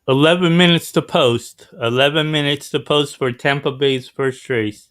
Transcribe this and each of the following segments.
11 minutes to post. 11 minutes to post for Tampa Bay's first race.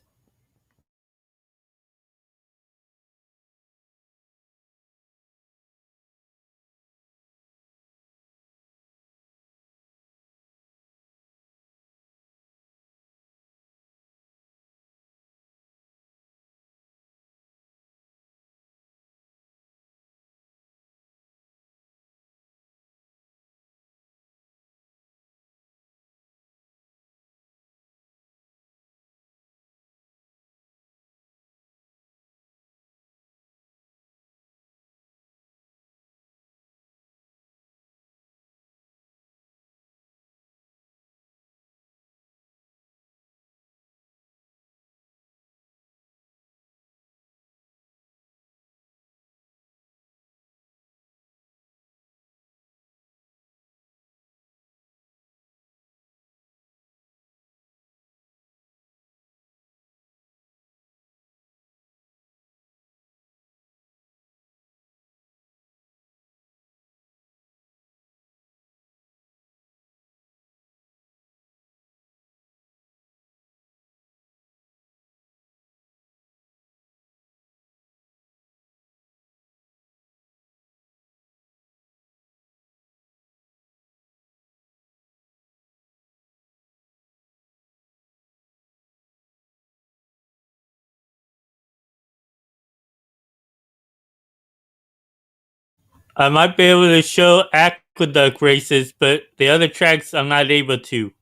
I might be able to show Aqueduct races, but the other tracks I'm not able to.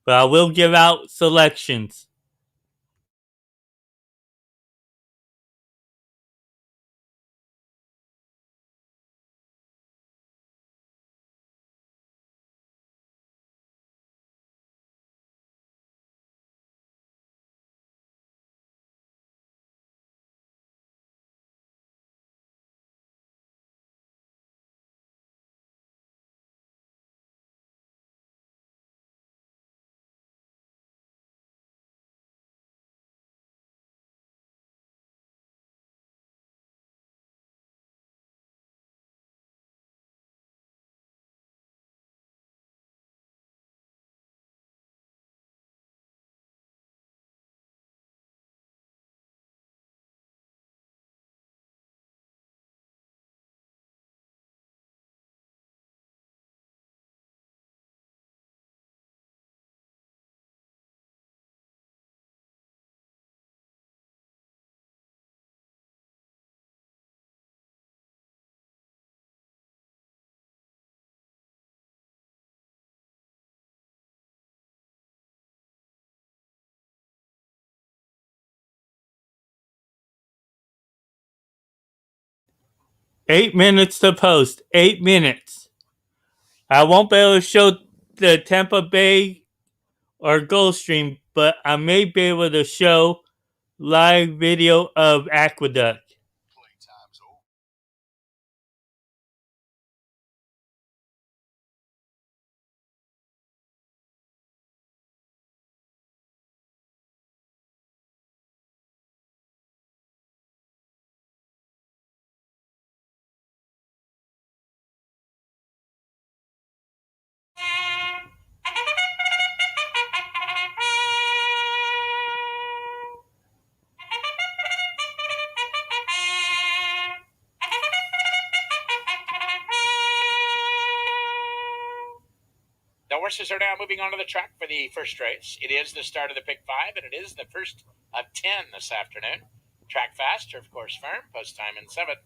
But I will give out selections. Eight minutes to post. 8 minutes. I won't be able to show the Tampa Bay or Gulfstream, but I may be able to show live video of Aqueduct. The horses are now moving onto the track for the first race. It is the start of the pick five, and it is the first of 10 this afternoon. Track fast, turf course firm, post time in 7th.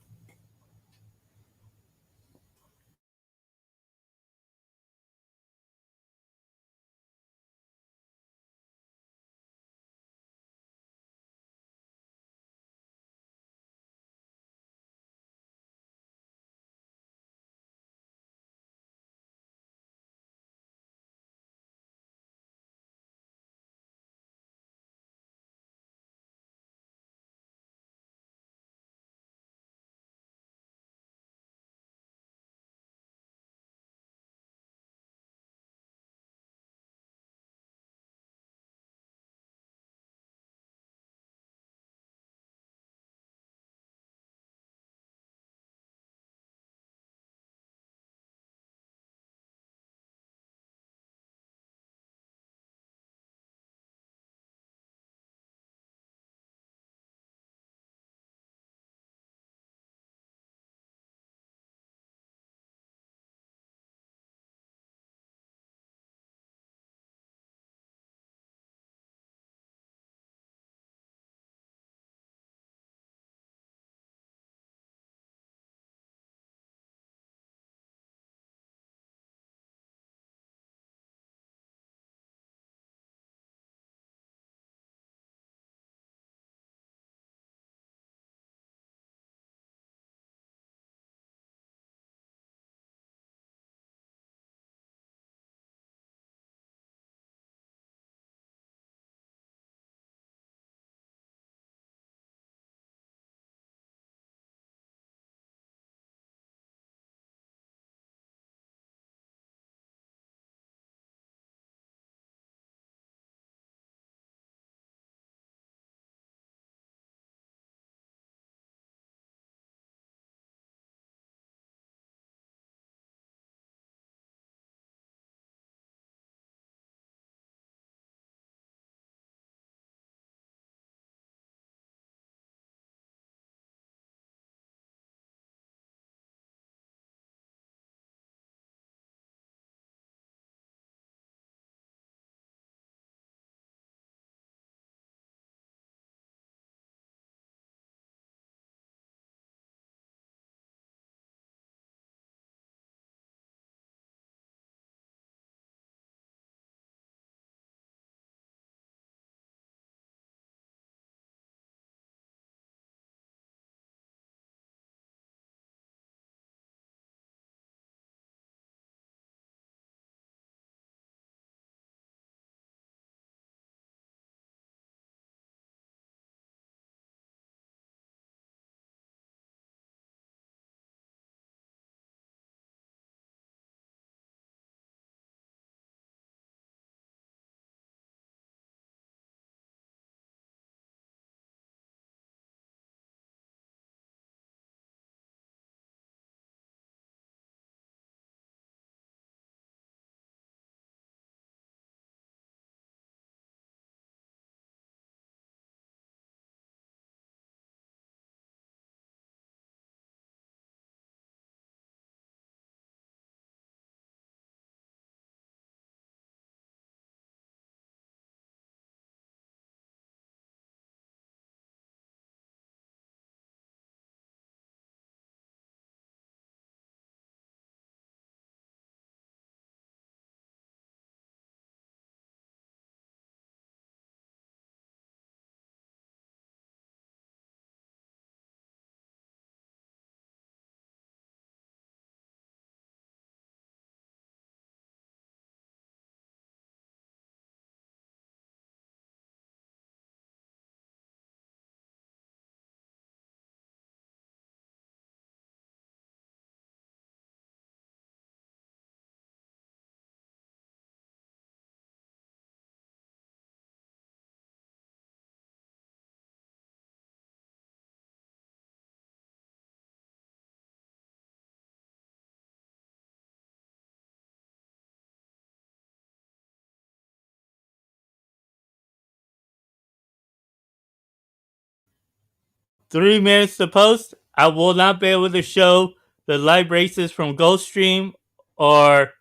3 minutes to post. I will not be able to show the live races from Gulfstream or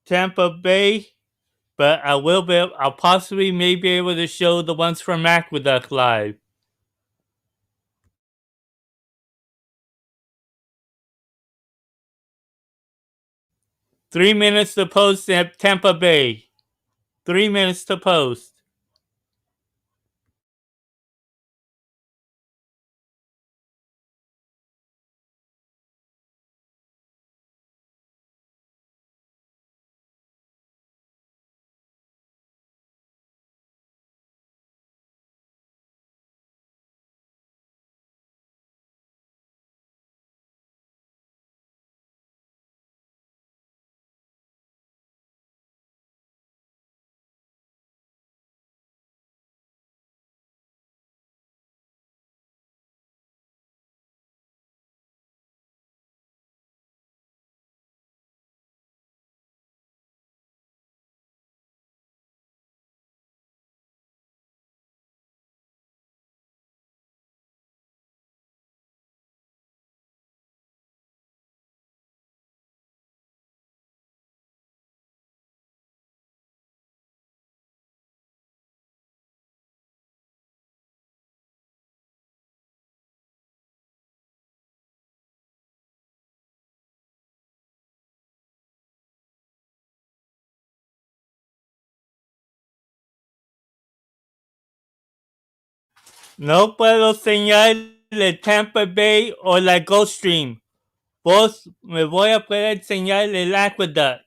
Tampa Bay, but I'll possibly may be able to show the ones from Aqueduct live. 3 minutes to post at Tampa Bay. 3 minutes to post. No puedo señalar de Tampa Bay o la Gulfstream. Vos me voy a poder enseñar el Aqueduct.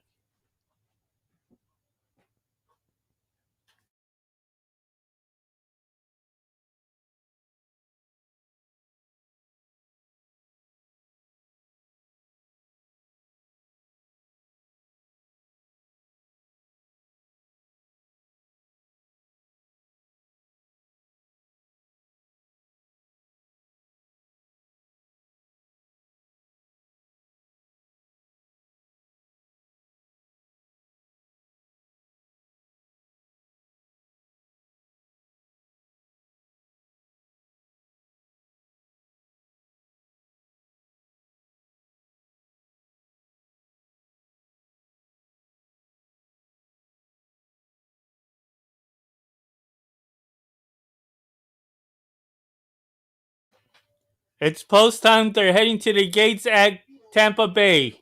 It's post time. They're heading to the gates at Tampa Bay.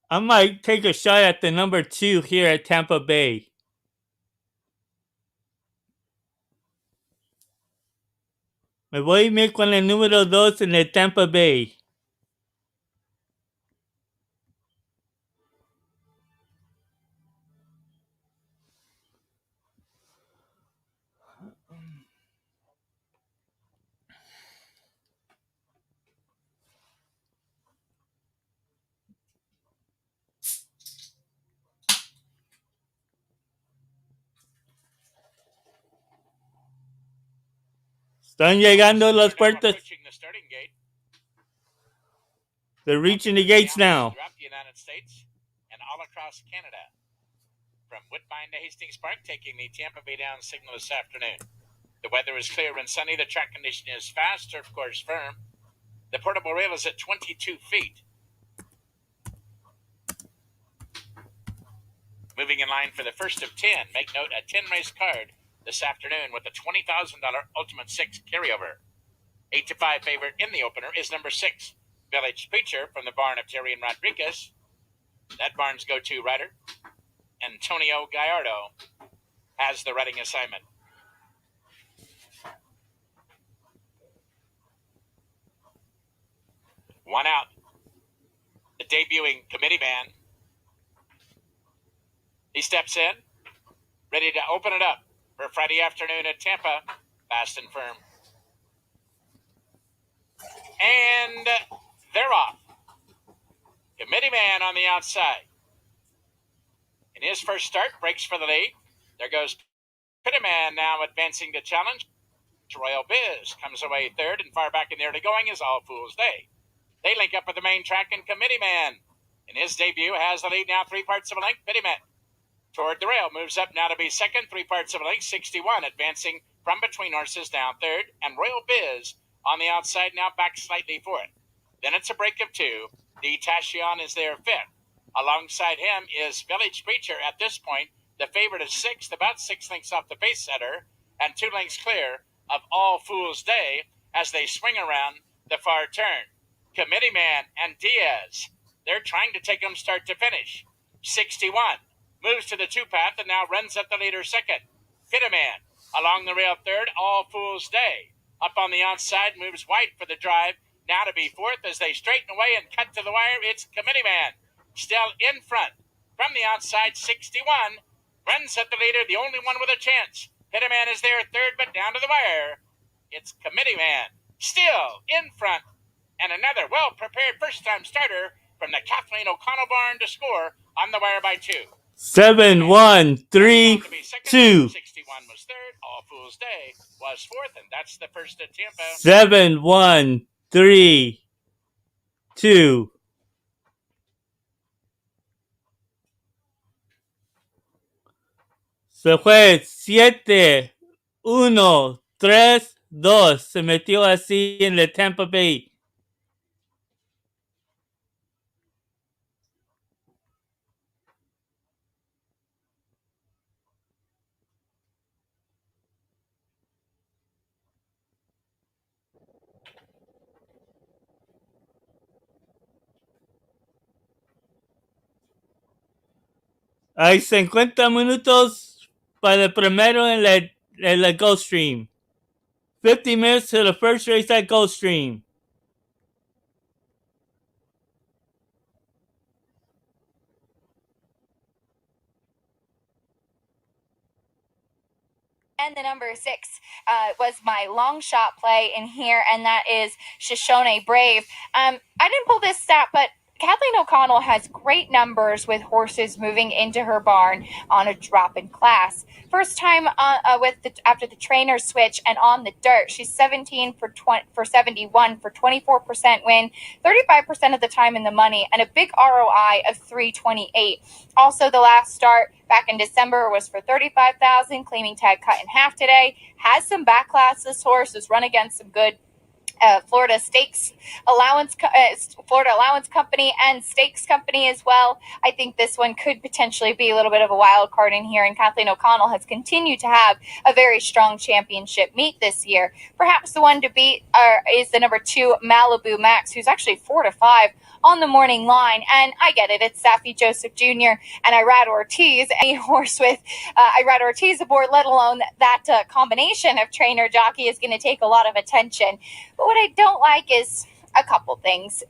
I might take a shot at the number 2 here at Tampa Bay. Me voy a ir con el número 2 en el Tampa Bay. Están llegando las puertas. They're reaching the gates now. Throughout the United States and all across Canada. From Woodbine to Hastings Park, taking the Tampa Bay down signal this afternoon. The weather is clear and sunny. The track condition is fast, turf course firm. The portable rail is at 22 feet. Moving in line for the first of 10. Make note, a 10-race card this afternoon with a $20,000 Ultimate 6 carryover. 8-5 favorite in the opener is number 6, Village Preacher from the barn of Terry and Rodriguez. That barn's go-to rider, Antonio Gallardo, has the running assignment. One out. The debuting committee man He steps in, ready to open it up for Friday afternoon at Tampa. Fast and firm. And they're off. Committee Man on the outside. In his first start, breaks for the lead. There goes Committee Man now advancing to challenge. Royal Biz comes away third, and far back in the early going is All Fool's Day. They link up with the main track and Committee Man. In his debut, has the lead now 3 parts of a length. Committee Man toward the rail, moves up now to be second, 3 parts of a length. 61 advancing from between horses down third, and Royal Biz on the outside now back slightly fourth. Then it's a break of 2. The Tashion is there fifth. Alongside him is Village Preacher. At this point, the favorite is sixth, about 6 lengths off the pace setter, and 2 lengths clear of All Fool's Day as they swing around the far turn. Committee Man and Diaz, they're trying to take them start to finish. 61 moves to the 2 path and now runs at the leader second. Committee Man along the rail third. All Fool's Day up on the outside moves white for the drive, now to be fourth as they straighten away and cut to the wire. It's Committee Man still in front from the outside. 61 runs at the leader, the only one with a chance. Committee Man is there third, but down to the wire. It's Committee Man still in front, and another well-prepared first-time starter from the Kathleen O'Connell barn to score on the wire by 2. 7, 1, 3, 2. 61 was third. All Fool's Day was fourth, and that's the first at Tampa. 7, 1, 3, 2. Se fue 7, 1, 3, 2. Se metió así en la Tampa Bay. Hay 50 minutos para el primero en la Gulfstream. 50 minutes to the first race at Gulfstream. And the number 6 was my long shot play in here, and that is Shoshone Brave. I didn't pull this stat, but Kathleen O'Connell has great numbers with horses moving into her barn on a drop in class. First time after the trainer switch and on the dirt, she's 17 for 71 for 24% win, 35% of the time in the money, and a big ROI of 328. Also, the last start back in December was for 35,000, claiming tag cut in half today. Has some back class. This horse has run against some good Florida Allowance Company and Stakes Company as well. I think this one could potentially be a little bit of a wild card in here, and Kathleen O'Connell has continued to have a very strong championship meet this year. Perhaps the one to beat is the number 2 Malibu Max, who's actually 4-5 on the morning line. And I get it, it's Safi Joseph Jr. and Irad Ortiz, a horse with Irad Ortiz aboard, let alone that combination of trainer jockey is going to take a lot of attention. But what I don't like is a couple things.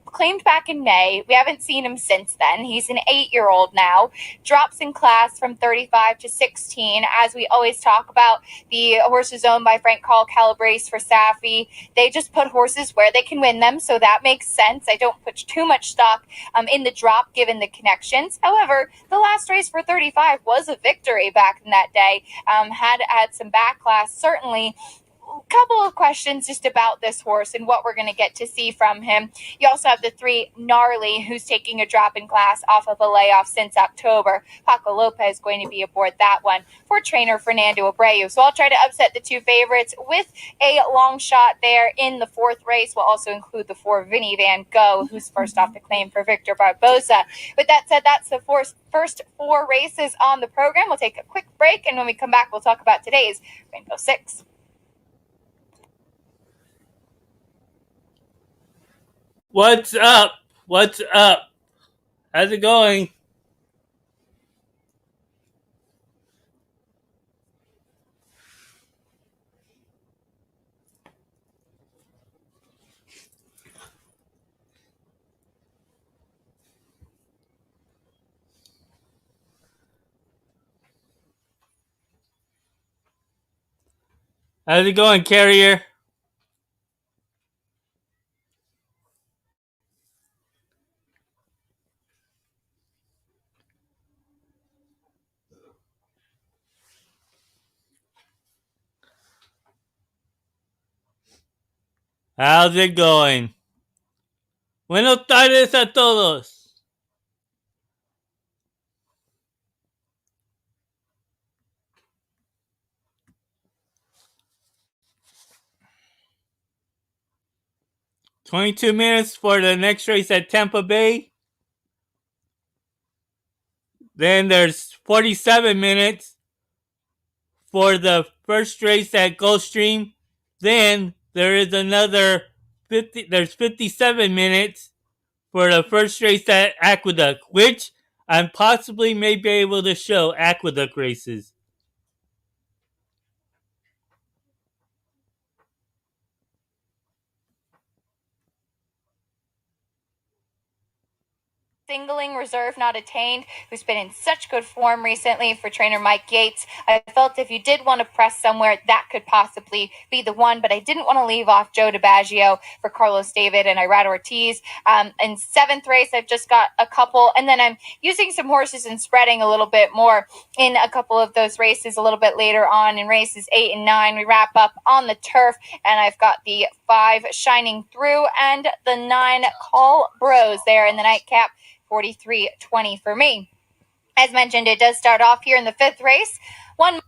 Claimed back in May. We haven't seen him since then. He's an 8-year-old now. Drops in class from 35 to 16. As we always talk about, the horses owned by Frank Call Calabrese for Safi. They just put horses where they can win them, so that makes sense. I don't put too much stock in the drop given the connections. However, the last race for 35 was a victory back in that day. Had some back class, certainly. Couple of questions just about this horse and what we're going to get to see from him. You also have the 3 Gnarly, who's taking a drop in class off of a layoff since October. Paco Lopez going to be aboard that one for trainer Fernando Abreu. So I'll try to upset the 2 favorites with a long shot there in the 4th race. We'll also include the 4 Vinny Van Gogh, who's first off the claim for Victor Barboza. With that said, that's the first 4 races on the program. We'll take a quick break, and when we come back, we'll talk about today's Rainbow Six. What's up? What's up? How's it going? How's it going, Carrier? How's it going? Buenos tardes a todos. $22 for the next race at Tampa Bay. Then there's 47 minutes for the first race at Gulfstream. Then there is another 50. There's 57 minutes for the first race at Aqueduct, which I possibly may be able to show Aqueduct races. Singling reserve not attained, who's been in such good form recently for trainer Mike Yates. I felt if you did want to press somewhere, that could possibly be the one, but I didn't want to leave off Joe DiBaggio for Carlos David and Irad Ortiz. In seventh race, I've just got a couple, and then I'm using some horses and spreading a little bit more in a couple of those races a little bit later on. In races 8 and 9, we wrap up on the turf, and I've got the 5 Shining Through and the 9 Call Bros there in the nightcap. 43.20 for me. As mentioned, it does start off here in the fifth race. 1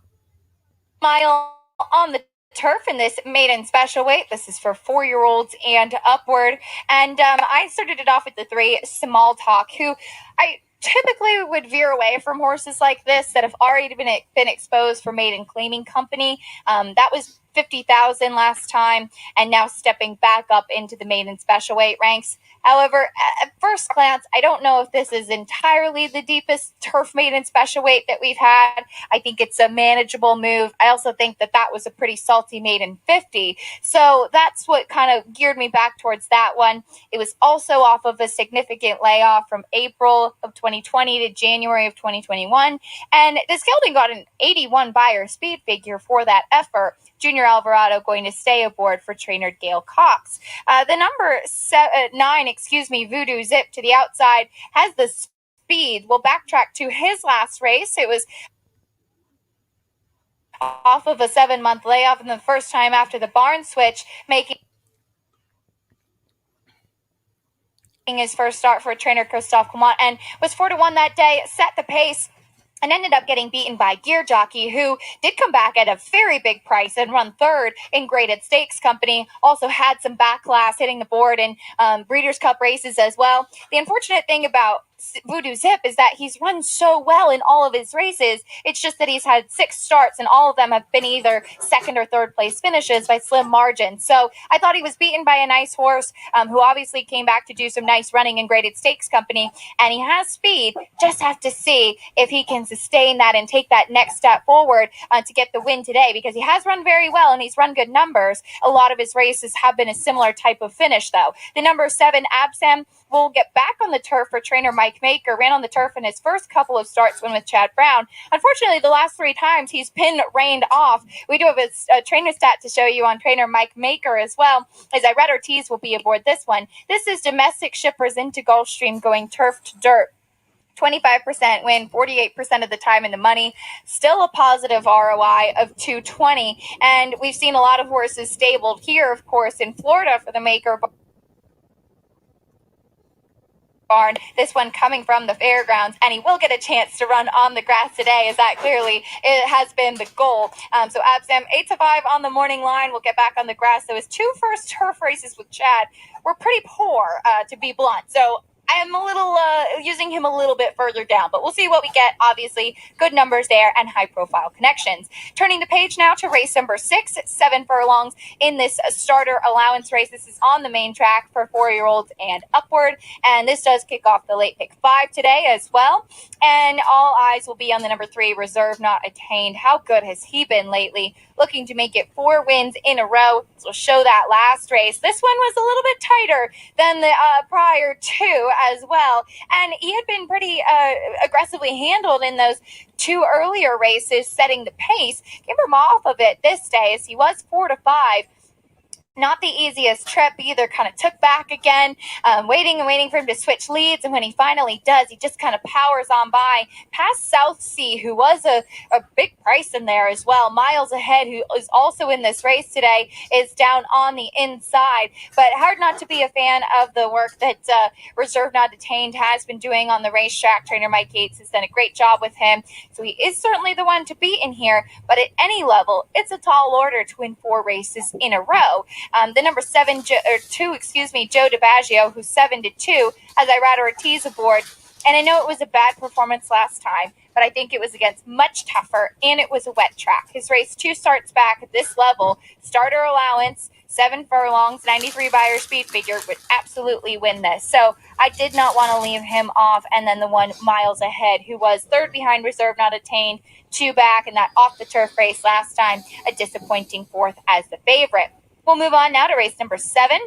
mile on the turf in this maiden special weight. This is for 4-year-olds and upward. And I started it off with the 3 Small Talk, who I typically would veer away from horses like this that have already been exposed for maiden claiming company. That was 50,000 last time, and now stepping back up into the maiden special weight ranks. However, at first glance, I don't know if this is entirely the deepest turf maiden special weight that we've had. I think it's a manageable move. I also think that was a pretty salty maiden 50. So that's what kind of geared me back towards that one. It was also off of a significant layoff from April of 2020 to January of 2021. And this gelding got an 81 buyer speed figure for that effort. Junior Alvarado going to stay aboard for trainer Gail Cox. The number 9, Voodoo Zip to the outside has the speed. We'll backtrack to his last race. It was off of a 7-month layoff, and the first time after the barn switch, making his first start for trainer Christophe Clement, and was 4-1 that day, set the pace, and ended up getting beaten by Gear Jockey, who did come back at a very big price and run third in Graded Stakes Company. Also had some backlash hitting the board in Breeders' Cup races as well. The unfortunate thing about Voodoo Zip is that he's run so well in all of his races. It's just that he's had 6 starts, and all of them have been either second or third place finishes by slim margins. So I thought he was beaten by a nice horse who obviously came back to do some nice running in Graded Stakes Company, and he has speed. Just have to see if he can sustain that and take that next step forward to get the win today, because he has run very well and he's run good numbers. A lot of his races have been a similar type of finish, though. The number 7, Absam, will get back on the turf for trainer Mike Maker. Ran on the turf in his first couple of starts when with Chad Brown. Unfortunately, the last 3 times he's been rained off. We do have a trainer stat to show you on trainer Mike Maker as well, as Irad Ortiz will be aboard this one. This is domestic shippers into Gulfstream going turf to dirt. 25% win, 48% of the time in the money, still a positive ROI of 220. And we've seen a lot of horses stabled here, of course, in Florida for the Maker barn. This one coming from the fairgrounds, and he will get a chance to run on the grass today, as that clearly it has been the goal. So Absam 8-5 on the morning line. We'll get back on the grass. So his 2 first turf races with Chad were pretty poor, to be blunt. So I am a little using him a little bit further down, but we'll see what we get. Obviously, good numbers there and high-profile connections. Turning the page now to race number 6, 7 furlongs in this starter allowance race. This is on the main track for 4-year-olds and upward, and this does kick off the late pick 5 today as well. And all eyes will be on the number 3, Reserve Not Attained. How good has he been lately? Looking to make it 4 wins in a row. So we'll show that last race. This one was a little bit tighter than the prior 2, as well. And he had been pretty aggressively handled in those two earlier races, setting the pace. Give him off of it this day, as he was 4-5. Not the easiest trip either, kind of took back again, waiting and waiting for him to switch leads. And when he finally does, he just kind of powers on by past South Sea, who was a big price in there as well. Miles Ahead, who is also in this race today, is down on the inside. But hard not to be a fan of the work that Reserve Not Detained has been doing on the racetrack. Trainer Mike Yates has done a great job with him. So he is certainly the one to beat in here. But at any level, it's a tall order to win 4 races in a row. The number 2, Joe DiBaggio, who's 7-2, has Irada Ortiz aboard. And I know it was a bad performance last time, but I think it was against much tougher, and it was a wet track. His race 2 starts back at this level. Starter allowance, 7 furlongs, 93 buyer speed figure would absolutely win this. So I did not want to leave him off. And then the one Miles Ahead, who was 3rd behind Reserve Not Attained, 2 back in that off the turf race last time, a disappointing 4th as the favorite. We'll move on now to race number 7.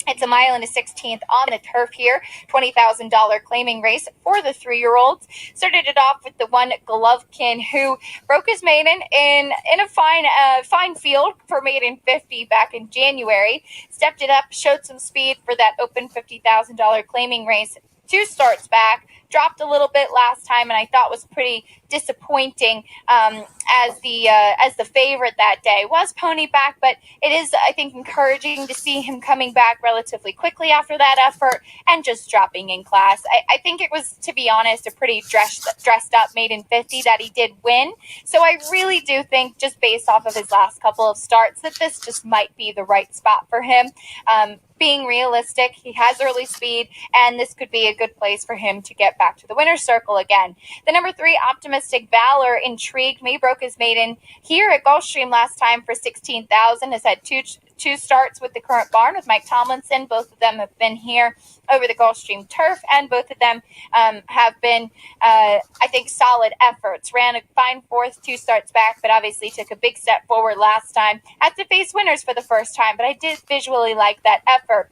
It's a mile and a 16th on the turf here. $20,000 claiming race for the 3-year-olds. Started it off with the one Golovkin, who broke his maiden in a fine field for maiden 50 back in January. Stepped it up, showed some speed for that open $50,000 claiming race. 2 starts back. Dropped a little bit last time, and I thought was pretty disappointing as the favorite that day. Was pony back, but it is, I think, encouraging to see him coming back relatively quickly after that effort and just dropping in class. I think it was, to be honest, a pretty dressed up maiden 50 that he did win. So I really do think, just based off of his last couple of starts, that this just might be the right spot for him. Being realistic, he has early speed, and this could be a good place for him to get back to the winner's circle again. The number 3, Optimistic Valor, intrigued me. Broke his maiden here at Gulfstream last time for $16,000. Has had two starts with the current barn with Mike Tomlinson. Both of them have been here over the Gulfstream turf, and both of them have been, I think, solid efforts. Ran a fine 4th, 2 starts back, but obviously took a big step forward last time. Had to face winners for the first time, but I did visually like that effort.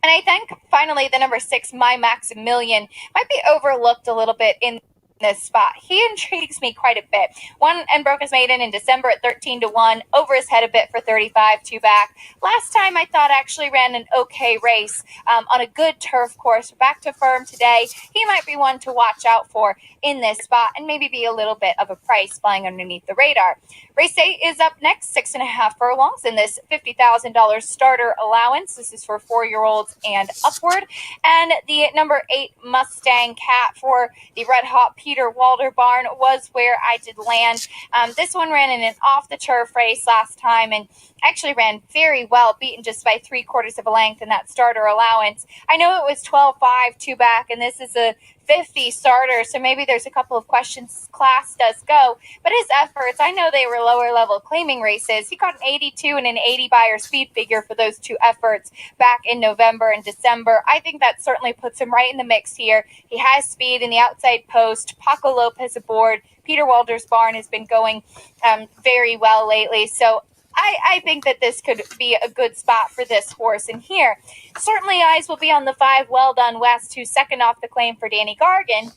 And I think, finally, the number 6, My Maximilian, might be overlooked a little bit in this spot. He intrigues me quite a bit. Won and broke his maiden in December at 13-1, over his head a bit for 35, 2 back. Last time I thought actually ran an okay race on a good turf course. Back to firm today. He might be one to watch out for in this spot and maybe be a little bit of a price flying underneath the radar. Race 8 is up next, 6.5 furlongs in this $50,000 starter allowance. This is for 4-year-olds and upward. And the number 8 Mustang Cat for the Red Hot Peter Walder barn was where I did land. This one ran in an off-the-turf race last time and actually ran very well, beaten just by 3/4 of a length in that starter allowance. I know it was 12-5, 2 back, and this is a 50 starter, so maybe there's a couple of questions class does go, but his efforts, I know they were lower level claiming races. He got an 82 and an 80 buyer speed figure for those 2 efforts back in November and December. I think that certainly puts him right in the mix here. He has speed in the outside post. Paco Lopez aboard. Peter Walder's barn has been going very well lately, so I think that this could be a good spot for this horse in here. Certainly eyes will be on the 5 Well Done West, who's second off the claim for Danny Gargan.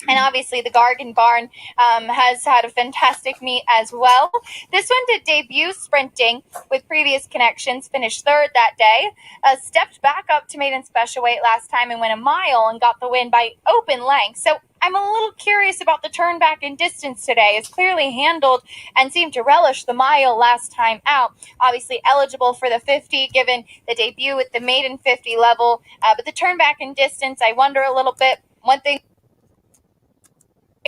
And obviously the Gargan barn has had a fantastic meet as well. This one did debut sprinting with previous connections, finished 3rd that day, stepped back up to maiden special weight last time and went a mile and got the win by open length. So I'm a little curious about the turn back in distance today. It's clearly handled and seemed to relish the mile last time out. Obviously eligible for the 50 given the debut with the maiden 50 level. But the turn back in distance, I wonder a little bit. One thing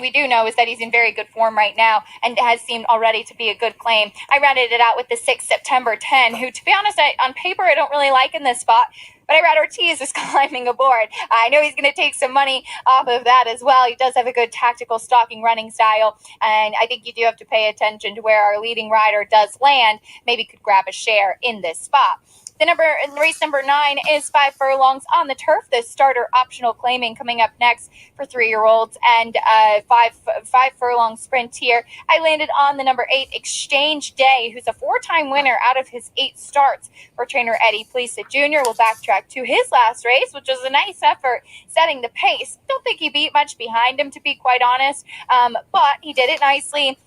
we do know is that he's in very good form right now and has seemed already to be a good claim. I rounded it out with the 6 September 10, who, to be honest, on paper I don't really like in this spot, but Irada Ortiz is climbing aboard. I know he's going to take some money off of that as well. He does have a good tactical stalking running style, and I think you do have to pay attention to where our leading rider does land. Maybe could grab a share in this spot. Race number 9 is 5 furlongs on the turf. The starter optional claiming coming up next for 3-year-olds, and five furlong sprint here. I landed on the number 8 Exchange Day, who's a 4-time winner out of his 8 starts for trainer Eddie Plesa Jr. We'll backtrack to his last race, which was a nice effort setting the pace. Don't think he beat much behind him, to be quite honest, but he did it nicely.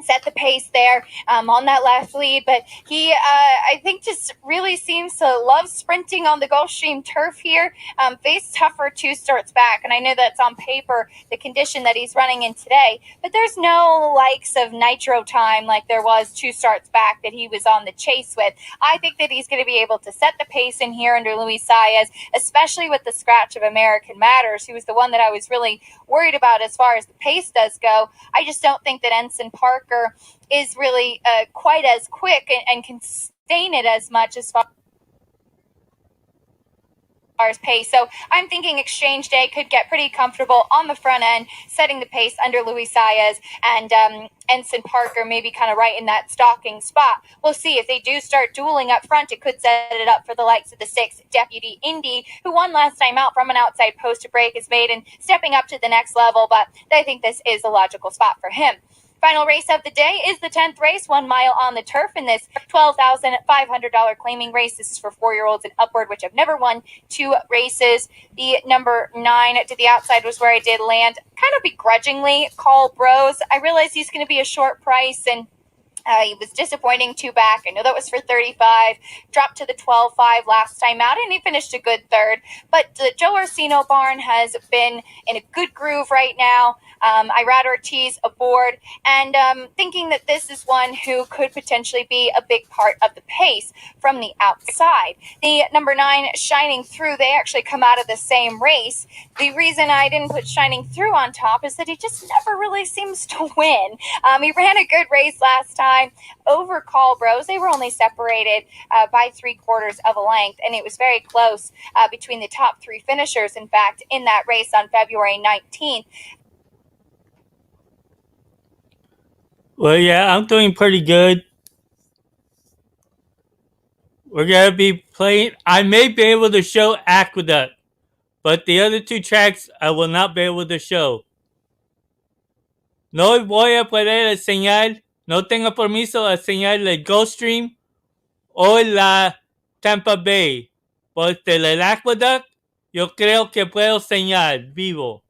Set the pace there on that left lead, but he I think just really seems to love sprinting on the Gulfstream turf here. Faced tougher 2 starts back, and I know that's on paper the condition that he's running in today, but there's no likes of nitro time like there was 2 starts back that he was on the chase with. I think that he's going to be able to set the pace in here under Luis Saez, especially with the scratch of American Matters, who was the one that I was really worried about as far as the pace does go. I just don't think that Ensign Parker is really quite as quick and can sustain it as much as far as pace. So I'm thinking Exchange Day could get pretty comfortable on the front end, setting the pace under Luis Saez, and Ensign Parker maybe kind of right in that stalking spot. We'll see if they do start dueling up front. It could set it up for the likes of the 6 Deputy Indy, who won last time out from an outside post to break his maiden, stepping up to the next level, but I think this is a logical spot for him. Final race of the day is the 10th race, 1 mile on the turf in this $12,500 claiming race. This is for 4-year-olds and upward, which have never won 2 races. The number 9 to the outside was where I did land, kind of begrudgingly. Call Bros. I realize he's going to be a short price, and he was disappointing 2 back. I know that was for 35. Dropped to the 12.5 last time out, and he finished a good 3rd. But the Joe Orsino barn has been in a good groove right now. Irad Ortiz aboard, and thinking that this is one who could potentially be a big part of the pace from the outside. The number 9, Shining Through, they actually come out of the same race. The reason I didn't put Shining Through on top is that he just never really seems to win. He ran a good race last time over Call Bros. They were only separated by 3/4 of a length, and it was very close between the top 3 finishers, in fact, in that race on February 19th. Well, yeah, I'm doing pretty good. We're going to be playing. I may be able to show Aqueduct, but the other 2 tracks I will not be able to show. No voy a poder enseñar, no tengo permiso de enseñar el Gulfstream o la Tampa Bay. Porque el Aqueduct yo creo que puedo enseñar vivo.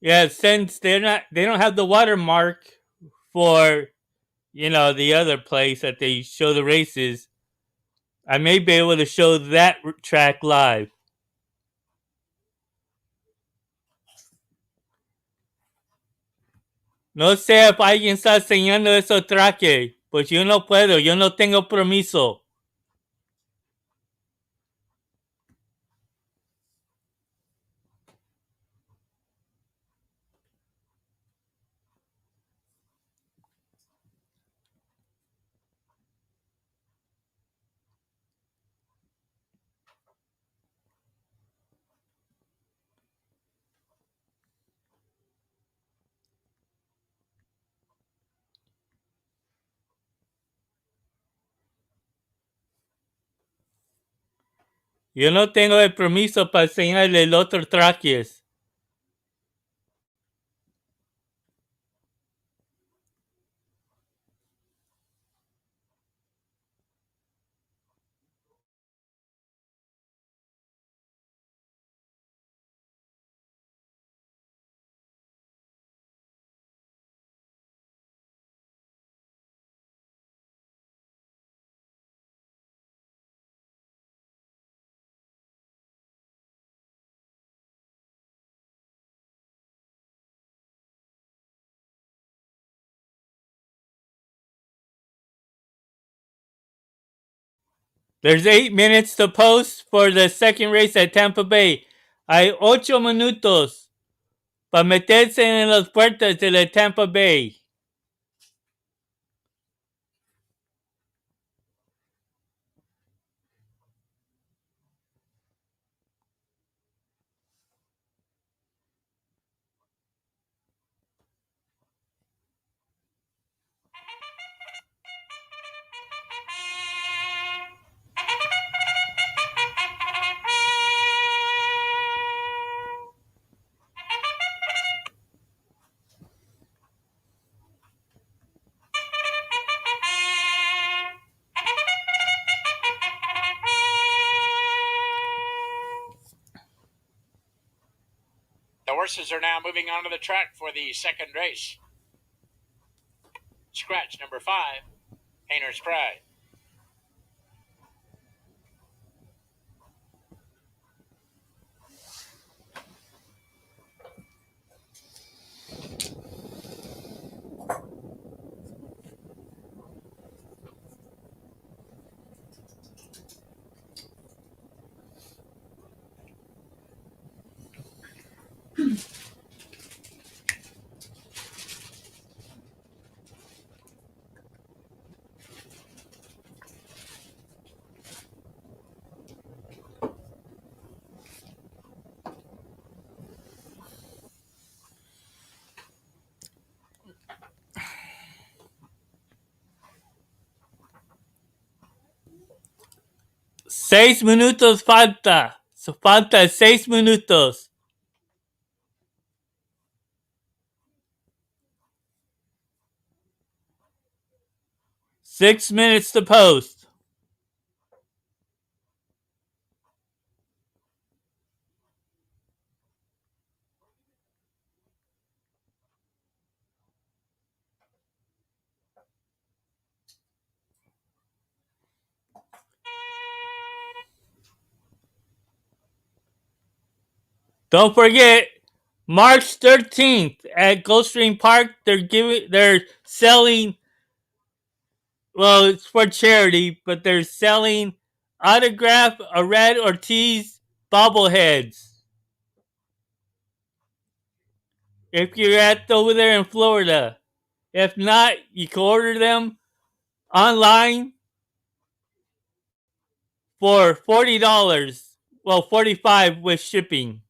Yeah, since they don't have the watermark for, the other place that they show the races, I may be able to show that track live. No sé if alguien está enseñando esos traques, pues yo no puedo, yo no tengo permiso. Yo no tengo el permiso para enseñarle el otro traques. There's 8 minutes to post for the second race at Tampa Bay. Hay 8 minutos para meterse en las puertas de la Tampa Bay. The horses are now moving onto the track for the second race. Scratch number 5, Painter's Pride. Seis minutos falta. Falta 6 minutos. Six minutes to post. Don't forget, March 13th at Gulfstream Park, they're selling, well, it's for charity, but they're selling autograph Red Ortiz bobbleheads. If you're at over there in Florida. If not, you can order them online for $40. Well, $45 with shipping.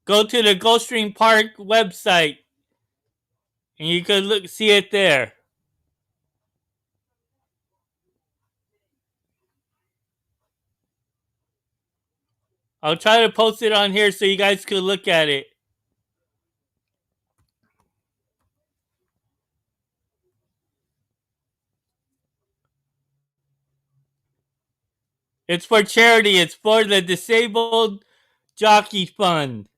Go to the Gulfstream Park website and you can see it there. I'll try to post it on here so you guys can look at it. It's for charity. It's for the Disabled Jockey Fund.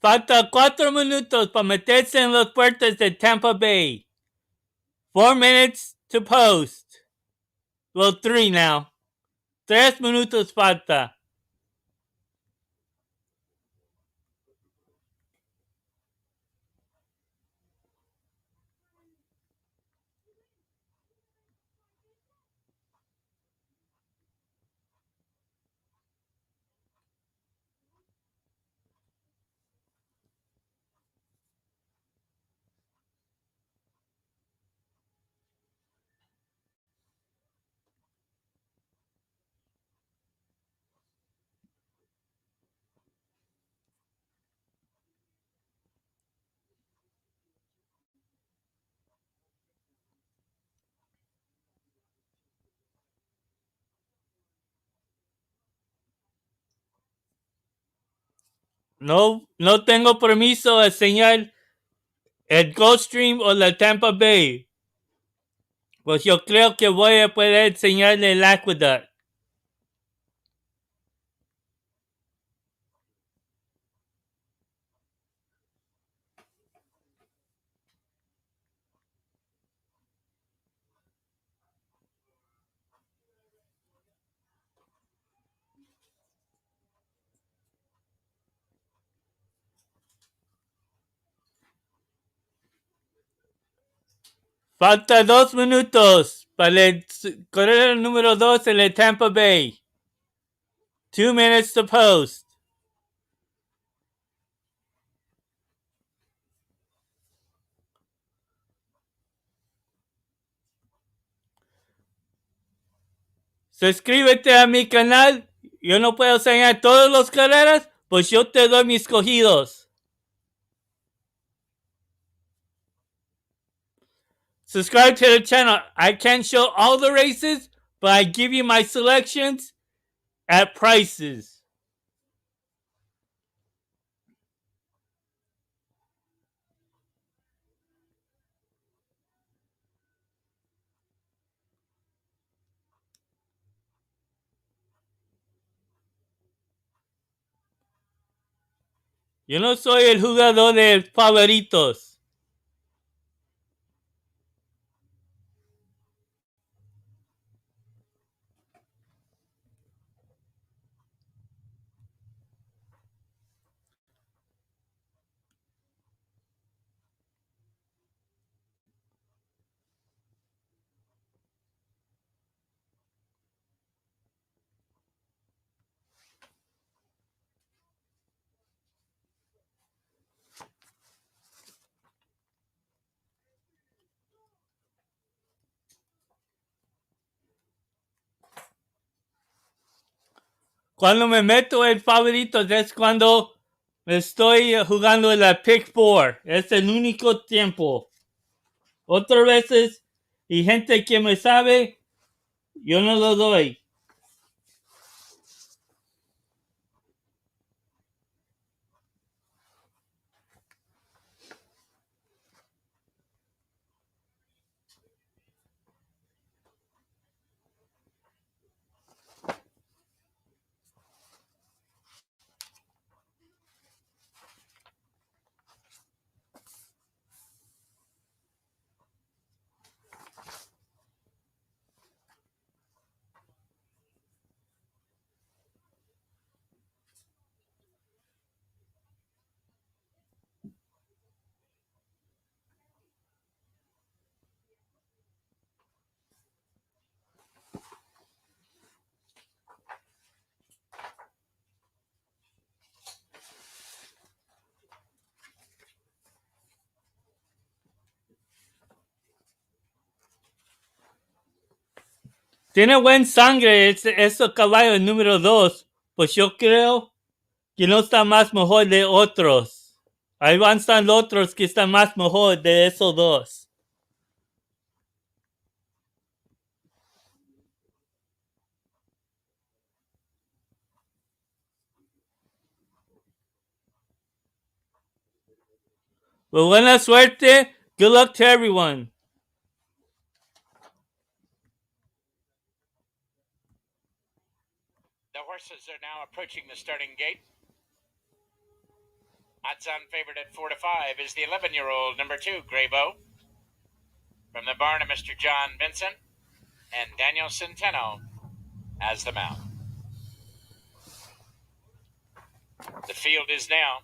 Falta 4 minutos para meterse en las puertas de Tampa Bay. 4 minutes to post. Well, 3 now. 3 minutos falta. No tengo permiso de enseñar el Gulfstream o la Tampa Bay. Pues yo creo que voy a poder enseñarle el Aqueduct. Falta 2 minutos para el corredor número 2 en el Tampa Bay. 2 minutes to post. Suscríbete a mi canal. Yo no puedo enseñar todas las carreras, pues yo te doy mis cogidos. Subscribe to the channel. I can't show all the races, but I give you my selections at prices. Yo no soy el jugador de favoritos. Cuando me meto en favoritos es cuando estoy jugando en la Pick 4. Es el único tiempo. Otras veces, y gente que me sabe, yo no lo doy. Tiene buen sangre ese caballo número 2. Pues yo creo que no está más mejor de otros. Ahí van están los otros que están más mejor de esos dos. Pues buena suerte. Good luck to everyone. The horses are now approaching the starting gate. Odds-on favorite at 4 to 5 is the 11-year-old number 2, Graybo. From the barn of Mr. John Vincent and Daniel Centeno as the mount. The field is now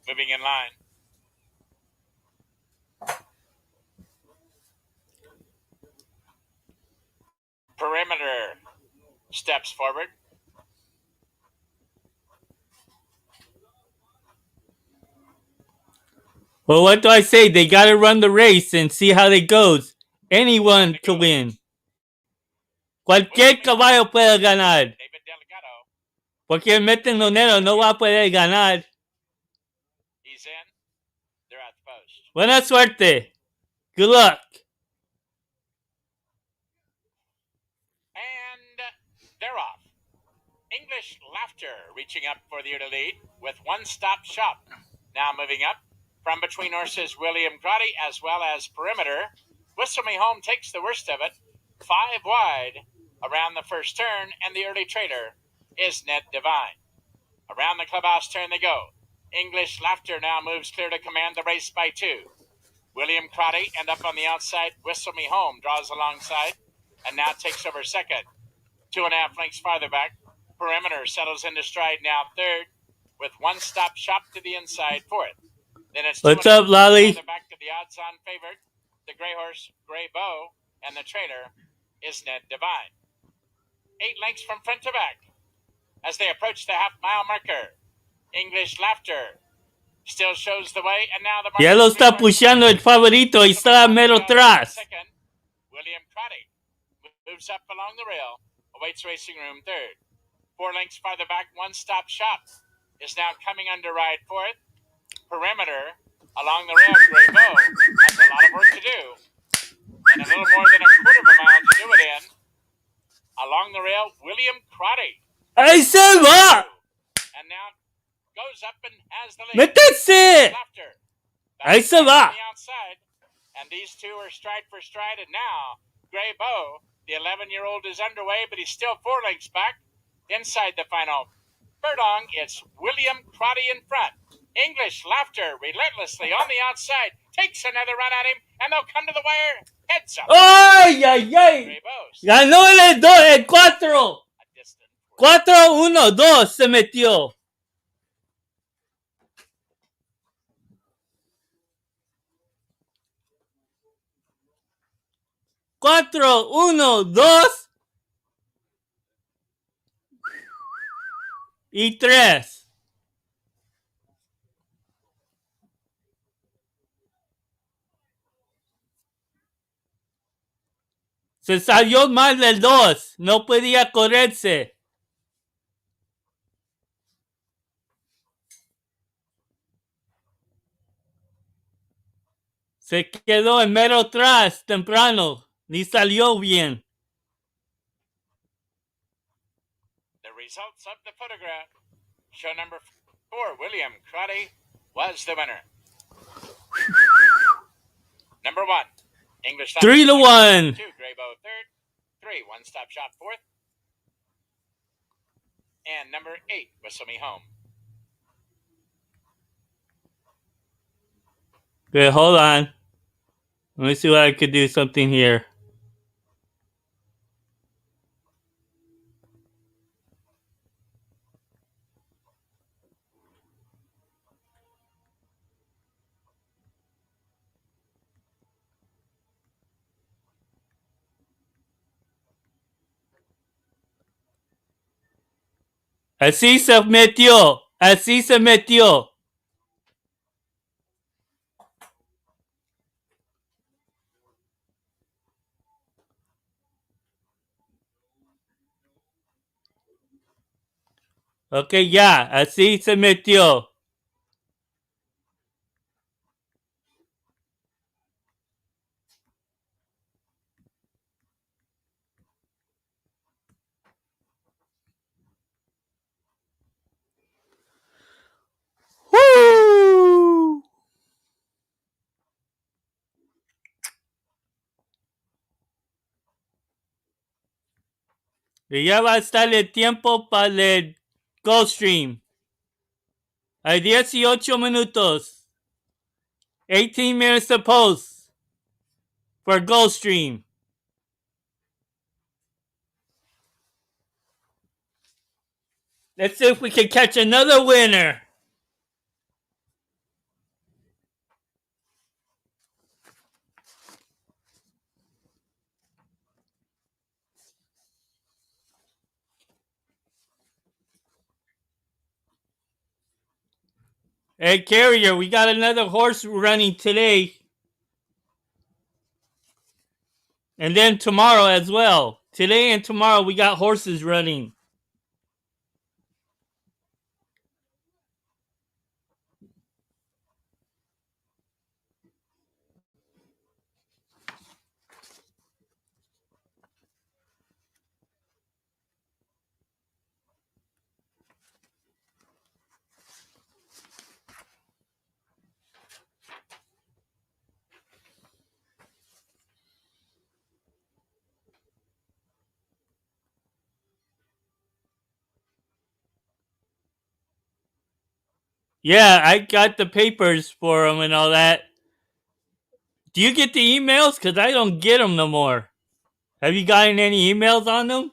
moving in line. Perimeter steps forward. Well, what do I say? They gotta run the race and see how it goes. Anyone can win. Cualquier caballo puede ganar. David Delgado. Porque el metenonero no va a poder ganar. He's in. They're at the post. Buena suerte. Good luck. And they're off. English Laughter reaching up for the early lead with One Stop Shop. Now moving up from between horses William Crotty as well as Perimeter. Whistle Me Home takes the worst of it. 5 wide around the first turn, and the early trailer is Ned Divine. Around the clubhouse turn they go. English Laughter now moves clear to command the race by 2. William Crotty, and up on the outside, Whistle Me Home draws alongside and now takes over second. 2.5 lengths farther back, Perimeter settles into stride now third, with One Stop Shop to the inside fourth. Then it's What's up, Lolly? back to the odds-on favorite, the gray horse, Gray Bow, and the trailer is Ned Divine. 8 lengths from front to back as they approach the half-mile marker. English Laughter still shows the way, and now the Ya lo está pushando el favorito y está mero atrás. William Crotty moves up along the rail, awaits racing room third. 4 lengths farther back, One Stop Shop is now coming under ride fourth. Perimeter along the rail, Gray Bow has a lot of work to do, and a little more than a quarter of a mile to do it in. Along the rail, William Crotty. Ahí se va. And now goes up and has the lead. ¡Métese! Ahí se va. And these two are stride for stride, and now Gray Bow, the 11-year-old, is underway, but he's still 4 lengths back. Inside the final furlong, it's William Crotty in front. English Laughter relentlessly on the outside, takes another run at him, and they'll come to the wire. Heads up. ¡Ay, ay, ay! Ganó el 4. 4-1-2 se metió. 4-1-2 y 3. Se salió mal del 2. No podía correrse. Se quedó en mero atrás temprano. Ni salió bien. The results of the photograph. Show number 4, William Crotty, was the winner. Number 1, English 3-1. 2, Gray Bow third. 3, One Stop Shop fourth. And number 8, Whistle Me Home. Okay, hold on. Let me see what I could do something here. Así se metió. Así se metió. Ok, ya. Así se metió. ¡Woo! Y ya va a estar el tiempo para el Gulfstream. Hay 18 minutos. 18 minutes to post for Gulfstream. Let's see if we can catch another winner. Hey, Carrier, we got another horse running today. And then tomorrow as well. Today and tomorrow we got horses running. Yeah, I got the papers for them and all that. Do you get the emails? Because I don't get them no more. Have you gotten any emails on them?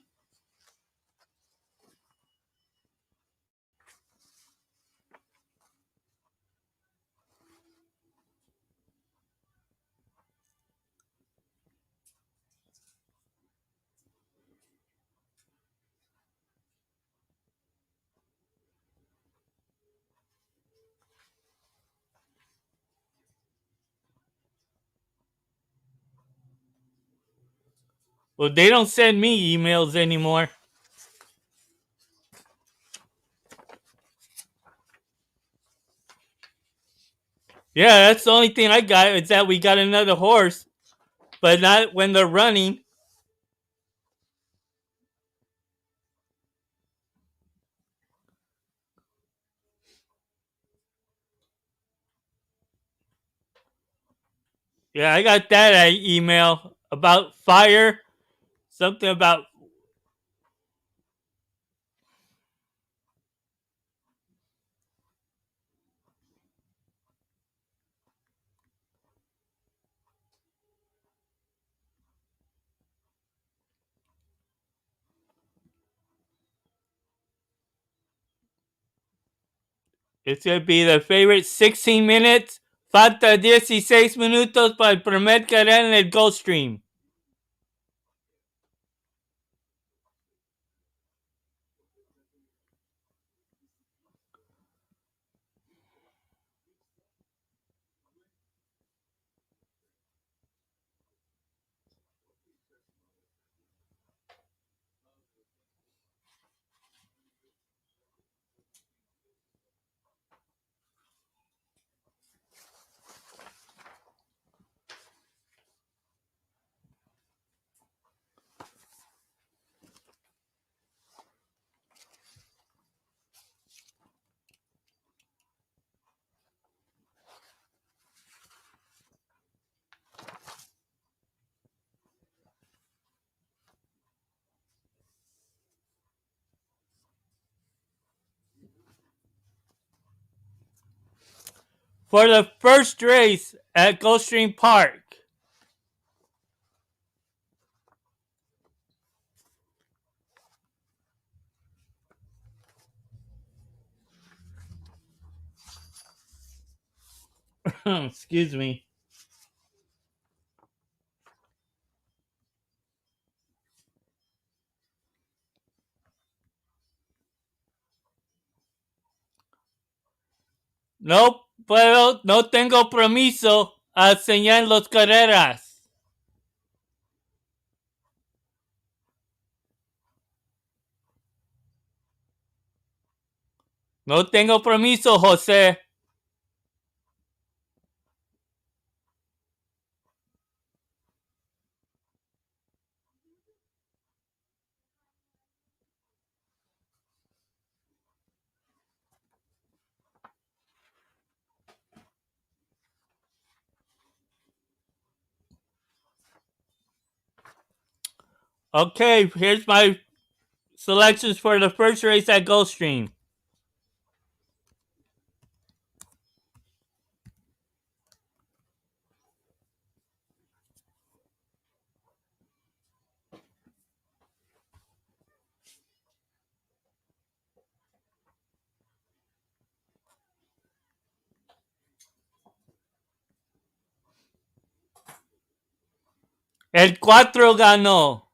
Well, they don't send me emails anymore. Yeah, that's the only thing I got is that we got another horse, but not when they're running. Yeah, I got that email about fire. Something about. It's going to be the favorite 16 minutes. Falta 16 minutos para el primer carrera en el Gulfstream. For the first race at Gulfstream Park. Excuse me. No puedo, no tengo permiso a enseñar las carreras. No tengo permiso, José. Okay, here's my selections for the first race at Gulfstream. El 4 ganó.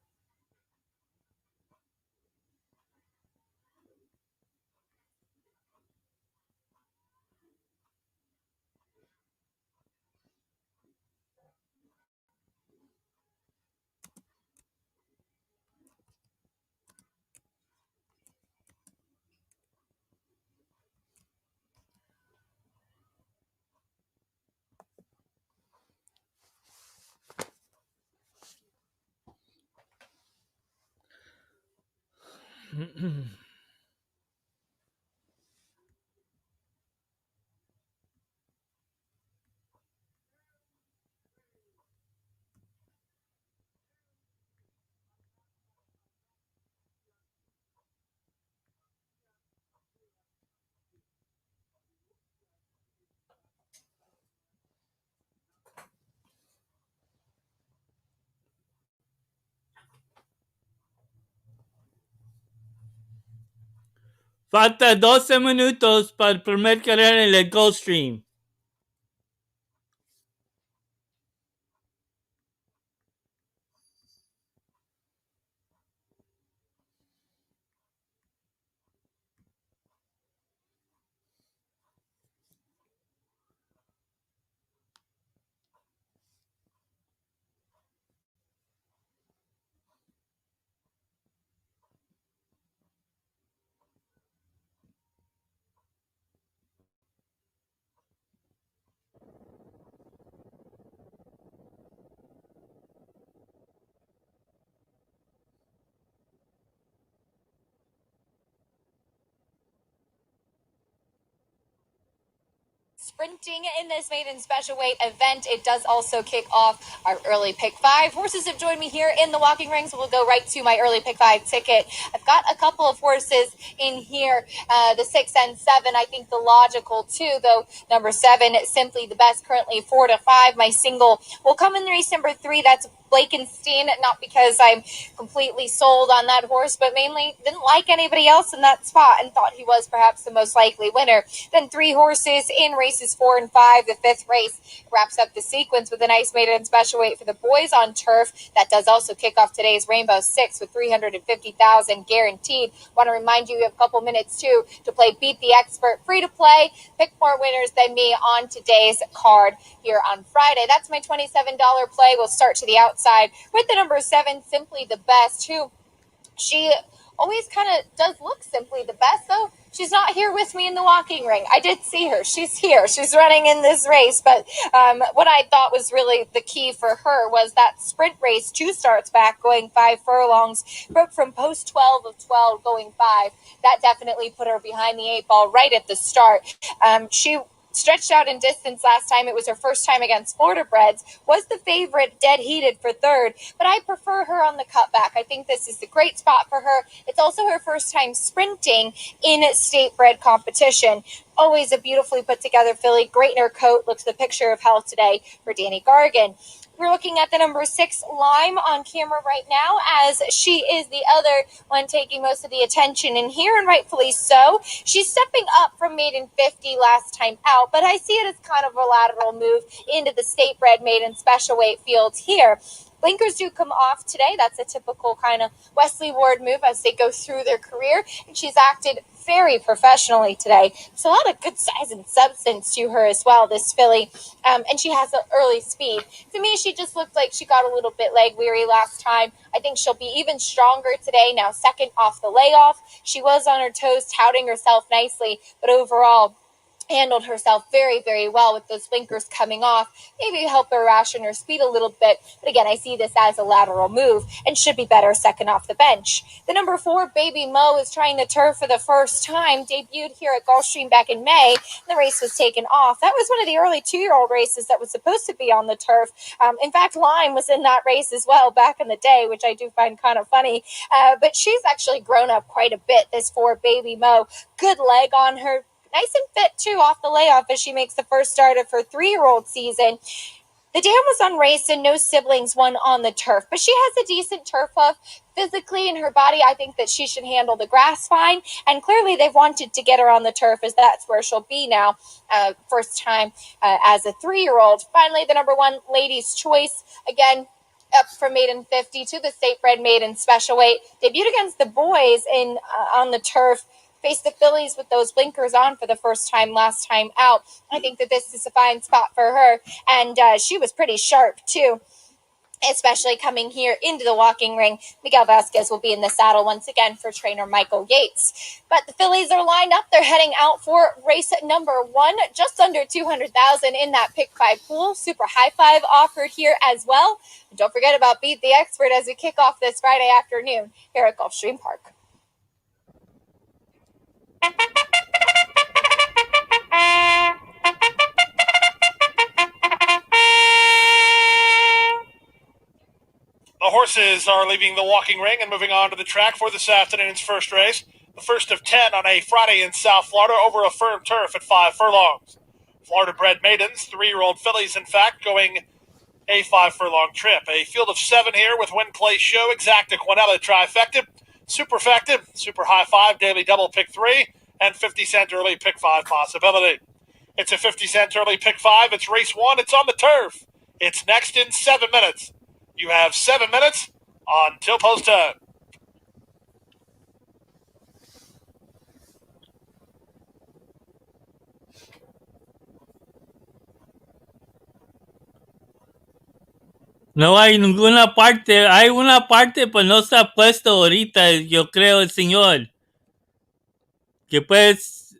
Falta 12 minutos para el primer carrera en el Gulfstream. Sprinting in this maiden special weight event. It does also kick off our early pick five. Horses have joined me here in the walking ring, so we'll go right to my early pick five ticket. I've got a couple of horses in here, the 6 and 7. I think the logical two, though. Number 7, simply the best, currently 4 to 5. My single will come in race number 3. That's Blakenstein, not because I'm completely sold on that horse, but mainly didn't like anybody else in that spot and thought he was perhaps the most likely winner. Then 3 horses in races 4 and 5. The 5th race wraps up the sequence with a nice maiden special weight for the boys on turf. That does also kick off today's Rainbow 6 with $350,000 guaranteed. Want to remind you have a couple minutes too to play Beat the Expert, free to play. Pick more winners than me on today's card here on Friday. That's my $27 play. We'll start to the outside with the number 7, Simply the Best, who she always kind of does look simply the best, though she's not here with me in the walking ring. I did see her. She's here. She's running in this race, but what I thought was really the key for her was that sprint race 2 starts back going 5 furlongs, broke from post 12 of 12 going 5. That definitely put her behind the 8 ball right at the start. She stretched out in distance last time. It was her first time against Florida Breds. Was the favorite, dead heated for 3rd, but I prefer her on the cutback. I think this is a great spot for her. It's also her first time sprinting in state bred competition. Always a beautifully put together filly. Great in her coat. Looks the picture of health today for Danny Gargan. We're looking at the number 6, Lime, on camera right now, as she is the other one taking most of the attention in here, and rightfully so. She's stepping up from maiden 50 last time out, but I see it as kind of a lateral move into the state-bred maiden special weight fields here. Blinkers do come off today. That's a typical kind of Wesley Ward move as they go through their career, and she's acted very professionally today. So a lot of good size and substance to her as well, this filly, and she has an early speed. To me, she just looked like she got a little bit leg weary last time. I think she'll be even stronger today, now second off the layoff. She was on her toes, touting herself nicely, but overall handled herself very, very well with those blinkers coming off. Maybe help her ration her speed a little bit. But again, I see this as a lateral move and should be better second off the bench. The number 4, Baby Mo, is trying the turf for the first time. Debuted here at Gulfstream back in May. The race was taken off. That was one of the early 2-year-old races that was supposed to be on the turf. In fact, Lime was in that race as well back in the day, which I do find kind of funny. But she's actually grown up quite a bit, this 4, Baby Mo. Good leg on her. Nice and fit, too, off the layoff as she makes the first start of her 3-year-old season. The dam was unraced and no siblings won on the turf, but she has a decent turf hoof. Physically in her body, I think that she should handle the grass fine, and clearly they've wanted to get her on the turf as that's where she'll be now, first time as a 3-year-old. Finally, the number 1, Ladies' Choice, again, up from maiden 50 to the state-bred maiden special weight. Debuted against the boys in on the turf. Faced the fillies with those blinkers on for the first time last time out. I think that this is a fine spot for her, and she was pretty sharp too, especially coming here into the walking ring. Miguel Vasquez will be in the saddle once again for trainer Michael Yates. But the fillies are lined up. They're heading out for race number 1, just under 200,000 in that pick 5 pool. Super high 5 offered here as well. And don't forget about Beat the Expert as we kick off this Friday afternoon here at Gulfstream Park. The horses are leaving the walking ring and moving on to the track for this afternoon's first race. The first of 10 on a Friday in South Florida over a firm turf at 5 furlongs. Florida-bred maidens, 3-year-old fillies, in fact, going a 5 furlong trip. A field of 7 here with Win Play Show, Exacta, Quinella, Trifecta, Superfecta, Super High 5, Daily Double, Pick 3, and 50-cent early pick 5 possibility. It's a 50-cent early pick 5. It's race 1. It's on the turf. It's next in 7 minutes. You have 7 minutes until post time. No hay ninguna parte. Hay una parte, pero no está puesto ahorita, yo creo, el señor. Que puedes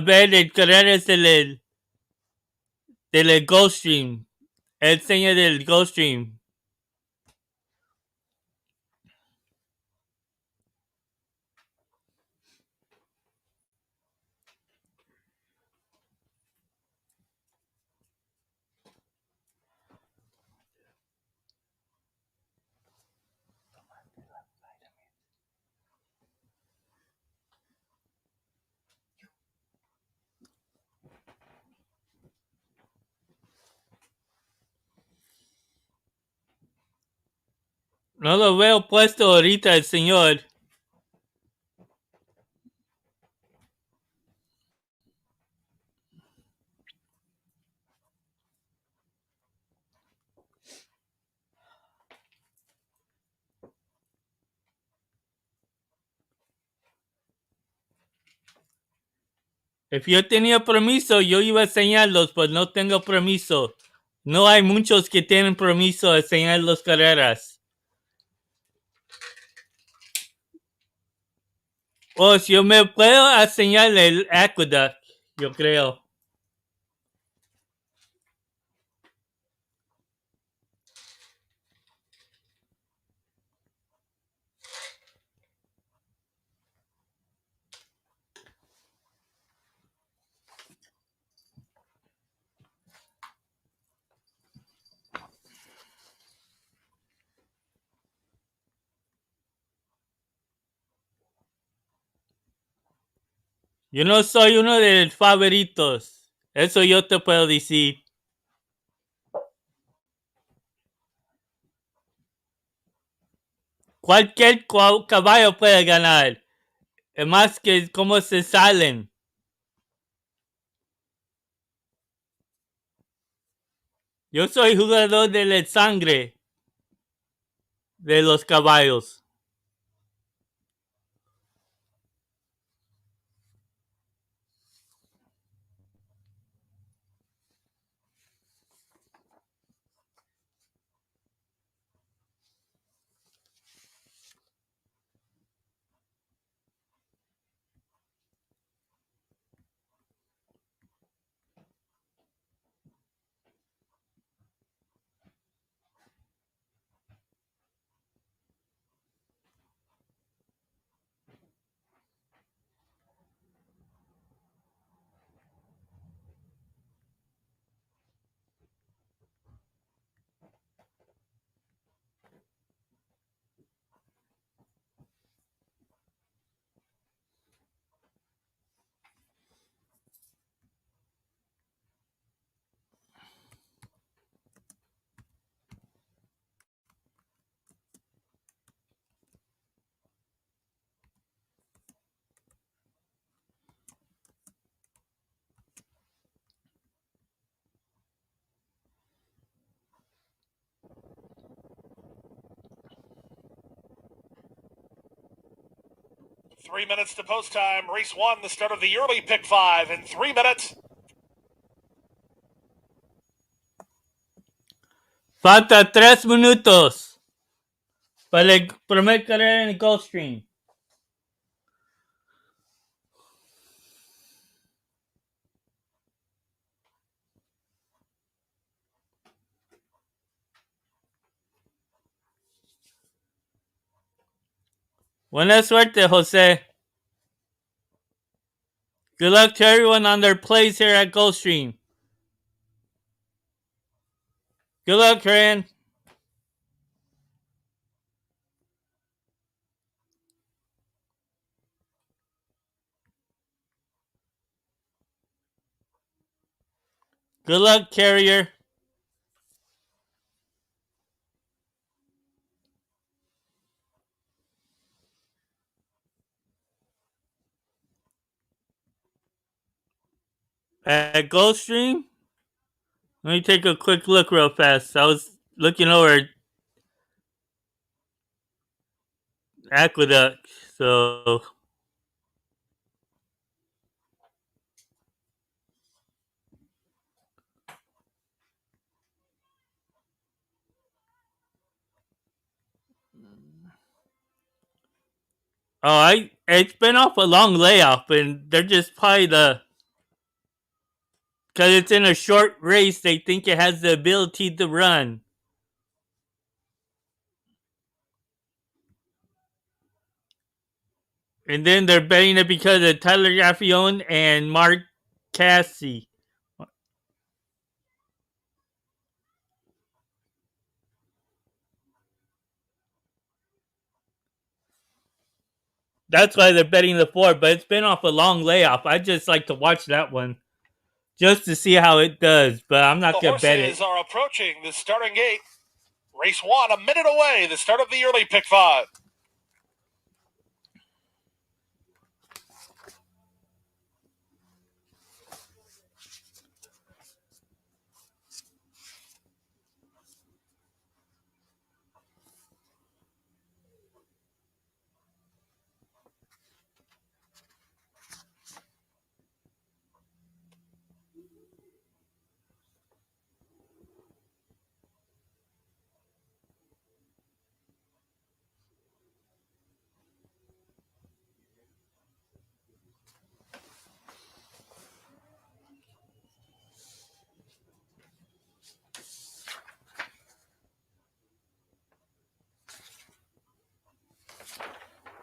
ver el carreras del Gulfstream. El señor del Gulfstream. No lo veo puesto ahorita el señor. Si yo tenía permiso, yo iba a enseñarlos, pues no tengo permiso. No hay muchos que tienen permiso de enseñar las carreras. O si yo me puedo enseñar el Aqueduct, yo creo. Yo no soy uno de los favoritos. Eso yo te puedo decir. Cualquier caballo puede ganar. Es más que cómo se salen. Yo soy jugador de la sangre de los caballos. Three minutes to post time. Race 1, the start of the early pick 5 in 3 minutes. Falta 3 minutos para el primer carrera en el Gulfstream. Buena suerte, Jose. Good luck to everyone on their plays here at Gulfstream. Good luck, Corinne. Good luck, Carrier. At Gulfstream? Let me take a quick look real fast. I was looking over Aqueduct, so it's been off a long layoff, and they're just probably because it's in a short race, they think it has the ability to run. And then they're betting it because of Tyler Gaffione and Mark Cassie. That's why they're betting the 4, but it's been off a long layoff. I just like to watch that one just to see how it does, but I'm not going to bet it. The horses are approaching the starting gate. Race 1, a minute away, the start of the early pick 5.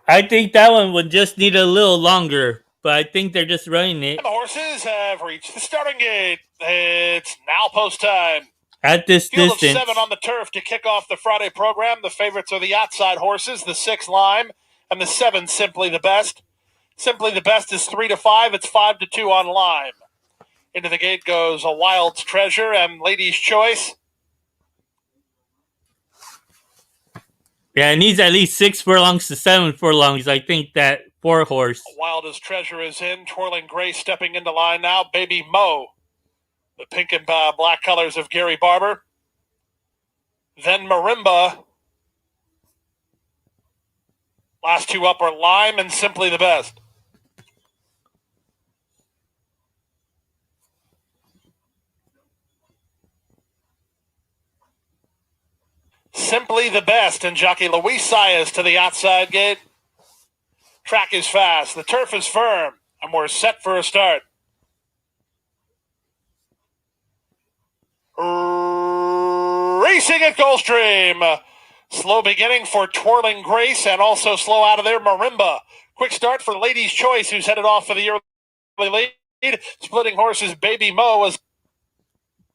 I think that one would just need a little longer, but I think they're just running it. And the horses have reached the starting gate. It's now post time. At this Field distance. of 7 on the turf to kick off the Friday program. The favorites are the outside horses, the 6 Lime, and the 7 Simply the Best. Simply the Best is 3-5. It's 5-2 on Lime. Into the gate goes A Wild's Treasure and Lady's Choice. Yeah, it needs at least 6 furlongs to 7 furlongs. I think that 4 horse. Wildest Treasure is in. Twirling Grace stepping into line now. Baby Mo. The pink and black colors of Gary Barber. Then Marimba. Last 2 up are Lime and Simply the Best. Simply the Best and jockey Luis Saez to the outside gate. Track is fast. The turf is firm. And we're set for a start. Racing at Gulfstream. Slow beginning for Twirling Grace and also slow out of there Marimba. Quick start for Lady's Choice, who's headed off for the early lead. Splitting horses Baby Mo was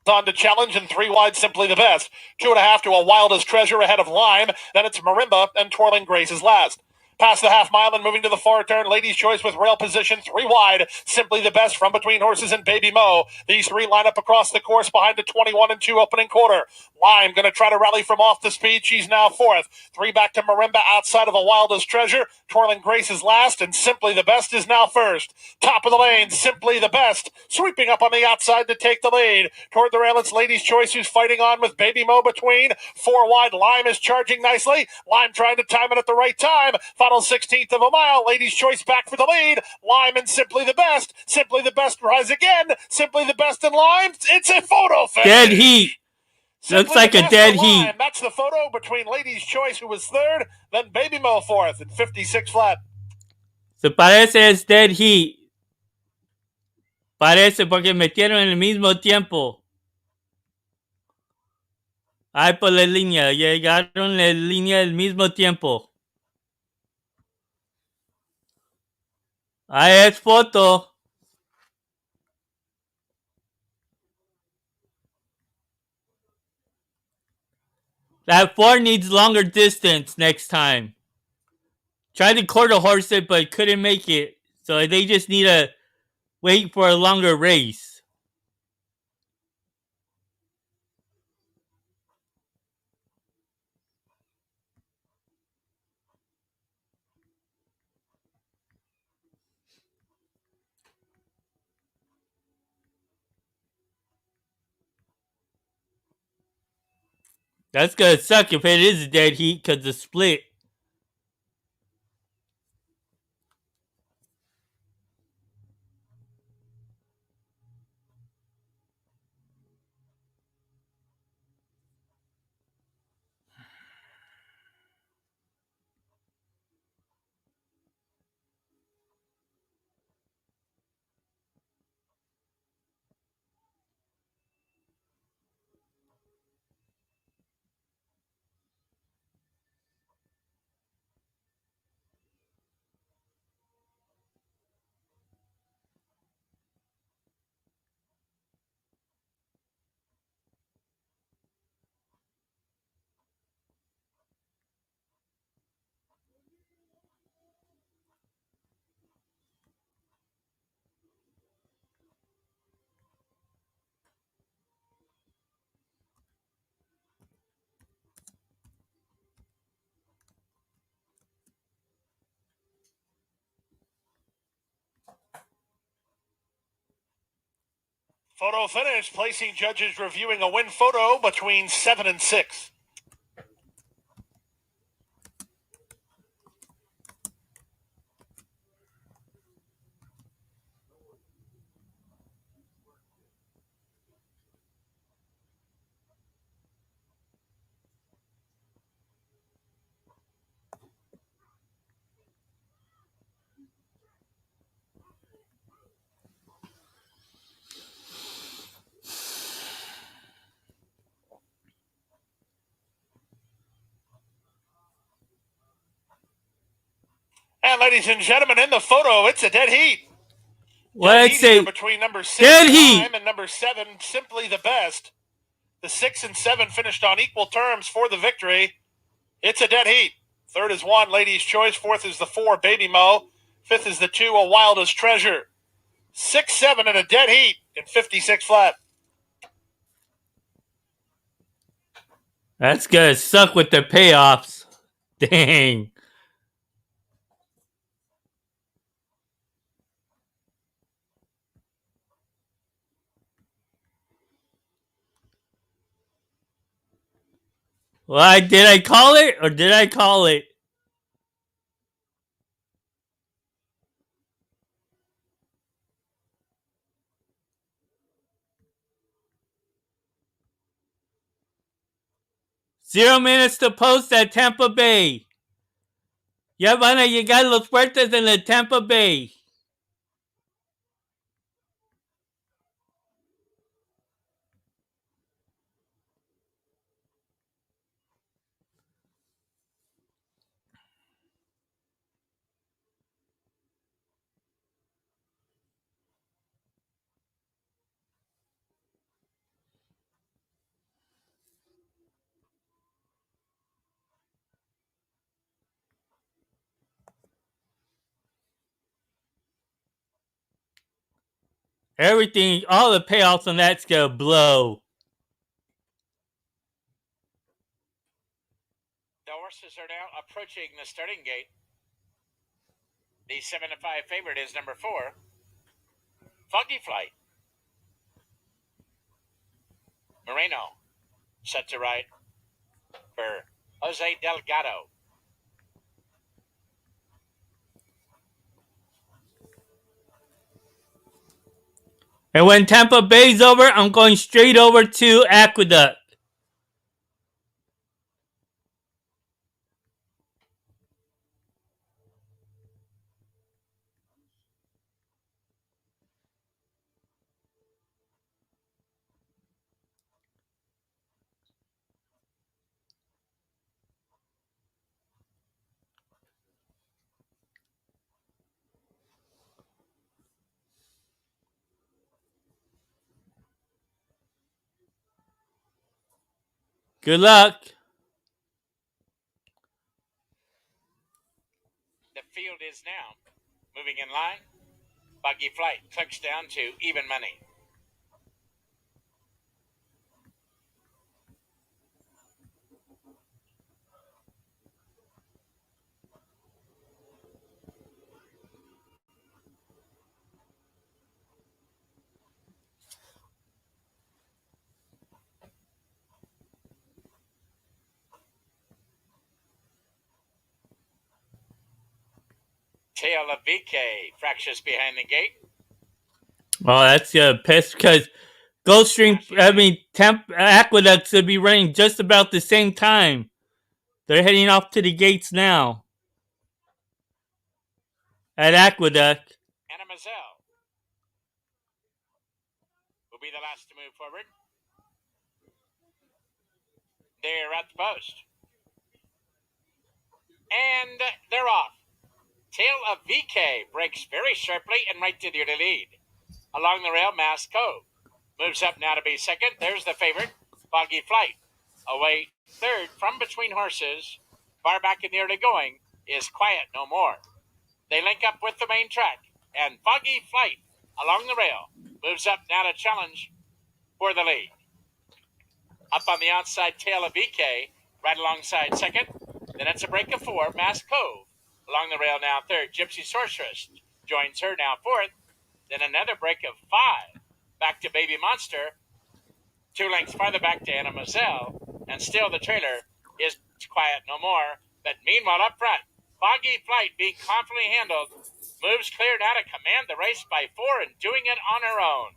on to challenge, and 3 wide Simply the Best. 2.5 to A Wildest Treasure ahead of Lime. Then it's Marimba and Twirling Grace is last. Past the half mile and moving to the far turn, Lady's Choice with rail position, 3 wide. Simply the Best from between horses and Baby Mo. These 3 line up across the course behind the 21-2 opening quarter. Lime going to try to rally from off the speed. She's now 4th. 3 back to Marimba outside of A Wildest Treasure. Twirling Grace is last, and Simply the Best is now 1st. Top of the lane, Simply the Best, sweeping up on the outside to take the lead. Toward the rail, it's Lady's Choice, who's fighting on with Baby Mo between. 4 wide, Lime is charging nicely. Lime trying to time it at the right time. Final 16th of a mile. Lady's Choice back for the lead. Lime and Simply the Best. Simply the Best rise again. Simply the Best and Lime. It's a photo finish. Dead heat. Looks like a dead heat. That's the photo between Lady's Choice, who was 3rd, then Baby Mo 4th in 56 flat. Se parece es dead heat. Parece porque metieron en el mismo tiempo. Ahí por la línea. Llegaron la línea al mismo tiempo. Ahí es foto. That 4 needs longer distance next time. Tried to quarter horse it, but couldn't make it. So they just need to wait for a longer race. That's gonna suck if it is a dead heat because the split. Photo finish, placing judges reviewing a win photo between 7 and 6. And ladies and gentlemen, in the photo, it's a dead heat. Well, I'd say between number 6 dead heat and number 7, simply the best. The 6 and 7 finished on equal terms for the victory. It's a dead heat. Third is 1, Lady's Choice. Fourth is the 4, Baby Mo. Fifth is the 2, A Wild as Treasure. 6-7 in a dead heat in 56 flat. that's gonna suck with the payoffs. Dang. Well, did I call it or did I call it? Zero minutes to post at Tampa Bay. Ya van a llegar los fuertes en the Tampa Bay. Everything, all the payoffs on that's gonna blow. The horses are now approaching the starting gate. The 7-5 favorite is number 4, Foggy Flight. Moreno, set to ride for Jose Delgado. And when Tampa Bay's over, I'm going straight over to Aqueduct. Good luck. The field is now moving in line. Foggy Flight clicks down to even money. Tail of VK fractures behind the gate. Oh, that's pissed because Gulfstream, Aqueduct should be running just about the same time. They're heading off to the gates now. At Aqueduct. Anna Mazel will be the last to move forward. They're at the post. And they're off. Tail of VK breaks very sharply and right to the early lead. Along the rail, Mass Cove moves up now to be second. There's the favorite, Foggy Flight. Away third from between horses. Far back in the early going is Quiet No More. They link up with the main track, and Foggy Flight along the rail moves up now to challenge for the lead. Up on the outside, Tail of VK, right alongside second. Then it's a break of 4, Mass Cove. Along the rail now third, Gypsy Sorceress joins her now fourth. Then another break of 5, back to Baby Monster. 2 lengths farther back to Anna Mazel, and still the trailer is Quiet No More. But meanwhile up front, Foggy Flight being confidently handled, moves clear now to command the race by 4 and doing it on her own.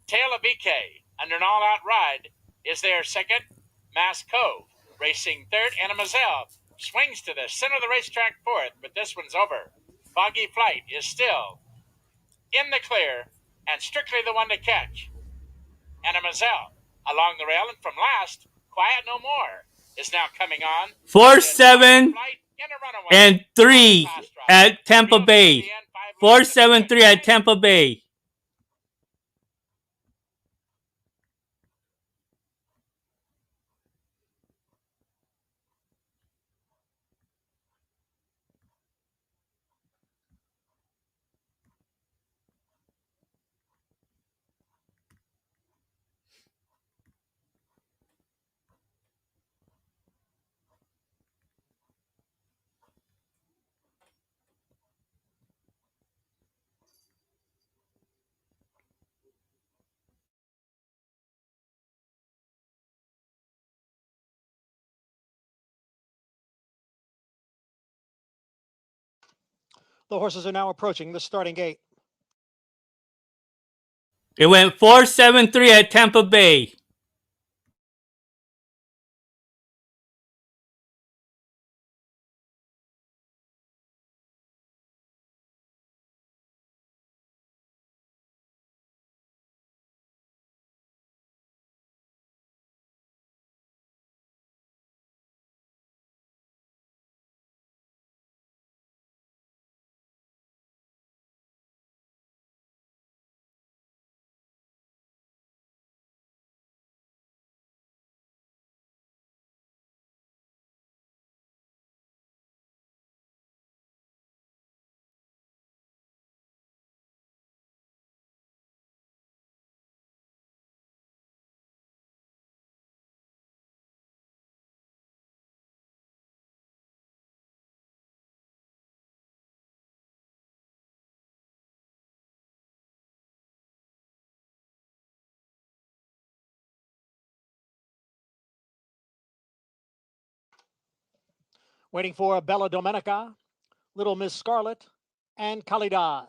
Tail of VK, under an all-out ride, is there second. Mass Cove racing third. Anna Mazel swings to the center of the racetrack fourth, but this one's over. Foggy Flight is still in the clear and strictly the one to catch. Anna Mazel along the rail, and from last, Quiet No More is now coming on. 4, 7, and 3 at Tampa Bay. 4, 7, 3 at Tampa Bay. The horses are now approaching the starting gate. It went 4, 7, 3 at Tampa Bay. Waiting for Bella Domenica, Little Miss Scarlet, and Calidad.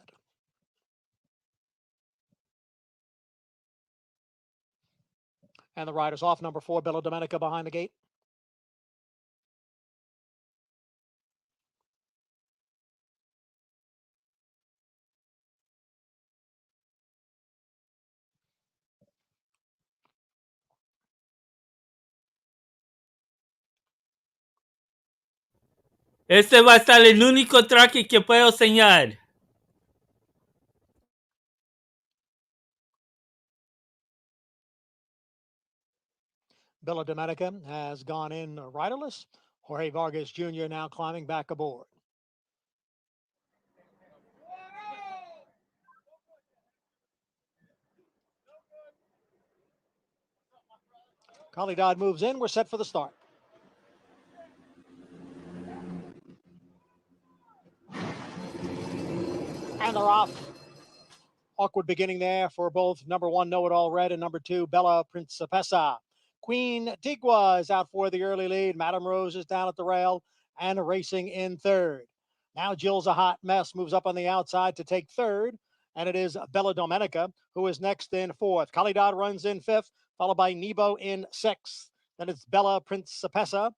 And the rider's off, number 4, Bella Domenica behind the gate. Este va a estar el único traje que puedo enseñar. Bella Domenica has gone in riderless. Jorge Vargas Jr. now climbing back aboard. Calidad moves in. We're set for the start. And they're off. Awkward beginning there for both number 1, Know It All Red, and number 2, Bella Principessa. Queen Tigua is out for the early lead. Madame Rose is down at the rail and racing in third. Now Jill's a hot mess moves up on the outside to take third, and it is Bella Domenica who is next in fourth. Calidad runs in fifth, followed by Nebo in sixth. Then it's Bella Principessa,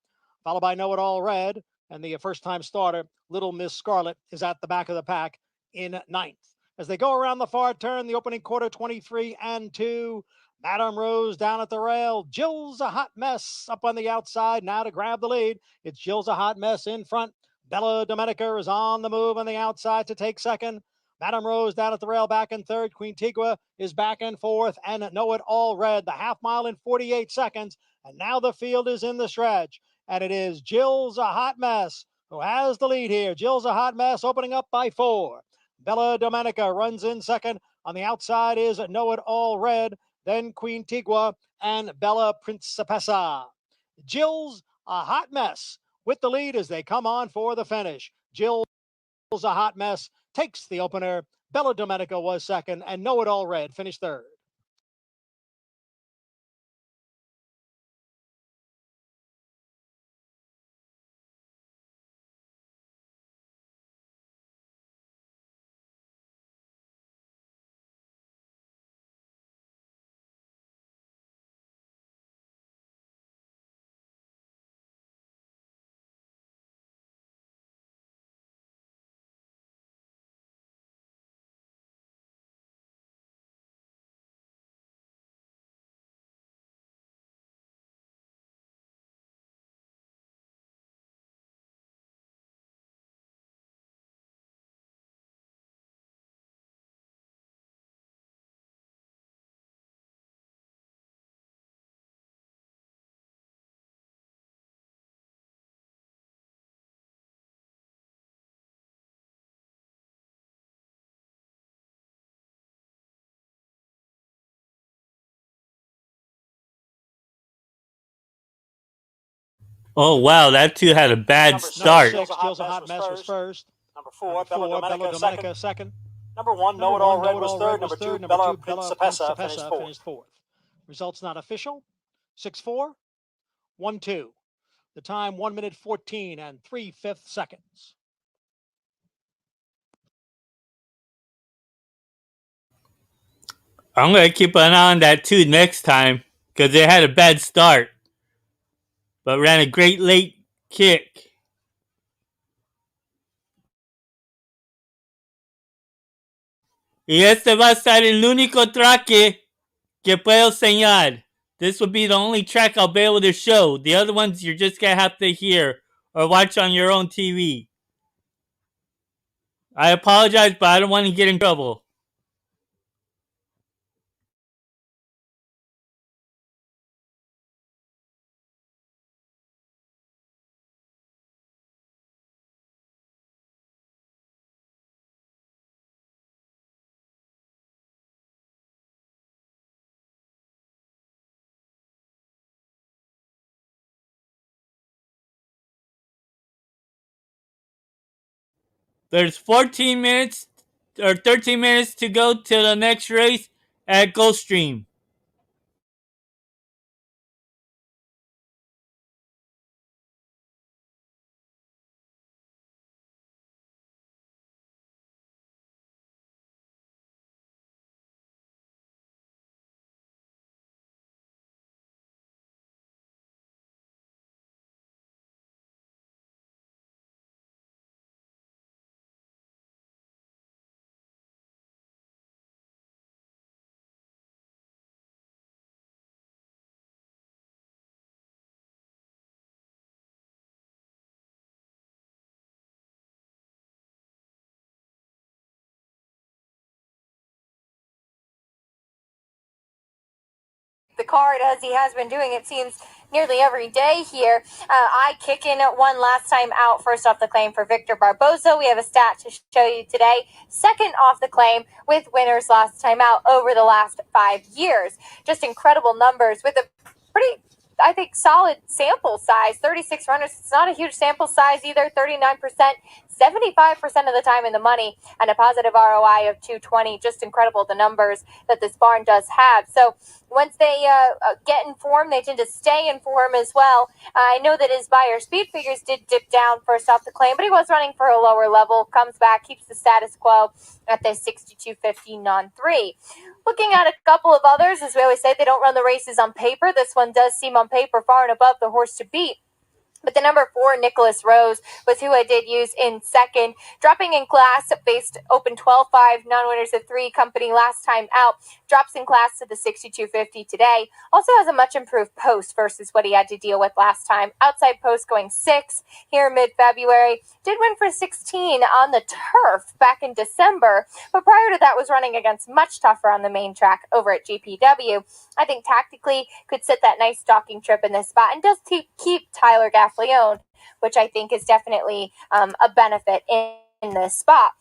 followed by Know It All Red, and the first-time starter, Little Miss Scarlet, is at the back of the pack in ninth. As they go around the far turn, the opening quarter, 23-2. Madame Rose down at the rail. Jill's a hot mess up on the outside now to grab the lead. It's Jill's a hot mess in front. Bella Domenica is on the move on the outside to take second. Madame Rose down at the rail back in third. Queen Tigua is back in fourth. And Know It All Red, the half mile in 48 seconds. And now the field is in the stretch. And it is Jill's a hot mess who has the lead here. Jill's a hot mess opening up by 4. Bella Domenica runs in second. On the outside is Know It All Red, then Queen Tigua and Bella Principessa. Jill's a hot mess with the lead as they come on for the finish. Jill's a hot mess takes the opener. Bella Domenica was second, and Know It All Red finished third. Oh, wow, that two had a bad start. Number 6, Jill's a hot mess was first. Number 4, Bella Domenica second. Number 1, Know It All Red was third. Number 2, Bella Principessa finished fourth. Results not official. 6-4, 1-2. The time 1 minute 14 and 3/5 seconds. I'm going to keep an eye on that too next time because they had a bad start, but ran a great late kick. Y este va a ser el único track que puedo enseñar. This will be the only track I'll be able to show. The other ones you're just going to have to hear or watch on your own TV. I apologize, but I don't want to get in trouble. There's 14 minutes or 13 minutes to go to the next race at Gulfstream. The card as he has been doing, it seems, nearly every day here. I kick in one last time out, first off the claim for Victor Barboza. We have a stat to show you today. Second off the claim with winners last time out over the last 5 years. Just incredible numbers with a pretty I think, solid sample size. 36 runners, it's not a huge sample size either. 39%, 75% of the time in the money, and a positive ROI of 220. Just incredible, the numbers that this barn does have. So once they get in form, they tend to stay in form as well. I know that his buyer speed figures did dip down first off the claim, but he was running for a lower level, comes back, keeps the status quo at the 62.50 non-3. Looking at a couple of others, as we always say, they don't run the races on paper. This one does seem on paper far and above the horse to beat. But the number 4, Nicholas Rose, was who I did use in second. Dropping in class, faced open 12-5, non-winners of 3, company last time out. Drops in class to the 62.50 today. Also has a much improved post versus what he had to deal with last time. Outside post going 6 here mid-February. Did win for 16 on the turf back in December. But prior to that was running against much tougher on the main track over at GPW. I think tactically could sit that nice stalking trip in this spot and does keep Tyler Gaffleone, which I think is definitely a benefit in this spot.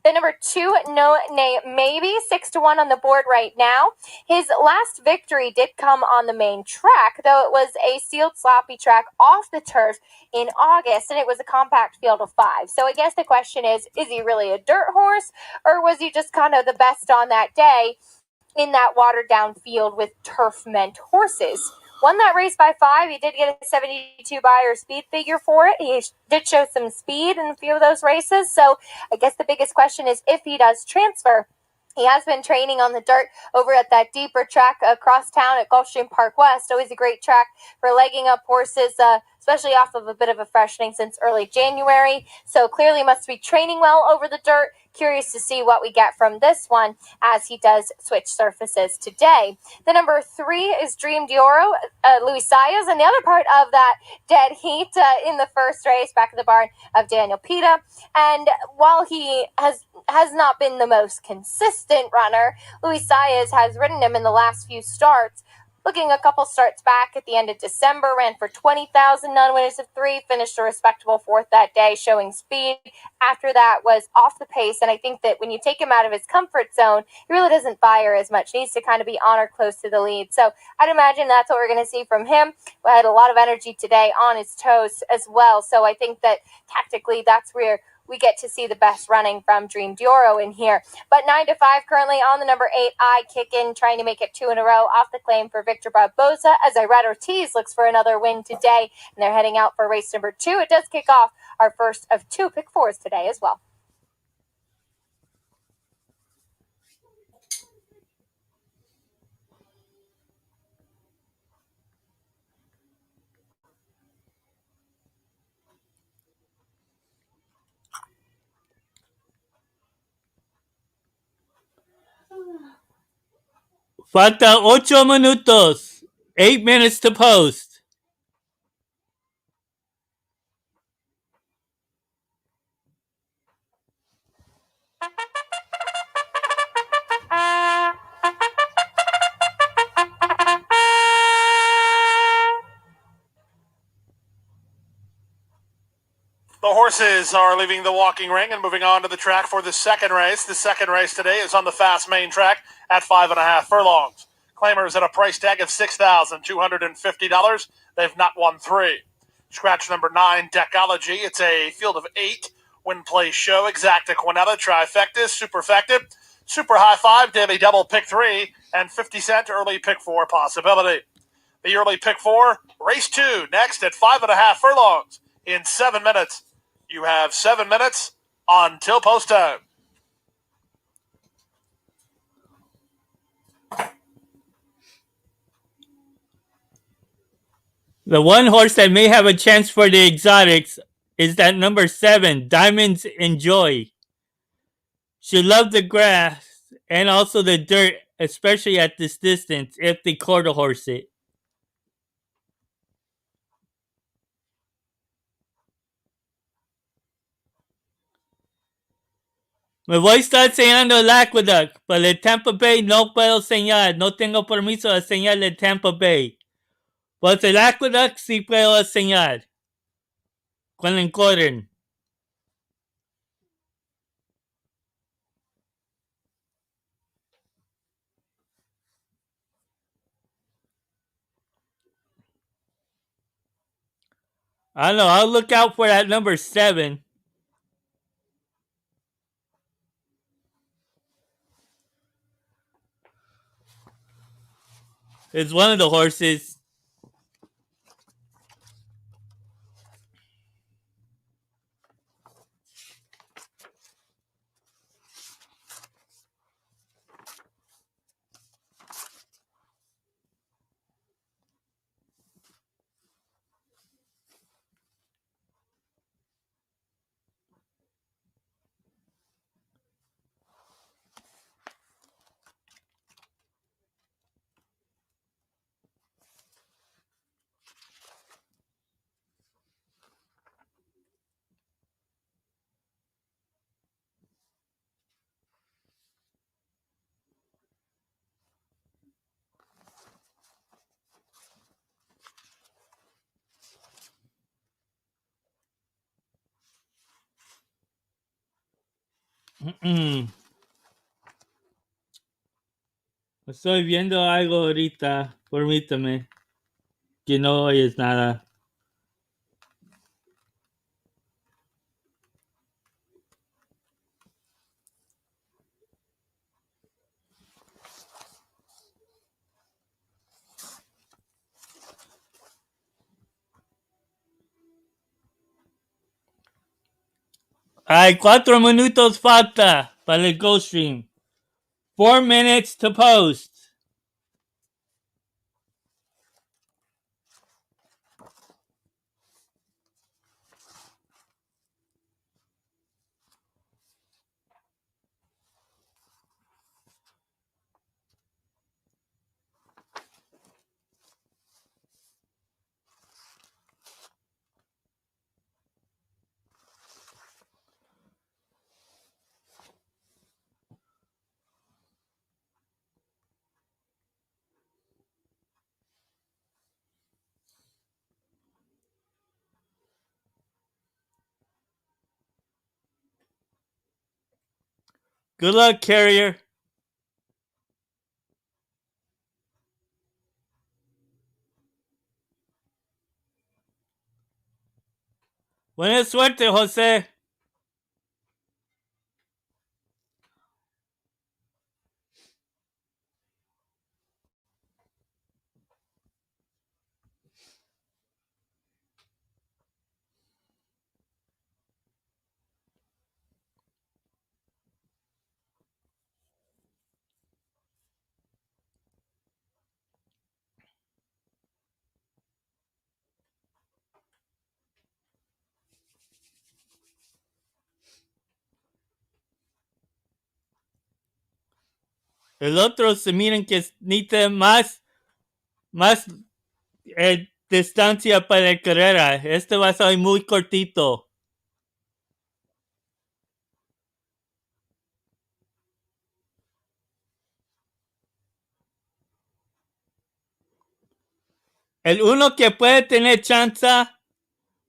The number 2, No Nay Maybe, 6-1 on the board right now. His last victory did come on the main track, though it was a sealed sloppy track off the turf in August, and it was a compact field of 5. So I guess the question is he really a dirt horse, or was he just kind of the best on that day in that watered down field with turf meant horses? Won that race by 5. He did get a 72 buyer speed figure for it. He did show some speed in a few of those races. So I guess the biggest question is if he does transfer. He has been training on the dirt over at that deeper track across town at Gulfstream Park West. Always a great track for legging up horses, especially off of a bit of a freshening since early January. So clearly must be training well over the dirt. Curious to see what we get from this one as he does switch surfaces today. The number 3 is Dream Dioro, Luis Saez, and the other part of that dead heat in the first race back at the barn of Daniel Pita. And while he has not been the most consistent runner, Luis Saez has ridden him in the last few starts. Looking a couple starts back at the end of December, ran for 20,000, non-winners of 3, finished a respectable 4th that day, showing speed. After that was off the pace, and I think that when you take him out of his comfort zone, he really doesn't fire as much. Needs to kind of be on or close to the lead. So I'd imagine that's what we're going to see from him. We had a lot of energy today on his toes as well. So I think that tactically that's where we get to see the best running from Dream Dioro in here. But 9-5 currently on the number 8, I Kick In, trying to make it 2 in a row off the claim for Victor Barboza, as Irad Ortiz looks for another win today, and they're heading out for race number 2. It does kick off our first of 2 pick 4s today as well. Falta 8 minutos. 8 minutes to post. The horses are leaving the walking ring and moving on to the track for the second race. The second race today is on the fast main track at 5.5 furlongs. Claimers at a price tag of $6,250. They've not won 3. Scratch number 9, Decology. It's a field of 8. Win, play, show, Exacta, Quinella, Trifecta, Superfecta, Super High 5, Daily Double Pick 3, and 50 cent early Pick 4 possibility. The early Pick 4, race 2, next at 5.5 furlongs in 7 minutes. You have 7 minutes until post time. The one horse that may have a chance for the exotics is that number 7, Diamonds Enjoy. She loved the grass and also the dirt, especially at this distance, if they quarter horse it. Me voy a estar enseñando el Aqueduct, pero el Tampa Bay no puedo enseñar. No tengo permiso de enseñar el Tampa Bay. Pues el Aqueduct sí puedo enseñar. Cuando corren. I don't know. I'll look out for that number 7. It's one of the horses. Estoy viendo algo ahorita. Permítame. Que no oyes nada. Hay 4 minutos falta para el Gulfstream. 4 minutes to post. Good luck, Carrier. Buena suerte, José. El otro se miren que necesita más distancia para la carrera. Este va a ser muy cortito. El uno que puede tener chance,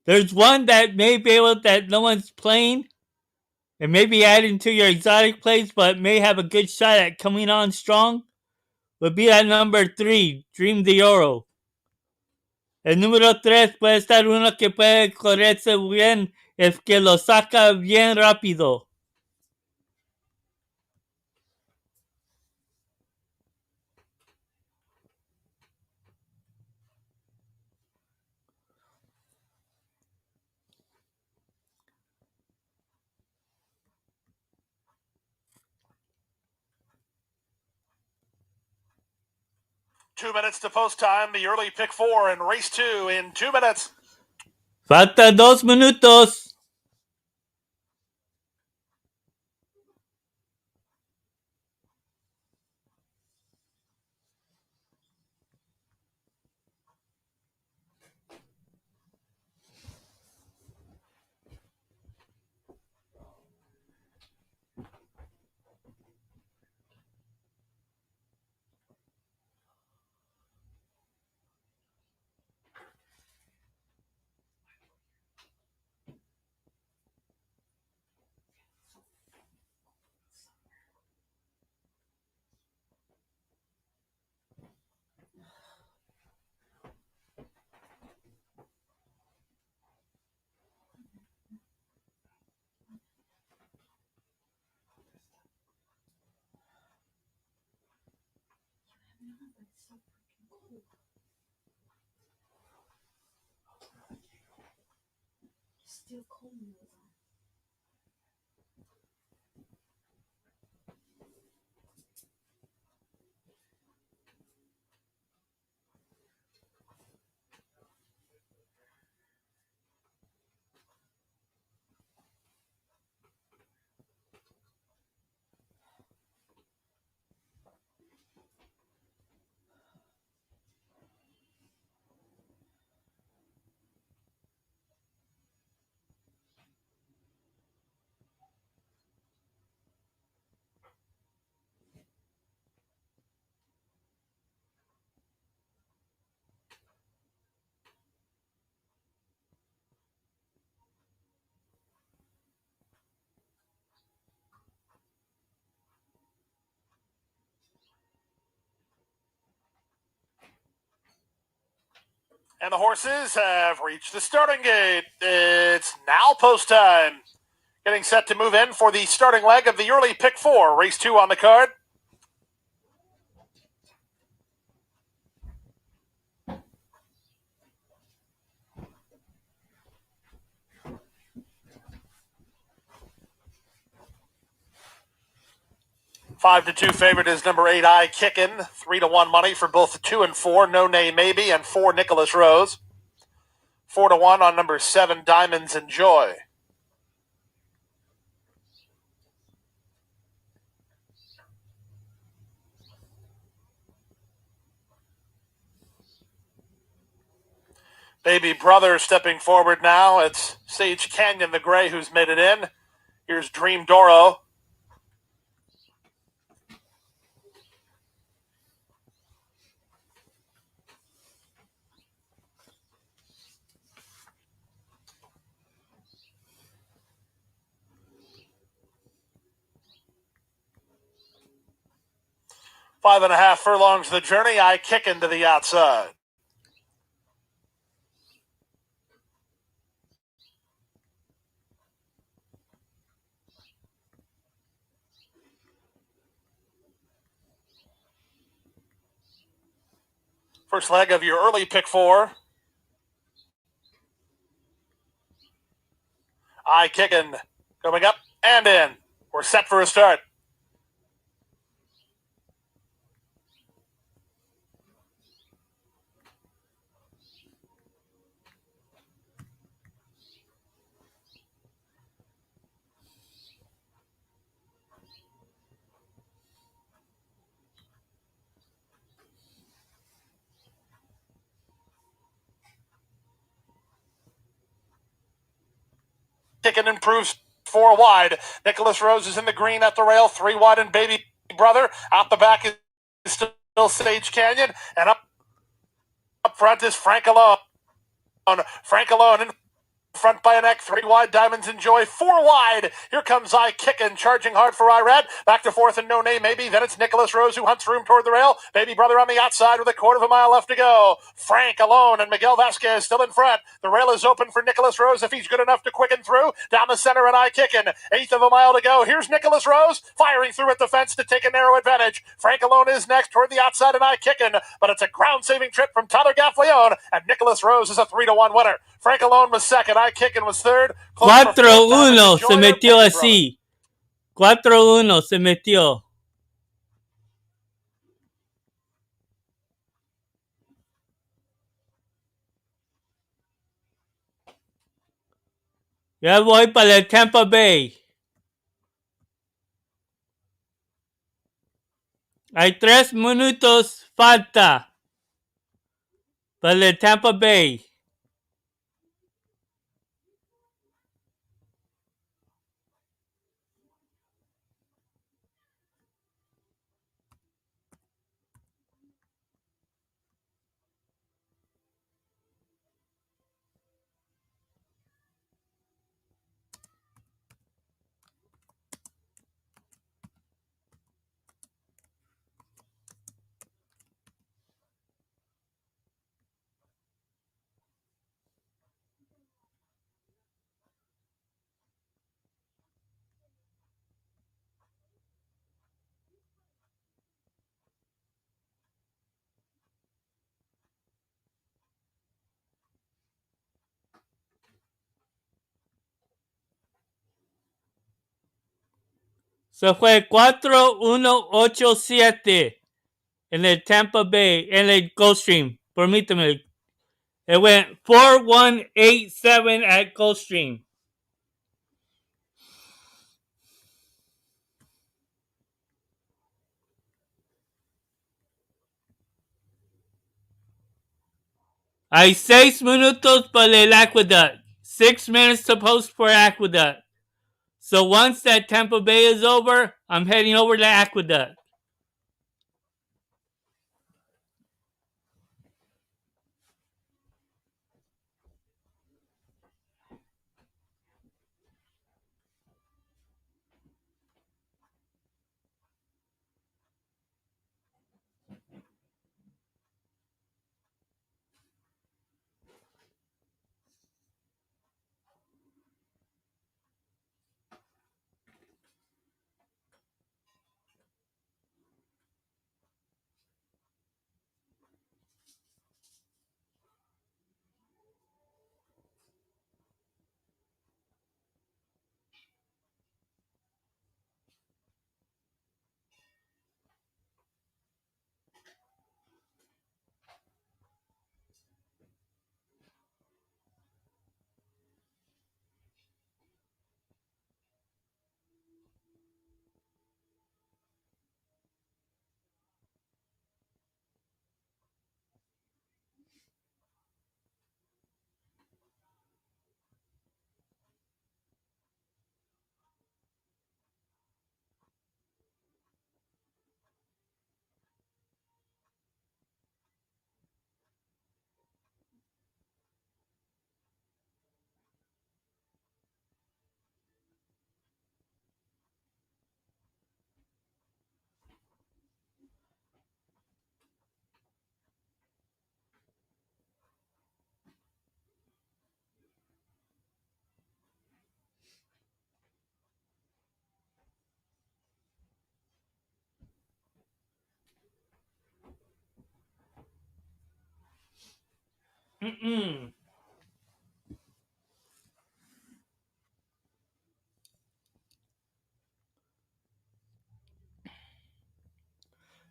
there's one that may be able that no one's playing. It may be adding to your exotic plays, but may have a good shot at coming on strong. Would be at number 3, Dream de Oro. El número 3 puede estar uno que puede correrse bien, es que lo saca bien rápido. Two minutes to post time. The early pick 4 in race 2 in 2 minutes. Falta 2 minutos. And the horses have reached the starting gate. It's now post time. Getting set to move in for the starting leg of the early pick 4, race 2 on the card. Five to 2 favorite is number 8, I Kickin'. 3 to 1 money for both 2 and 4, No Nay Maybe, and 4, Nicholas Rose. 4 to 1 on number 7, Diamonds and Joy. Baby Brother stepping forward now. It's Sage Canyon, the gray, who's made it in. Here's Dream Doro. Five and a half furlongs of the journey. I Kickin' to the outside. First leg of your early pick 4. I Kickin' coming up and in. We're set for a start. Kickin' improves 4 wide. Nicholas Rose is in the green at the rail. 3 wide and Baby Brother. Out the back is still Sage Canyon. And up front is Frank Alone. Frank Alone in front by a neck. 3 wide, Diamonds and Joy. 4 wide. Here comes I Kickin', charging hard for Irad. Back to fourth and No Nay Maybe. Then it's Nicholas Rose who hunts room toward the rail. Baby Brother on the outside with a quarter of a mile left to go. Frank Alone and Miguel Vasquez still in front. The rail is open for Nicholas Rose if he's good enough to quicken through. Down the center and I Kickin'. Eighth of a mile to go. Here's Nicholas Rose firing through at the fence to take a narrow advantage. Frank Alone is next toward the outside and I Kickin'. But it's a ground-saving trip from Tyler Gaffleone. And Nicholas Rose is a 3-1 winner. Frank Alone was second. I Kickin' was third. 4-1 se metió así. 4-1 se metió. Ya voy para el Tampa Bay. Hay 3 minutos falta para el Tampa Bay. Se fue 4-1-8-7 en el Tampa Bay, en el Gulfstream. Permíteme. It went 4-1-8-7 at Gulfstream. Hay 6 minutos para el Aqueduct. 6 minutes to post for Aqueduct. So once that Tampa Bay is over, I'm heading over to Aqueduct.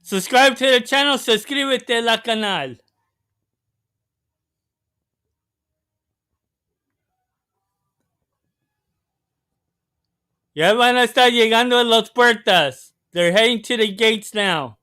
Subscribe to the channel, suscríbete a la canal. Ya van a estar llegando a las puertas. They're heading to the gates now.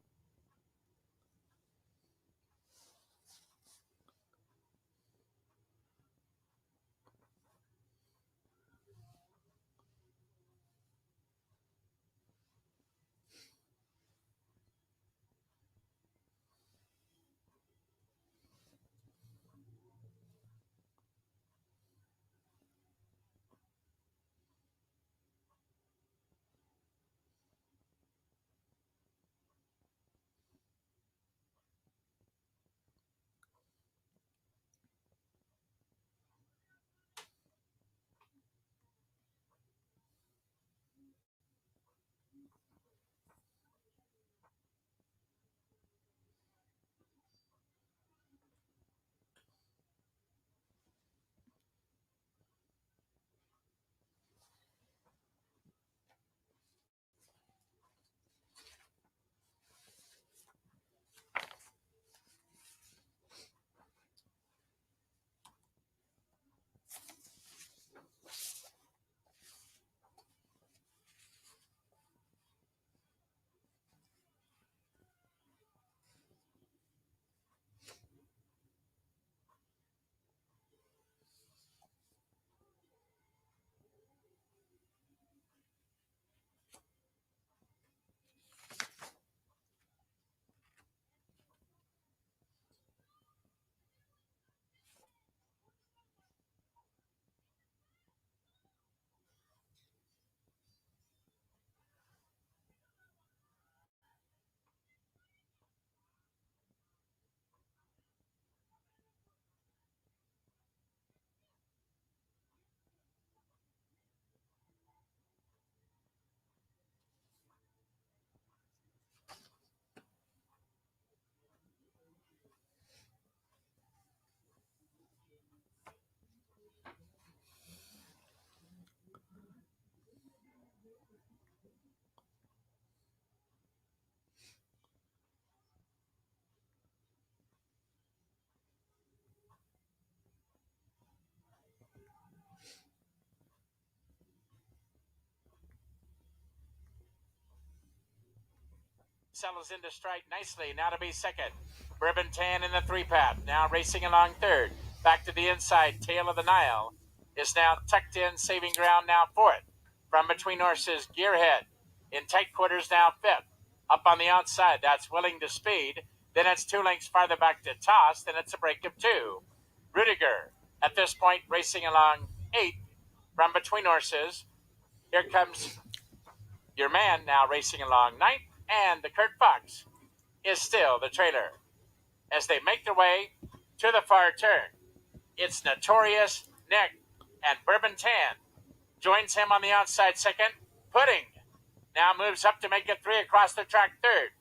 settles into strike nicely, now to be second. Bourbon Tan in the 3-path, now racing along third. Back to the inside, Tail of the Nile is now tucked in, saving ground, now fourth. From between horses, Gearhead in tight quarters, now fifth. Up on the outside, that's Willing to Speed. Then it's 2 lengths farther back to Toss, then it's a break of 2. Rudiger, at this point, racing along 8th. From between horses, here comes Your Man, now racing along 9th, and the Kurt Fox is still the trailer. As they make their way to the far turn, it's Notorious Nick, and Bourbon Tan joins him on the outside second. Pudding now moves up to make it 3 across the track third.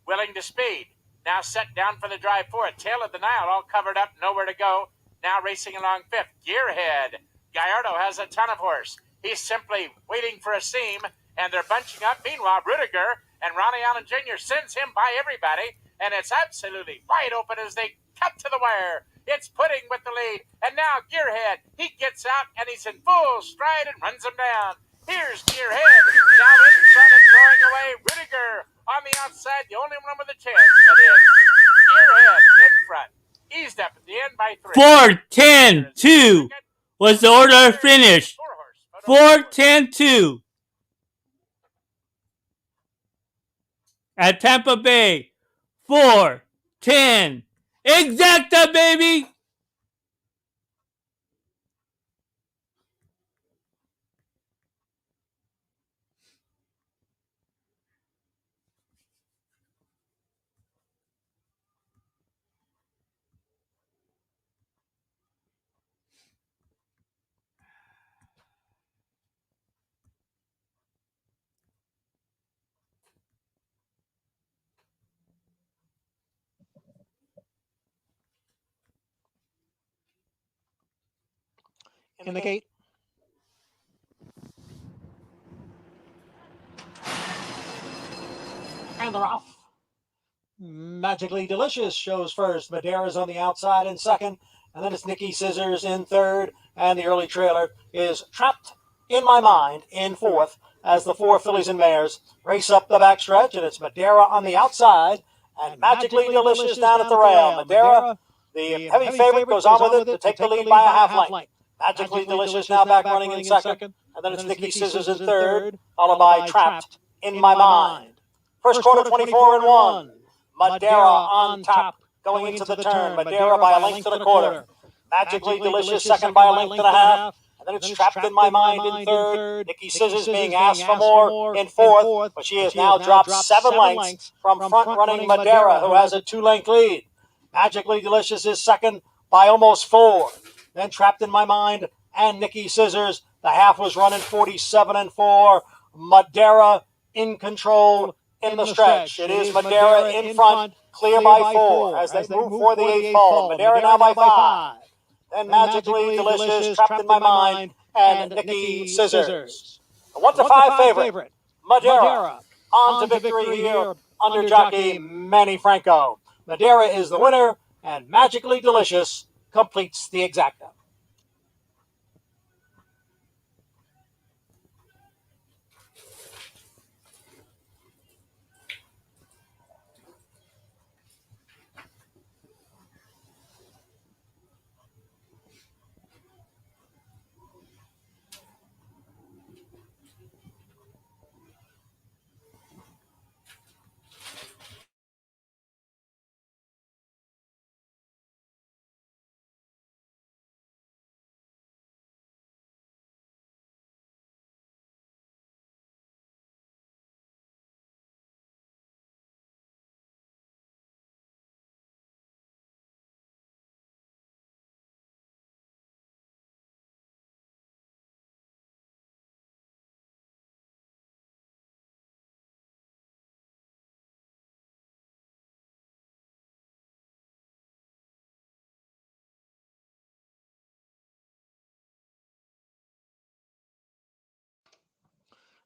Willing to Speed now set down for the drive fourth. Tail of the Nile all covered up, nowhere to go. Now racing along fifth. Gearhead. Gallardo has a ton of horse. He's simply waiting for a seam, and they're bunching up. Meanwhile, Rudiger and Ronnie Allen Jr. sends him by everybody, and it's absolutely wide open as they cut to the wire. It's Pudding with the lead, and now Gearhead. He gets out, and he's in full stride and runs him down. Here's Gearhead, now in front and throwing away. Rudiger on the outside, the only one with a chance, but it's Gearhead in front. Eased up at the end by 3. 4-10-2 was the order of finish. 4-10-2 at Tampa Bay. 4-10 exacta, baby. In the gate. And they're off. Magically Delicious shows first. Madeira's on the outside in second. And then it's Nicky Scissors in third. And the early trailer is Trapped in My Mind in fourth as the 4 fillies and mares race up the backstretch. And it's Madeira on the outside and Magically Delicious down at the rail. Madeira, the heavy favorite, goes on with it to take the lead by a half length. Magically Delicious now back running in second. And then it's Nicky Scissors in third, followed by Trapped in My Mind. First quarter, 24-1. Madeira on top, going into the turn. Madeira by a length and a quarter. Magically Delicious second by a length and a half. And then it's Trapped in My Mind in third. Nicky Scissors being asked for more in fourth, but she has now dropped 7 lengths from front-running Madeira, who has a 2-length lead. Magically Delicious is second by almost 4. Then Trapped in My Mind and Nicky Scissors. The half was running 47-4. Madeira in control in the stretch. It is Madeira in front, clear by 4 as they move for the 8th fall. Madeira now by 5. Then Magically Delicious, Trapped in My Mind, and Nicky Scissors. A 1-5 favorite, Madeira, on to victory here under jockey Manny Franco. Madeira is the winner, and Magically Delicious completes the exacta.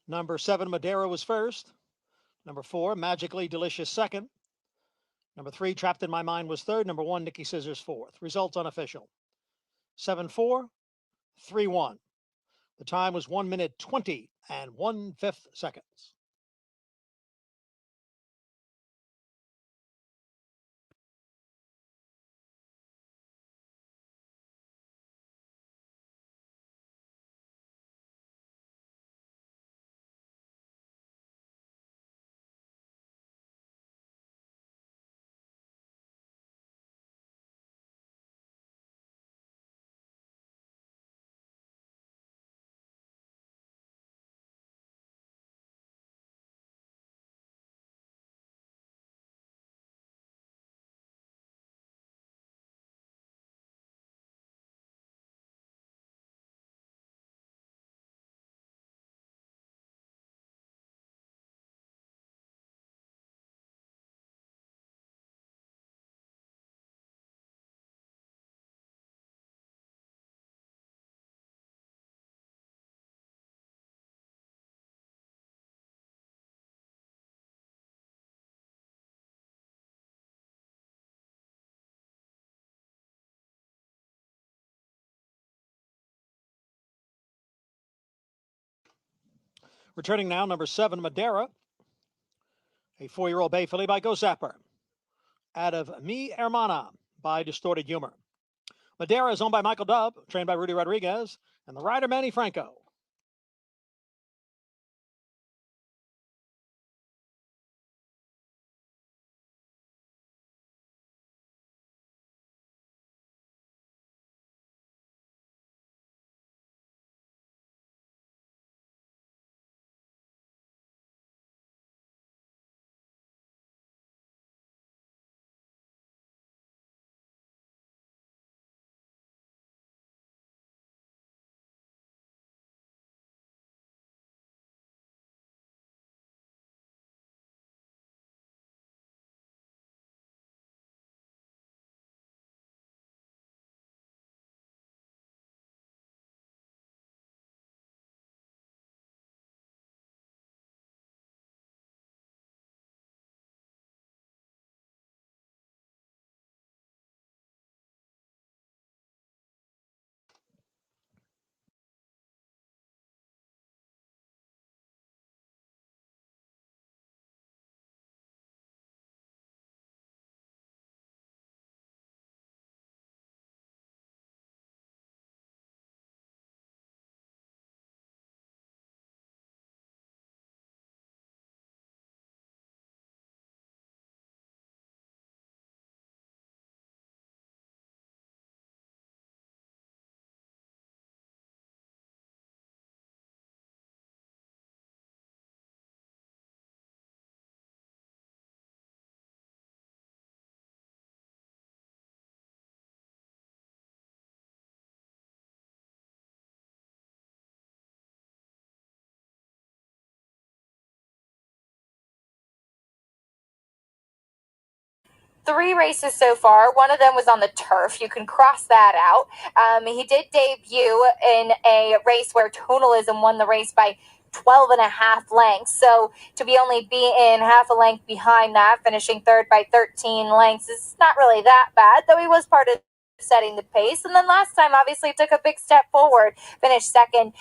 Number 7, Madeira was first. Number 4, Magically Delicious second. Number 3, Trapped in My Mind was third. Number 1, Nicky Scissors fourth. Results unofficial. 7-4, 3-1. The time was 1 minute 20 and 1/5 seconds. Returning now, number 7, Madeira, a 4-year-old bay filly by Go Zapper. Out of Mi Hermana by Distorted Humor. Madeira is owned by Michael Dubb, trained by Rudy Rodriguez, and the rider Manny Franco. Three races so far. One of them was on the turf. You can cross that out. He did debut in a race where Tonalism won the race by 12 and a half lengths. So to be only in half a length behind that, finishing third by 13 lengths, is not really that bad, though he was part of setting the pace. And then last time, obviously, took a big step forward, finished second,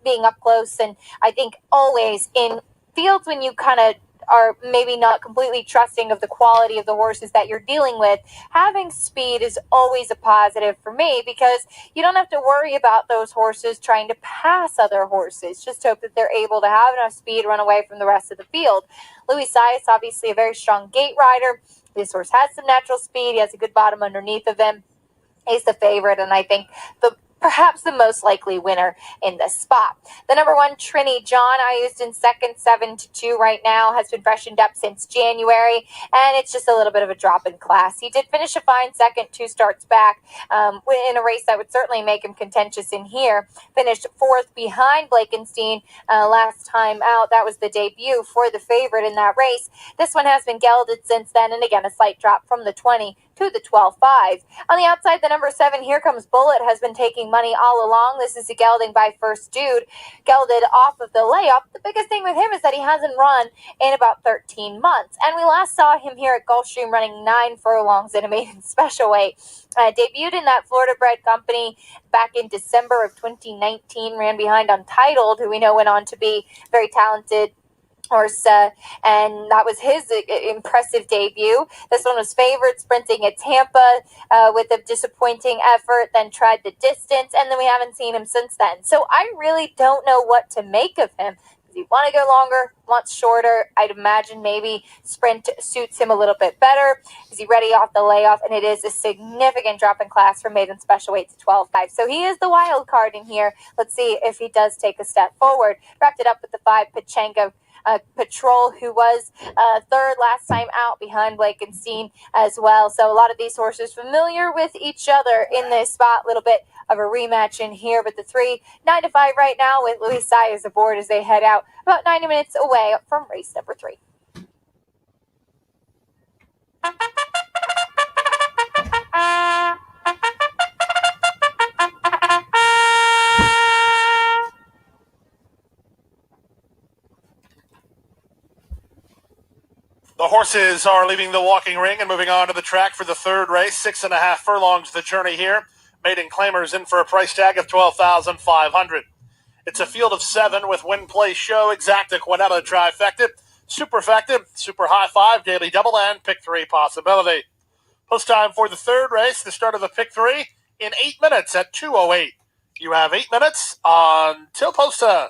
being up close. And I think always in fields when you kind of are maybe not completely trusting of the quality of the horses that you're dealing with, having speed is always a positive for me, because you don't have to worry about those horses trying to pass other horses. Just hope that they're able to have enough speed, run away from the rest of the field. Louis Sias, obviously a very strong gate rider. This horse has some natural speed. He has a good bottom underneath of him. He's the favorite, and I think perhaps the most likely winner in this spot. The number 1, Trini John, I used in second, 7-2 right now, has been freshened up since January, and it's just a little bit of a drop in class. He did finish a fine second, 2 starts back, in a race that would certainly make him contentious in here. Finished 4th behind Blakenstein last time out. That was the debut for the favorite in that race. This one has been gelded since then, and again, a slight drop from the 20 to the 12.5. On the outside, the number 7, Here Comes Bullet, has been taking money all along. This is a gelding by First Dude, gelded off of the layoff. The biggest thing with him is that he hasn't run in about 13 months. And we last saw him here at Gulfstream running 9 furlongs in a maiden special weight. Debuted in that Florida bred company back in December of 2019, ran behind Untitled, who we know went on to be very talented horse, and that was his impressive debut. This one was favored, sprinting at Tampa with a disappointing effort, then tried the distance, and then we haven't seen him since then. So I really don't know what to make of him. Does he want to go longer, wants shorter? I'd imagine maybe sprint suits him a little bit better. Is he ready off the layoff? And it is a significant drop in class from maiden special weight to 12.5. So he is the wild card in here. Let's see if he does take a step forward. Wrapped it up with the 5, Pachenko Patrol, who was third last time out behind Blakenstein as well. So a lot of these horses familiar with each other in this spot. A little bit of a rematch in here, but the 3, 9-5 right now with Louis Sias aboard as they head out about 90 minutes away from race number 3. The horses are leaving the walking ring and moving on to the track for the third race. 6.5 furlongs the journey here. Maiden Claimers in for a price tag of $12,500. It's a field of 7 with Win Play Show, Exacta, Quinella, Trifecta, Superfecta, Super High 5, Daily Double, and Pick 3 Possibility. Post time for the third race, the start of the Pick 3 in 8 minutes at 2:08. You have 8 minutes until post time.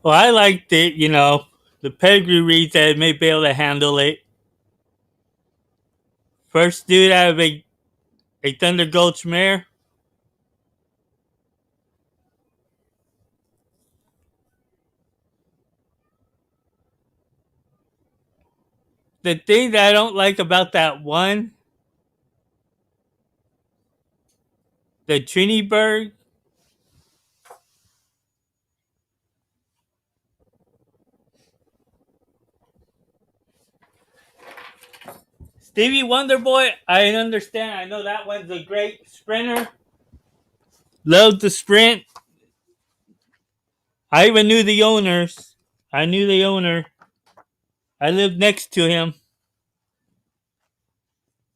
Well, I liked it, the pedigree reads that it may be able to handle it. First dude out of a Thunder Gulch mare. The thing that I don't like about that one, the Triniberg, Stevie Wonderboy, I understand. I know that one's a great sprinter. Loved the sprint. I even knew the owners. I knew the owner. I lived next to him.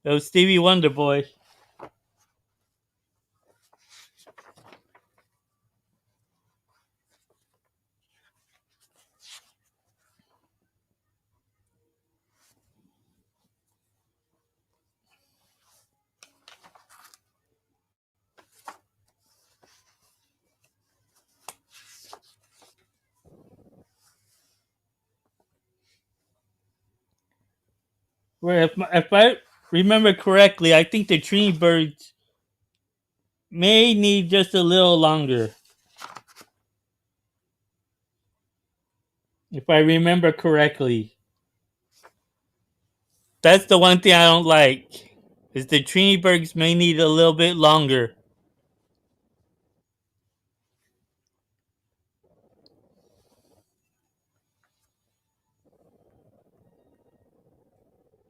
It was Stevie Wonderboy. Where if I remember correctly, I think the Trini Birds may need just a little longer. If I remember correctly. That's the one thing I don't like. Is the Trini Bergs may need a little bit longer.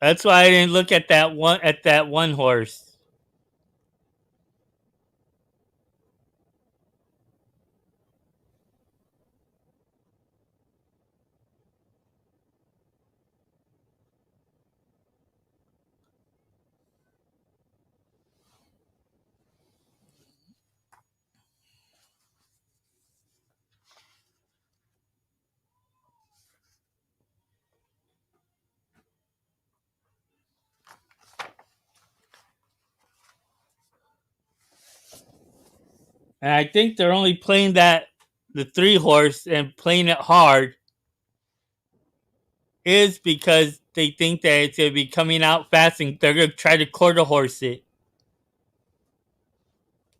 That's why I didn't look at that one horse. And I think they're only playing the 3-horse and playing it hard is because they think that it's going to be coming out fast and they're going to try to quarter horse it.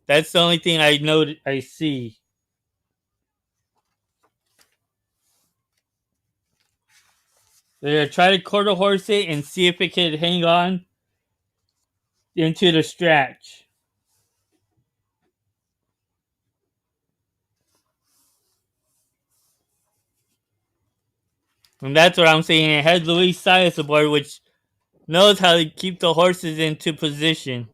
That's the only thing I see. They're going to try to quarter horse it and see if it can hang on into the stretch. And that's what I'm saying. It has Luis Saez aboard, which knows how to keep the horses into position.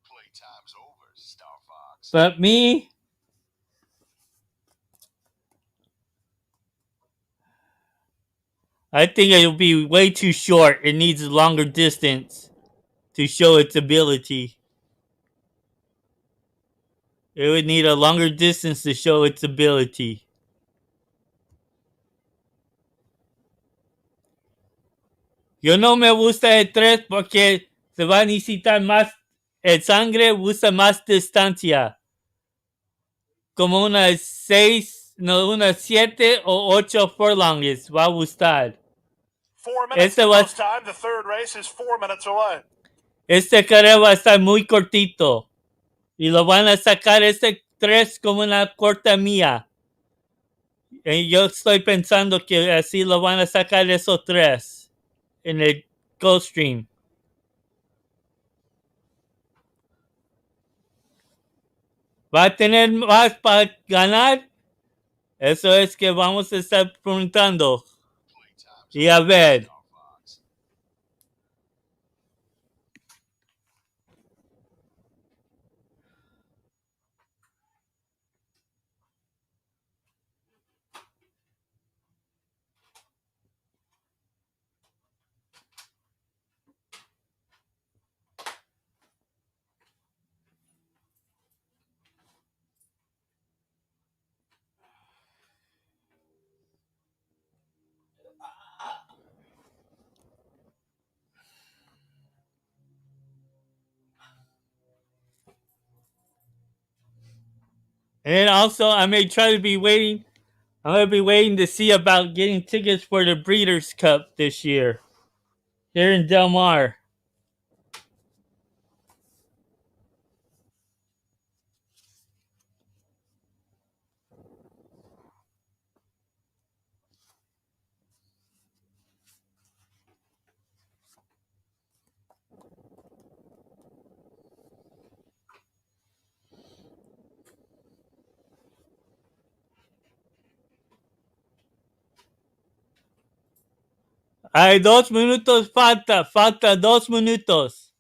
Playtime's over, Star Fox. But me, I think it'll be way too short. It needs a longer distance to show its ability. It would need a longer distance to show its ability. Yo no me gusta el 3 porque se va a necesitar más. El sangre usa más distancia. Como unas 6, no, unas 7 o 8 furlongs va a gustar. 4 minutes to post time. The third race is 4 minutes away. Este carrera va a estar muy cortito. Y lo van a sacar 3 como una corta mía. Y yo estoy pensando que así lo van a sacar esos 3 en el Gulfstream. Va a tener más para ganar. Eso es que vamos a estar preguntando. Playtime's Y a ver. Star Fox. And also, I may try to be waiting. I'm going to be waiting to see about getting tickets for the Breeders' Cup this year here in Del Mar. Hay 2 minutos falta 2 minutos.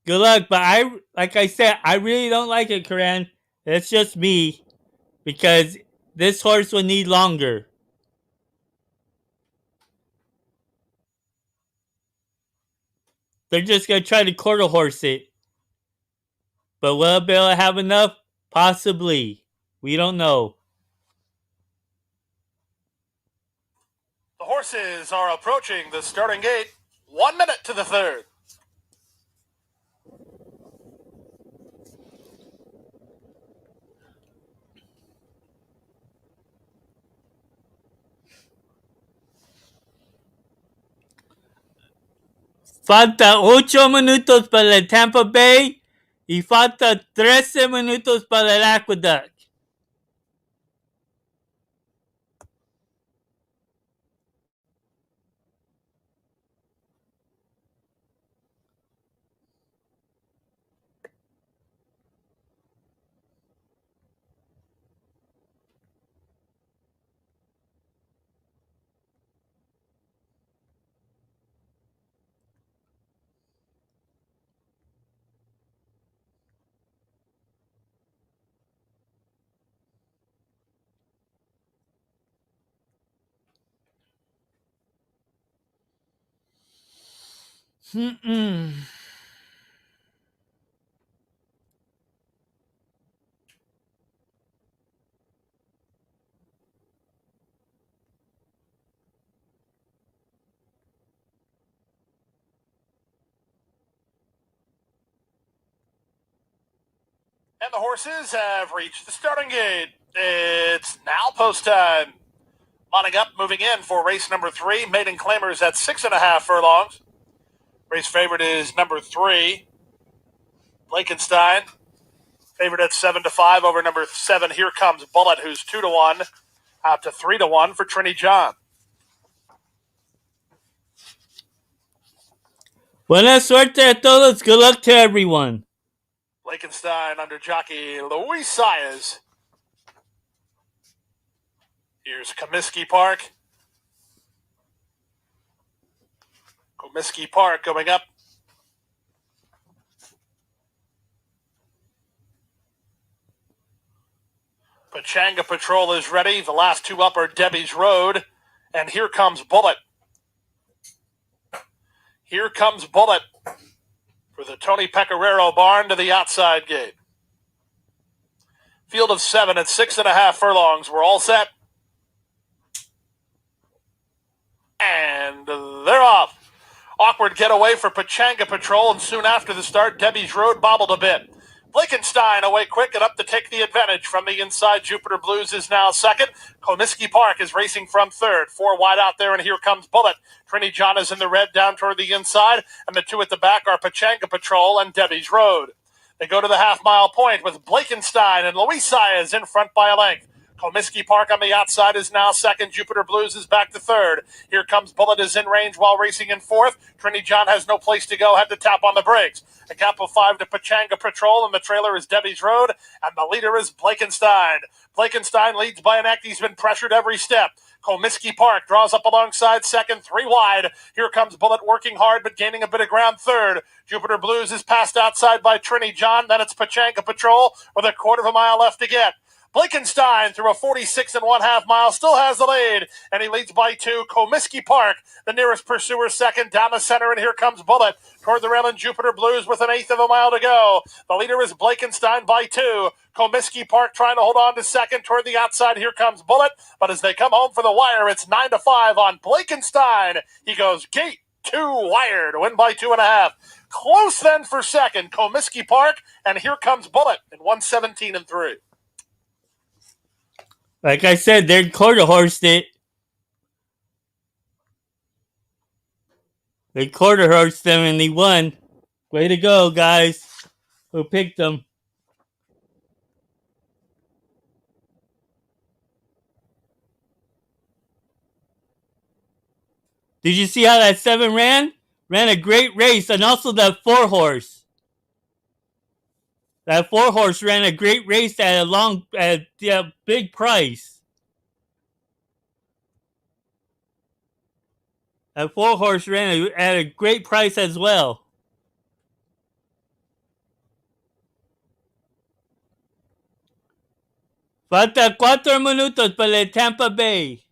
Good luck, but like I said, I really don't like it, Karan. It's just me, because this horse will need longer. They're just gonna try to quarter horse it, but will Bill have enough? Possibly. We don't know. The horses are approaching the starting gate. 1 minute to the third. Falta 8 minutos para el Tampa Bay y falta 13 minutos para el Aqueduct. Mm-mm. And the horses have reached the starting gate. It's now post time. Lining up, moving in for race number 3. Maiden Claimers at 6.5 furlongs. Race favorite is number 3, Blankenstein. Favorite at 7-5 over number 7. Here Comes Bullet, who's 2-1, out to 3-1 for Trini John. Buena suerte a todos. Good luck to everyone. Blankenstein under jockey Luis Saez. Here's Comiskey Park. Comiskey Park going up. Pachanga Patrol is ready. The last 2 up are Debbie's Road. And Here Comes Bullet. Here Comes Bullet for the Tony Pecoraro barn to the outside gate. Field of 7 at 6.5 furlongs. We're all set. And they're off. Awkward getaway for Pachanga Patrol, and soon after the start, Debbie's Road bobbled a bit. Blankenstein away quick and up to take the advantage from the inside. Jupiter Blues is now second. Comiskey Park is racing from third. 4 wide out there, and Here Comes Bullet. Trini John is in the red down toward the inside, and the 2 at the back are Pachanga Patrol and Debbie's Road. They go to the half-mile point with Blankenstein and Luis Saez in front by a length. Comiskey Park on the outside is now second. Jupiter Blues is back to third. Here comes Bullet is in range while racing in fourth. Trinity John has no place to go, had to tap on the brakes. A gap of 5 to Pachanga Patrol, and the trailer is Debbie's Road, and the leader is Blakenstein. Blakenstein leads by an act. He's been pressured every step. Comiskey Park draws up alongside second, 3 wide. Here comes Bullet working hard but gaining a bit of ground third. Jupiter Blues is passed outside by Trinity John. Then it's Pachanga Patrol with a quarter of a mile left to get. Blakenstein through a 46 1/2 mile still has the lead, and he leads by 2. Comiskey Park, the nearest pursuer, second down the center, and here comes Bullet toward the rail, and Jupiter Blues with an 1/8 of a mile to go. The leader is Blakenstein by 2. Comiskey Park trying to hold on to second toward the outside. Here comes Bullet, but as they come home for the wire, it's 9-5 on Blakenstein. He goes gate 2 wire to win by 2.5. Close then for second, Comiskey Park, and here comes Bullet in 1:17-3. Like I said, they quarter horsed it. They quarter horsed them and they won. Way to go, guys. Who picked them? Did you see how that 7 ran? Ran a great race, and also that 4 horse. That 4 horse ran a great race at a big price. That 4 horse ran at a great price as well. Falta 4 minutos para el Tampa Bay.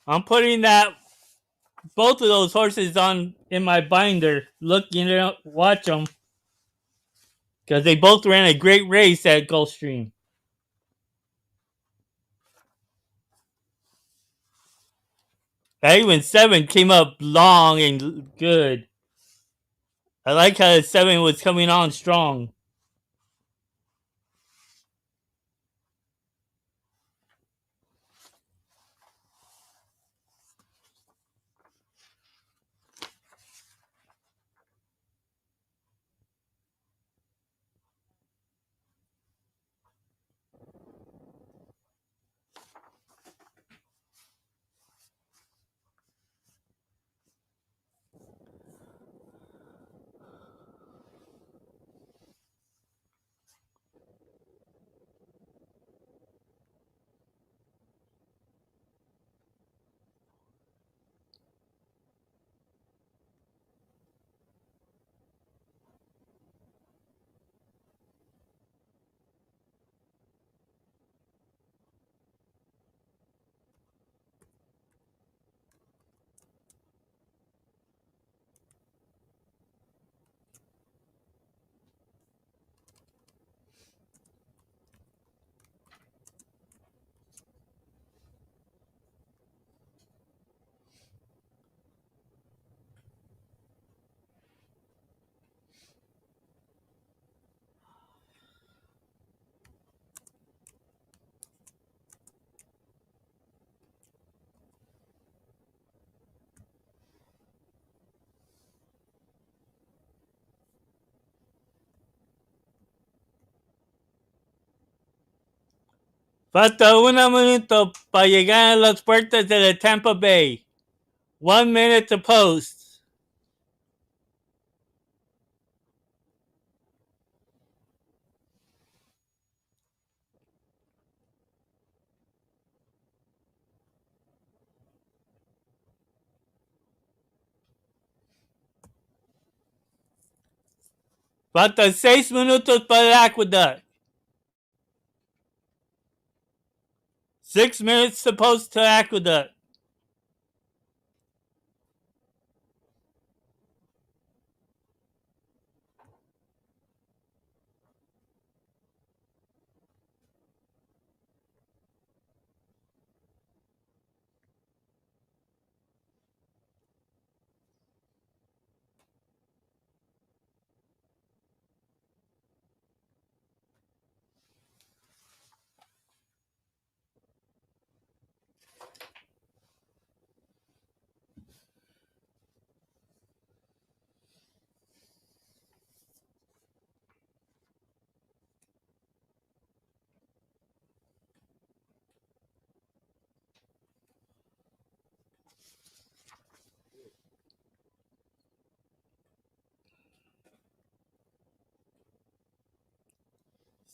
I'm putting both of those horses on in my binder. Watch them, because they both ran a great race at Gulfstream. That even 7 came up long and good. I like how the 7 was coming on strong. Falta 1 minuto para llegar a las puertas de la Tampa Bay. 1 minute to post. Falta 6 minutos para el Aqueduct. 6 minutes to post to Aqueduct.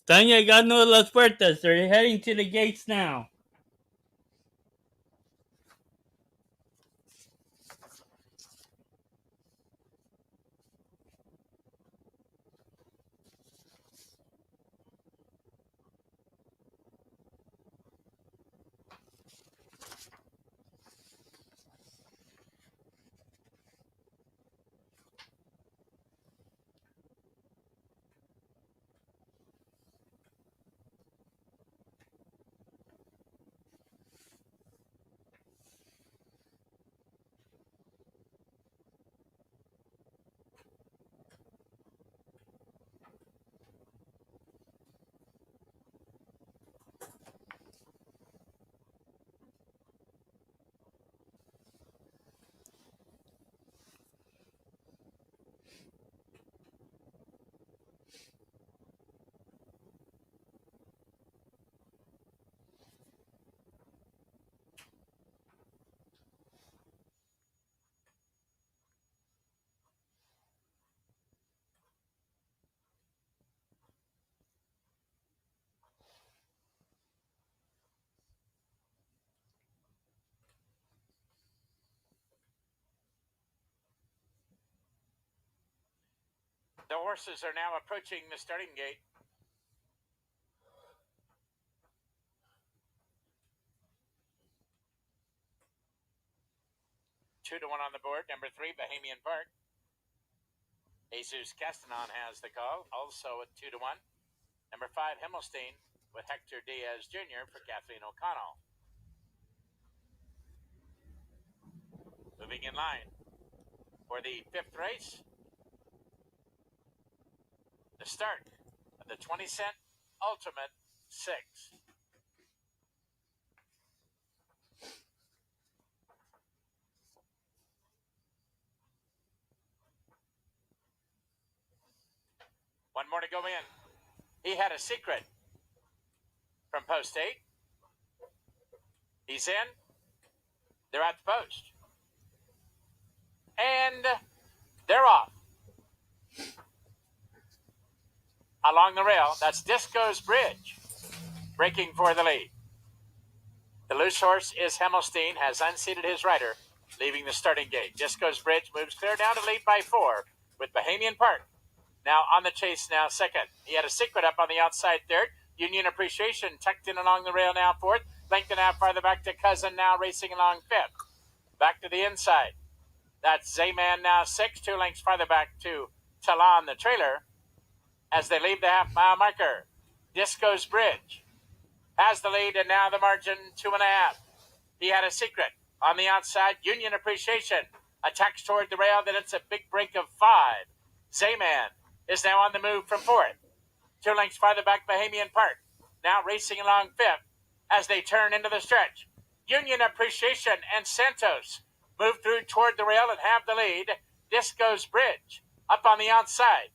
Están llegando las puertas. They're heading to the gates now. The horses are now approaching the starting gate. Two to one on the board. Number 3, Bahamian Park. Jesus Castanon has the call, also at 2 to 1. Number 5, Himmelstein with Hector Diaz Jr. for Kathleen O'Connell. Moving in line for the 5th race. The start of the 20-cent Ultimate 6. One more to go in. He had a secret from post 8. He's in. They're at the post. And they're off. Along the rail, that's Disco's Bridge, breaking for the lead. The loose horse is Himmelstein, has unseated his rider, leaving the starting gate. Disco's Bridge moves clear down to lead by 4, with Bahamian Park now on the chase now second. He had a secret up on the outside third. Union Appreciation tucked in along the rail now fourth. Length and a half farther back to Cousin, now racing along fifth. Back to the inside. That's Zayman now 6, 2 lengths farther back to Talon the trailer. As they leave the half-mile marker, Disco's Bridge has the lead, and now the margin 2.5. He had a secret on the outside. Union Appreciation attacks toward the rail. Then it's a big break of 5. Zayman is now on the move from 4th. 2 lengths farther back, Bahamian Park now racing along 5th as they turn into the stretch. Union Appreciation and Santos move through toward the rail and have the lead. Disco's Bridge up on the outside.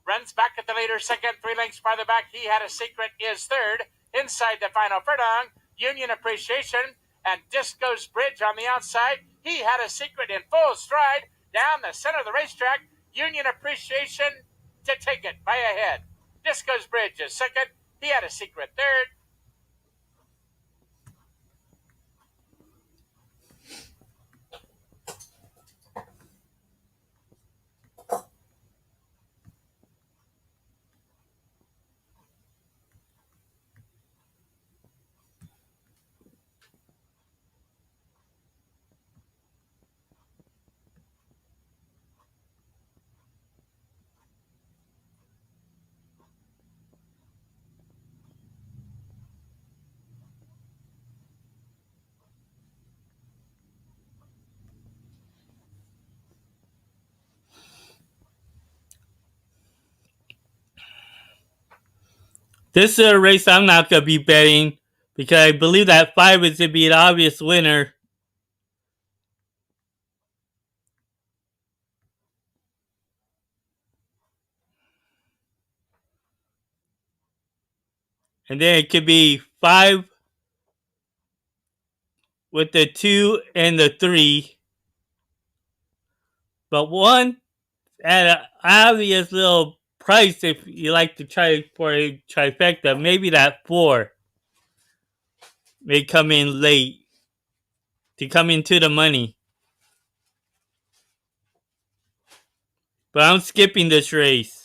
Runs back at the leader second, 3 lengths farther back. He had a secret is third. Inside the final furlong, Union Appreciation and Disco's Bridge on the outside. He had a secret in full stride down the center of the racetrack. Union Appreciation to take it by a head. Disco's Bridge is second. He had a secret third. This is a race I'm not going to be betting because I believe that 5 is going to be an obvious winner. And then it could be 5 with the 2 and the 3. But 1 at an obvious little price if you like to try for a trifecta. Maybe that 4 may come in late to come into the money. But I'm skipping this race.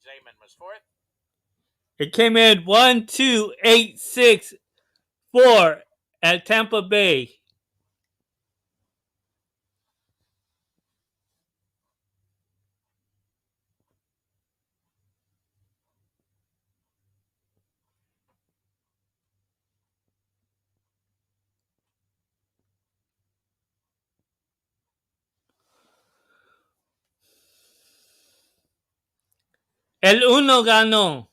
Zayman was fourth. It came in 1, 2, 8, 6, 4 at Tampa Bay. El Uno ganó.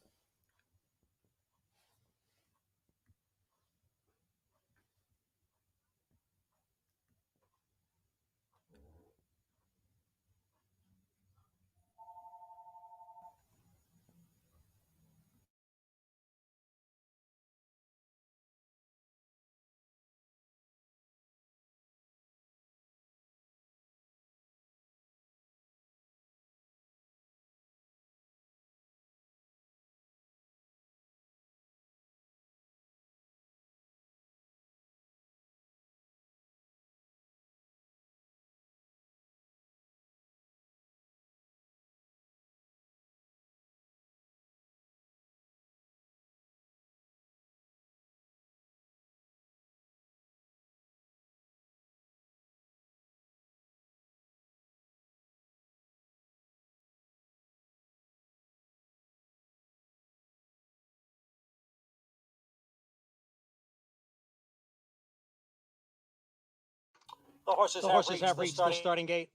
The horses have reached the starting gate.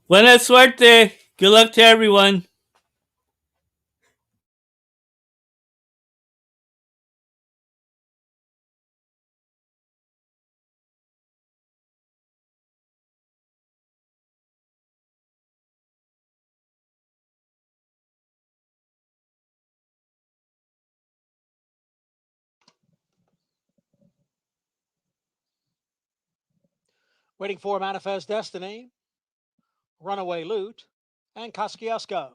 Buena suerte. Good luck to everyone. Waiting for Manifest Destiny, Runaway Loot, and Kosciuszko.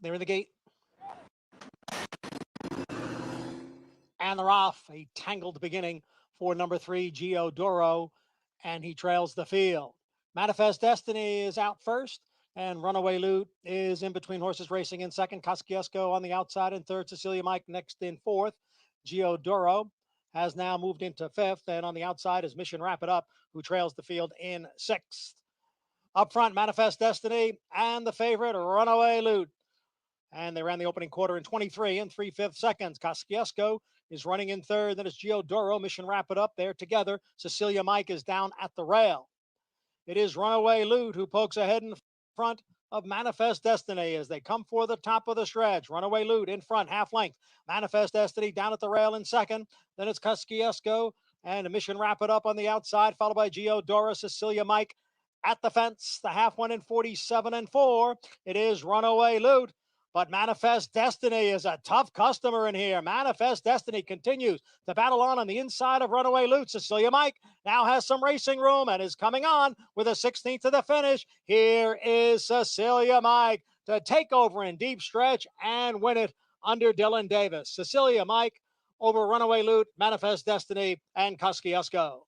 They're in the gate. And they're off. A tangled beginning for number 3, Giodoro, and he trails the field. Manifest Destiny is out first, and Runaway Loot is in between horses racing in second. Kosciuszko on the outside in third. Cecilia Mike next in fourth. Giodoro has now moved into fifth, and on the outside is Mission Wrap It Up, who trails the field in sixth. Up front, Manifest Destiny and the favorite, Runaway Loot. And they ran the opening quarter in 23 and 3/5 seconds. Kosciuszko is running in third. Then it's Giodoro. Mission Wrap It Up. They're together. Cecilia Mike is down at the rail. It is Runaway Loot who pokes ahead in front of Manifest Destiny as they come for the top of the stretch. Runaway Loot in front, half length. Manifest Destiny down at the rail in second. Then it's Kosciuszko and Mission Wrap It Up on the outside, followed by Giodoro. Cecilia Mike at the fence. The half one in 47 and 4. It is Runaway Loot. But Manifest Destiny is a tough customer in here. Manifest Destiny continues to battle on the inside of Runaway Loot. Cecilia Mike now has some racing room and is coming on with a 16th to the finish. Here is Cecilia Mike to take over in deep stretch and win it under Dylan Davis. Cecilia Mike over Runaway Loot, Manifest Destiny, and Kosciuszko.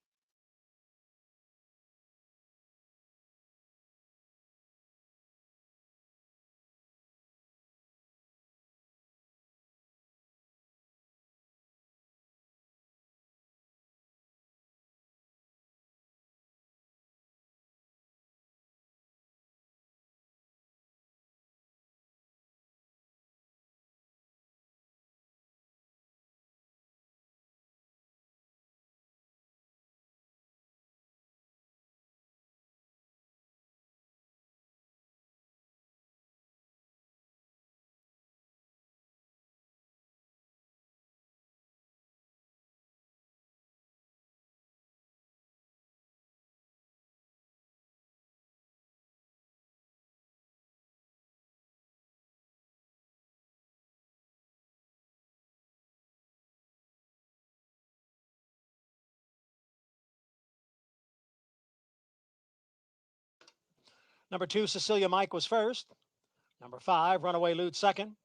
Number 2, Cecilia Mike was first. Number 5, Runaway Loot second.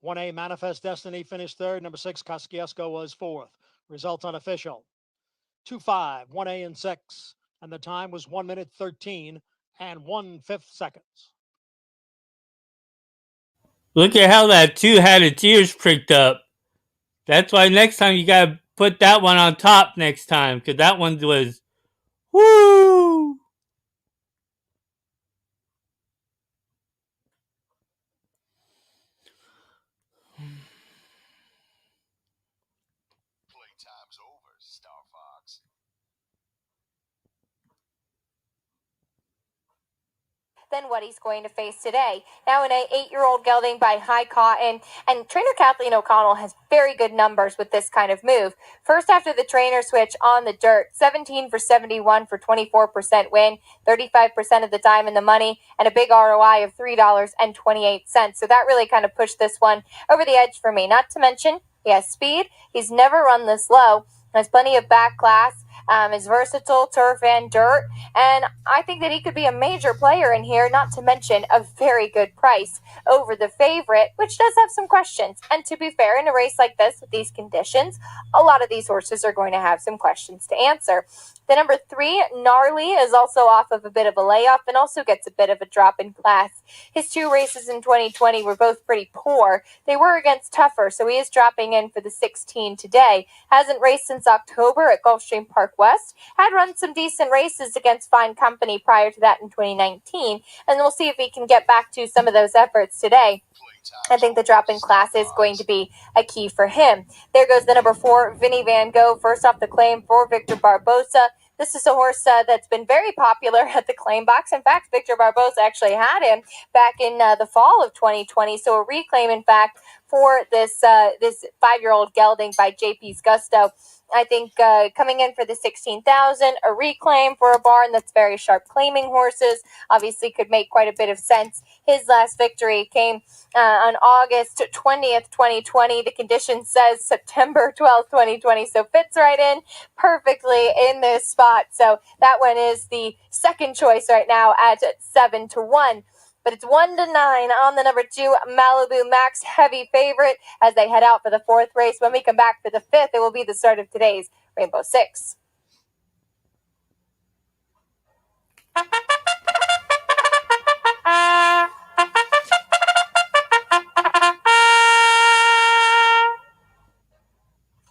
1A, Manifest Destiny finished third. Number 6, Kosciuszko was fourth. Results unofficial. 2-5, 1A and 6. And the time was 1 minute 13 and 1/5 seconds. Look at how that 2 had its ears pricked up. That's why next time you gotta put that one on top next time, because that one was woo! Playtime's over, Star Fox. Than what he's going to face today. Now in a 8-year-old gelding by High Cotton, and trainer Kathleen O'Connell has very good numbers with this kind of move. First after the trainer switch on the dirt, 17 for 71 for 24% win, 35% of the time in the money, and a big ROI of $3.28. So that really kind of pushed this one over the edge for me. Not to mention, he has speed. He's never run this low. Has plenty of back class. Is versatile, turf and dirt, and I think that he could be a major player in here, not to mention a very good price over the favorite, which does have some questions. And to be fair, in a race like this with these conditions, a lot of these horses are going to have some questions to answer. The number 3, Gnarly, is also off of a bit of a layoff and also gets a bit of a drop in class. His 2 races in 2020 were both pretty poor. They were against tougher, so he is dropping in for the 16 today. Hasn't raced since October at Gulfstream Park West. Had run some decent races against fine company prior to that in 2019, and we'll see if he can get back to some of those efforts today. I think the drop in class is going to be a key for him. There goes the number 4, Vinny Van Gogh, first off the claim for Victor Barbosa. This is a horse that's been very popular at the claim box. In fact, Victor Barbosa actually had him back in the fall of 2020. So a reclaim, in fact, for this 5-year-old gelding by JP's Gusto. I think coming in for the 16,000, a reclaim for a barn that's very sharp claiming horses, obviously could make quite a bit of sense. His last victory came on August 20th, 2020. The condition says September 12th, 2020, so fits right in perfectly in this spot. So that one is the second choice right now at 7-1. But it's 1-9 on the number 2, Malibu Max, heavy favorite as they head out for the 4th race. When we come back for the 5th, it will be the start of today's Rainbow Six.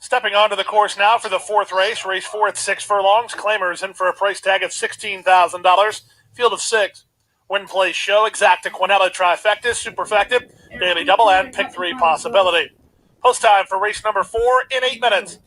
Stepping onto the course now for the 4th race, race 4 at 6 furlongs. Claimers in for a price tag of $16,000. Field of 6. Win, place, show, exacta, quinella, trifecta, superfecta, daily double, and pick 3 possibility. Post time for race number 4 in 8 minutes.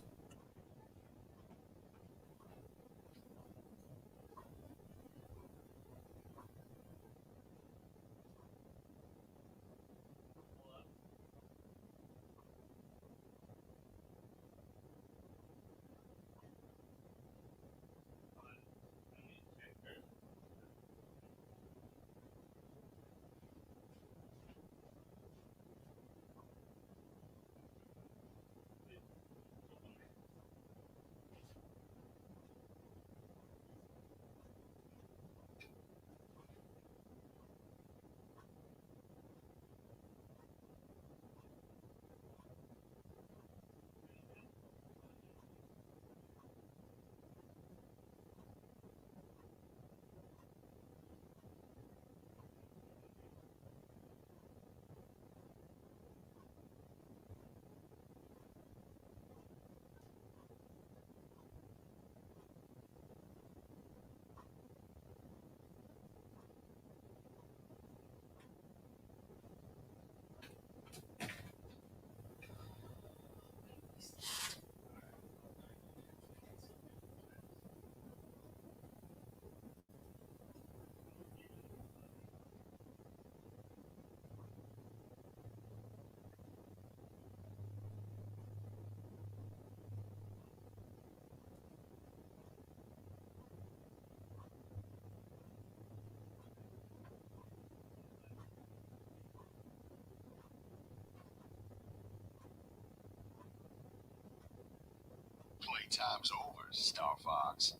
Playtime's over, Star Fox.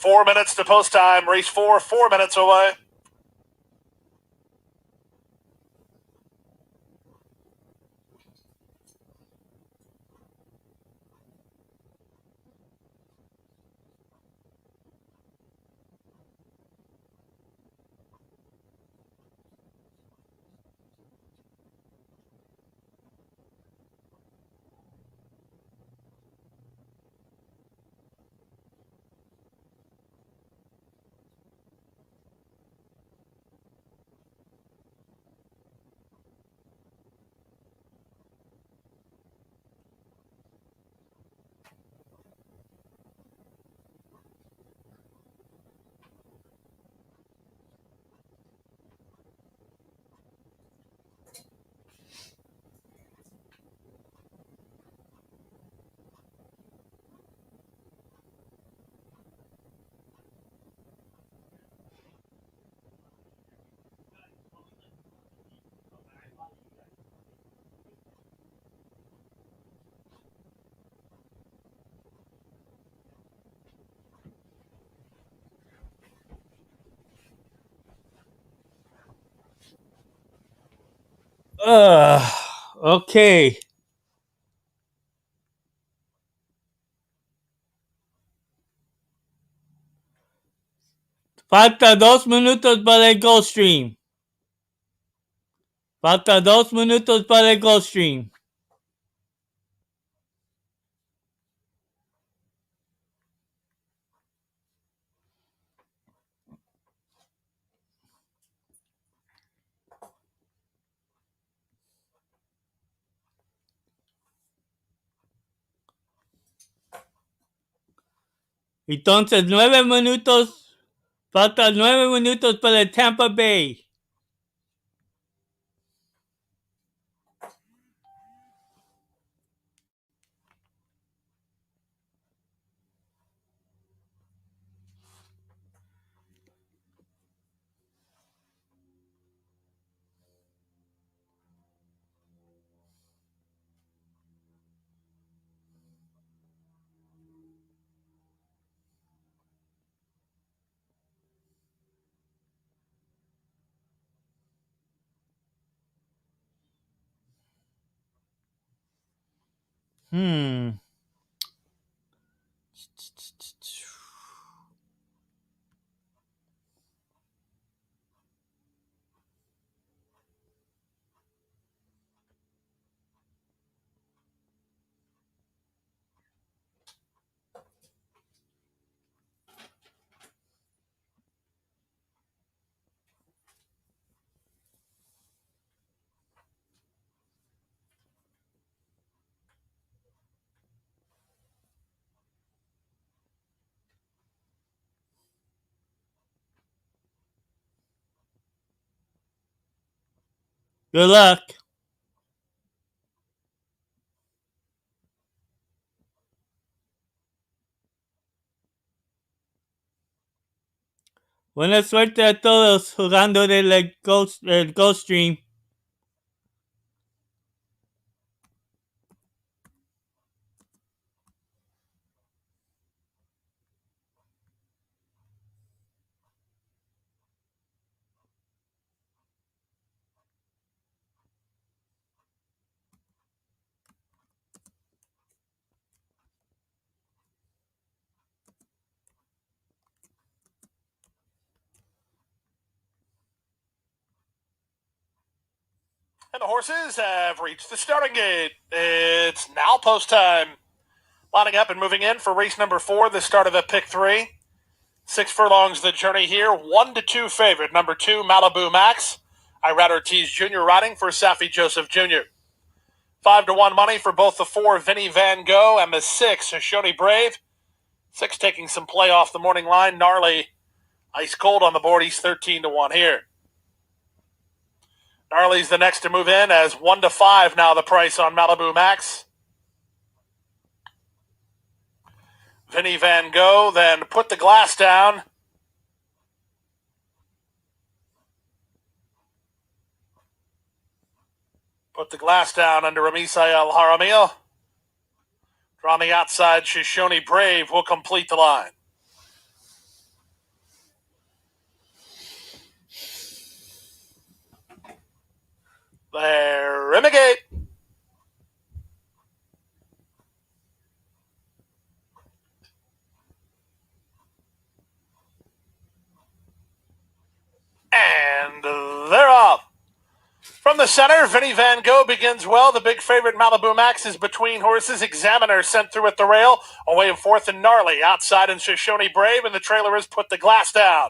4 minutes to post time. Race 4, 4 minutes away. Okay. Falta 2 minutos para el Gulfstream. Falta 2 minutos para el Gulfstream. Entonces 9 minutos. Faltan 9 minutos para el Tampa Bay. Hmm. Good luck. Buena suerte a todos jugando del Gulfstream. And the horses have reached the starting gate. It's now post time. Lining up and moving in for race number 4, the start of the pick 3. 6 furlongs the journey here. 1-2 favorite. Number 2, Malibu Max. Irad Ortiz Jr. riding for Safi Joseph Jr. 5-1 money for both the 4, Vinny Van Gogh, and the 6, Shoshone Brave. 6 taking some play off the morning line. Gnarly, ice cold on the board. He's 13-1 here. Gnarly's the next to move in as 1-5 now the price on Malibu Max. Vinny Van Gogh then put the glass down. Put the glass down under Ramisa El Haramil. Draw on the outside, Shoshone Brave will complete the line. They're in the gate. And they're off. From the center, Vinny Van Gogh begins well. The big favorite Malibu Max is between horses. Examiner sent through at the rail. Away in fourth and Gnarly. Outside in Shoshone Brave, and the trailer has put the glass down.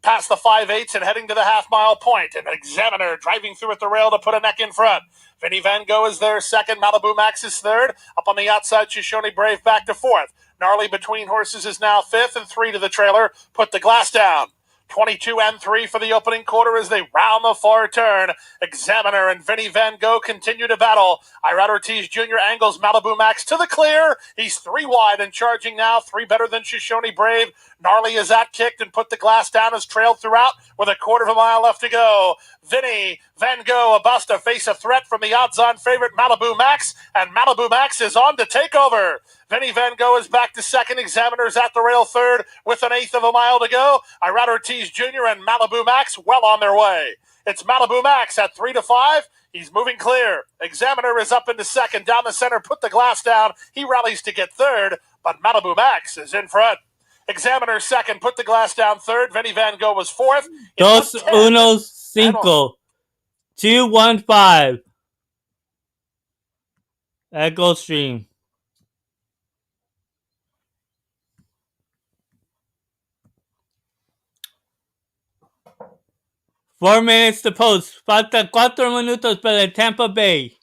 Past the 5/8 and heading to the half-mile point. And Examiner driving through at the rail to put a neck in front. Vinny Van Gogh is there second. Malibu Max is third. Up on the outside, Shoshone Brave back to fourth. Gnarly between horses is now fifth, and 3 to the trailer. Put the glass down. 22 and 3 for the opening quarter as they round the far turn. Examiner and Vinny Van Gogh continue to battle. Irad Ortiz Jr. angles Malibu Max to the clear. He's 3 wide and charging now. 3 better than Shoshone Brave. Gnarly is out-kicked and put the glass down as trailed throughout with a quarter of a mile left to go. Vinny Van Gogh about to face a threat from the odds-on favorite Malibu Max, and Malibu Max is on to take over. Vinny Van Gogh is back to second. Examiner's at the rail third with an eighth of a mile to go. Irad Ortiz Jr. and Malibu Max well on their way. It's Malibu Max at 3 to 5. He's moving clear. Examiner is up into second. Down the center, put the glass down. He rallies to get third, but Malibu Max is in front. Examiner second, put the glass down third. Vinny Van Gogh was fourth. Dos unos cinco. 215. At Gulfstream. Four minutes to post. Falta 4 minutos para el Tampa Bay.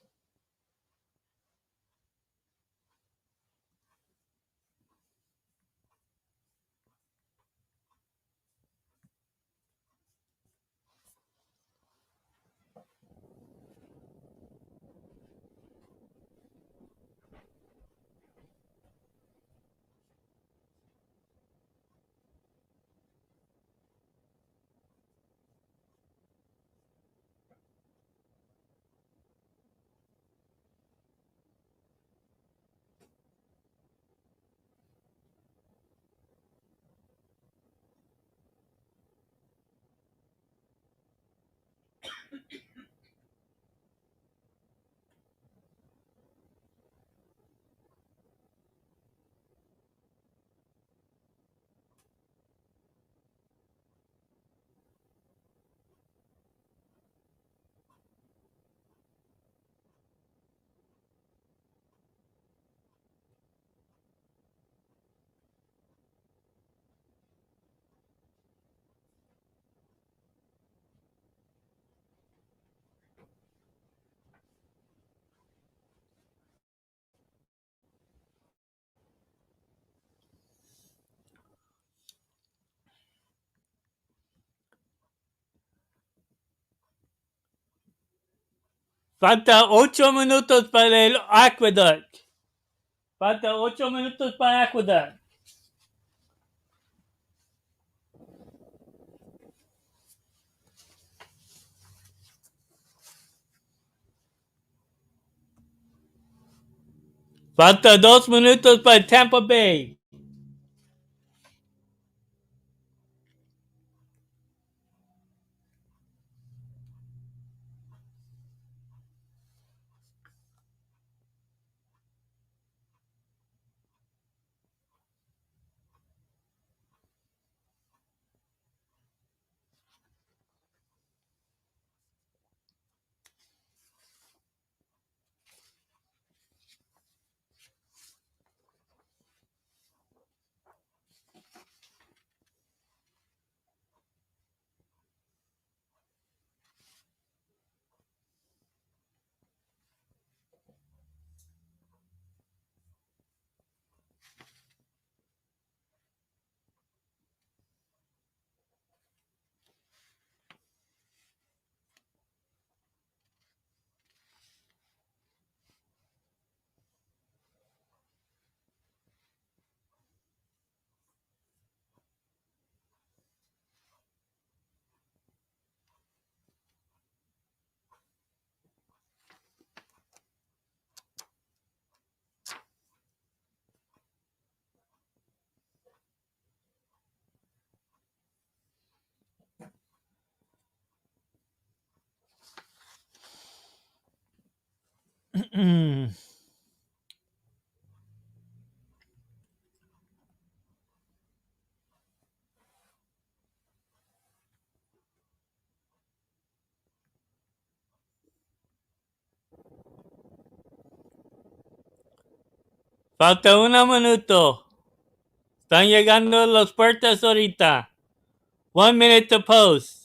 Falta 8 minutos para el Aqueduct. Falta 8 minutos para Aqueduct. Falta 2 minutos para Tampa Bay. Falta 1 minuto. Están llegando los puertas ahorita. 1 minute to post.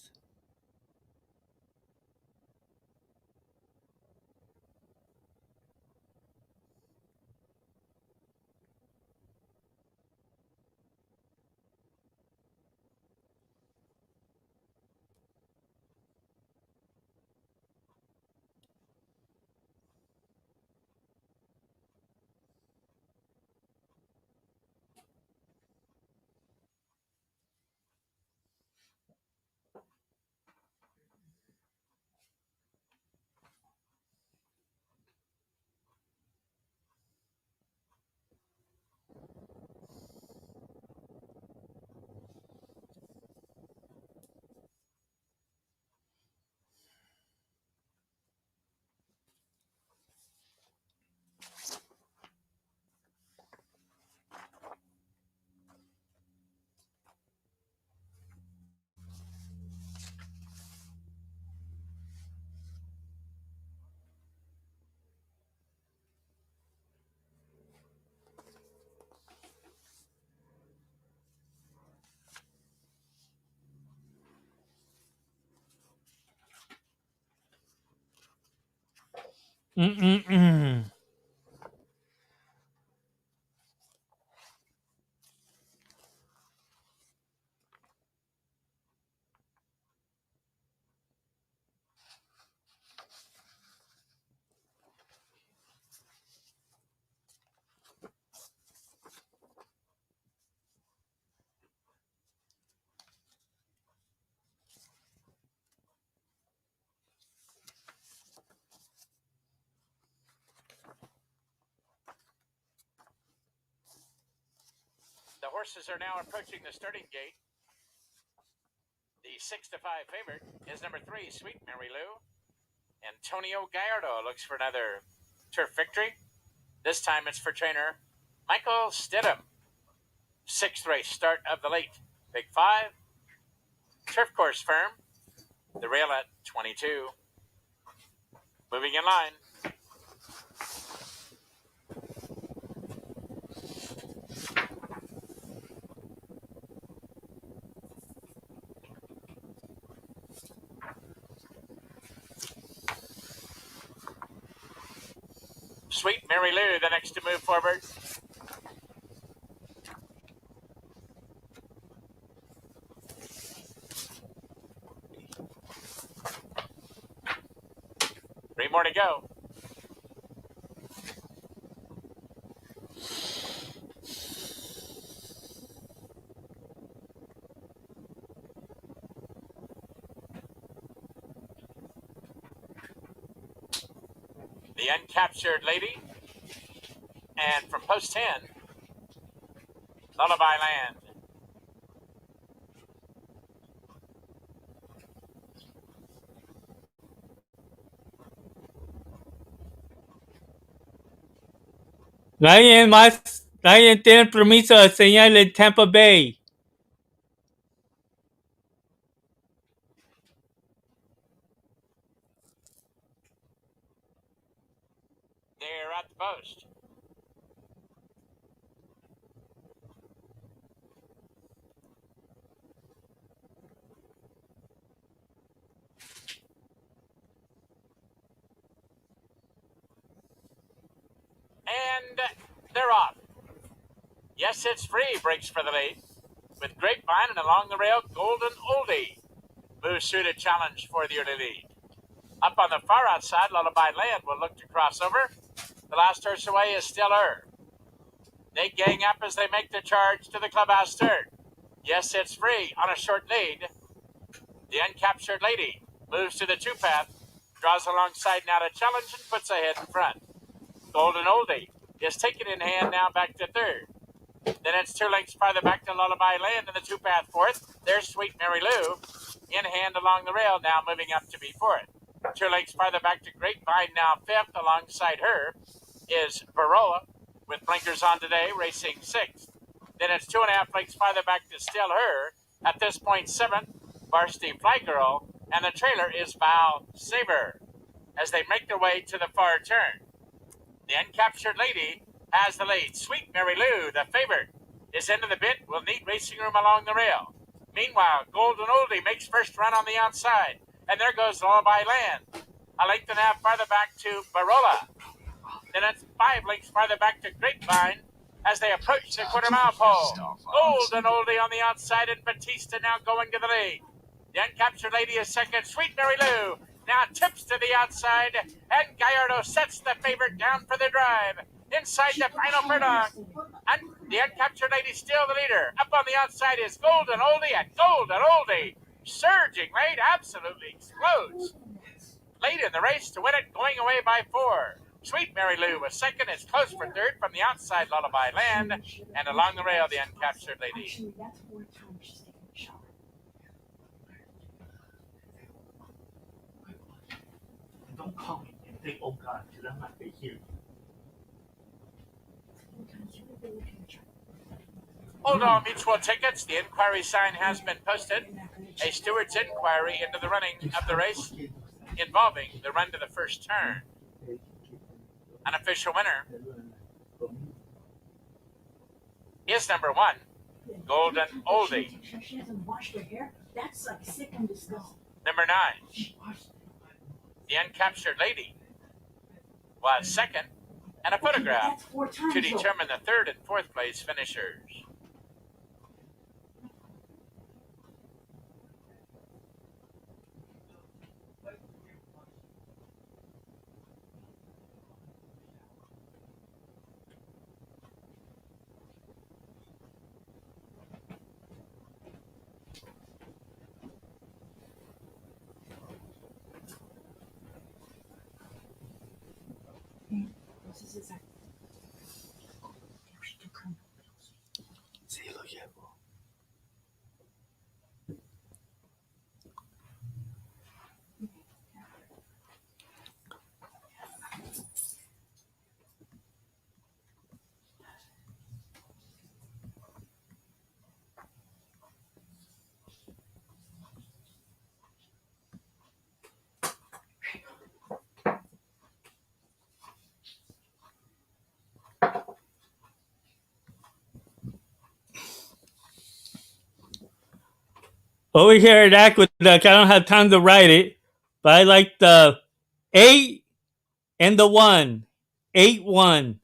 Mm-mm-mm. The horses are now approaching the starting gate. The 6-5 favorite is number 3, Sweet Mary Lou. Antonio Gallardo looks for another turf victory. This time it's for trainer Michael Stidham. 6th race, start of the late Big 5. Turf course firm. The rail at 22. Moving in line. Sweet Mary Lou, the next to move forward. Three more to go. The Uncaptured Lady. And from post 10, Lullaby Land. Nadie tiene permiso de señal en Tampa Bay. They're at the post. And they're off. Yes, It's Free breaks for the lead. With Grapevine and along the rail, Golden Oldie moves through to challenge for the early lead. Up on the far outside, Lullaby Land will look to cross over. The last horse away is still her. They gang up as they make the charge to the clubhouse third. Yes, It's Free on a short lead. The Uncaptured Lady moves to the 2-path, draws alongside now to challenge and puts ahead in front. Golden Oldie is taken in hand now back to third. Then it's 2 lengths farther back to Lullaby Land in the 2-path fourth. There's Sweet Mary Lou in hand along the rail, now moving up to be fourth. 2 lengths farther back to Grapevine, now 5th. Alongside her is Barola with blinkers on today, racing 6th. Then it's 2.5 lengths farther back to Still Her. At this point, 7th, Varsity Fly Girl, and the trailer is Val Saber as they make their way to the far turn. The Uncaptured Lady has the lead. Sweet Mary Lou, the favorite, is into the bit, will need racing room along the rail. Meanwhile, Golden Oldie makes first run on the outside, and there goes Lullaby Land. A length and a half farther back to Barola. Then it's 5 lengths farther back to Grapevine as they approach the quarter-mile pole. Golden Oldie on the outside, and Batista now going to the lead. The Uncaptured Lady is second. Sweet Mary Lou now tips to the outside, and Gallardo sets the favorite down for the drive. Inside the final furlong, and the Uncaptured Lady still the leader. Up on the outside is Golden Oldie, and Golden Oldie surging late, absolutely explodes. Late in the race to win it, going away by 4. Sweet Mary Lou was second. It's close for third from the outside, Lullaby Land, and along the rail, the Uncaptured Lady. Don't call me and say, oh God, because I'm not going to hear you. Hold on, mutual tickets. The inquiry sign has been posted. A steward's inquiry into the running of the race involving the run to the first turn. An official winner is number 1, Golden Oldie. She hasn't washed her hair. That's like sick and disgusting. Number 9, the Uncaptured Lady, was second, and a photograph to determine the 3rd and 4th place finishers. Sí, lo llevo. Over here at Aqueduct, I don't have time to write it, but I like the 8 and the 1. 8-1.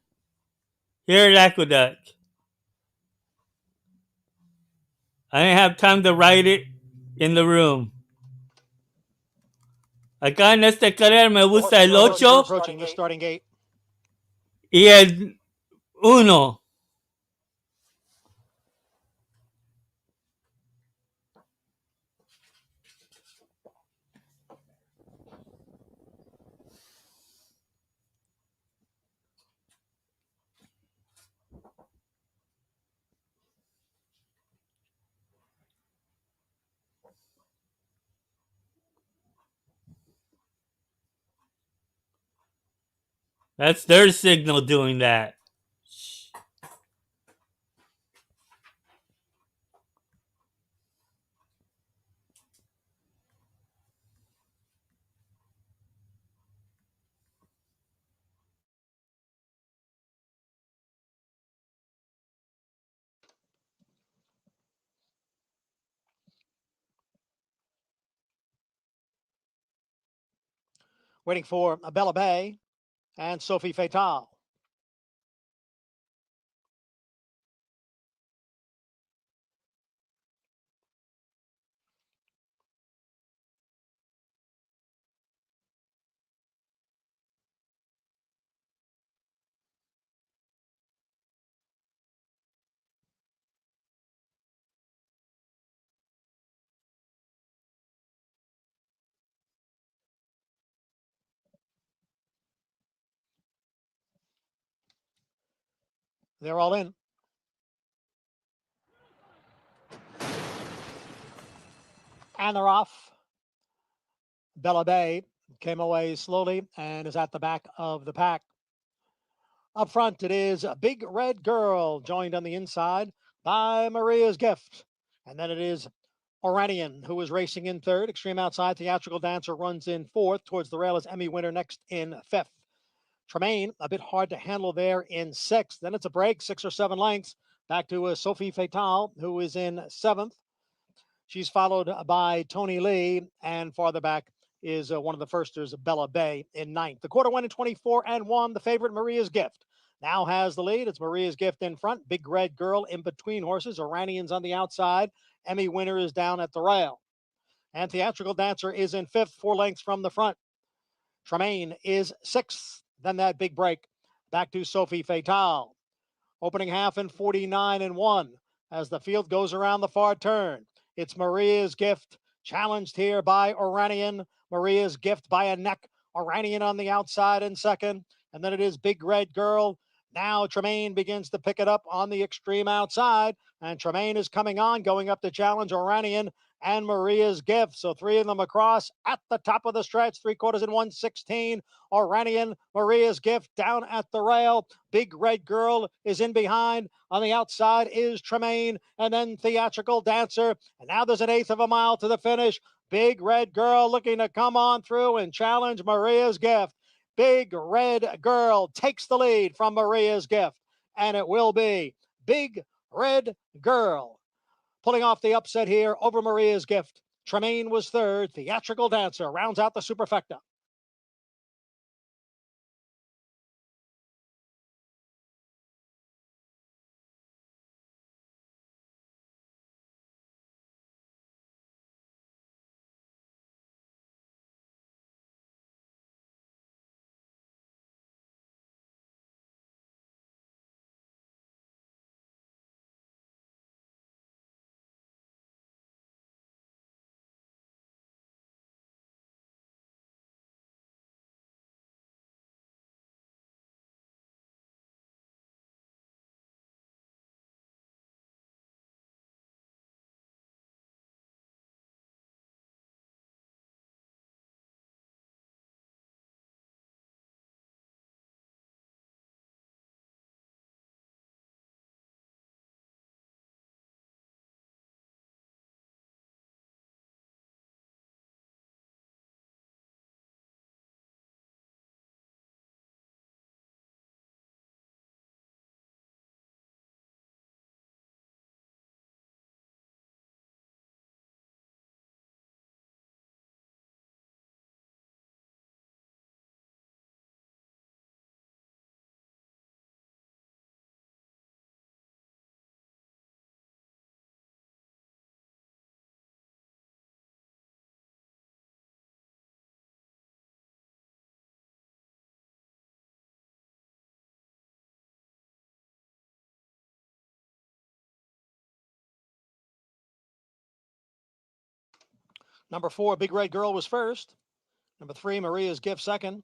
Here at Aqueduct. I didn't have time to write it in the room. Acá en esta carrera me gusta el 8 approaching the starting gate. y el 1. That's their signal doing that. Waiting for Bella Bay and Sophie Fatal. They're all in. And they're off. Bella Bay Came away slowly and is at the back of the pack. Up front, it is a Big Red Girl, joined on the inside by Maria's Gift. And then it is Oranian, who is racing in third. Extreme Outside Theatrical Dancer runs in fourth. Towards the rail is Emmy Winner next in fifth. Tremaine, a bit hard to handle there in sixth. Then it's a break, 6 or 7 lengths. Back to Sophie Fatale, who is in seventh. She's followed by Tony Lee, and farther back is one of the firsters, Bella Bay, in ninth. The quarter went in 24 and 1. The favorite, Maria's Gift, now has the lead. It's Maria's Gift in front. Big Red Girl in between horses. Iranians on the outside. Emmy Winner is down at the rail. And Theatrical Dancer is in fifth, 4 lengths from the front. Tremaine is sixth. Then that big break. Back to Sophie Fatale. Opening half in 49 and 1 as the field goes around the far turn. It's Maria's Gift, challenged here by Oranian. Maria's Gift by a neck. Oranian on the outside in second. And then it is Big Red Girl. Now Tremaine begins to pick it up on the extreme outside. And Tremaine is coming on, going up to challenge Oranian and Maria's Gift. So 3 of them across at the top of the stretch, 3/4 in 116. Oranian, Maria's Gift down at the rail. Big Red Girl is in behind. On the outside is Tremaine, and then Theatrical Dancer. And now there's an eighth of a mile to the finish. Big Red Girl looking to come on through and challenge Maria's Gift. Big Red Girl takes the lead from Maria's Gift, and it will be Big Red Girl pulling off the upset here over Maria's Gift. Tremaine was third. Theatrical Dancer rounds out the superfecta. Number 4, Big Red Girl was first. Number 3, Maria's Gift second.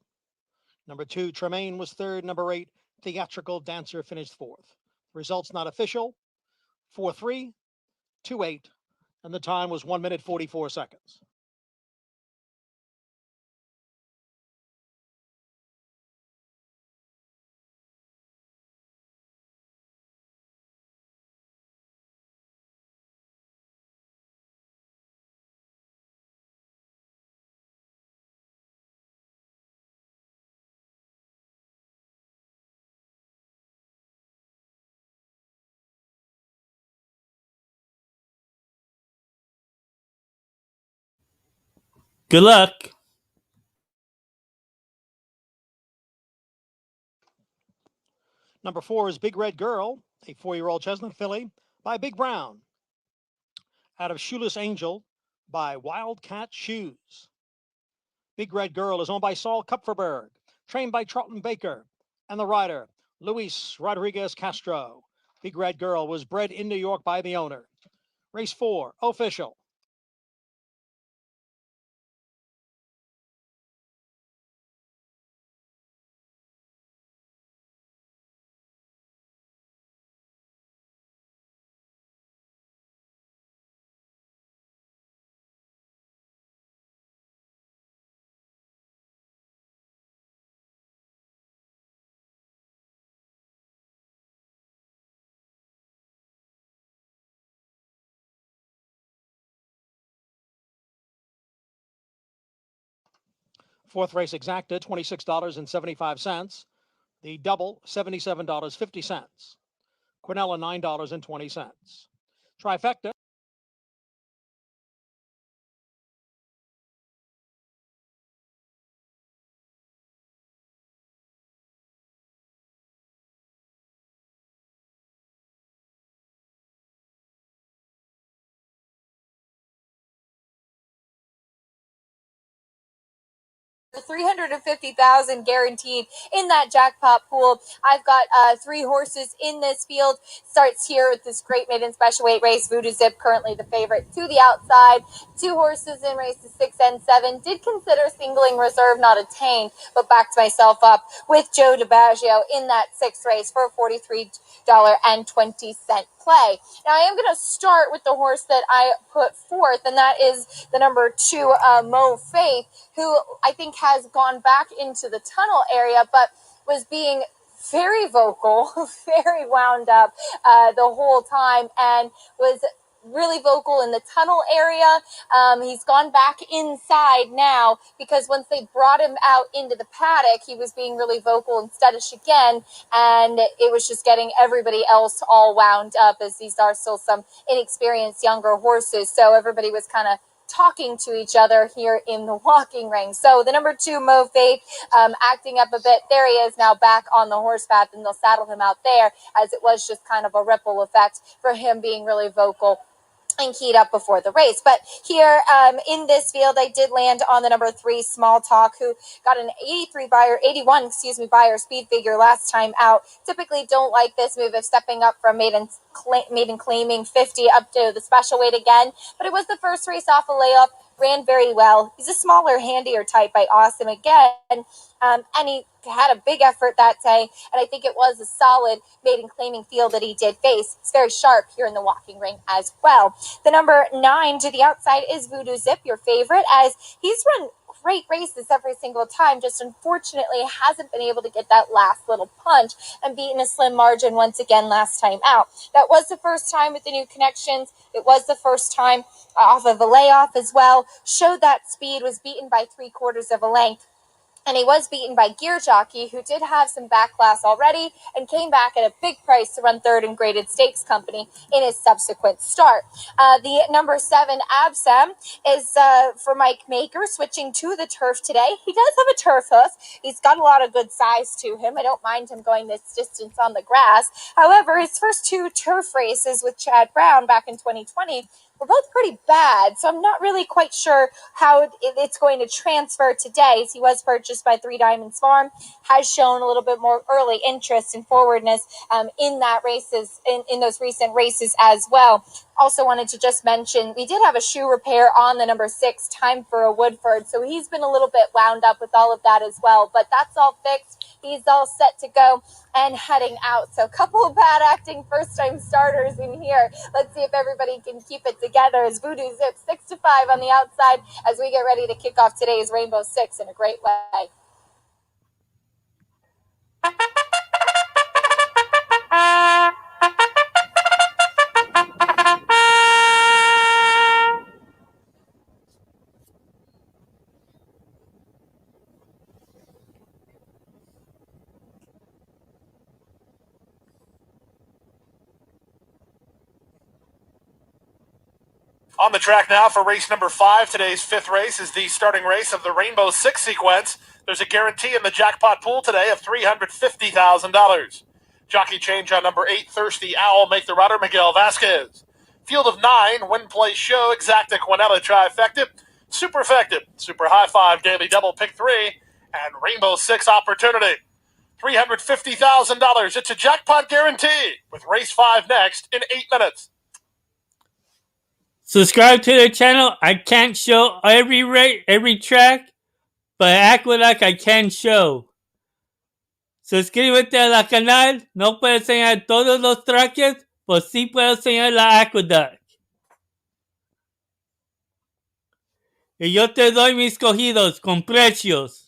Number 2, Tremaine was third. Number 8, Theatrical Dancer finished fourth. Results not official. 4-3, 2-8, and the time was 1 minute 44 seconds. Good luck. Number 4 is Big Red Girl, a 4-year-old chestnut filly by Big Brown. Out of Shoeless Angel by Wildcat Shoes. Big Red Girl is owned by Saul Kupferberg, trained by Charlton Baker, and the rider, Luis Rodriguez Castro. Big Red Girl was bred in New York by the owner. Race 4, official. Fourth race exacta, $26.75. The double, $77.50. Quinella, $9.20. Trifecta. $350,000 guaranteed in that jackpot pool. I've got 3 horses in this field. Starts here with this great maiden special weight race. Voodoo Zip currently the favorite to the outside. 2 horses in races 6 and 7. Did consider singling reserve, not attained, but backed myself up with Joe DiBaggio in that 6th race for a $43.20 play. Now I am going to start with the horse that I put forth, and that is the number 2, Mo Faith, who I think has gone back into the tunnel area, but was being very vocal, very wound up the whole time, and was really vocal in the tunnel area. He's gone back inside now because once they brought him out into the paddock, he was being really vocal instead of again, and it was just getting everybody else all wound up, as these are still some inexperienced younger horses. So everybody was kind of talking to each other here in the walking ring. So the number 2, Mo Faith, acting up a bit. There he is now back on the horse path, and they'll saddle him out there, as it was just kind of a ripple effect for him being really vocal and keyed up before the race. But here in this field, I did land on the number 3, Small Talk, who got an 81 buyer speed figure last time out. Typically don't like this move of stepping up from maiden claiming 50 up to the special weight again, but it was the first race off a layup. Ran very well. He's a smaller, handier type by Awesome again. And he had a big effort that day, and I think it was a solid maiden claiming field that he did face. It's very sharp here in the walking ring as well. The number 9 to the outside is Voodoo Zip, your favorite, as he's run great races every single time, just unfortunately hasn't been able to get that last little punch and beaten a slim margin once again last time out. That was the first time with the new connections. It was the first time off of a layoff as well. Showed that speed, was beaten by 3/4 of a length. And he was beaten by Gear Jockey, who did have some backlash already and came back at a big price to run third in Graded Stakes Company in his subsequent start. The number 7, Absam, is for Mike Maker, switching to the turf today. He does have a turf hoof. He's got a lot of good size to him. I don't mind him going this distance on the grass. However, his first 2 turf races with Chad Brown back in 2020 were both pretty bad, so I'm not really quite sure how it's going to transfer today, as he was purchased by 3 Diamonds Farm, has shown a little bit more early interest and forwardness in that races, in those recent races as well. Also wanted to just mention, we did have a shoe repair on the number 6, Time for a Woodford, so he's been a little bit wound up with all of that as well, but that's all fixed. He's all set to go and heading out. So a couple of bad acting first-time starters in here. Let's see if everybody can keep it together as Voodoo Zip 6-5 on the outside as we get ready to kick off today's Rainbow Six in a great way. On the track now for race number 5. Today's 5th race is the starting race of the Rainbow Six sequence. There's a guarantee in the jackpot pool today of $350,000. Jockey change on number 8, Thirsty Owl, make the rider Miguel Vasquez. Field of 9, Win Play Show, Exacta Quinella Trifecta, Super Effective, Super High Five, Daily Double, Pick 3, and Rainbow Six Opportunity. $350,000. It's a jackpot guarantee with race 5 next in 8 minutes. Subscribe to the channel. I can't show every track, but Aqueduct I can show. Suscríbete a la canal. No puedo enseñar todos los traques, pues sí puedo enseñar la Aqueduct. Y yo te doy mis cogidos con precios.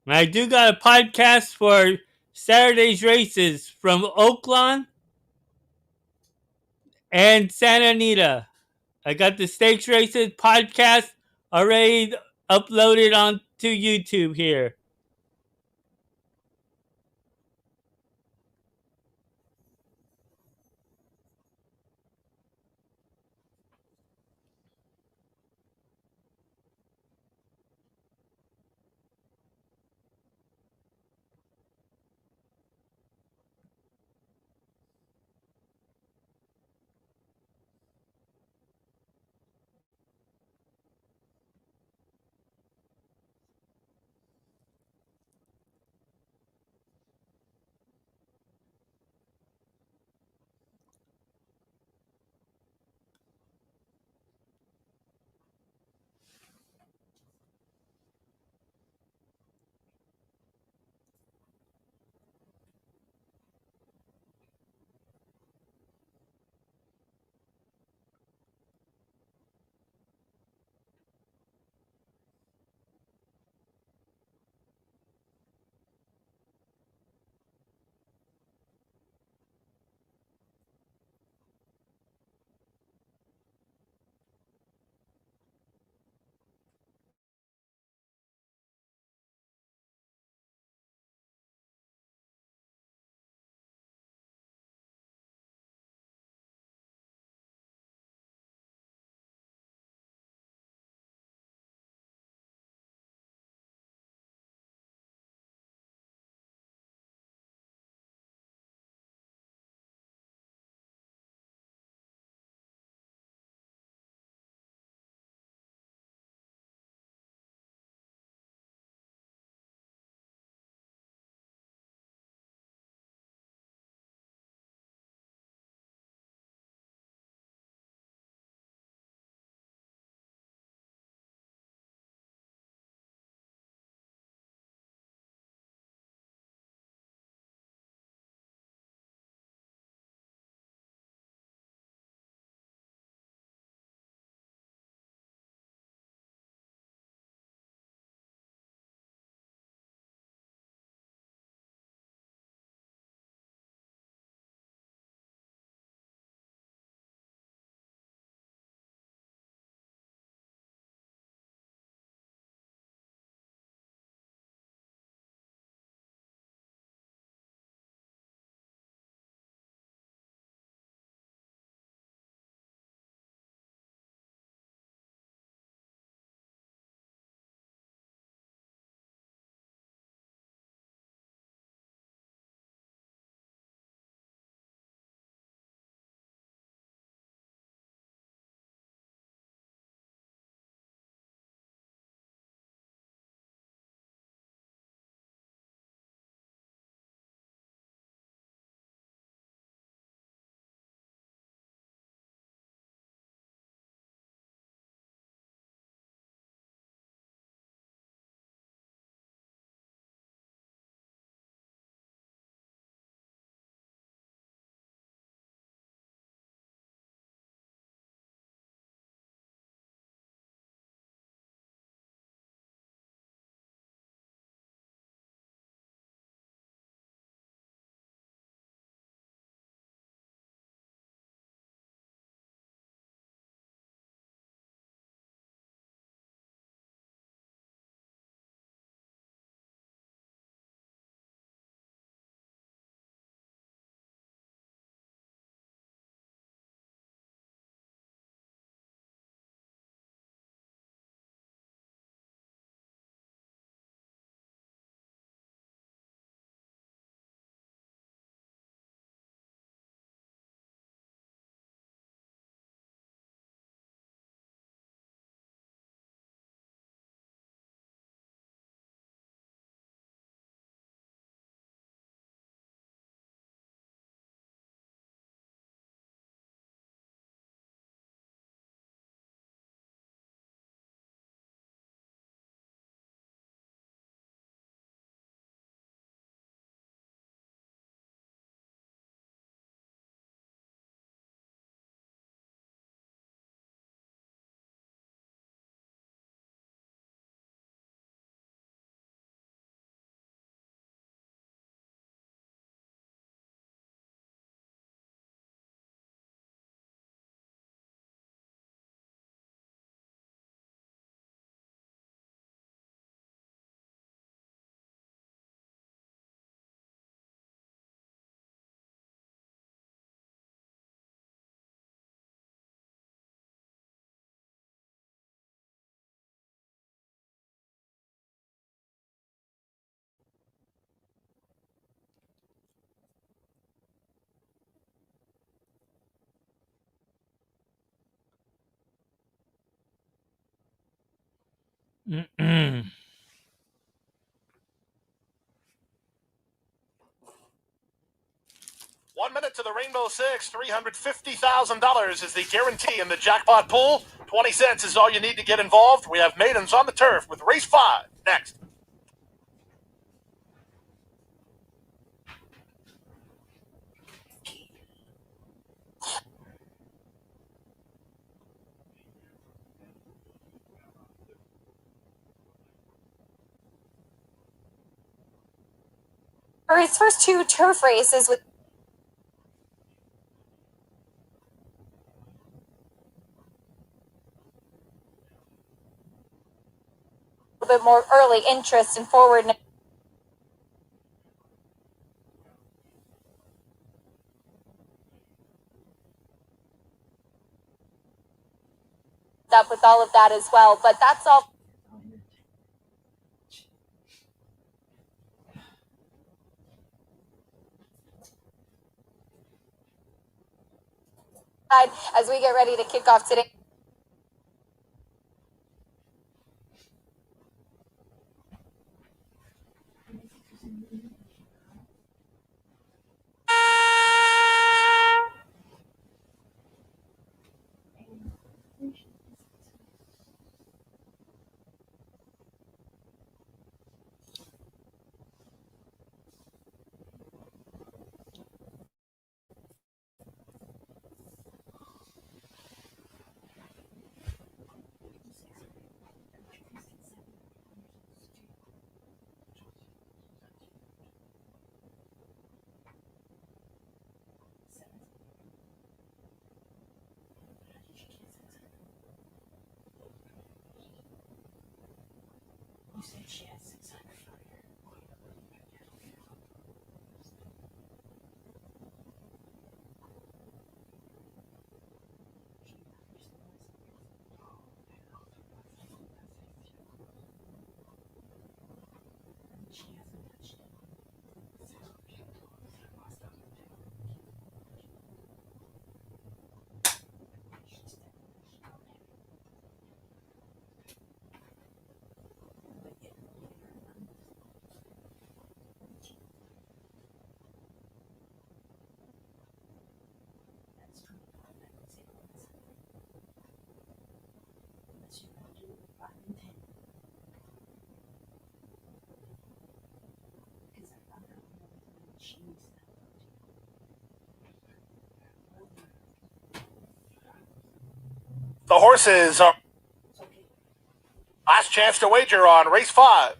And I do got a podcast for Saturday's races from Oakland and Santa Anita. I got the stakes races podcast already uploaded onto YouTube here. Mm-mm. 1 minute to the Rainbow Six. $350,000 is the guarantee in the jackpot pool. 20 cents is all you need to get involved. We have maidens on the turf with race 5 next. For his first 2 turf races with a bit more early interest and forward up with all of that as well. But that's all. As we get ready to kick off today. You said she had 600 for her. She hasn't touched it. That's 25. I would say that's unless you want to do 5 and 10. Because I found out when she needs that. The horses are It's okay. last chance to wager on race 5.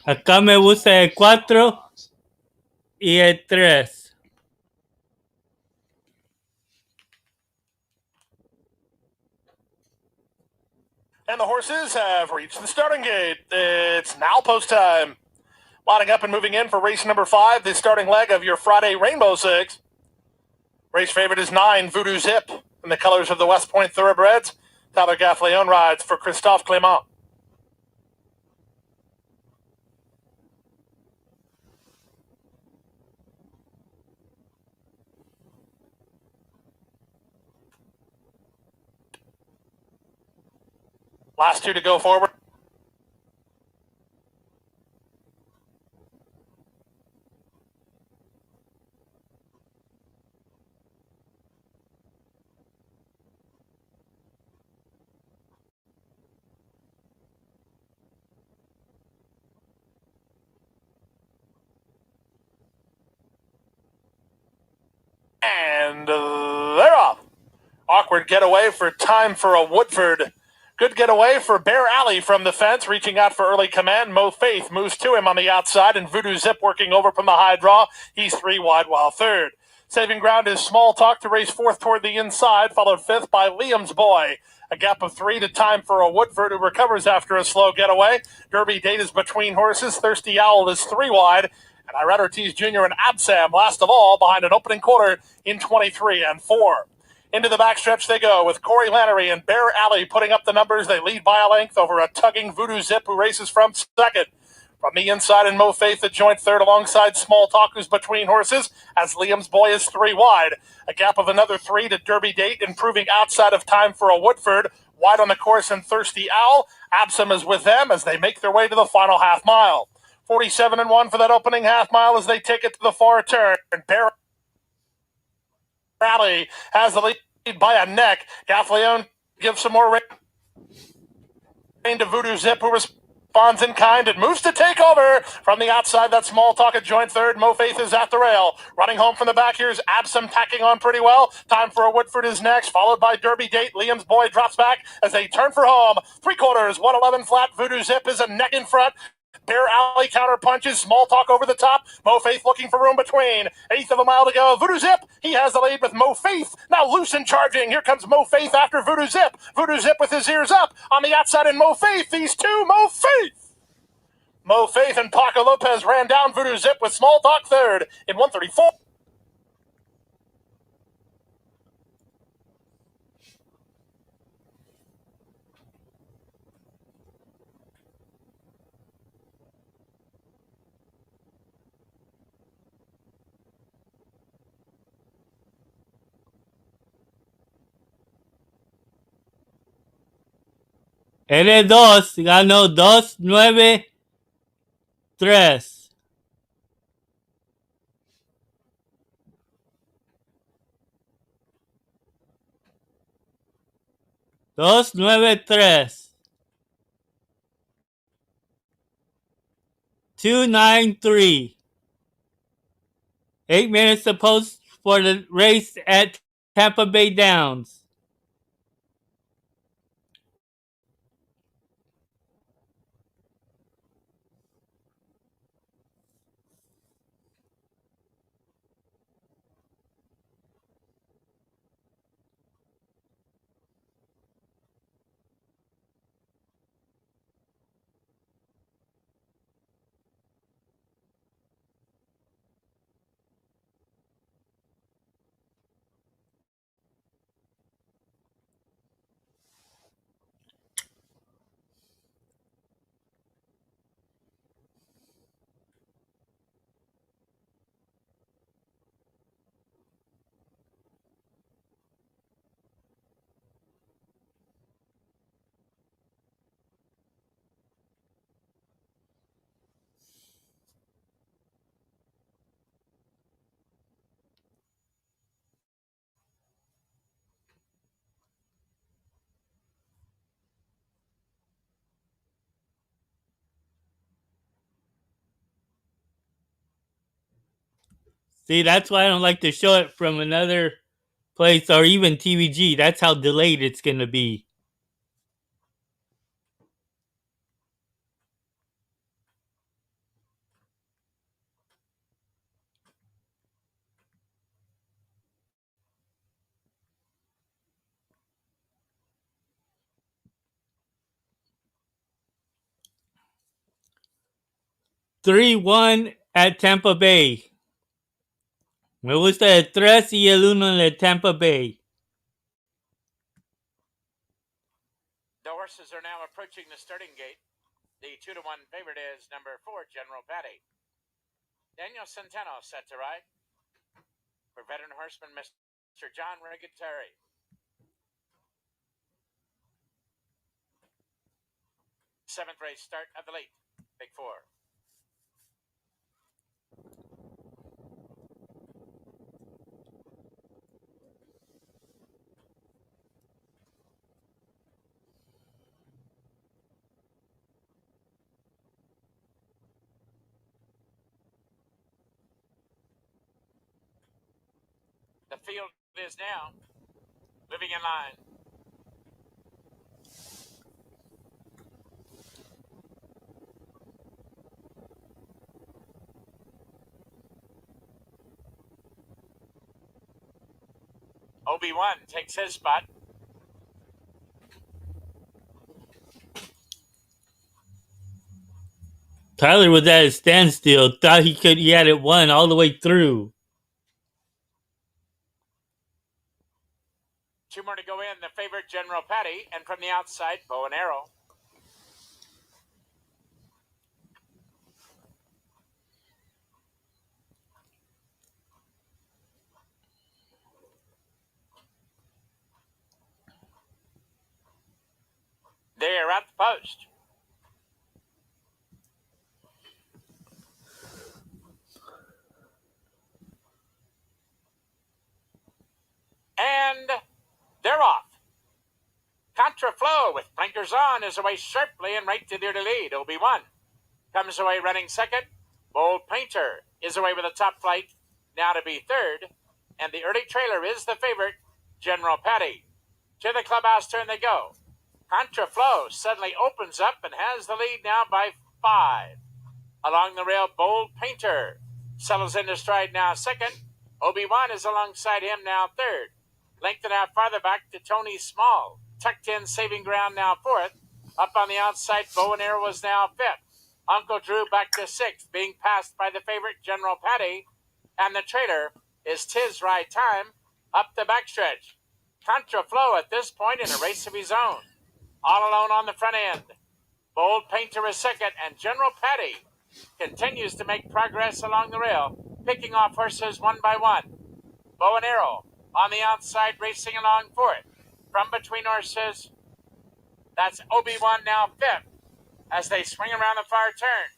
Acá me gusta el 4 y el 3. And the horses have reached the starting gate. It's now post time. Lining up and moving in for race number 5, the starting leg of your Friday Rainbow Six. Race favorite is 9, Voodoo Zip, in the colors of the West Point Thoroughbreds. Tyler Gaffleone rides for Christophe Clément. Last 2 to go forward. And they're off. awkward getaway for Time for a Woodford. Good getaway for Bear Alley from the fence, reaching out for early command. Mo Faith moves to him on the outside, and Voodoo Zip working over from the high draw. He's 3 wide while third. Saving ground is Small Talk to race fourth toward the inside, followed fifth by Liam's Boy. A gap of 3 to Time for a Woodford, who recovers after a slow getaway. Derby Date is between horses. Thirsty Owl is 3 wide. And Irad Ortiz Jr. and Absam, last of all, behind an opening quarter in 23 and 4. Into the backstretch they go with Corey Lannery and Bear Alley putting up the numbers. They lead by a length over a tugging Voodoo Zip, who races from second. From the inside, and Mo Faith, the joint third alongside Small Talk, who's between horses, as Liam's Boy is 3 wide. A gap of another 3 to Derby Date, improving outside of Time for a Woodford. Wide on the course and Thirsty Owl. Absam is with them as they make their way to the final half mile. 47 and 1 for that opening half mile as they take it to the far turn. Bear Alley has the lead by a neck. Gaffleone gives some more rain to Voodoo Zip, who responds in kind and moves to take over. From the outside, that Small Talk at joint third. Mo Faith is at the rail. Running home from the back, here's Absam packing on pretty well. Time for a Woodford is next, followed by Derby Date. Liam's Boy drops back as they turn for home. 3/4, 111 flat. Voodoo Zip is a neck in front. Bear Alley counter punches. Small Talk over the top. Mo Faith looking for room between. 1/8 of a mile to go. Voodoo Zip, he has the lead with Mo Faith. Now loose and charging. Here comes Mo Faith after Voodoo Zip. Voodoo Zip with his ears up. On the outside and Mo Faith. These two, Mo Faith. Mo Faith and Paco Lopez ran down Voodoo Zip with Small Talk third in 1:34. L2 ganó 2-9-3. 2-9-3. 2-9-3. 8 minutes to post for the race at Tampa Bay Downs. See, that's why I don't like to show it from another place or even TVG. That's how delayed it's going to be. "3-1 at Tampa Bay. Me gusta el 3 y el 1 de Tampa Bay." The horses are now approaching the starting gate. The 2-1 favorite is number 4, General Patty. Daniel Centeno set to ride. For veteran horseman, Mr. John Rigateri. Seventh race start of the late Big Four. The field is now Moving in line. Obi-Wan takes his spot. Tyler was at a standstill, thought he had it won all the way through. 2 more to go in. The favorite, General Patty, and from the outside, Bow and Arrow. They're at the post. And they're off. Contraflow with blinkers on is away sharply and right to their lead. Obi-Wan comes away running second. Bold Painter is away with a top flight, now to be third. And the early trailer is the favorite, General Patty. To the clubhouse turn they go. Contraflow suddenly opens up and has the lead now by 5. Along the rail, Bold Painter settles into stride now second. Obi-Wan is alongside him now third. Lengthen out farther back to Tony Small. Tucked in, saving ground now fourth. Up on the outside, Bow and Arrow was now fifth. Uncle Drew back to sixth, being passed by the favorite, General Patty. And the trailer is Tis Right Time up the backstretch. Contraflow at this point in a race of his own. All alone on the front end. Bold Painter is second, and General Patty continues to make progress along the rail, picking off horses one by one. Bow and Arrow on the outside, racing along fourth. From between horses, that's Obi-Wan now fifth as they swing around the far turn.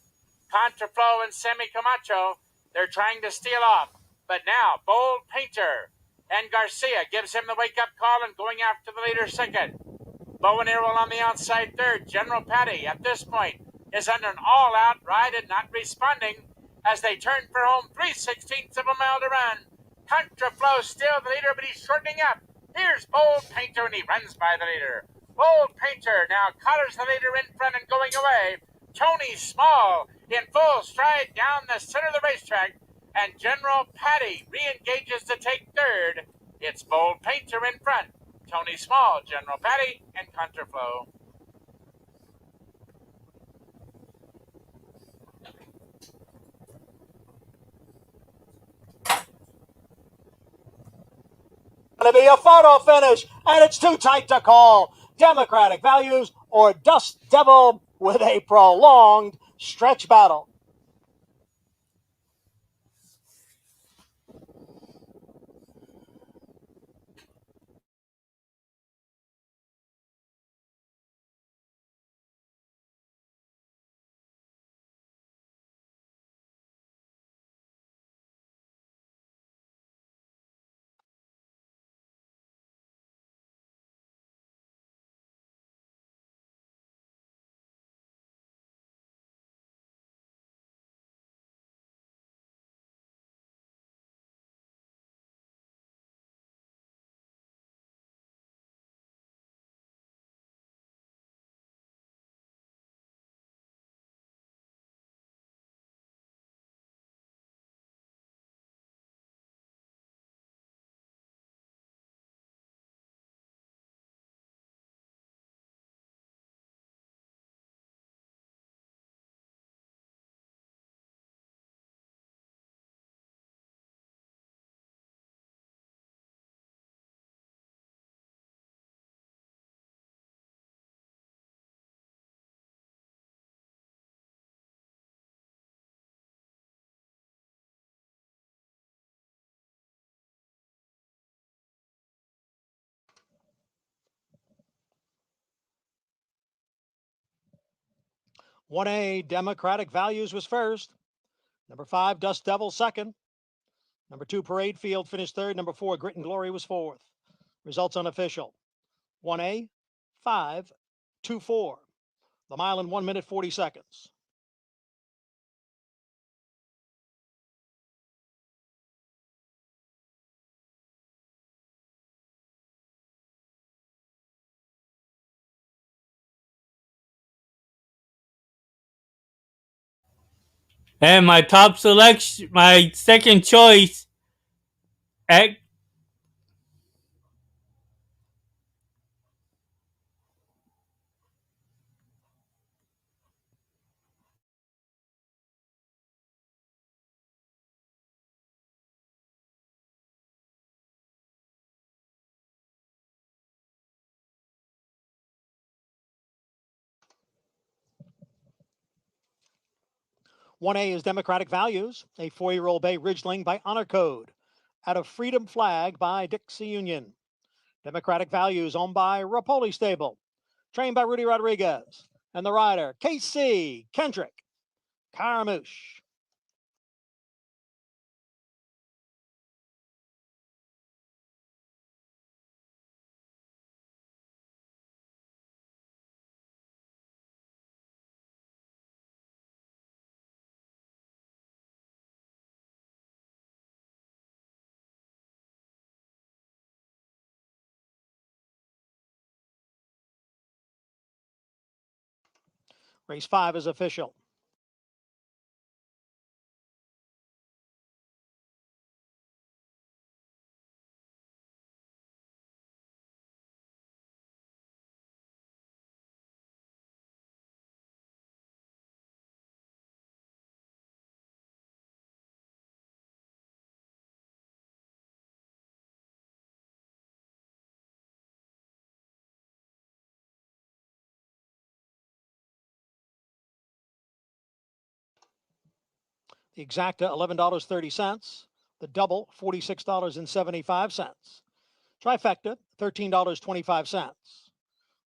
Contraflow and Sammy Camacho, they're trying to steal off. But now, Bold Painter and Garcia gives him the wake-up call and going after the leader second. Bow and Arrow on the outside third. General Patty at this point is under an all-out ride and not responding as they turn for home 3/16 of a mile to run. Contraflow still the leader, but he's shortening up. Here's Bold Painter, and he runs by the leader. Bold Painter now collars the leader in front and going away. Tony Small in full stride down the center of the racetrack, and General Patty re-engages to take third. It's Bold Painter in front. Tony Small, General Patty, and Contraflow. Going to be a photo finish, and it's too tight to call. Democratic Values or Dust Devil with a prolonged stretch battle. One A Democratic Values was first. Number 5 Dust Devil second. Number 2 Parade Field finished third. Number 4 Grit and Glory was fourth. Results unofficial. 1A 5-2-4. The mile in 1 minute 40 seconds. And my top selection, my second choice at One A is Democratic Values, a 4-year-old Bay Ridgeling by Honor Code. Out of Freedom Flag by Dixie Union. Democratic Values owned by Rapoli Stable. Trained by Rudy Rodriguez. And the rider, KC Kendrick Caramouche. Race 5 is official. The exacta, $11.30. The double, $46.75. Trifecta, $13.25.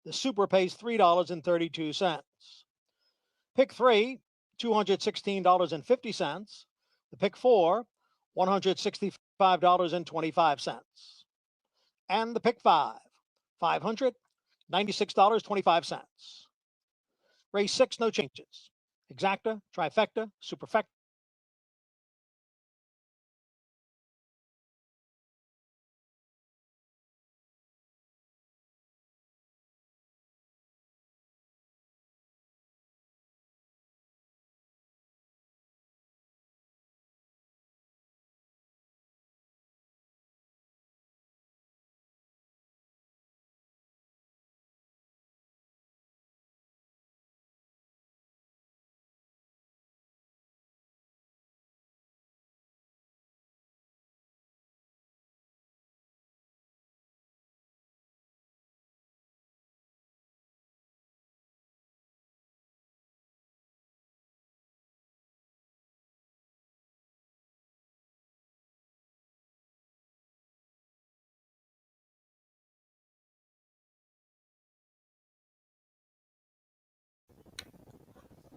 The super pays $3.32. Pick 3, $216.50. The pick 4, $165.25. And the pick 5, $596.25. Race 6, no changes. Exacta, trifecta, superfecta.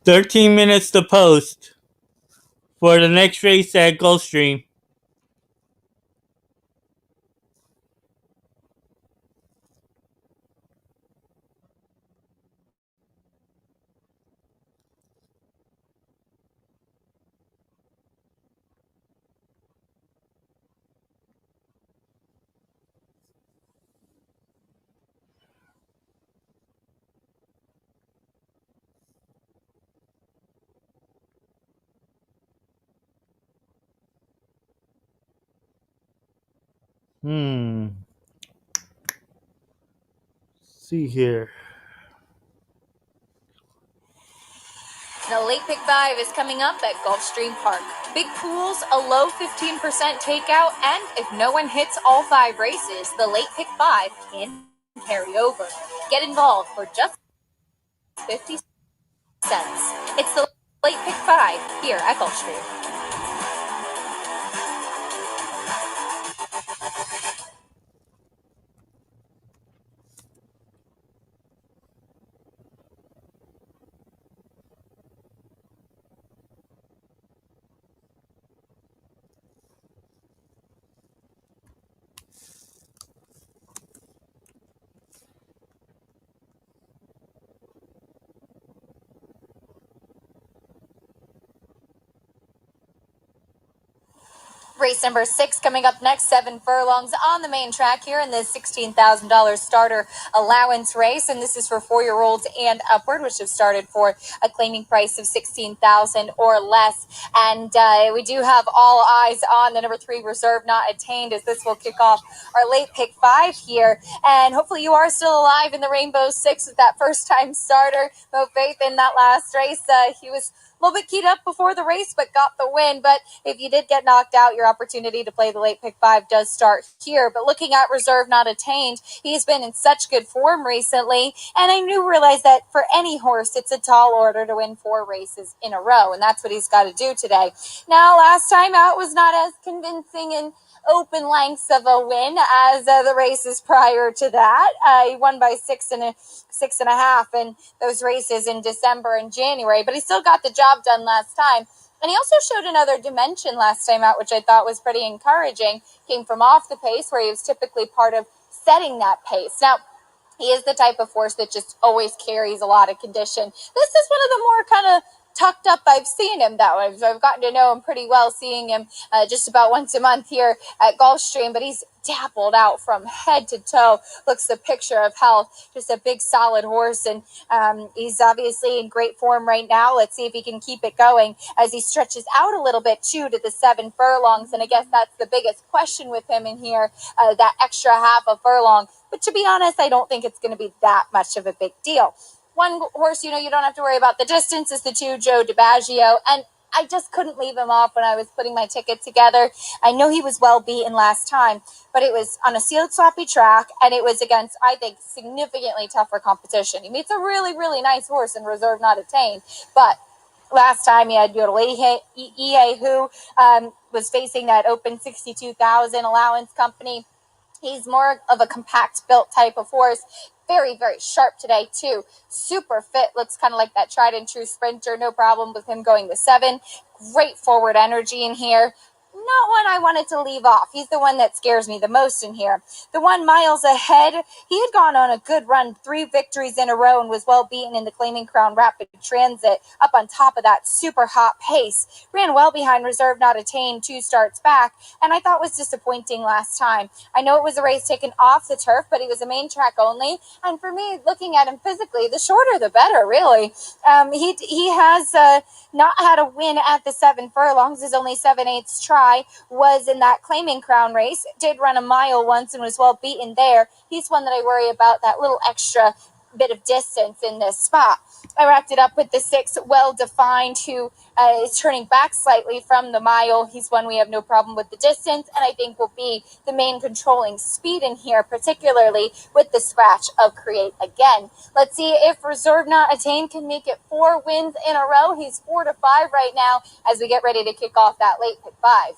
$13 to post for the next race at Gulfstream. See here. The late pick 5 is coming up at Gulfstream Park. Big pools, a low 15% takeout, and if no one hits all 5 races, the late pick 5 can carry over. Get involved for just 50 cents. It's the late pick 5 here at Gulfstream. Race number 6 coming up next, 7 furlongs on the main track here in this $16,000 starter allowance race. And this is for 4-year-olds and upward, which have started for a claiming price of $16,000 or less. And we do have all eyes on the number 3 reserve not attained, as this will kick off our late pick 5 here. And hopefully you are still alive in the Rainbow 6 with that first time starter. No faith in that last race. He was a little bit keyed up before the race, but got the win. But if you did get knocked out, your opportunity to play the late pick 5 does start here. But looking at reserve not attained, he's been in such good form recently. And I do realize that for any horse, it's a tall order to win 4 races in a row. And that's what he's got to do today. Now, last time out was not as convincing and open lengths of a win as the races prior to that. He won by 6.5 in those races in December and January, but he still got the job done last time. And he also showed another dimension last time out, which I thought was pretty encouraging. Came from off the pace, where he was typically part of setting that pace. Now, he is the type of horse that just always carries a lot of condition. This is one of the more kind of tucked up I've seen him, though. I've gotten to know him pretty well, seeing him just about once a month here at Gulfstream, but he's dappled out from head to toe. Looks the picture of health. Just a big, solid horse, and he's obviously in great form right now. Let's see if he can keep it going as he stretches out a little bit, too, to the 7 furlongs, and I guess that's the biggest question with him in here, that extra half a furlong. But to be honest, I don't think it's going to be that much of a big deal. One horse, you don't have to worry about the distance, is the 2 Joe DiBaggio, and I just couldn't leave him off when I was putting my ticket together. I know he was well beaten last time, but it was on a sealed sloppy track, and it was against, I think, significantly tougher competition. He meets a really, really nice horse in reserve not attained, but last time he had Yodel EA, who was facing that open 62,000 allowance company. He's more of a compact built type of horse. Very, very sharp today, too. Super fit. Looks kind of like that tried and true sprinter. No problem with him going to 7. Great forward energy in here. Not one I wanted to leave off. He's the one that scares me the most in here. The 1 miles ahead, he had gone on a good run, 3 victories in a row, and was well beaten in the Claiming Crown Rapid Transit, up on top of that super hot pace. Ran well behind reserve not attained 2 starts back, and I thought was disappointing last time. I know it was a race taken off the turf, but he was a main track only, and for me, looking at him physically, the shorter the better, really. He has not had a win at the 7 furlongs. His only 7/8 try was in that Claiming Crown race. Did run a mile once and was well beaten there. He's one that I worry about, that little extra bit of distance in this spot. I wrapped it up with the 6 Well Defined, who is turning back slightly from the mile. He's one we have no problem with the distance, and I think will be the main controlling speed in here, particularly with the scratch of Create Again. Let's see if Reserve Not Attained can make it 4 wins in a row. He's 4-5 right now as we get ready to kick off that late pick 5.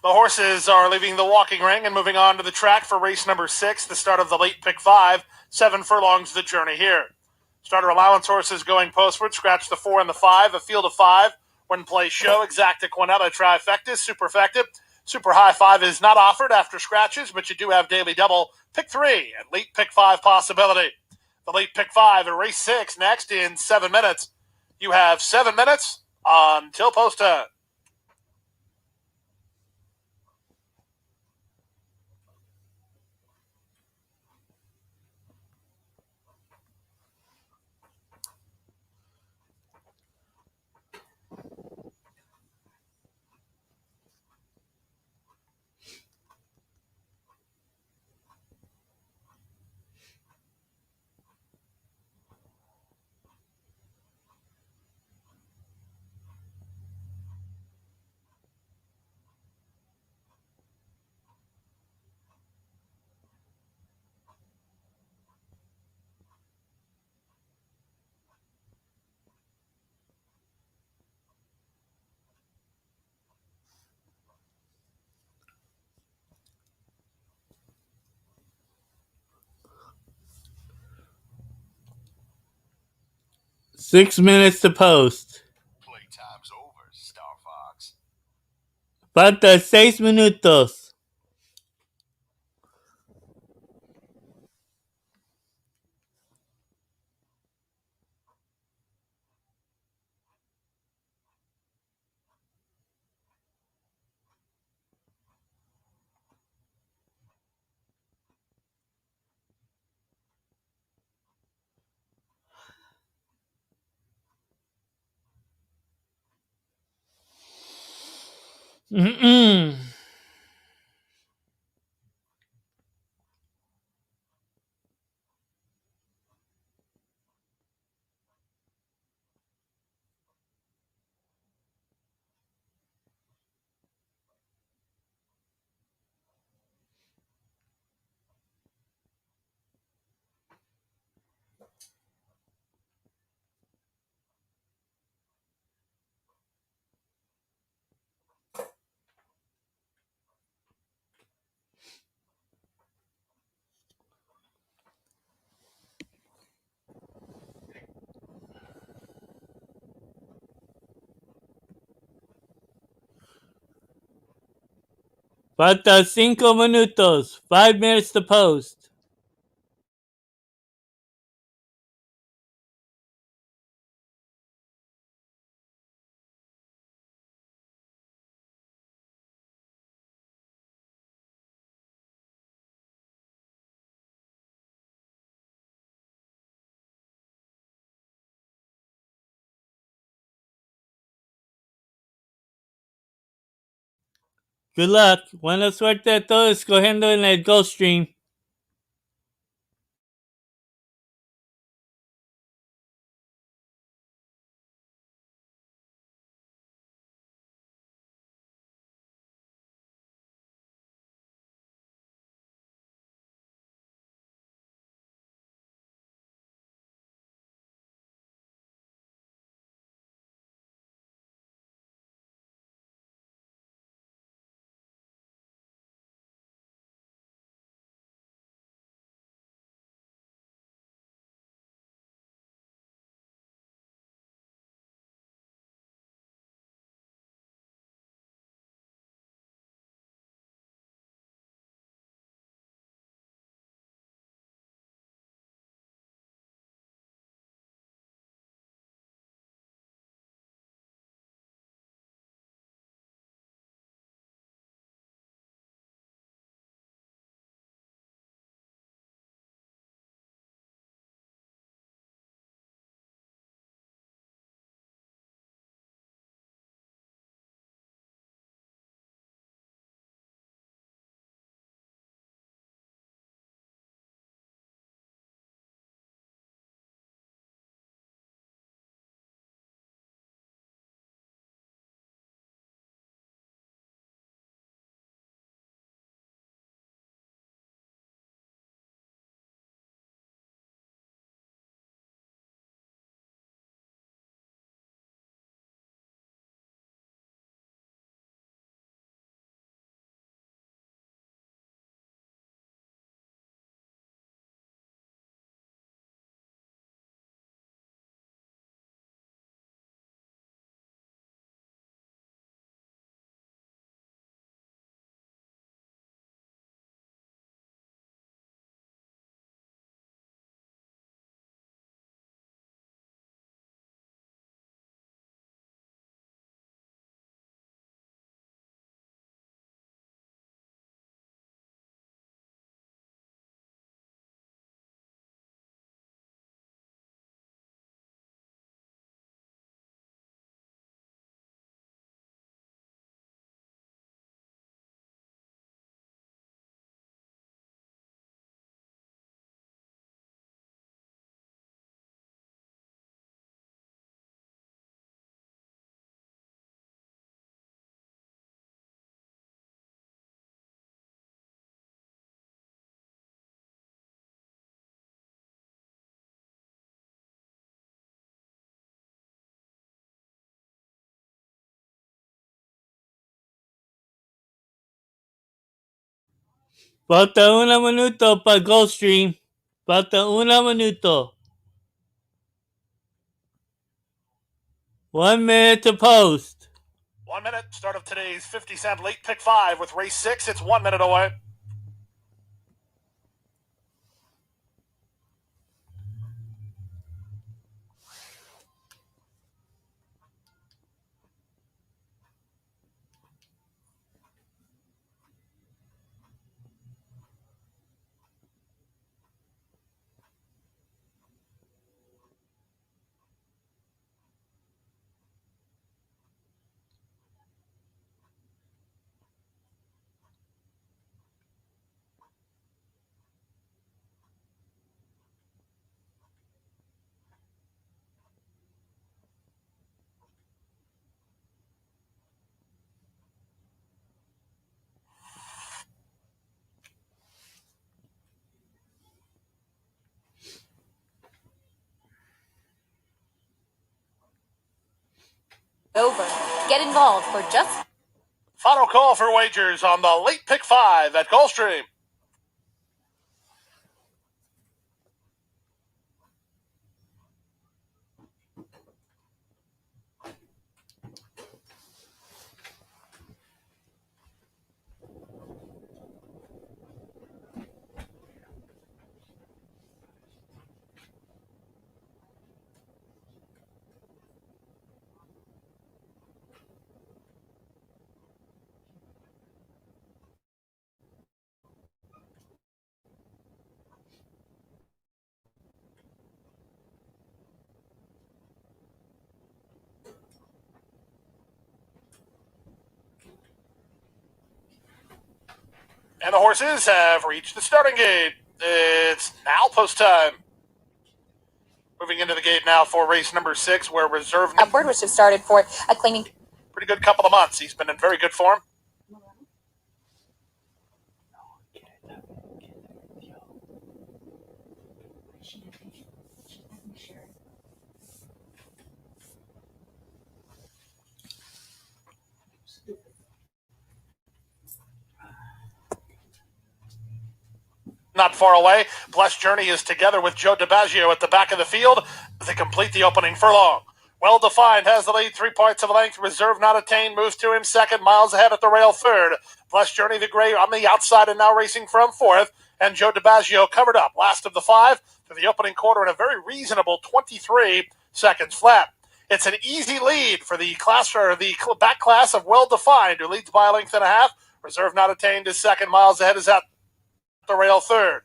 The horses are leaving the walking ring and moving on to the track for race number 6, the start of the late pick 5. 7 furlongs the journey here. Starter allowance horses going postward, scratch the 4 and the 5, a field of 5. When play show, Exacta Quinella, Trifecta, Superfecta. Super High 5 is not offered after scratches, but you do have daily double, pick 3, and late pick 5 possibility. The late pick 5 at race 6 next in 7 minutes. You have 7 minutes until post time. 6 minutes to post. Playtime's over, Star Fox. Falta 6 minutos. Mm-mm. Falta 5 minutos. 5 minutes to post. Good luck. Buena suerte a todos escogiendo en el Gulfstream. Falta 1 minuto para Gulfstream. Falta 1 minuto. 1 minute to post. 1 minute, start of today's 50-cent late pick 5 with race 6. It's 1 minute away. Over. Get involved for just Final call for wagers on the late pick 5 at Gulfstream. And the horses have reached the starting gate. It's now post time. Moving into the gate now for race number 6, where reserve upward, which have started for a cleaning. pretty good couple of months. He's been in very good form. Not far away, Blessed Journey is together with Joe DiBaggio at the back of the field to complete the opening furlong. Well Defined has the lead, 3 points of length. Reserve Not Attained moves to him second, miles ahead at the rail third. Blessed Journey the Gray on the outside and now racing from fourth. And Joe DiBaggio covered up, last of the 5 through the opening quarter in a very reasonable 23 seconds flat. It's an easy lead for the class or the back class of Well Defined, who leads by a length and a half. Reserve Not Attained is second, miles ahead is at the rail third.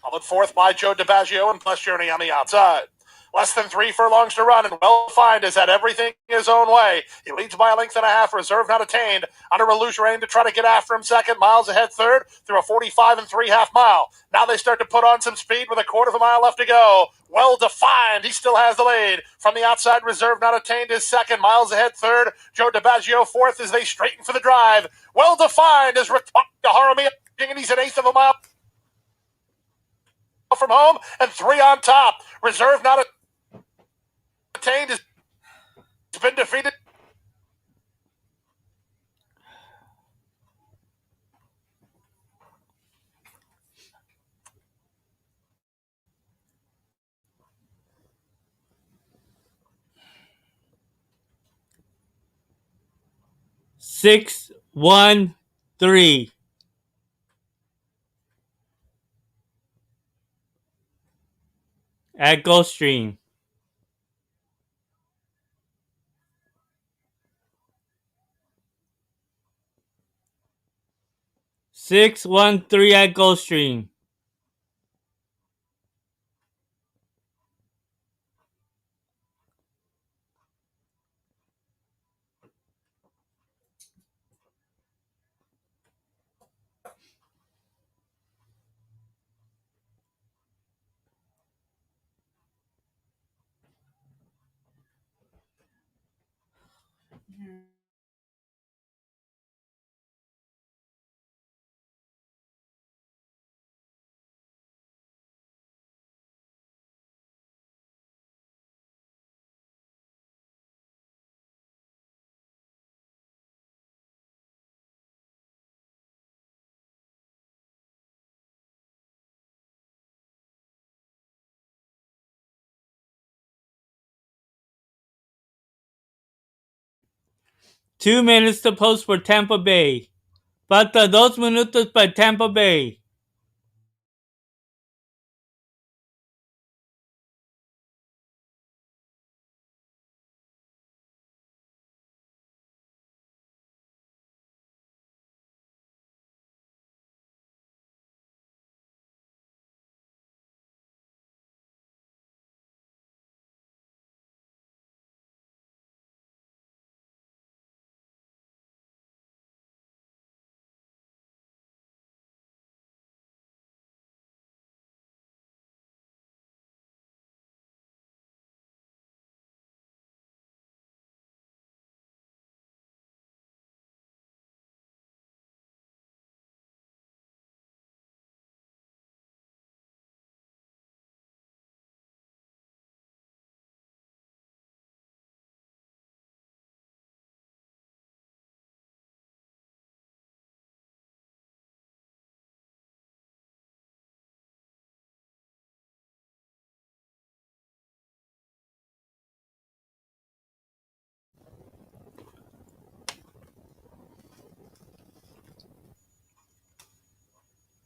Followed fourth by Joe DiBaggio and Blessed Journey on the outside. Less than 3 furlongs to run, and Well Defined is at everything his own way. He leads by a length and a half. Reserve Not Attained under a loose rein to try to get after him second. Miles ahead third through a 45 and 3/2 mile. Now they start to put on some speed with a quarter of a mile left to go. Well Defined, he still has the lead. From the outside, Reserve Not Attained is second. Miles ahead third. Joe DiBaggio fourth as they straighten for the drive. Well Defined is to Harami, and he's an eighth of a mile from home, and 3 on top. Reserve Not Attained has been defeated. Six, 1, 3. At Gulfstream. 6, 1, 3 at Gulfstream. 2 minutes to post for Tampa Bay. Falta 2 minutos para Tampa Bay.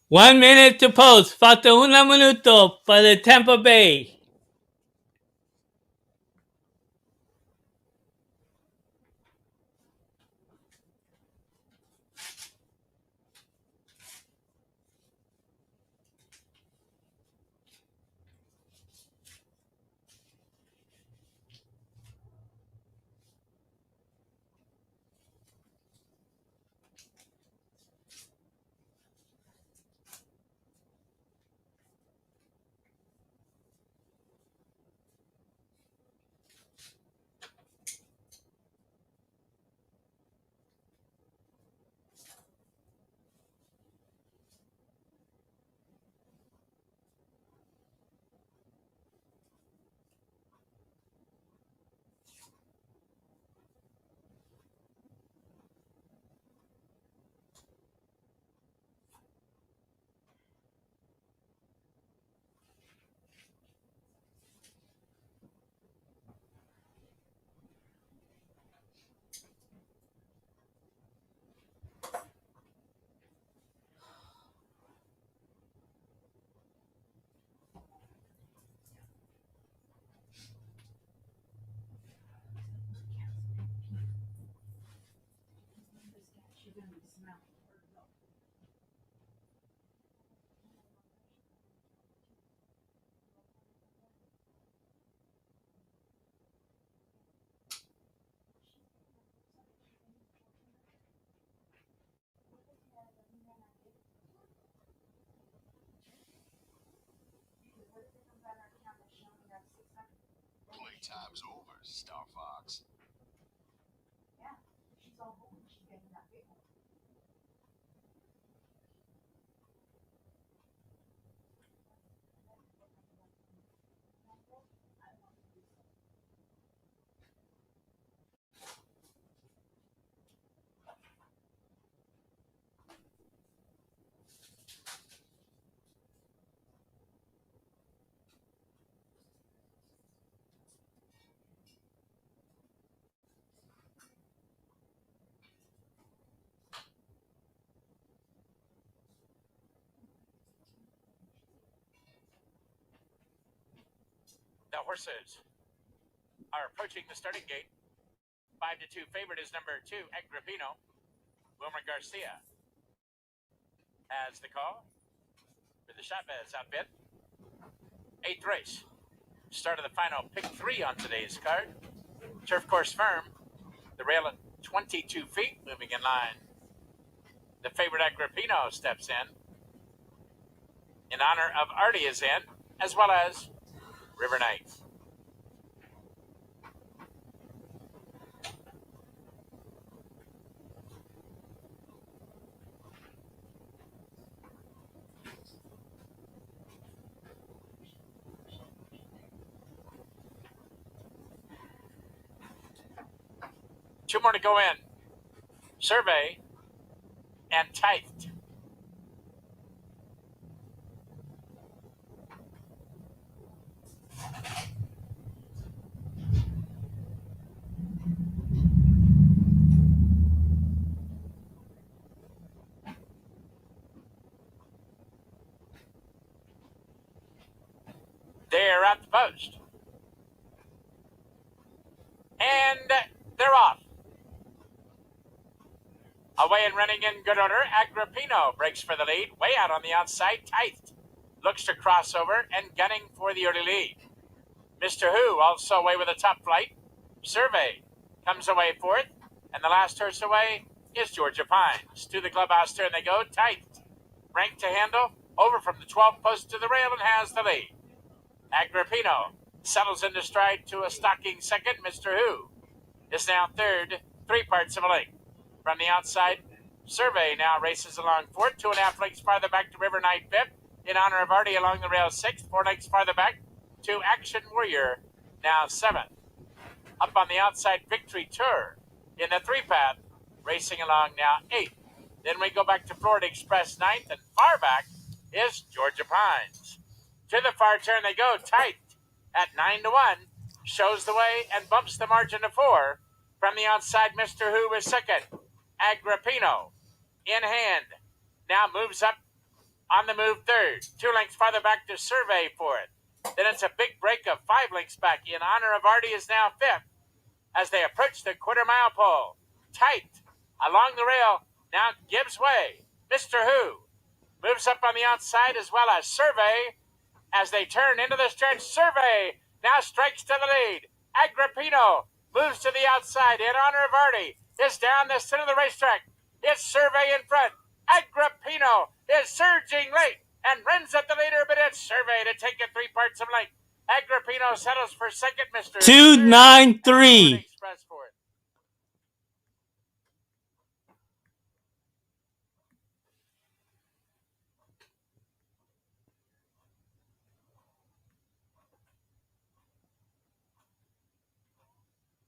One minute to post. Falta un minuto para Tampa Bay. Playtime's over, Star Fox. The horses are approaching the starting gate. 5-2 favorite is number 2, Agrippino. Wilmer Garcia has the call for the Chavez outfit. 8th race. Start of the final pick 3 on today's card. Turf course firm. The rail at 22 feet, moving in line. The favorite Agrippino steps in honor of Artie is in, as well as River Knight. Two more to go in. Survey and Typed. They're at the post. And they're off. Away and running in good order, Agrippino breaks for the lead, way out on the outside, tight. Looks to cross over and gunning for the early lead. Mr. Who also away with a top flight. Survey comes away fourth, and the last horse away is Georgia Pines. To the clubhouse turn they go, tight. Rank to handle, over from the 12th post to the rail and has the lead. Agrippino settles into stride to a stalking second. Mr. Who is now third, 3 parts of a length. From the outside, Survey now races along fourth, 2.5 lengths farther back to River Knight fifth, in honor of Artie along the rail sixth, 4 lengths farther back to Action Warrior, now seventh. Up on the outside, Victory Tour in the 3-path, racing along now eighth. Then we go back to Florida Express ninth, and far back is Georgia Pines. To the far turn they go, tight at 9-1, shows the way and bumps the margin to 4. From the outside, Mr. Who is second. Agrippino in hand. Now moves up on the move third. 2 lengths farther back to Survey fourth. Then it's a big break of 5 lengths back in honor of Artie is now fifth as they approach the quarter-mile pole. Tight along the rail now gives way. Mr. Who moves up on the outside as well as Survey as they turn into the stretch. Survey now strikes to the lead. Agrippino moves to the outside in honor of Artie. Is down the center of the racetrack. It's Survey in front. Agrippino is surging late and runs at the leader, but it's Survey to take it 3 parts of length. Agrippino settles for second. Mr. 293. Express fourth.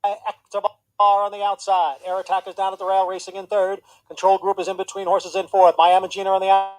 Ectobar on the outside. Air Attack is down at the rail, racing in third. Control Group is in between horses in fourth. Miami Gina on the outside.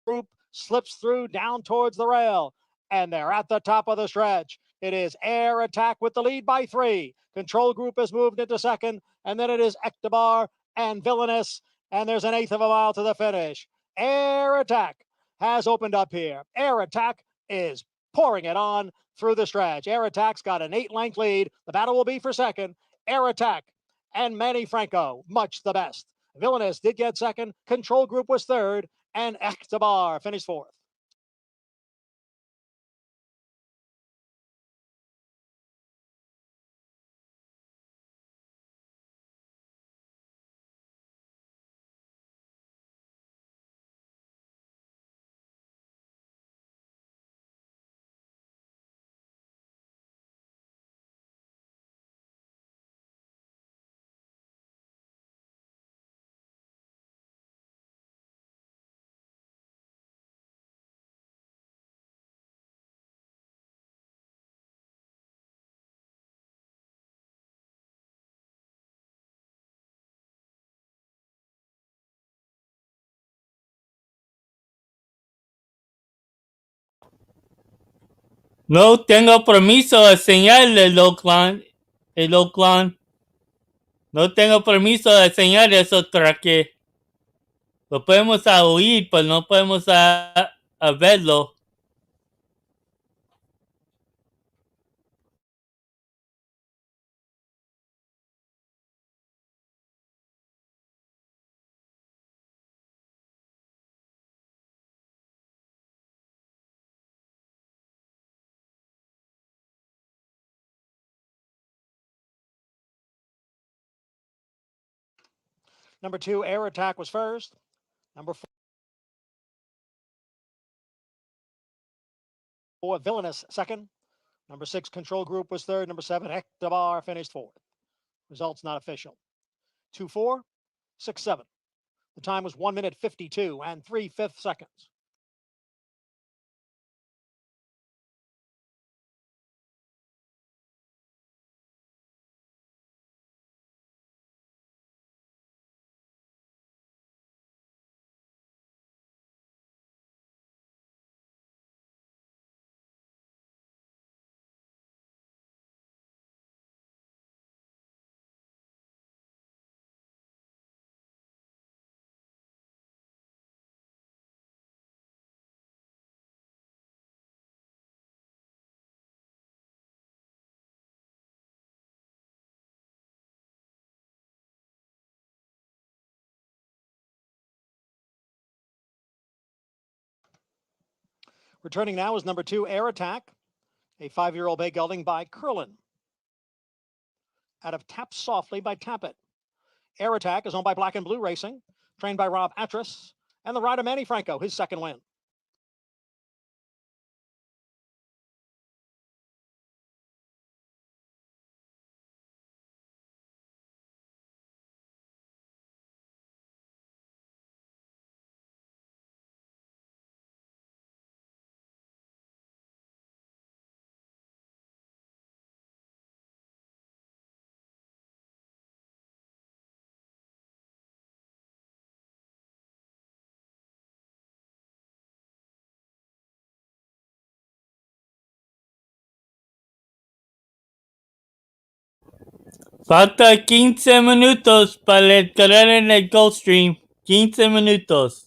Group slips through down towards the rail, and they're at the top of the stretch. It is Air Attack with the lead by 3. Control Group has moved into second, and then it is Ectobar and Villainous, and there's an eighth of a mile to the finish. Air Attack has opened up here. Air Attack is pouring it on through the stretch. Air Attack's got an 8-length lead. The battle will be for second. Air Attack and Manny Franco, much the best. Villainous did get second. Control Group was third, and Ectobar finished fourth. No tengo permiso de enseñar el Oakland. No tengo permiso de enseñar esos traques. Lo podemos oír, pero no podemos verlo. Number 2, Air Attack was first. Number 4, Villainous second. Number 6, Control Group was third. Number 7, Hectabar finished fourth. Results not official. 2-4, 6-7. The time was 1 minute 52 and 3/5 seconds. Returning now is number 2, Air Attack, a 5-year-old bay gelding by Curlin. Out of Tap Softly by Tappet. Air Attack is owned by Black and Blue Racing, trained by Rob Atras, and the rider Manny Franco, his second win. Falta 15 minutos para el correr en el Gulfstream. 15 minutos.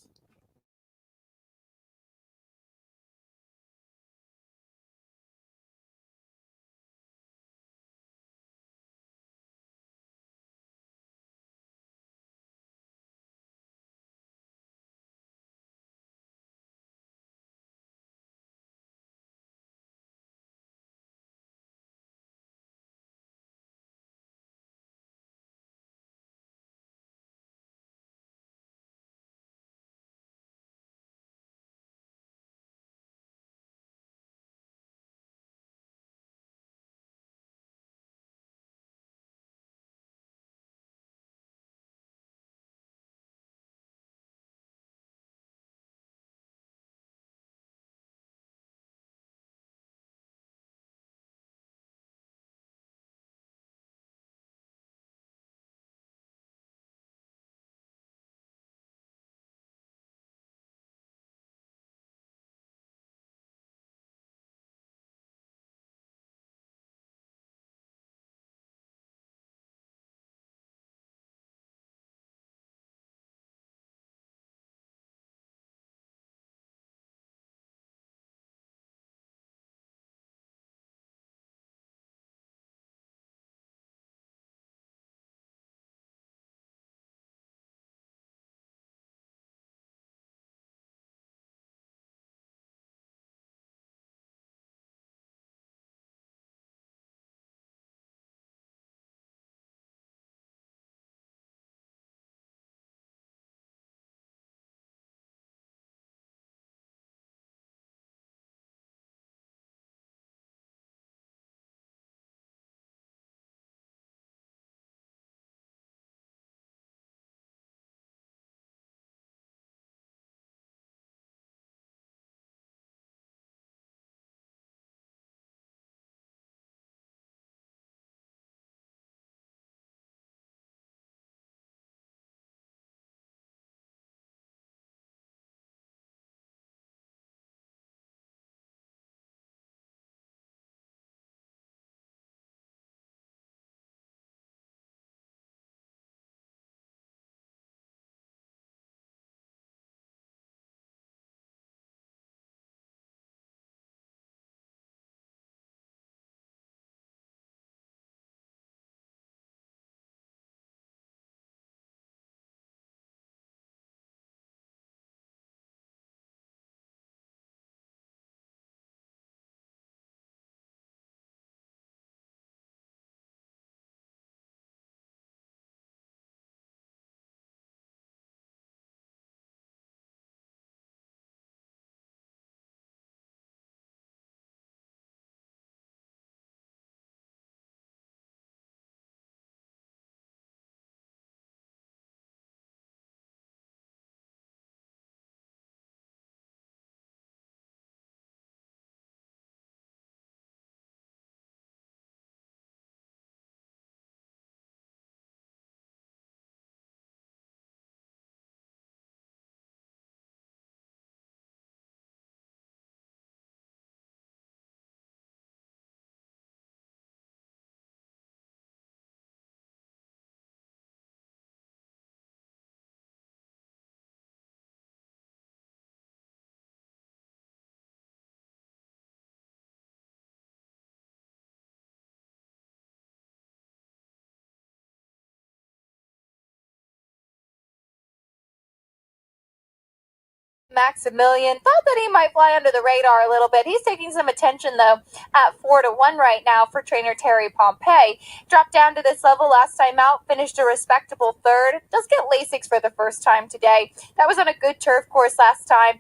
Maximilian. Thought that he might fly under the radar a little bit. He's taking some attention, though, at 4-1 right now for trainer Terry Pompey. Dropped down to this level last time out, finished a respectable third. Does get Lasix for the first time today. That was on a good turf course last time.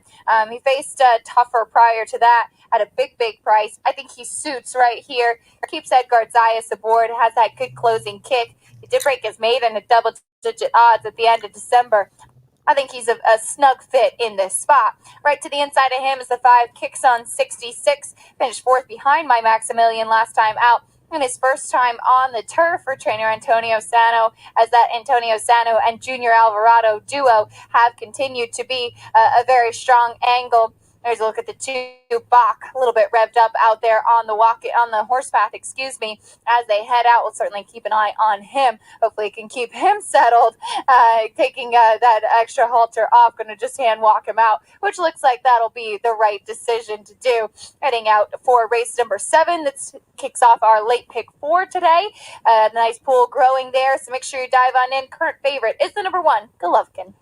He faced tougher prior to that at a big price. I think he suits right here. Keeps Edgar Zayas aboard, has that good closing kick. He did break his maiden at double-digit odds at the end of December. I think he's a snug fit in this spot. Right to the inside of him is the 5 Kicks on 66. Finished 4th behind my Maximilian last time out. And his first time on the turf for trainer Antonio Sano, as that Antonio Sano and Junior Alvarado duo have continued to be a very strong angle. There's a look at the 2 Bach, a little bit revved up out there on the horse path, as they head out. We'll certainly keep an eye on him. Hopefully can keep him settled, taking that extra halter off. Going to just hand walk him out, which looks like that'll be the right decision to do. Heading out for race number 7. That kicks off our late pick 4 today. Nice pool growing there, so make sure you dive on in. Current favorite is the number 1, Golovkin.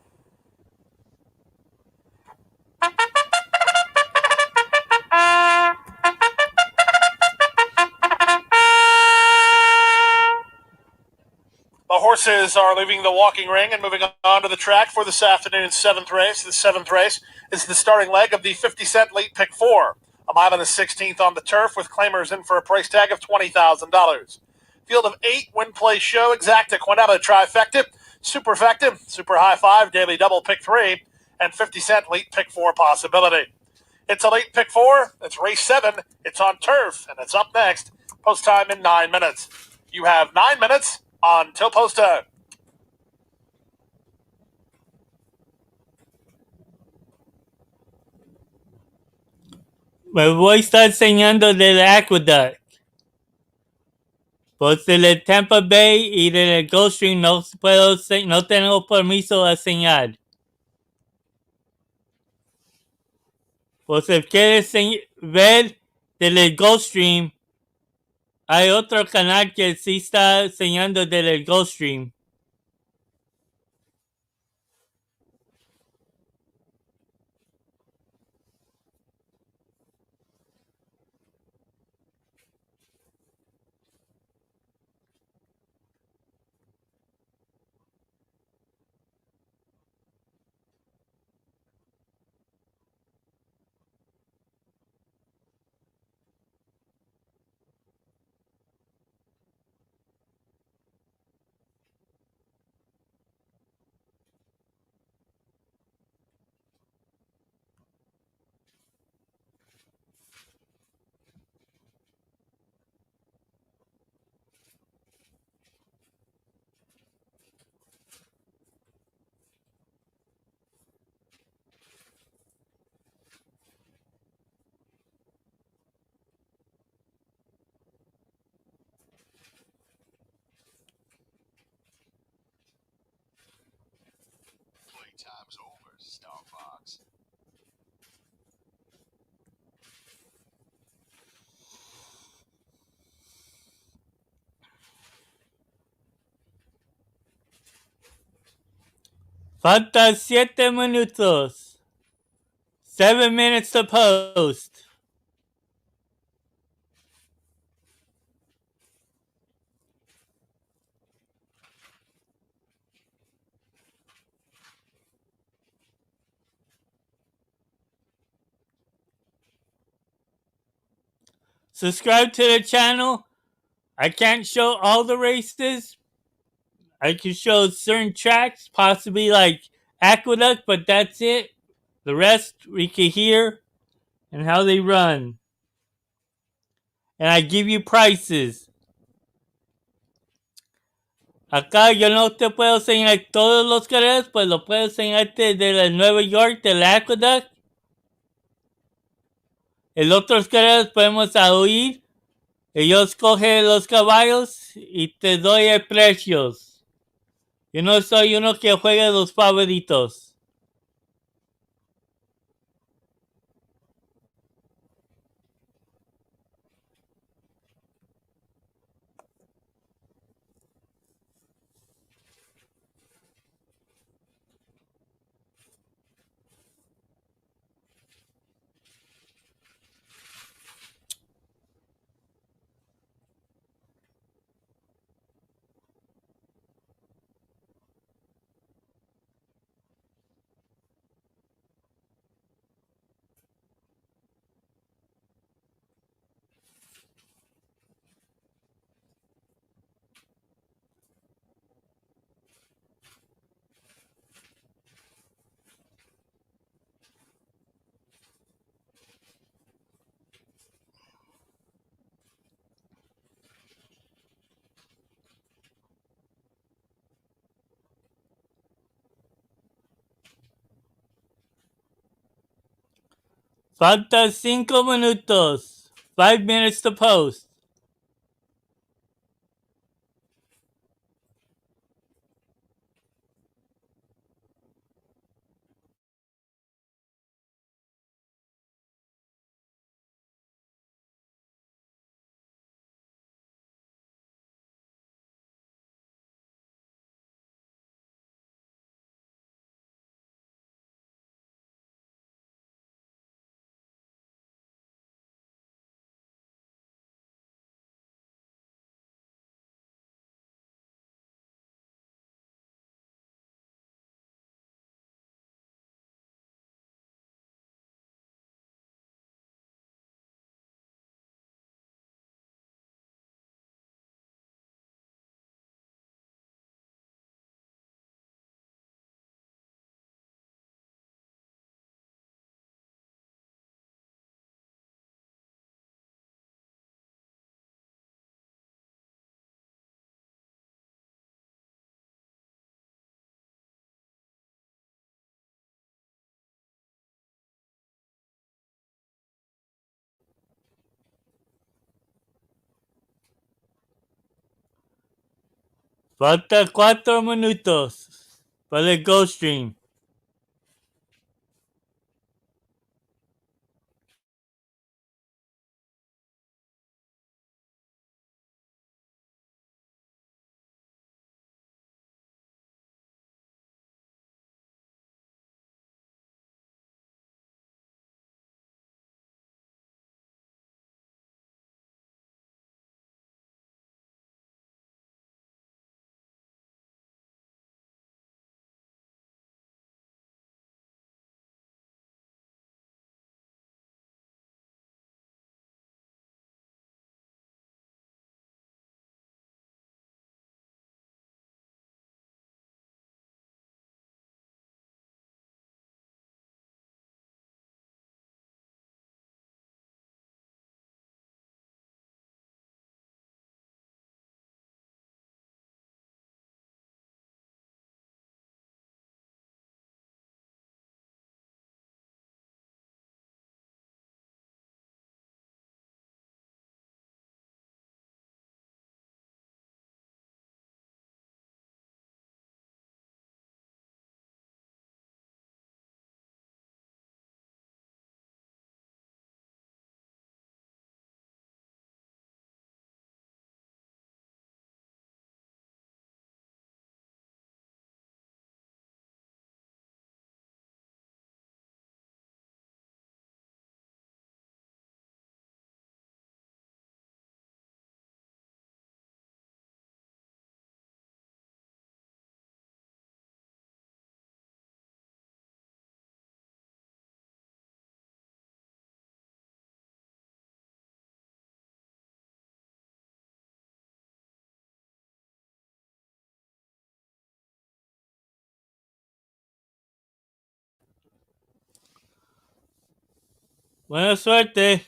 The horses are leaving the walking ring and moving on to the track for this afternoon's 7th race. The 7th race is the starting leg of the 50-cent late pick 4. A mile and a 16th on the turf with claimers in for a price tag of $20,000. Field of 8, win, play, show, exacta, quinetta, trifecta, superfecta, super high 5, daily double pick 3, and 50-cent late pick 4 possibility. It's a late pick 4. It's race 7. It's on turf, and it's up next. Post time in 9 minutes. You have 9 minutes until post time. Me voy a estar enseñando del Aqueduct. Pues del Tampa Bay y del Gulfstream no tengo permiso de enseñar. Pues si quieres ver del Gulfstream, hay otro canal que sí está enseñando del Gulfstream. Playtime's over, Star Fox. Faltan 7 minutos. 7 minutes to post. Subscribe to the channel. I can't show all the races. I can show certain tracks, possibly like Aqueduct, but that's it. The rest we can hear and how they run. And I give you prices. Acá yo no te puedo enseñar todos los carreras, pues lo puedo enseñarte de la Nueva York, del Aqueduct. El otros carreras podemos oír. Y yo escoge los caballos y te doy el precios. Yo no soy uno que juega los favoritos. Falta 5 minutos. 5 minutes to post. Falta 4 minutos para el Gulfstream. Buena suerte.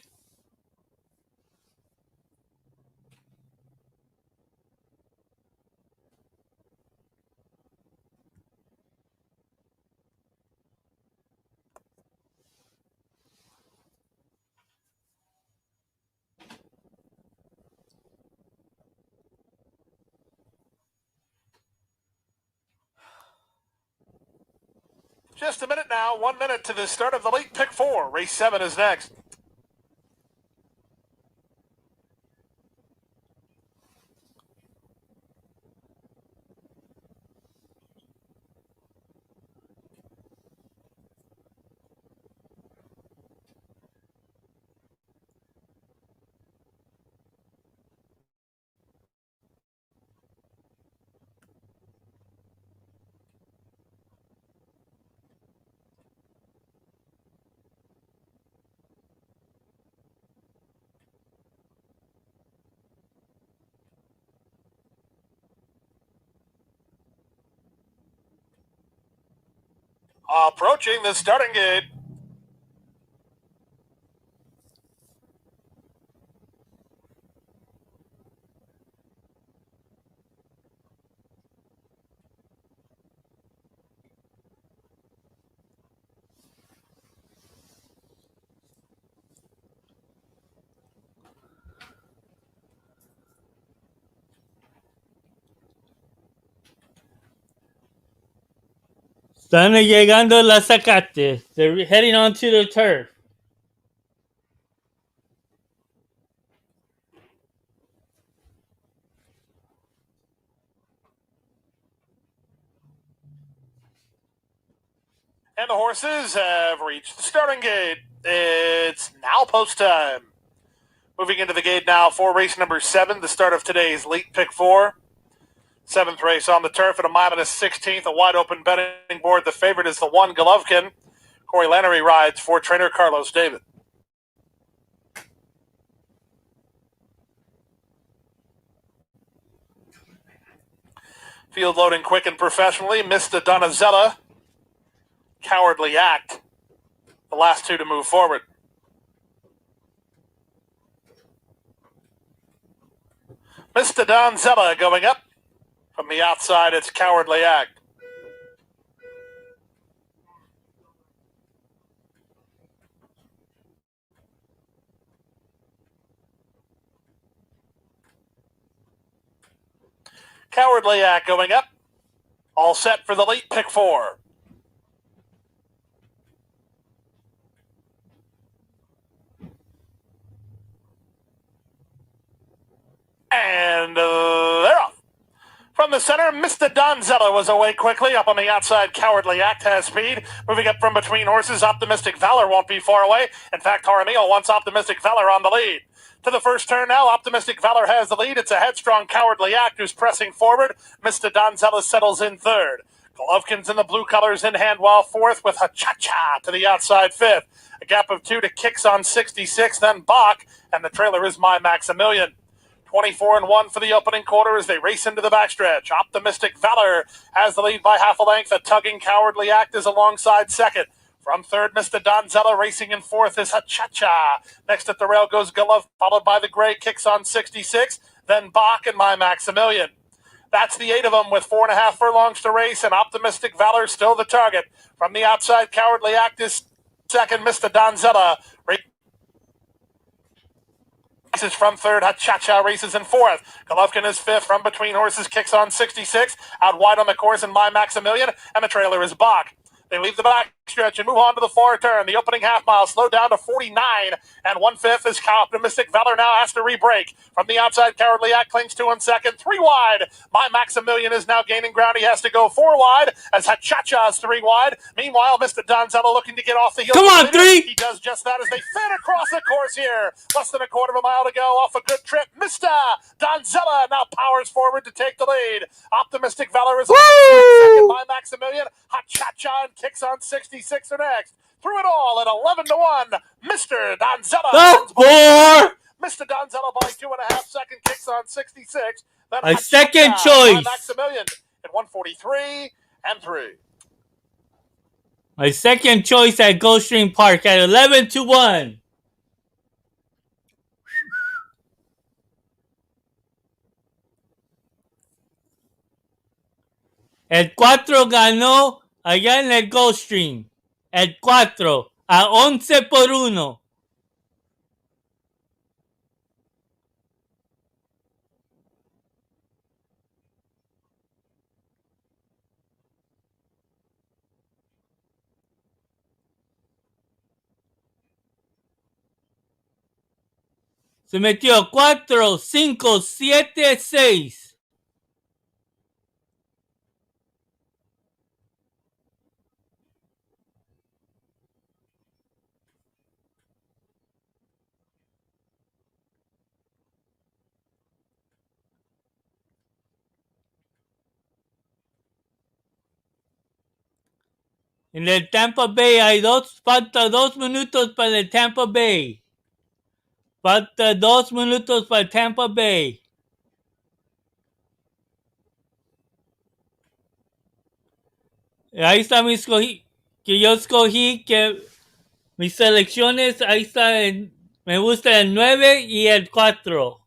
Just a minute now. 1 minute to the start of the late pick 4. Race 7 is next. Approaching the starting gate. Están llegando las Zacates. They're heading onto the turf. And the horses have reached the starting gate. It's now post time. Moving into the gate now for race number 7, the start of today's late pick 4. 7th race on the turf at a mile and a 16th, a wide open betting board. The favorite is the 1 Golovkin. Corey Lannery rides for trainer Carlos David. Field loading quick and professionally. Mr. Donazella. Cowardly Act. The last two to move forward. Mr. Donzella going up. From the outside, it's Cowardly Act. Cowardly Act going up. All set for the late pick 4. And they're off. From the center, Mr. Donzella was away quickly. Up on the outside, Cowardly Act has speed. Moving up from between horses, Optimistic Valor won't be far away. In fact, Jaramillo wants Optimistic Valor on the lead. To the first turn now, Optimistic Valor has the lead. It's a headstrong Cowardly Act who's pressing forward. Mr. Donzella settles in third. Golovkin's in the blue colors in hand while fourth with Hachacha to the outside fifth. A gap of 2 to Kicks on 66, then Bach, and the trailer is My Maximilian. 24-1 for the opening quarter as they race into the backstretch. Optimistic Valor has the lead by half a length. A tugging Cowardly Act is alongside second. From third, Mr. Donzella. Racing in fourth is Hachacha. Next at the rail goes Gulov, followed by the gray Kicks on 66, then Bach and My Maximilian. That's the 8 of them with 4.5 furlongs to race, and Optimistic Valor still the target. From the outside, Cowardly Act is second. Mr. Donzella races from third. Hachacha races in fourth. Golovkin is fifth. From between horses, Kicks on 66. Out wide on the course in My Maximilian, and the trailer is Bach. They leave the backstretch and move on to the far turn. The opening half mile slowed down to 49 and 1/5 as Optimistic Valor now has to re-break. From the outside, Cowardly Act clings to him second. 3 wide. My Maximilian is now gaining ground. He has to go 4 wide as Hachacha is 3 wide. Meanwhile, Mr. Donzella looking to get off the heel. Come on, 3. He does just that as they fin across the course here. Less than a quarter of a mile to go off a good trip. Mr. Donzella now powers forward to take the lead. Optimistic Valor is second. My Maximilian, Hachacha, and Kicks on 66 are next. Through it all at 11-1, Mr. Donzella. The 4. Mr. Donzella by 2.5 second. Kicks on 66. Then My Hachacha, second choice. My Maximilian at 143 and 3. My second choice at Gulfstream Park at 11-1. El 4 ganó allá en el Gulfstream. El 4 a 11-1. Se metió 4, 5, 7, 6. En el Tampa Bay falta 2 minutos para el Tampa Bay. Falta 2 minutos para Tampa Bay. Ahí está que yo escogí, que mis selecciones, ahí está, me gusta el 9 y el 4.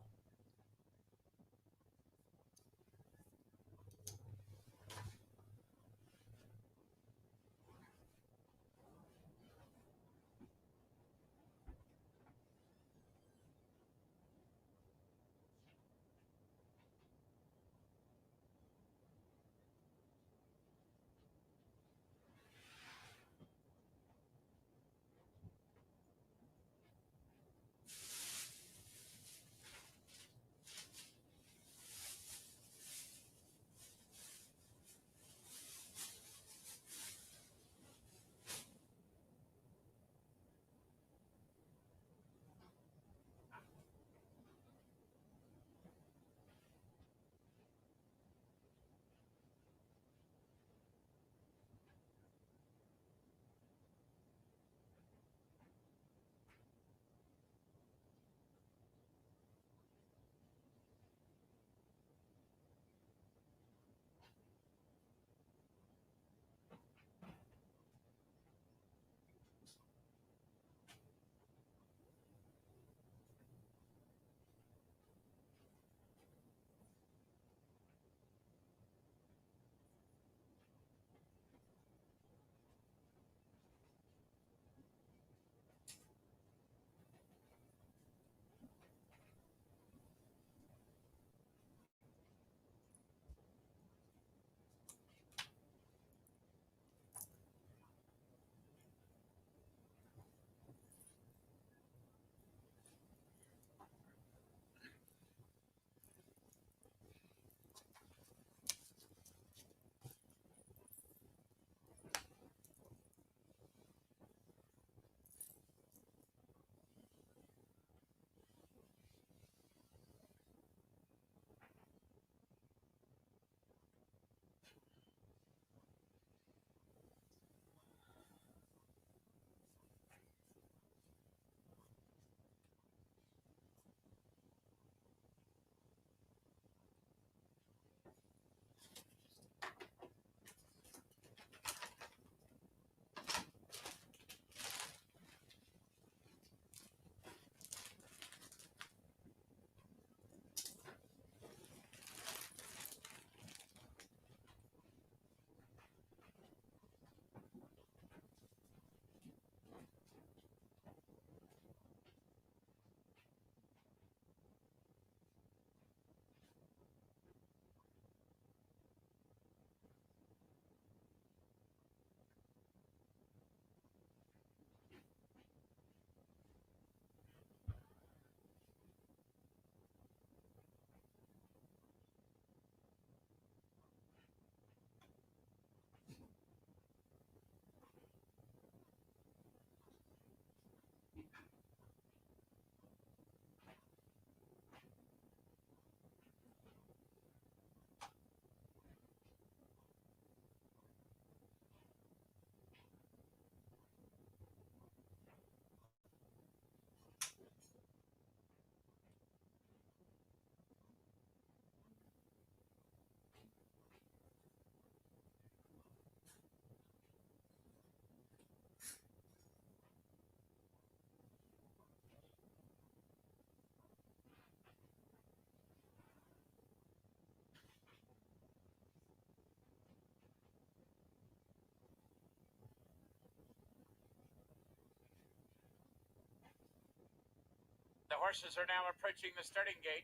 The horses are now approaching the starting gate.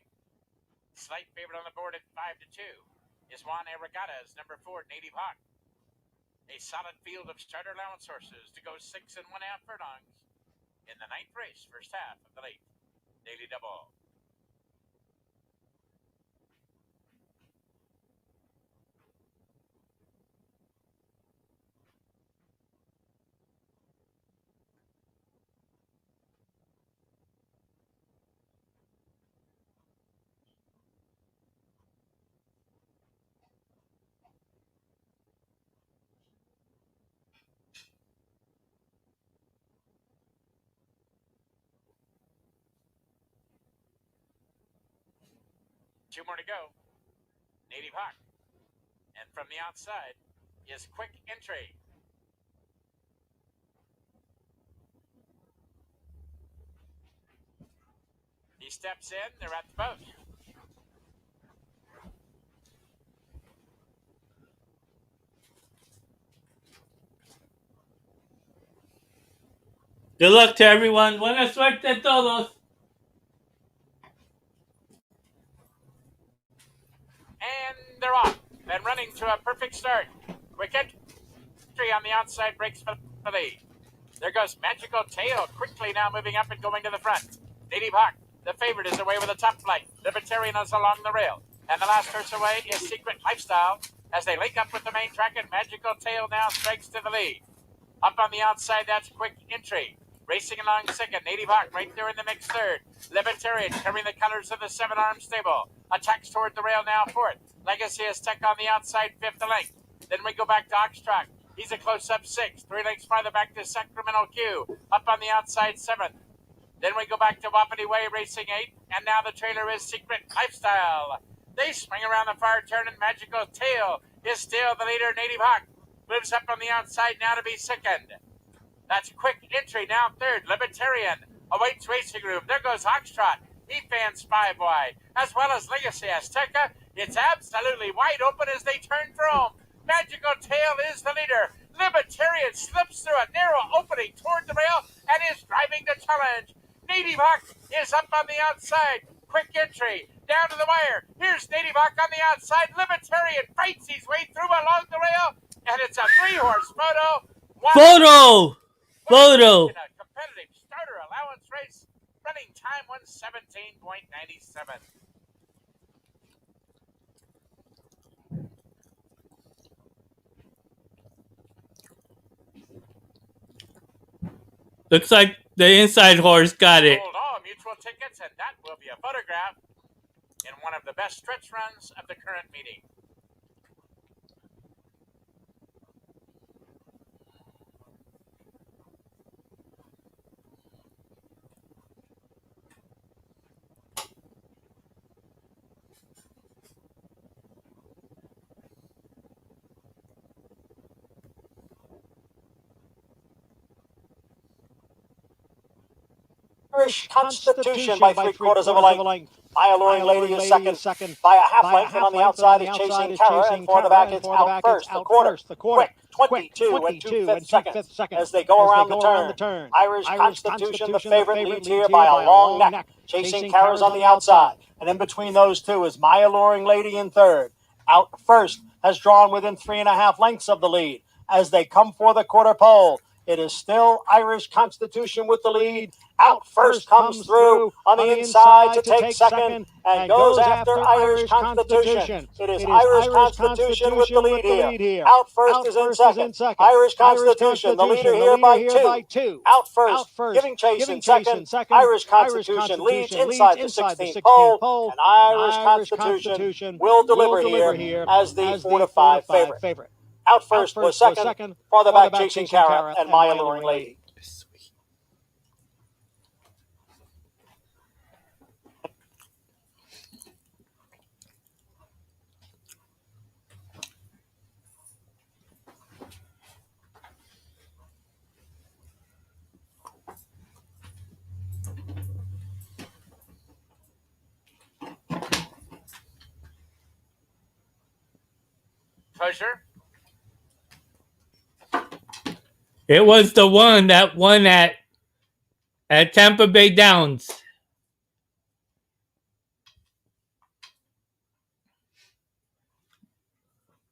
Slight favorite on the board at 5-2 is Juan Arregatta's number 4, Native Hawk. A solid field of starter allowance horses to go 6 1/2 furlongs in the 9th race, first half of the late Daily Double. Two more to go. Native Hawk. And from the outside is Quick Entry. He steps in. They're at the boat. Good luck to everyone. Buena suerte todos. And they're off. And running to a perfect start. Quick Entry on the outside breaks for the lead. There goes Magical Tail, quickly now moving up and going to the front. Native Hawk, the favorite, is away with a top flight. Libertarian is along the rail. And the last horse away is Secret Lifestyle as they link up with the main track, and Magical Tail now strikes to the lead. Up on the outside, that's Quick Entry. Racing along second, Native Hawk right there in the mix third. Libertarian covering the colors of the Seven Arms stable. Attacks toward the rail now fourth. Legacy is Tech on the outside, fifth length. Then we go back to Aqueduct. He's a close-up 6. 3 lengths farther back to Sacramento Q. Up on the outside 7th. Then we go back to Wapiti Way racing 8. And now the trailer is Secret Lifestyle. They swing around the far turn, and Magical Tail is still the leader. Native Hawk moves up on the outside now to be second. That's Quick Entry now third. Libertarian awaits racing room. There goes Oxtrot. He fans 5 wide. As well as Legacy Azteca. It's absolutely wide open as they turn for home. Magical Tail is the leader. Libertarian slips through a narrow opening toward the rail and is driving the challenge. Native Hawk is up on the outside. Quick Entry down to the wire. Here's Native Hawk on the outside. Libertarian fights his way through along the rail, and it's a 3-horse photo. Photo. In a competitive starter allowance race, running time 1:17.97. Looks like the inside horse got it. Hold all mutual tickets, and that will be a photograph in one of the best stretch runs of the current meeting. Irish Constitution by 3/4 of a length. My Alluring Lady is second by a half length, and on the outside is Chasing Kara, and for the back it's Out First, the quarter. Quick, 22 and 2/5 seconds as they go around the turn. Irish Constitution, the favorite, leads here by a long neck. Chasing Kara's on the outside, and in between those two is My Alluring Lady in third. Out First has drawn within 3.5 lengths of the lead as they come for the quarter pole. It is still Irish Constitution with the lead. Out First comes through on the inside to take second and goes after Irish Constitution. It is Irish Constitution with the lead here. Out First is in second. Irish Constitution, the leader here by 2. Out First, giving chase in second. Irish Constitution leads inside the 16th pole, and Irish Constitution will deliver here as the 4-5 favorite. Out First was second, farther back Chasing Kara and My Alluring Lady. Pleasure. It was the one that won at Tampa Bay Downs.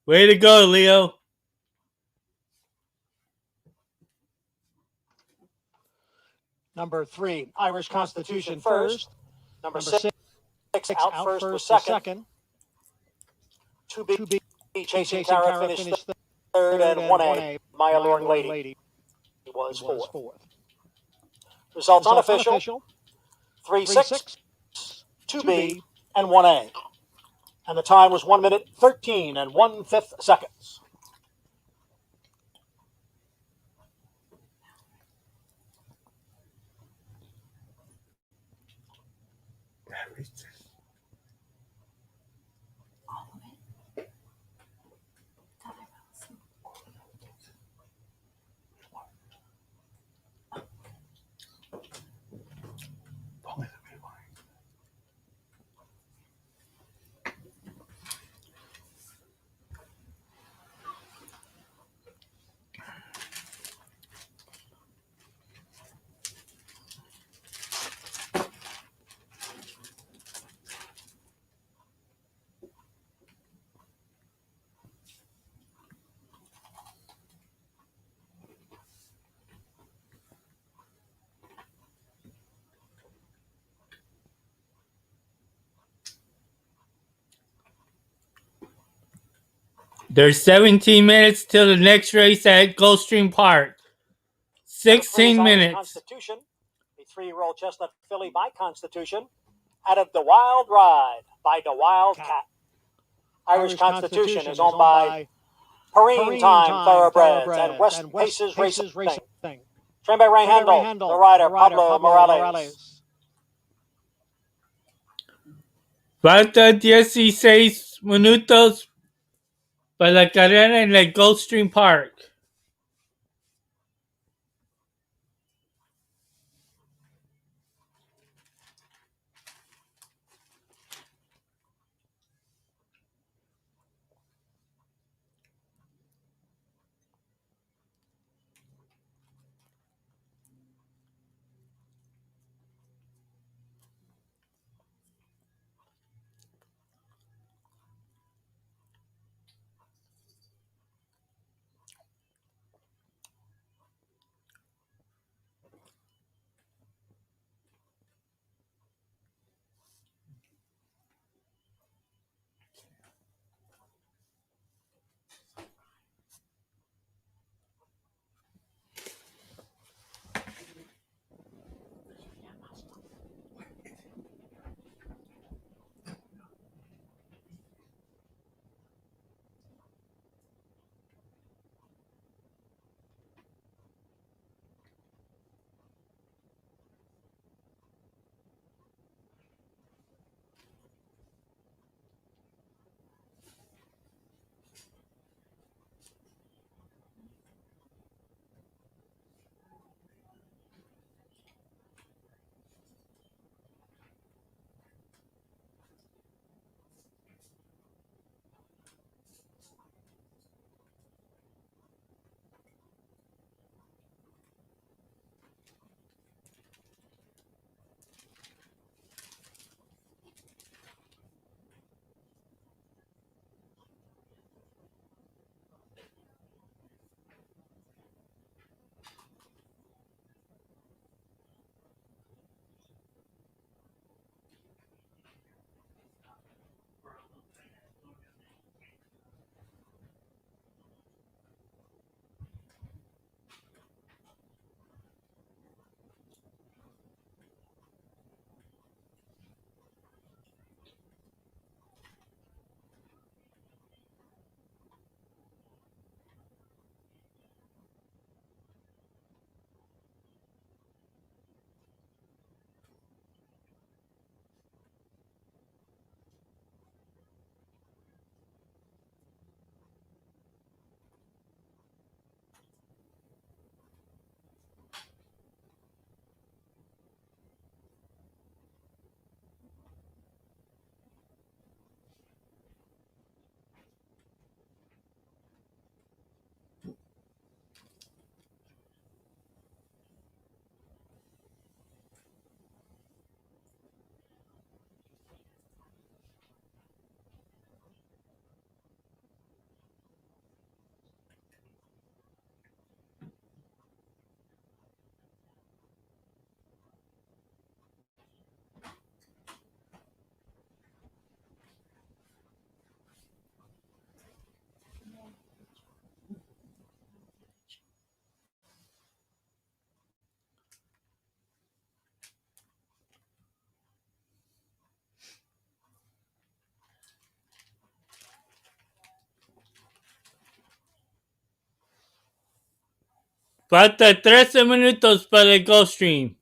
Way to go, Leo. Number 3, Irish Constitution first. Number 6, out first was second. 2B, Chasing Cara finished third, and 1A, My My Alluring Alluring Lady was was fourth. 4th. Results unofficial, 3-6, 2B, and 1A. And the time was 1 minute 13 and 1/5 seconds. There's 17 minutes till the next race at Gulfstream Park. 16 minutes. Constitution, the 3-year-old chestnut filly by Constitution, out of the Wild Ride by the Wild Cat. Irish Constitution is owned by Perrine Time Thoroughbreds and West Paces Racing. Trained by Ray Handel, the rider Pablo Morales. Falta 16 minutos para la carrera en el Gulfstream Park. Falta 13 minutos para el Gulfstream.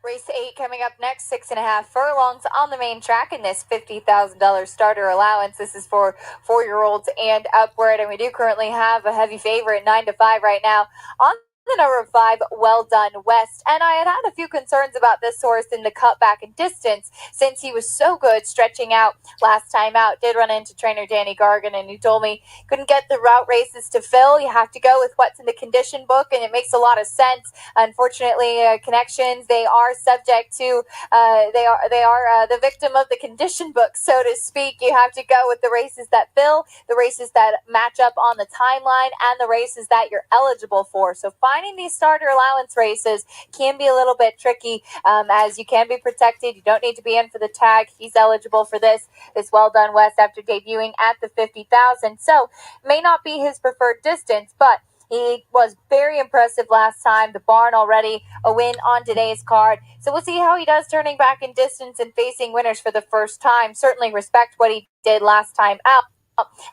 Race 8 coming up next, 6.5 furlongs on the main track in this $50,000 starter allowance. This is for 4-year-olds and upward, and we do currently have a heavy favorite, 9-5 right now on the number 5, Well Done West. And I had a few concerns about this horse in the cutback and distance since he was so good stretching out last time out. Did run into trainer Danny Gargan, and he told me couldn't get the route races to fill. You have to go with what's in the condition book, and it makes a lot of sense. Unfortunately, connections, they are subject to they are the victim of the condition book, so to speak. You have to go with the races that fill, the races that match up on the timeline, and the races that you're eligible for. So finding these starter allowance races can be a little bit tricky, as you can be protected. You don't need to be in for the tag. He's eligible for this Well Done West after debuting at the 50,000. So may not be his preferred distance, but he was very impressive last time. The barn already a win on today's card. So we'll see how he does turning back in distance and facing winners for the first time. Certainly respect what he did last time out.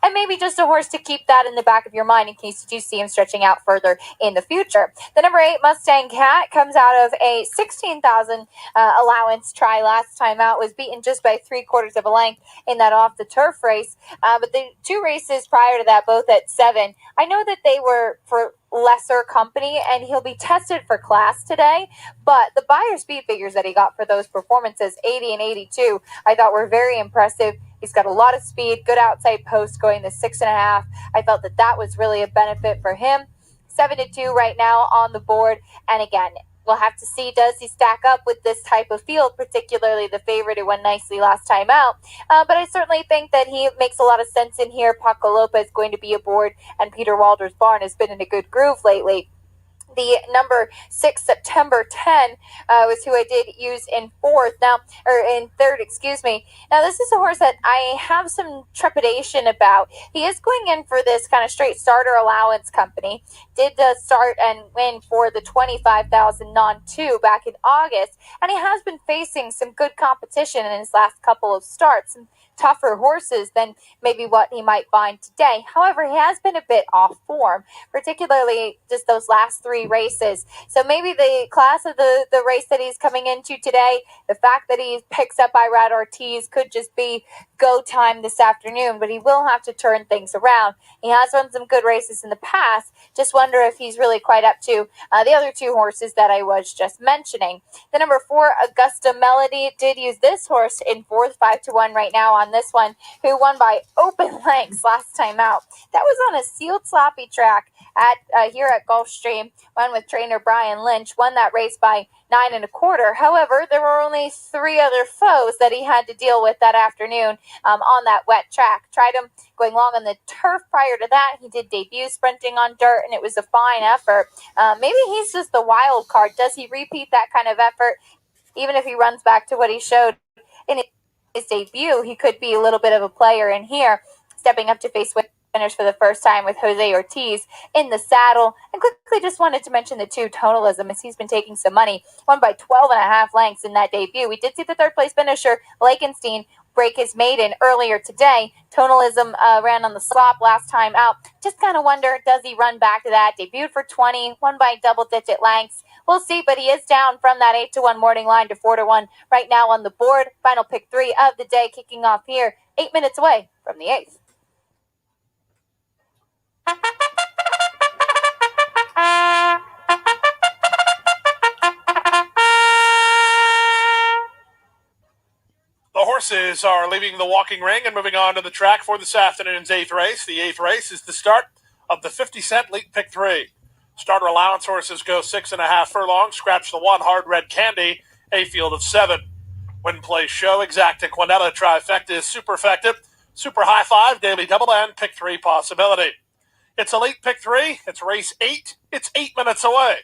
And maybe just a horse to keep that in the back of your mind in case you do see him stretching out further in the future. The number 8 Mustang Cat comes out of a 16,000 allowance try last time out. Was beaten just by 3/4 of a length in that off the turf race. But the 2 races prior to that, both at 7, I know that they were for lesser company, and he'll be tested for class today. But the Beyer speed figures that he got for those performances, 80 and 82, I thought were very impressive. He's got a lot of speed, good outside post going the 6.5. I felt that was really a benefit for him. 7-2 right now on the board. And again, we'll have to see, does he stack up with this type of field, particularly the favorite who won nicely last time out. But I certainly think that he makes a lot of sense in here. Paco Lopez going to be aboard, and Peter Walder's barn has been in a good groove lately. The number 6, September 10, was who I did use in third, excuse me. Now, this is a horse that I have some trepidation about. He is going in for this kind of straight starter allowance company. Did start and win for the 25,000 non-2 back in August, and he has been facing some good competition in his last couple of starts. Some tougher horses than maybe what he might find today. However, he has been a bit off form, particularly just those last 3 races. So maybe the class of the race that he's coming into today, the fact that he picks up Irad Ortiz could just be go time this afternoon, but he will have to turn things around. He has run some good races in the past. Just wonder if he's really quite up to the other 2 horses that I was just mentioning. The number 4, Augusta Melody, did use this horse in 4th, 5-1 right now on this one, who won by open lengths last time out. That was on a sealed sloppy track at here at Gulfstream. Won with trainer Brian Lynch, won that race by 9 1/4. However, there were only 3 other foes that he had to deal with that afternoon on that wet track. Tried him going long on the turf prior to that. He did debut sprinting on dirt, and it was a fine effort. Maybe he's just the wild card. Does he repeat that kind of effort? Even if he runs back to what he showed in his debut, he could be a little bit of a player in here, stepping up to face winners for the first time with Jose Ortiz in the saddle. And quickly just wanted to mention the 2, Tonalism, as he's been taking some money. Won by 12.5 lengths in that debut. We did see the 3rd place finisher, Lakenstein, break his maiden earlier today. Tonalism ran on the slop last time out. Just kind of wonder, does he run back to that? Debuted for 20, won by double-digit lengths. We'll see, but he is down from that 8-1 morning line to 4-1 right now on the board. Final pick 3 of the day kicking off here, 8 minutes away from the 8th. The horses are leaving the walking ring and moving on to the track for this afternoon's 8th race. The 8th race is the start of the 50-cent Leap Pick 3. Starter allowance horses go 6.5 furlongs. Scratch the 1, Hard Red Candy, a field of 7. Win, Play, Show, Exacta, Quinella, Trifecta is Super Effective, Super High 5, Daily Double, and Pick 3 Possibility. It's Elite Pick 3. It's race 8. It's 8 minutes away.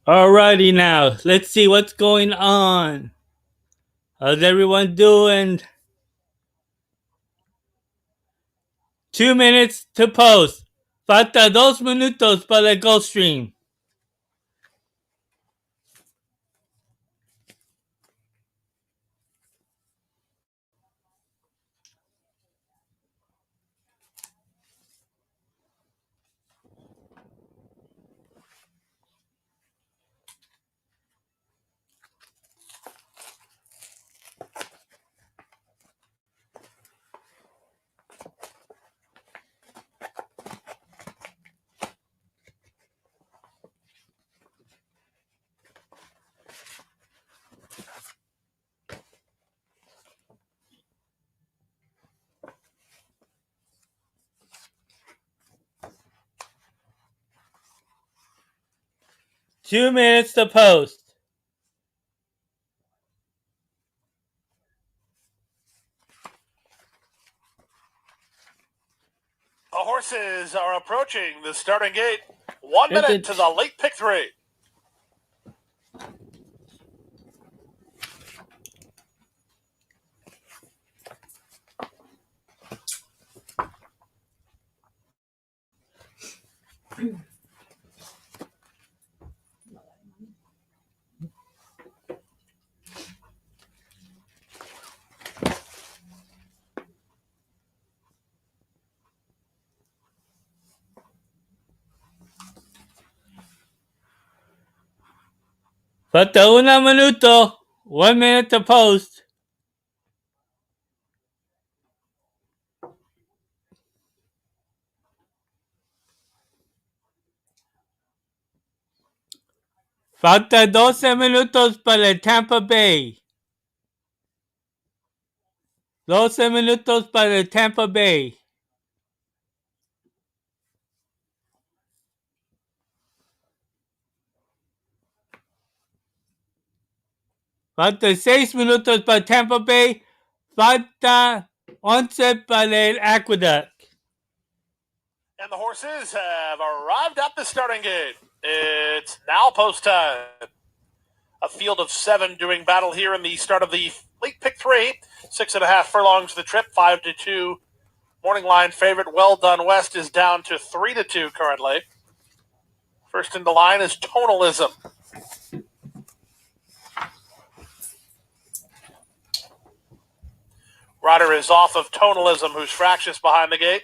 Alrighty now, let's see what's going on. How's everyone doing? 2 minutes to post. Falta 2 minutos para el Gulfstream. Two minutes to post. The horses are approaching the starting gate. 1 minute to the late pick 3. Falta 1 minuto. 1 minute to post. Falta 12 minutos para el Tampa Bay. 12 minutos para el Tampa Bay. Falta 6 minutos para Tampa Bay. Falta 11 para el Aqueduct. And the horses have arrived at the starting gate. It's now post time. A field of 7 doing battle here in the start of the late pick 3. 6.5 furlongs the trip, 5-2. Morning line favorite Well Done West is down to 3-2 currently. First in the line is Tonalism. Rider is off of Tonalism, who's fractious behind the gate.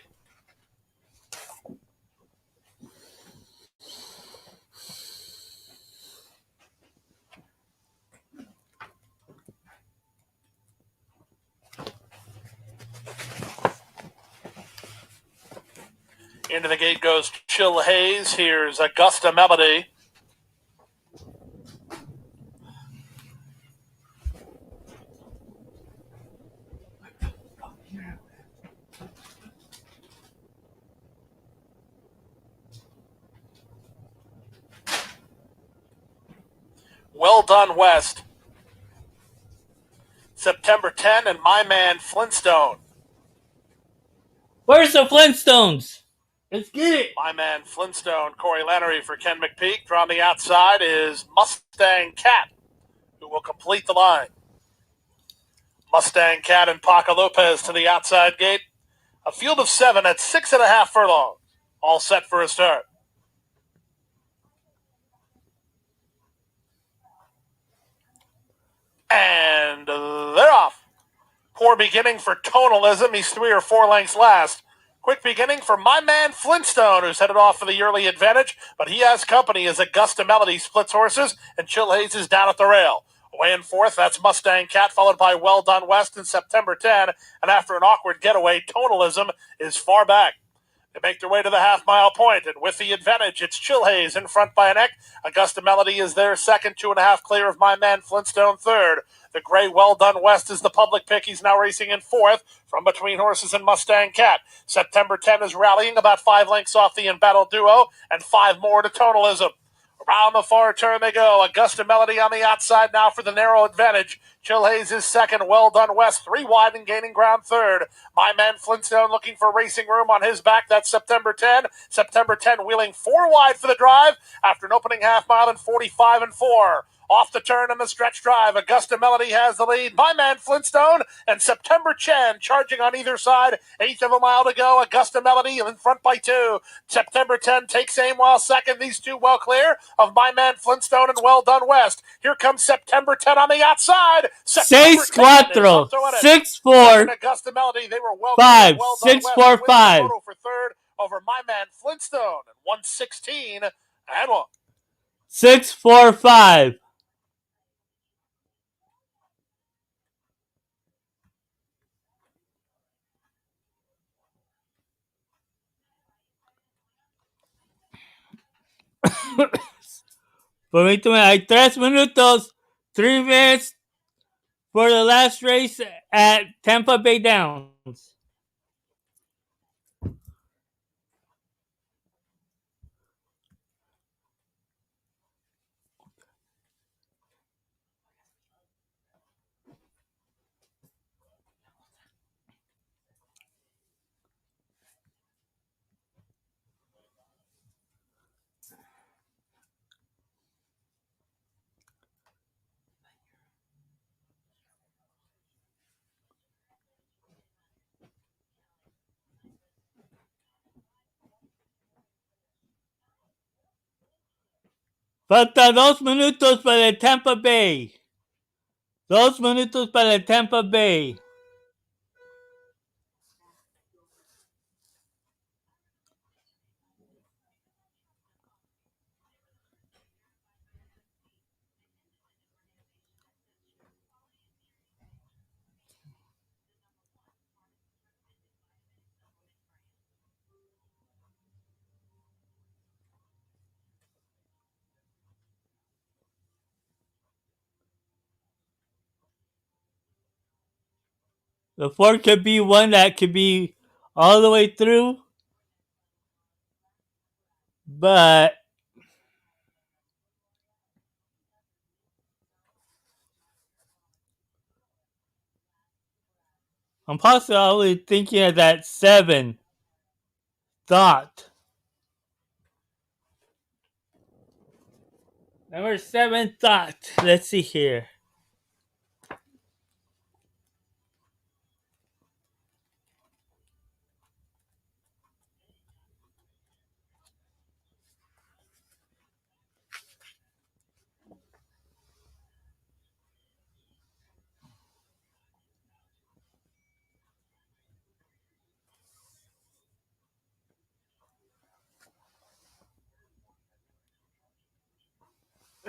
Into the gate goes Chill Haze. Here's Augusta Melody. Well Done West. September 10 and My Man Flintstone. Where's the Flintstones? Let's get it. My Man Flintstone, Corey Lannery for Ken McPeak. From the outside is Mustang Cat, who will complete the line. Mustang Cat and Paco Lopez to the outside gate. A field of 7 at 6.5 furlongs. All set for a start. And they're off. Poor beginning for Tonalism. He's 3 or 4 lengths last. Quick beginning for My Man Flintstone, who's headed off for the early advantage, but he has company as Augusta Melody splits horses, and Chill Haze is down at the rail. Away in fourth, that's Mustang Cat, followed by Well Done West in September 10, and after an awkward getaway, Tonalism is far back. They make their way to the half-mile point, and with the advantage, it's Chill Haze in front by a neck. Augusta Melody is there second, 2.5 clear of My Man Flintstone third. The gray Well Done West is the public pick. He's now racing in fourth from between horses and Mustang Cat. September 10 is rallying about 5 lengths off the embattled duo and 5 more to Tonalism. Around the far turn they go. Augusta Melody on the outside now for the narrow advantage. Chill Hayes is second. Well Done West, 3 wide and gaining ground third. My Man Flintstone looking for racing room on his back. That's September 10. September 10 wheeling 4 wide for the drive after an opening half mile in 45 and 4. Off the turn in the stretch drive, Augusta Melody has the lead. My Man Flintstone and September Chen charging on either side. 1/8 of a mile to go. Augusta Melody in front by 2. September 10 takes aim while second. These two well clear of My Man Flintstone and Well Done West. Here comes September 10 on the outside. September 6 10 is up cuatro, to win it. 6 Second, 4, Augusta Melody. They were well 5, clear. Well Done 6 West 4 wins the 5, photo for third over My Man Flintstone. 1:16 and 1. 6 4 5. Permíteme, hay 3 minutos, 3 minutes for the last race at Tampa Bay Downs. Falta 2 minutos para el Tampa Bay. 2 minutos para el Tampa Bay. The 4 could be one that could be all the way through, but I'm possibly thinking of that 7 thought. Number 7 thought. Let's see here.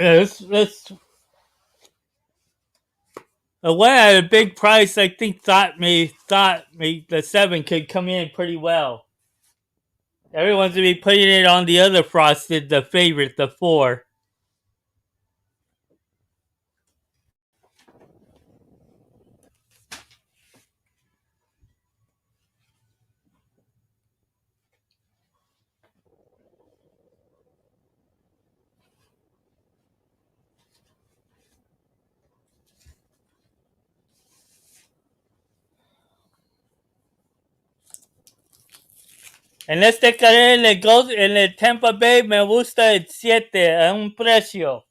Yeah, let's a one at a big price. I think thought me the 7 could come in pretty well. Everyone's gonna be putting it on the other frosted, the favorite, the 4. En este carrera en el Tampa Bay me gusta el 7 a un precio.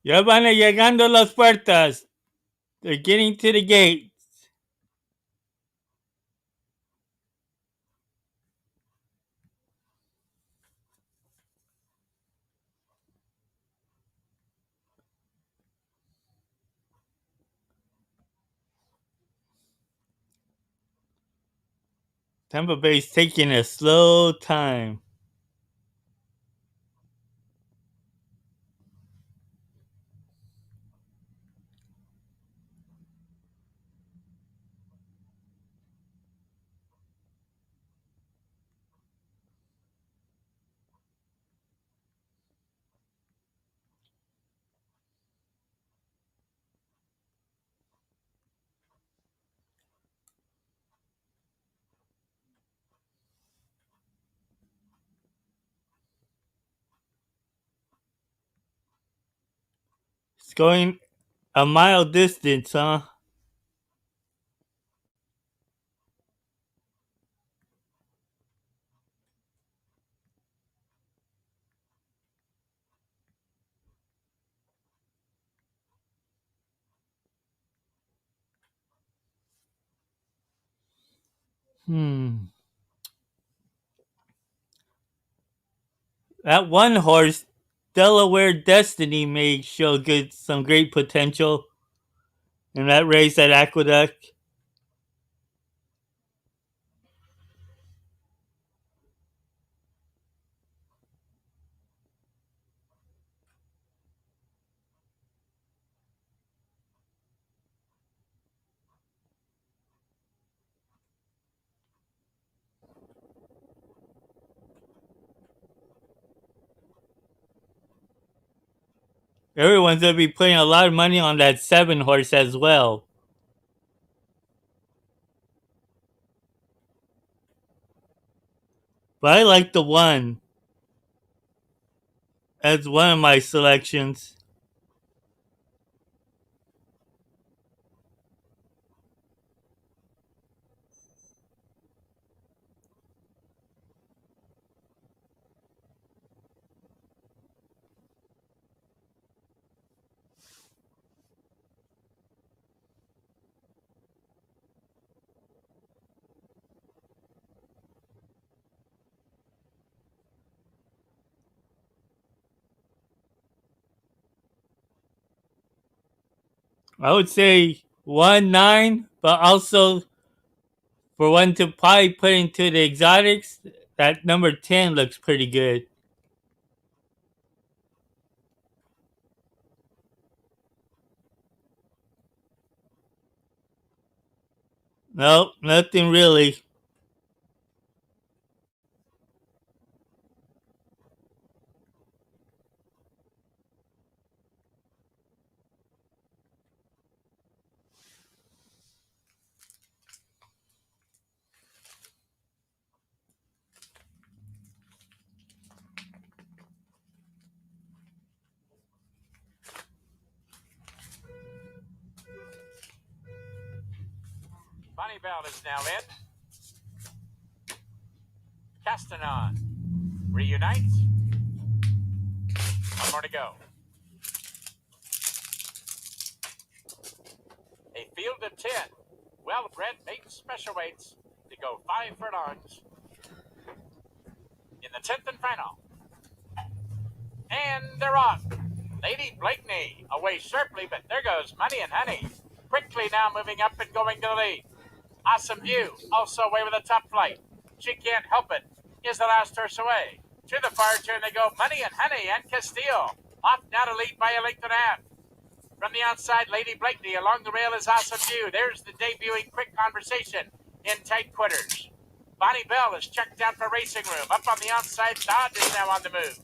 Ya van llegando las puertas. They're getting to the gate. Tampa Bay's taking a slow time. It's going a mile distance, huh? That one horse, Delaware Destiny, may show some great potential in that race at Aqueduct. Everyone's going to be putting a lot of money on that 7 horse as well. But I like the 1 as one of my selections. I would say 1-9, but also for one to probably put into the exotics, that number 10 looks pretty good. Nope, nothing really. Bonnie Bell is now in. Castanon reunites. One more to go. A field of 10 well-bred maiden special weights to go 5 furlongs in the 10th and final. And they're off. Lady Blakeney away sharply, but there goes Money and Honey. Quickly now moving up and going to the lead. Awesome View also away with a top flight. She can't help it. Is the last horse away. To the far turn they go. Money and Honey and Castile. Off now to lead by a length and a half. From the outside, Lady Blakeney. Along the rail is Awesome View. There's the debuting Quick Conversation in tight quarters. Bonnie Bell is checked out for racing room. Up on the outside, Dodd is now on the move.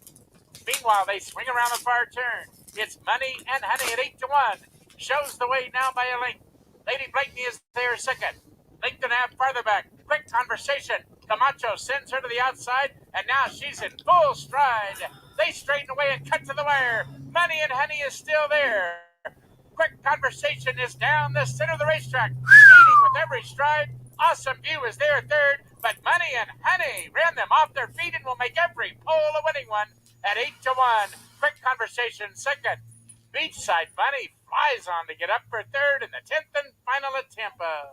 Meanwhile, they swing around the far turn. It's Money and Honey at 8-1. Shows the way now by a length. Lady Blakeney is there second. Length and a half farther back. Quick Conversation. Camacho sends her to the outside, and now she's in full stride. They straighten away and cut to the wire. Money and Honey is still there. Quick Conversation is down the center of the racetrack, leading with every stride. Awesome View is there third, but Money and Honey ran them off their feet and will make every pole a winning one at 8-1. Quick Conversation second. Beachside Bunny flies on to get up for third in the 10th and final at Tampa.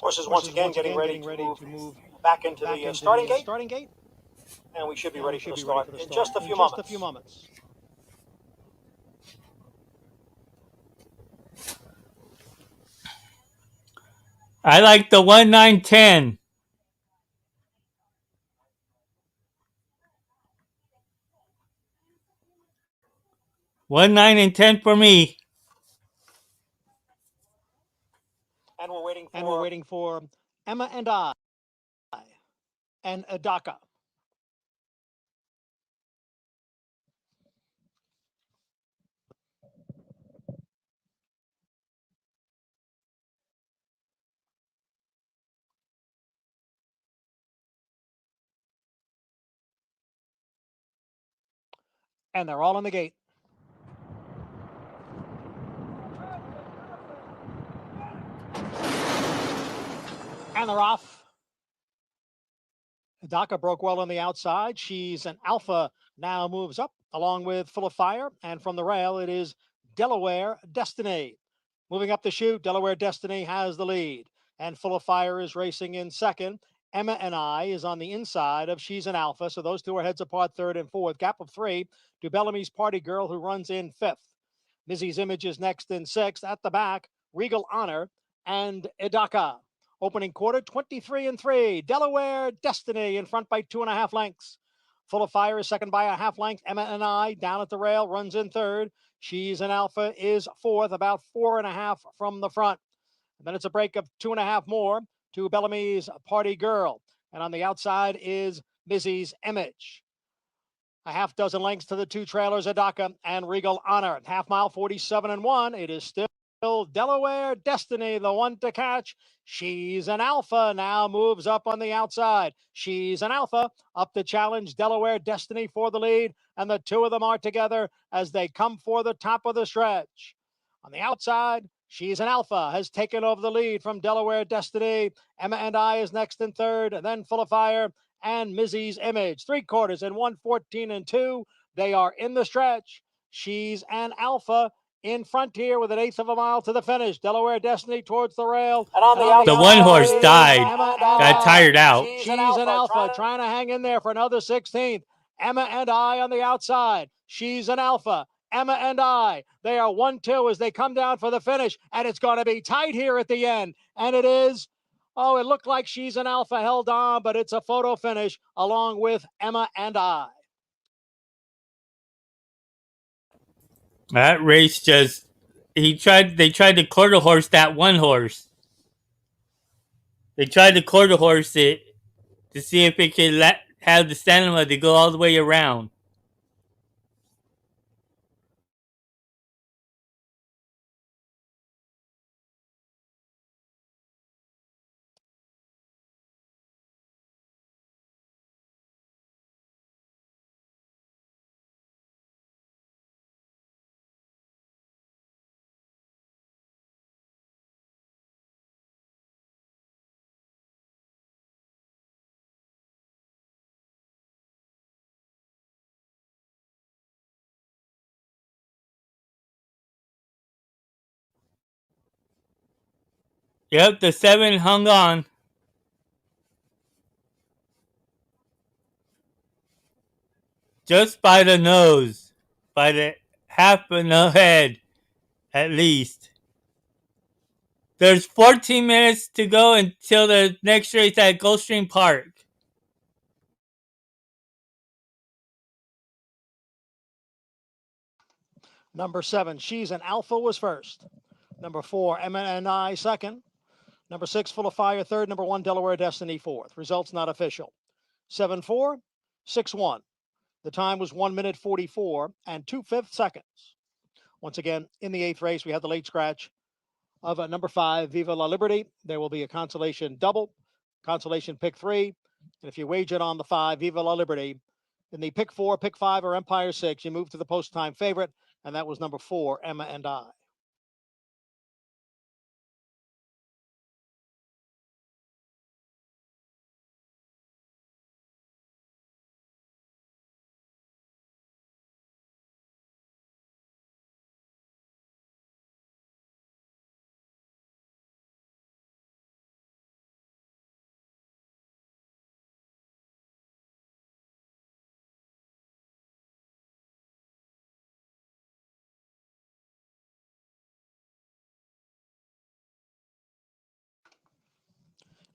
Horses once again getting ready to move back into the starting gate. And we should be ready for the start in just a few moments. I like the 1, 9, 10. 1, 9, and 10 for me. And we're waiting for Emma and I and Adaka. And they're all in the gate. And they're off. Adaka broke well on the outside. She's an alpha, now moves up along with Full of Fire. And from the rail, it is Delaware Destiny. Moving up the chute, Delaware Destiny has the lead. And Full of Fire is racing in second. Emma and I is on the inside of She's an Alpha. So those two are heads apart, third and fourth. Gap of 3 to Bellamy's Party Girl, who runs in fifth. Mizzy's Image is next in sixth. At the back, Regal Honor and Edaka. Opening quarter, 23 and 3. Delaware Destiny in front by 2.5 lengths. Full of Fire is second by a half length. Emma and I down at the rail runs in third. She's an Alpha is fourth, about 4.5 from the front. And then it's a break of 2.5 more to Bellamy's Party Girl. And on the outside is Mizzy's Image. A half dozen lengths to the two trailers, Adaka and Regal Honor. Half mile, 47 and 1. It is still Delaware Destiny, the one to catch. She's an Alpha, now moves up on the outside. She's an Alpha, up to challenge Delaware Destiny for the lead. And the two of them are together as they come for the top of the stretch. On the outside, She's an Alpha, has taken over the lead from Delaware Destiny. Emma and I is next in third, and then Full of Fire and Mizzy's Image. 3/4 and 1:14 and 2. They are in the stretch. She's an Alpha in front here with 1/8 of a mile to the finish. Delaware Destiny towards the rail. And on the The one horse outside, died. Emma and Got I. tired out. She's an Alpha trying to hang in there for another 16th. Emma and I on the outside. She's an Alpha. Emma and I. They are 1-2 as they come down for the finish, and it's going to be tight here at the end. And it is. Oh, it looked like She's an Alpha held on, but it's a photo finish along with Emma and I. That race just they tried to quarter horse that one horse. They tried to quarter horse it to see if it could have the stamina to go all the way around. Yep, the 7 hung on. Just by the nose. By the half of the head, at least. There's 14 minutes to go until the next race at Gulfstream Park. Number 7, She's an Alpha, was first. Number 4, MNI, second. Number 6, Full of Fire, third. Number 1, Delaware Destiny, fourth. Results not official. 7-4, 6-1. The time was 1 minute 44 and 2/5 seconds. Once again, in the 8th race, we have the late scratch of number 5, Viva La Liberty. There will be a consolation double, consolation pick 3. And if you wager on the 5, Viva La Liberty, in the pick 4, pick 5, or Empire 6, you move to the post time favorite, and that was number 4, Emma and I.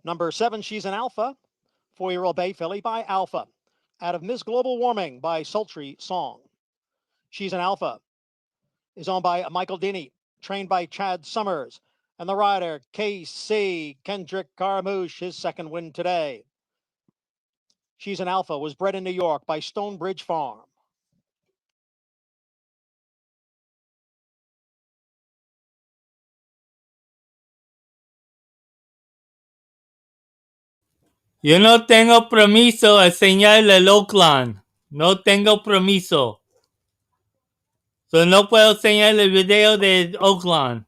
Number 7, She's an Alpha, 4-year-old Bay filly by Alpha. Out of Miss Global Warming by Sultry Song. She's an Alpha is owned by Michael Dini, trained by Chad Summers, and the rider KC Kendrick Carmouche, his second win today. She's an Alpha was bred in New York by Stonebridge Farm. Yo no tengo permiso a enseñar el Oakland. No tengo permiso. So no puedo enseñar el video de Oakland.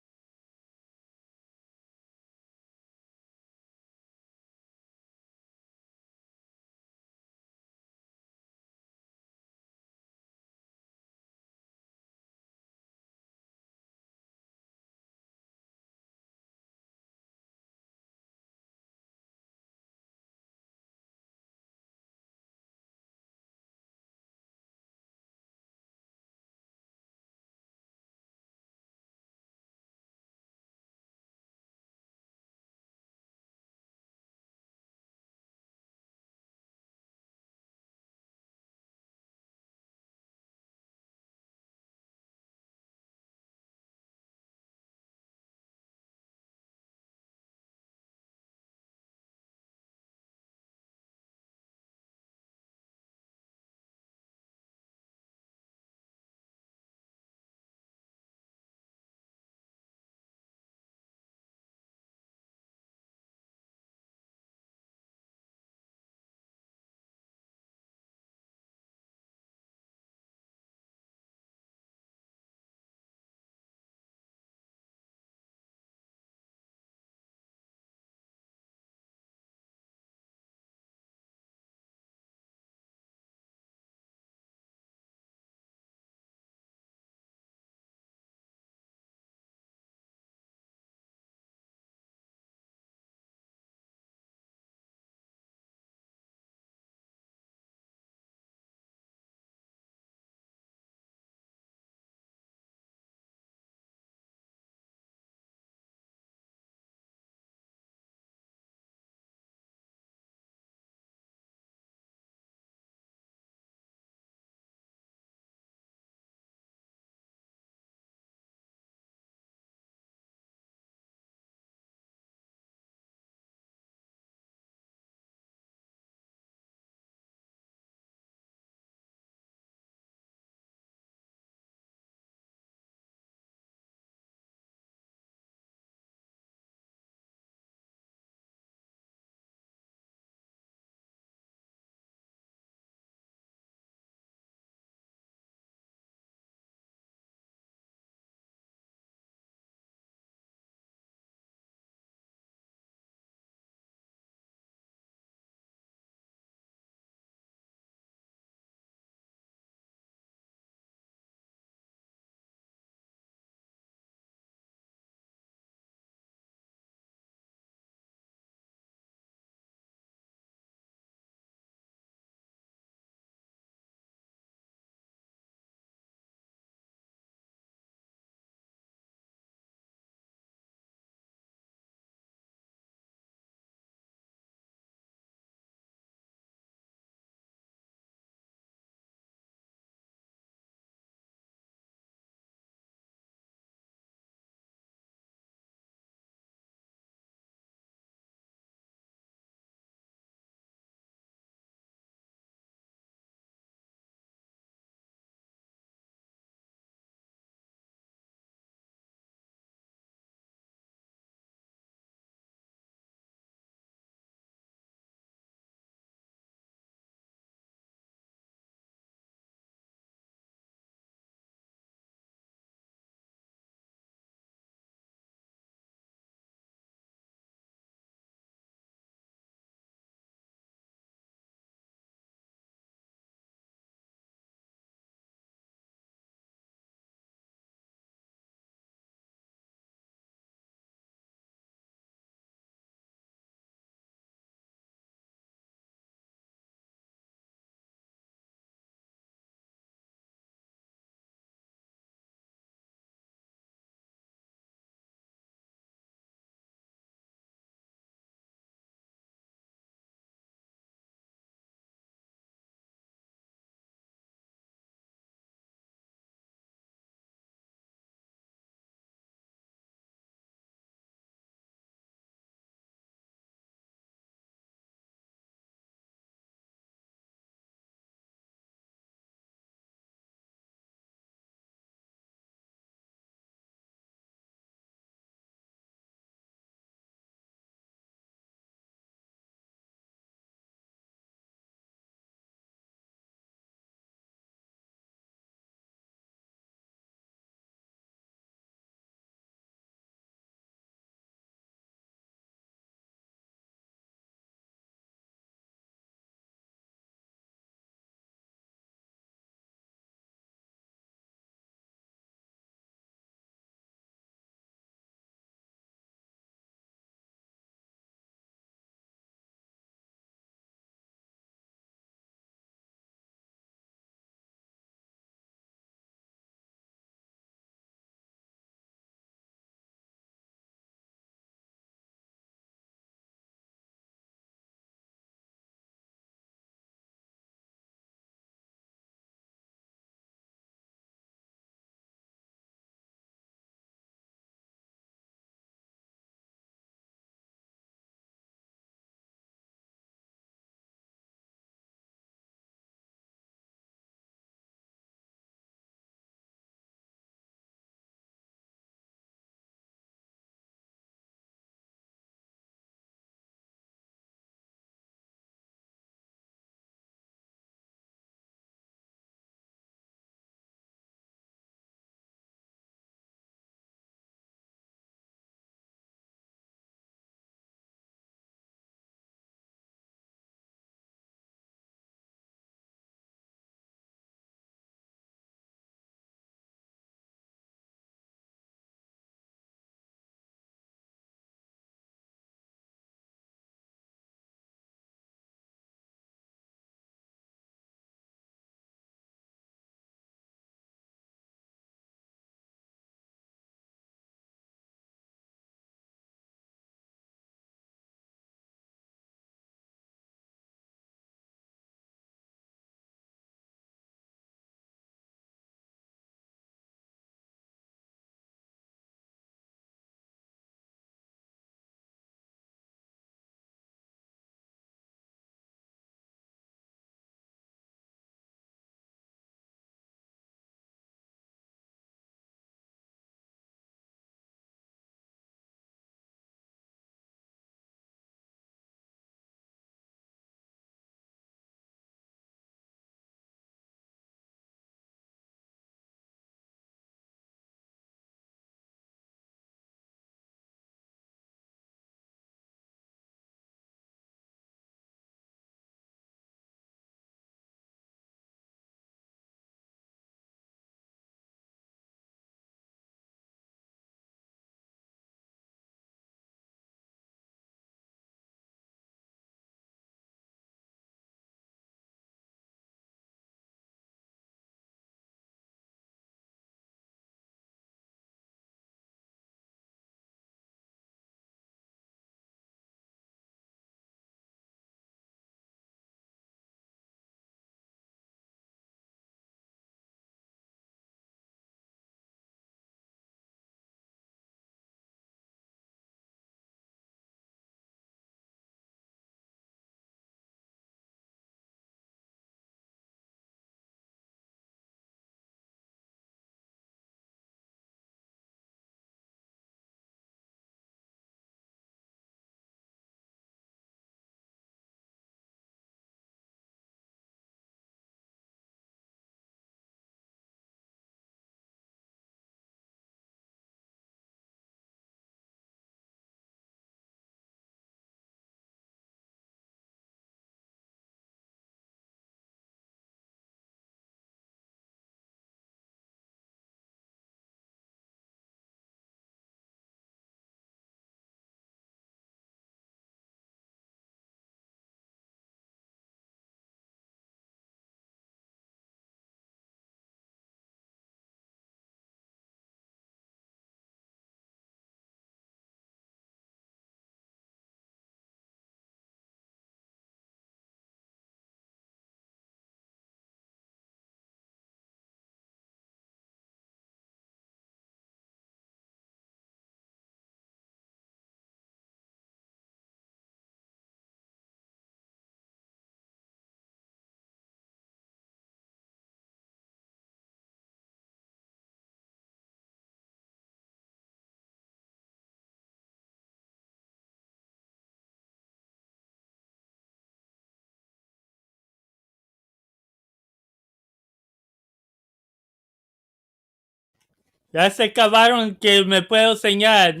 Ya se acabaron que me puedo enseñar.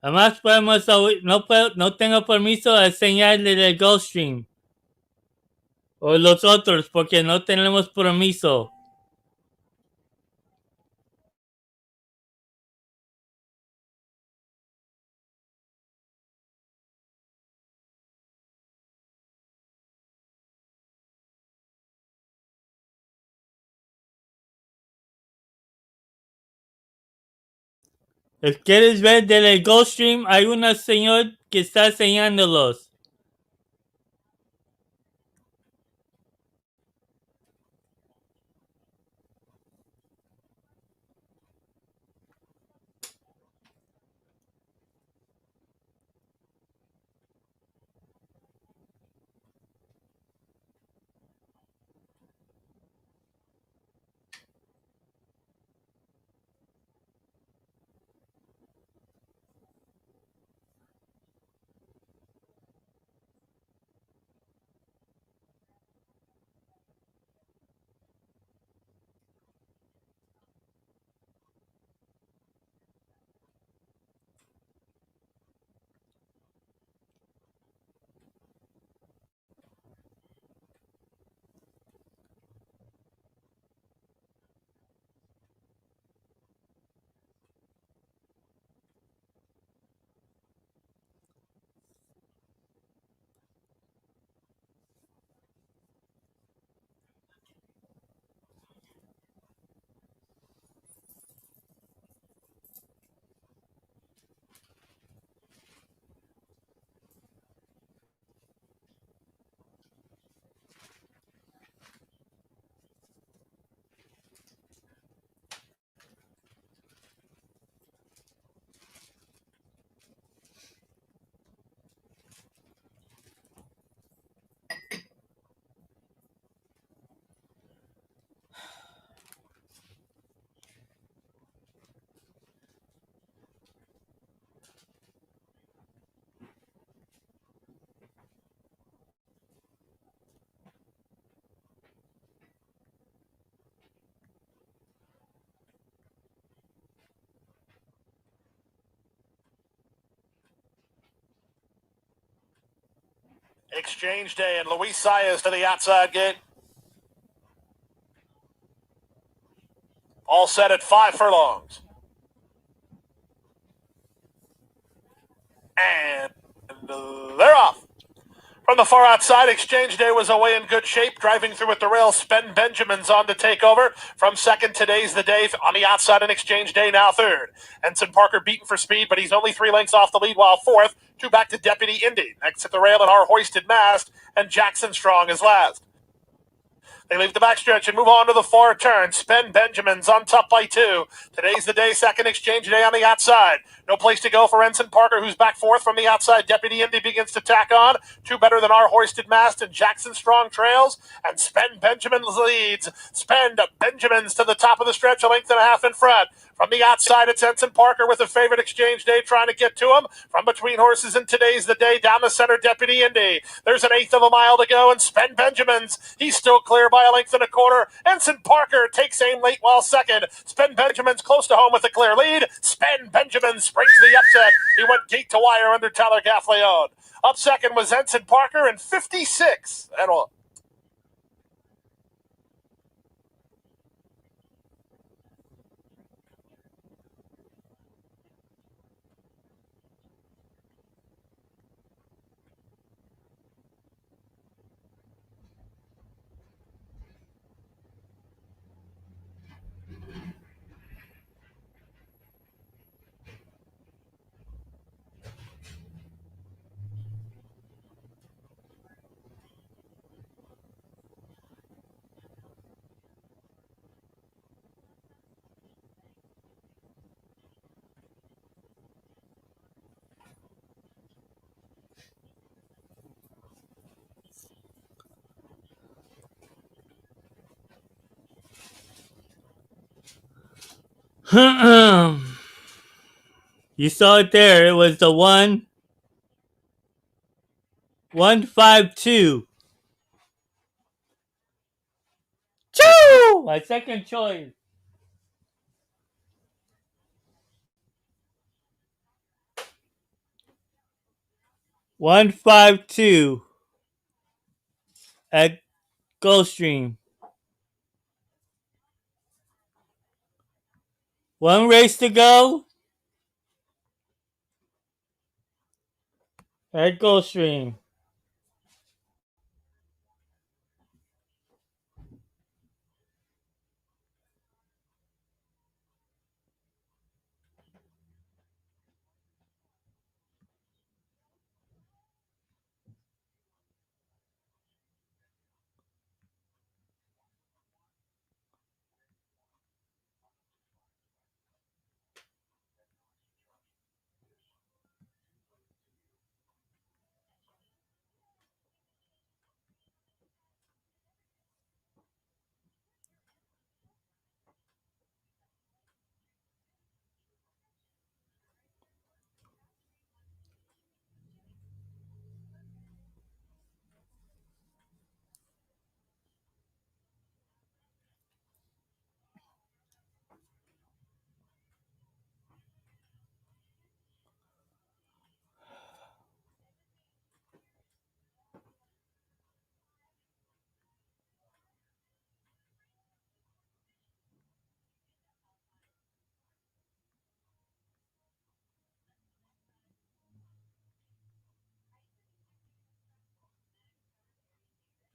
Además podemos, no tengo permiso de enseñar del Gulfstream. O los otros, porque no tenemos permiso. ¿Quieres ver del Gulfstream? Hay una señor que está enseñándolos. Exchange day, and Luis Saez to the outside gate. All set at 5 furlongs. And they're off. From the far outside, Exchange Day was away in good shape. Driving through at the rail, Spen Benjamin's on to take over. From second, Today's the Day on the outside, and Exchange Day now third. Ensign Parker beaten for speed, but he's only 3 lengths off the lead, while fourth. 2 back to Deputy Indy. Next at the rail, and our hoisted mast, and Jackson Strong is last. They leave the backstretch and move on to the far turn. Spen Benjamin's on top by 2. Today's the Day, second, Exchange Day on the outside. No place to go for Ensign Parker, who's back fourth from the outside. Deputy Indy begins to tack on. 2 better than our hoisted mast, and Jackson Strong trails, and Spen Benjamin's leads. Spen Benjamin's to the top of the stretch, a length and a half in front. From the outside, it's Ensign Parker with a favorite, Exchange Day, trying to get to him. From between horses, and Today's the Day, down the center, Deputy Indy. There's an eighth of a mile to go, and Spen Benjamin's, he's still clear by a length and a quarter. Ensign Parker takes aim late while second. Spen Benjamin's close to home with a clear lead. Spen Benjamin springs the upset. He went gate to wire under Tyler Gaffleon. Up second was Ensign Parker in 56. And You saw it there. It was the 152. Choo! My second choice. 152 at Gulfstream. One race to go at Gulfstream.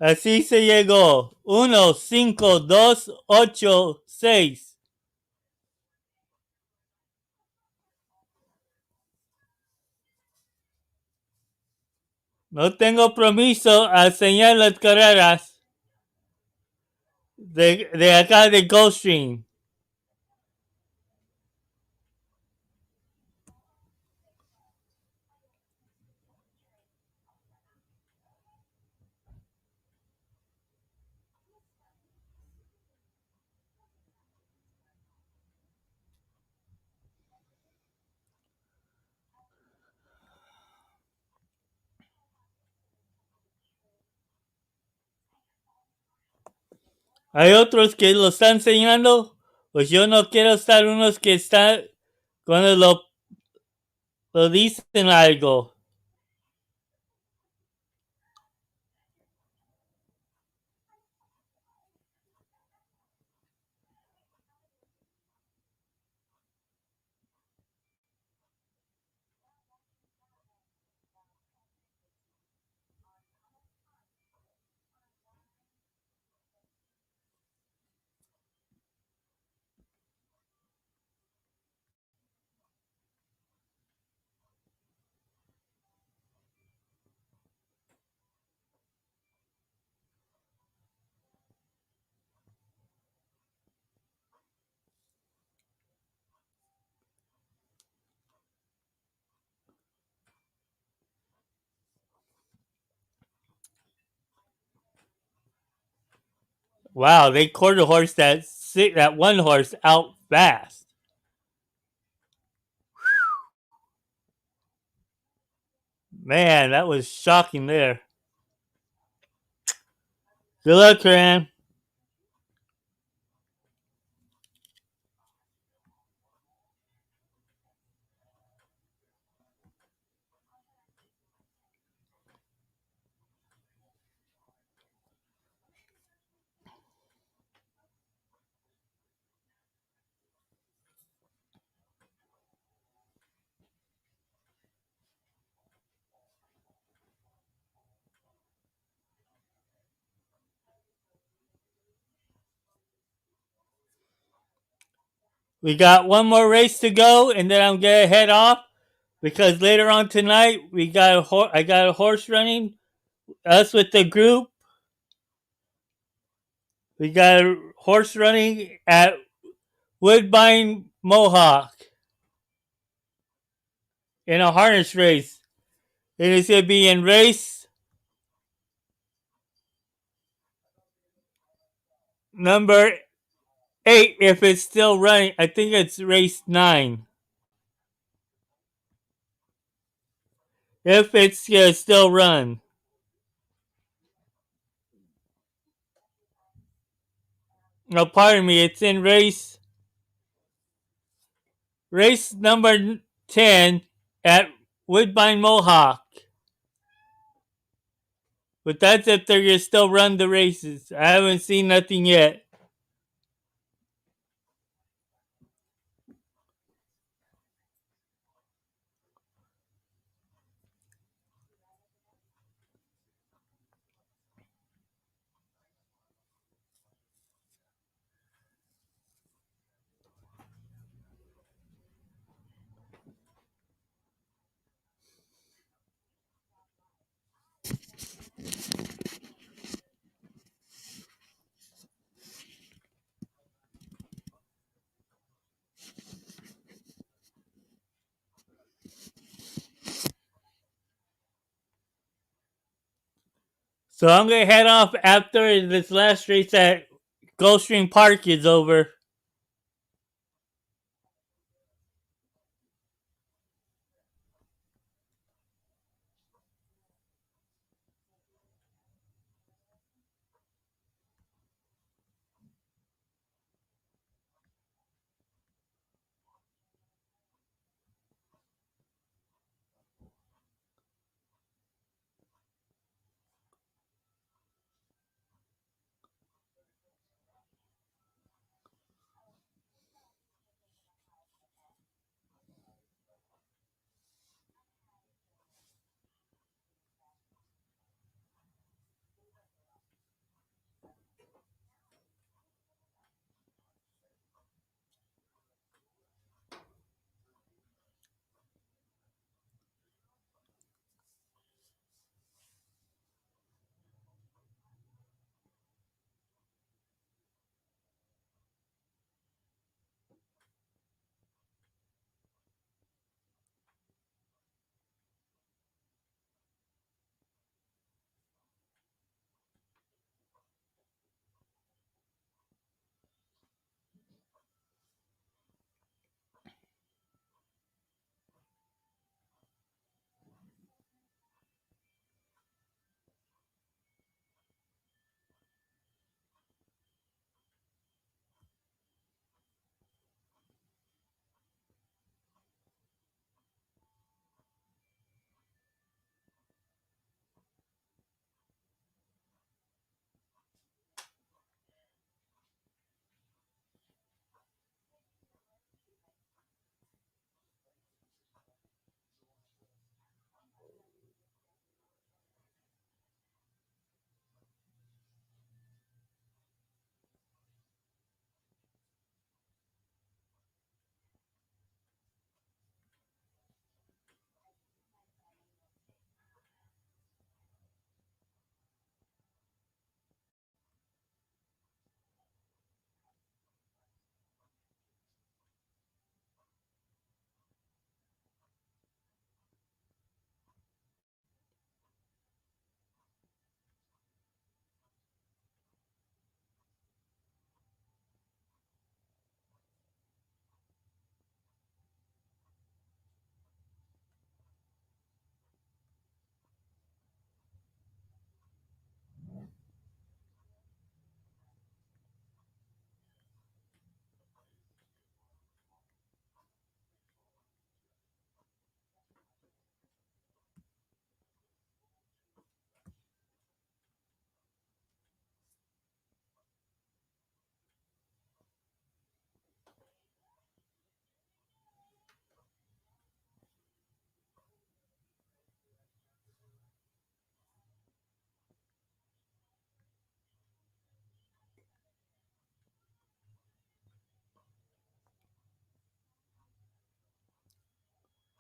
Así se llegó. 1, 5, 2, 8, 6. No tengo permiso a enseñar las carreras de acá de Gulfstream. Hay otros que lo están enseñando. Pues yo no quiero estar unos que están cuando lo dicen algo. Wow, they quarter horse that one horse out fast. Man, that was shocking there. Good luck, Ram. We got one more race to go, and then I'm gonna head off because later on tonight I got a horse running. Us with the group, we got a horse running at Woodbine Mohawk in a harness race. It is gonna be in race number 8 if it's still running. I think it's race 9. If it's gonna still run. No, pardon me. It's in race number 10 at Woodbine Mohawk. But that's if they're going to still run the races. I haven't seen nothing yet. So I'm going to head off after this last race at Gulfstream Park is over.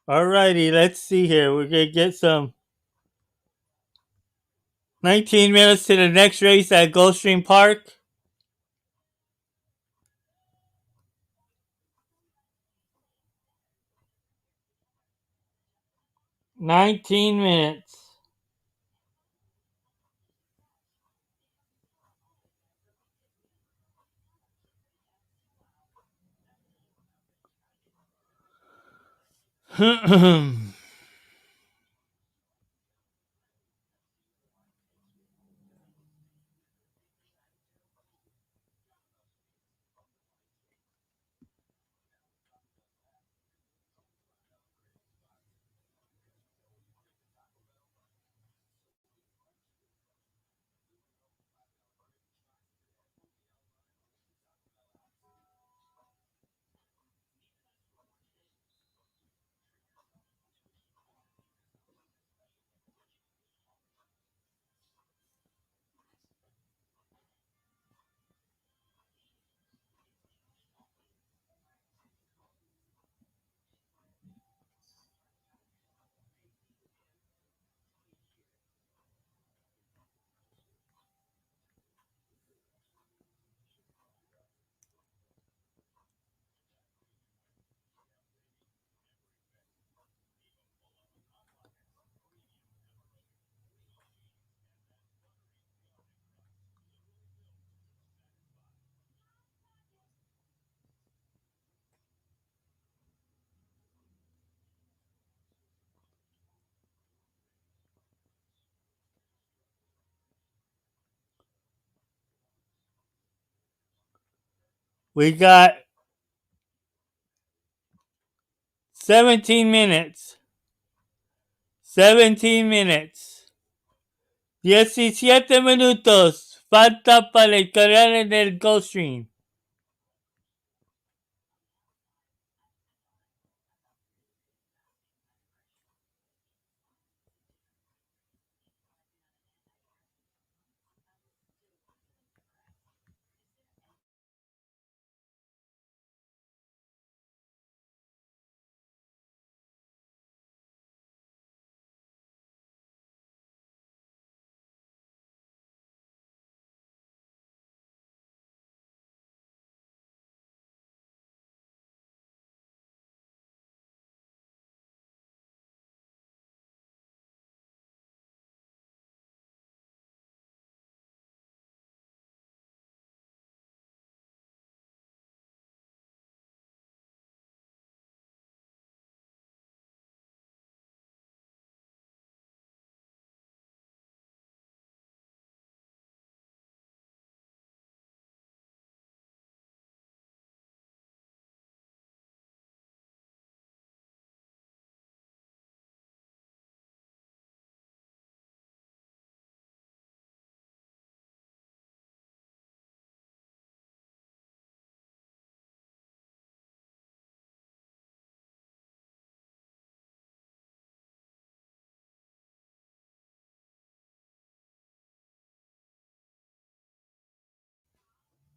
Alrighty, let's see here. We're going to get some 19 minutes to the next race at Gulfstream Park. 19 minutes. We got 17 minutes. 17 minutes. 17 minutos. Falta para el canal del Gulfstream.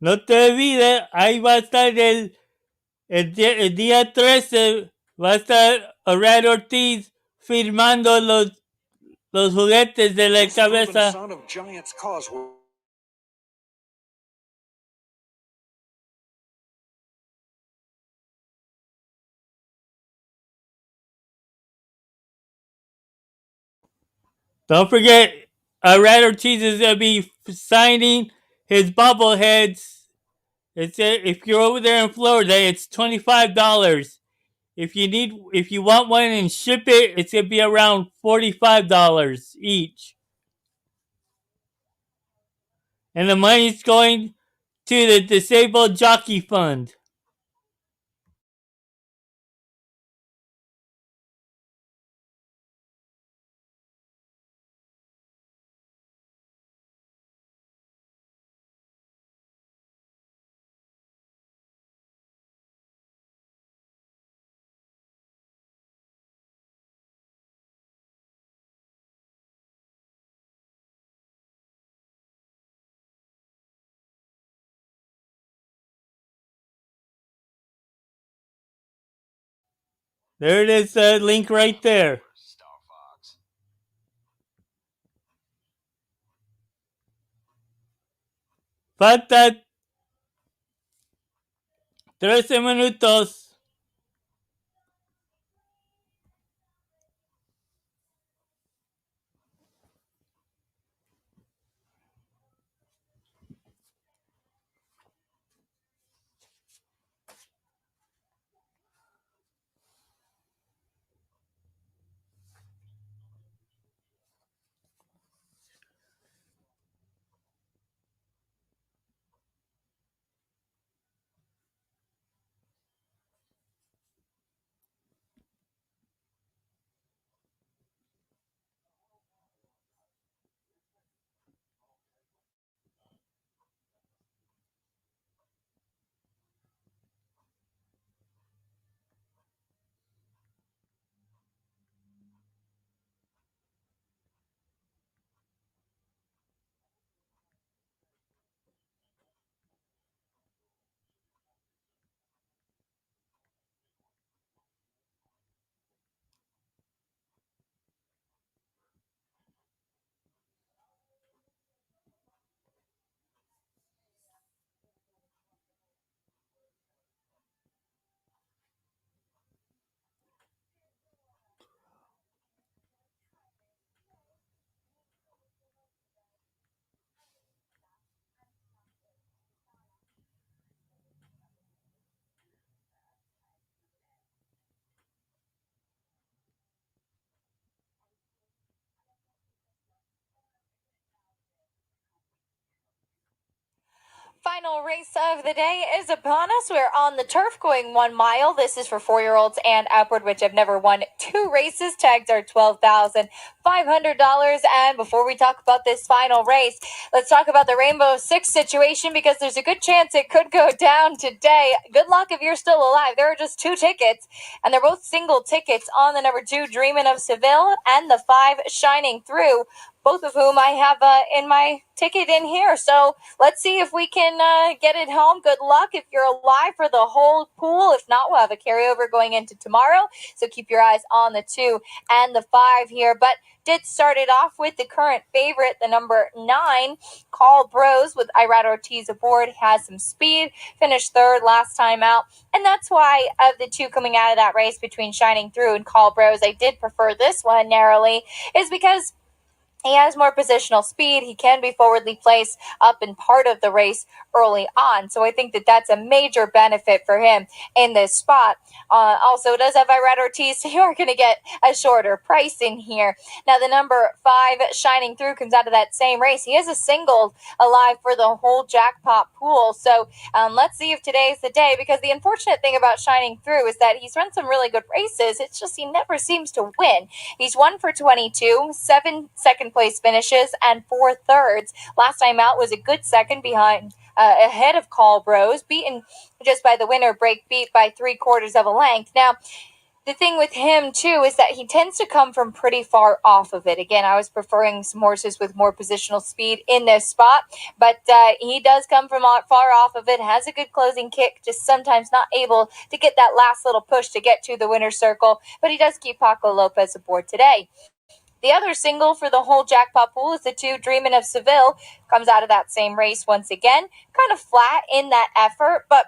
No te olvides, ahí va a estar el día 13. Va a estar Red Ortiz firmando los juguetes de la cabeza. Don't forget, Red Ortiz is going to be signing his bobbleheads. If you're over there in Florida, it's $25. If you want one and ship it, it's gonna be around $45 each. And the money's going to the Disabled Jockey Fund. There it is, the link right there. Falta 13 minutos. Final race of the day is upon us. We're on the turf going 1 mile. This is for 4-year-olds and upward, which have never won 2 races. Tags are $12,500. And before we talk about this final race, let's talk about the Rainbow Six situation because there's a good chance it could go down today. Good luck if you're still alive. There are just 2 tickets, and they're both single tickets on the number 2, Dreamin' of Seville, and the 5, Shining Through, both of whom I have in my ticket in here. So let's see if we can get it home. Good luck if you're alive for the whole pool. If not, we'll have a carryover going into tomorrow. So keep your eyes on the 2 and the 5 here. But did start it off with the current favorite, the number 9, Call Bros, with Irad Ortiz aboard. Has some speed. Finished 3rd last time out. And that's why of the 2 coming out of that race between Shining Through and Call Bros, I did prefer this one narrowly, is because he has more positional speed. He can be forwardly placed up in part of the race early on. So I think that that's a major benefit for him in this spot. Also, does have Irad Ortiz, so you are going to get a shorter price in here. Now, the number 5, Shining Through, comes out of that same race. He is a single alive for the whole jackpot pool. So let's see if today's the day, because the unfortunate thing about Shining Through is that he's run some really good races. It's just he never seems to win. He's 1 for 22, 7 second place finishes, and 4 thirds. Last time out was a good second behind ahead of Call Bros, beaten just by the winner break, beat by 3/4 of a length. Now, the thing with him, too, is that he tends to come from pretty far off of it. Again, I was preferring some horses with more positional speed in this spot, but he does come from far off of it, has a good closing kick, just sometimes not able to get that last little push to get to the winner's circle, but he does keep Paco Lopez aboard today. The other single for the whole jackpot pool is the 2, Dreamin' of Seville. Comes out of that same race once again. Kind of flat in that effort, but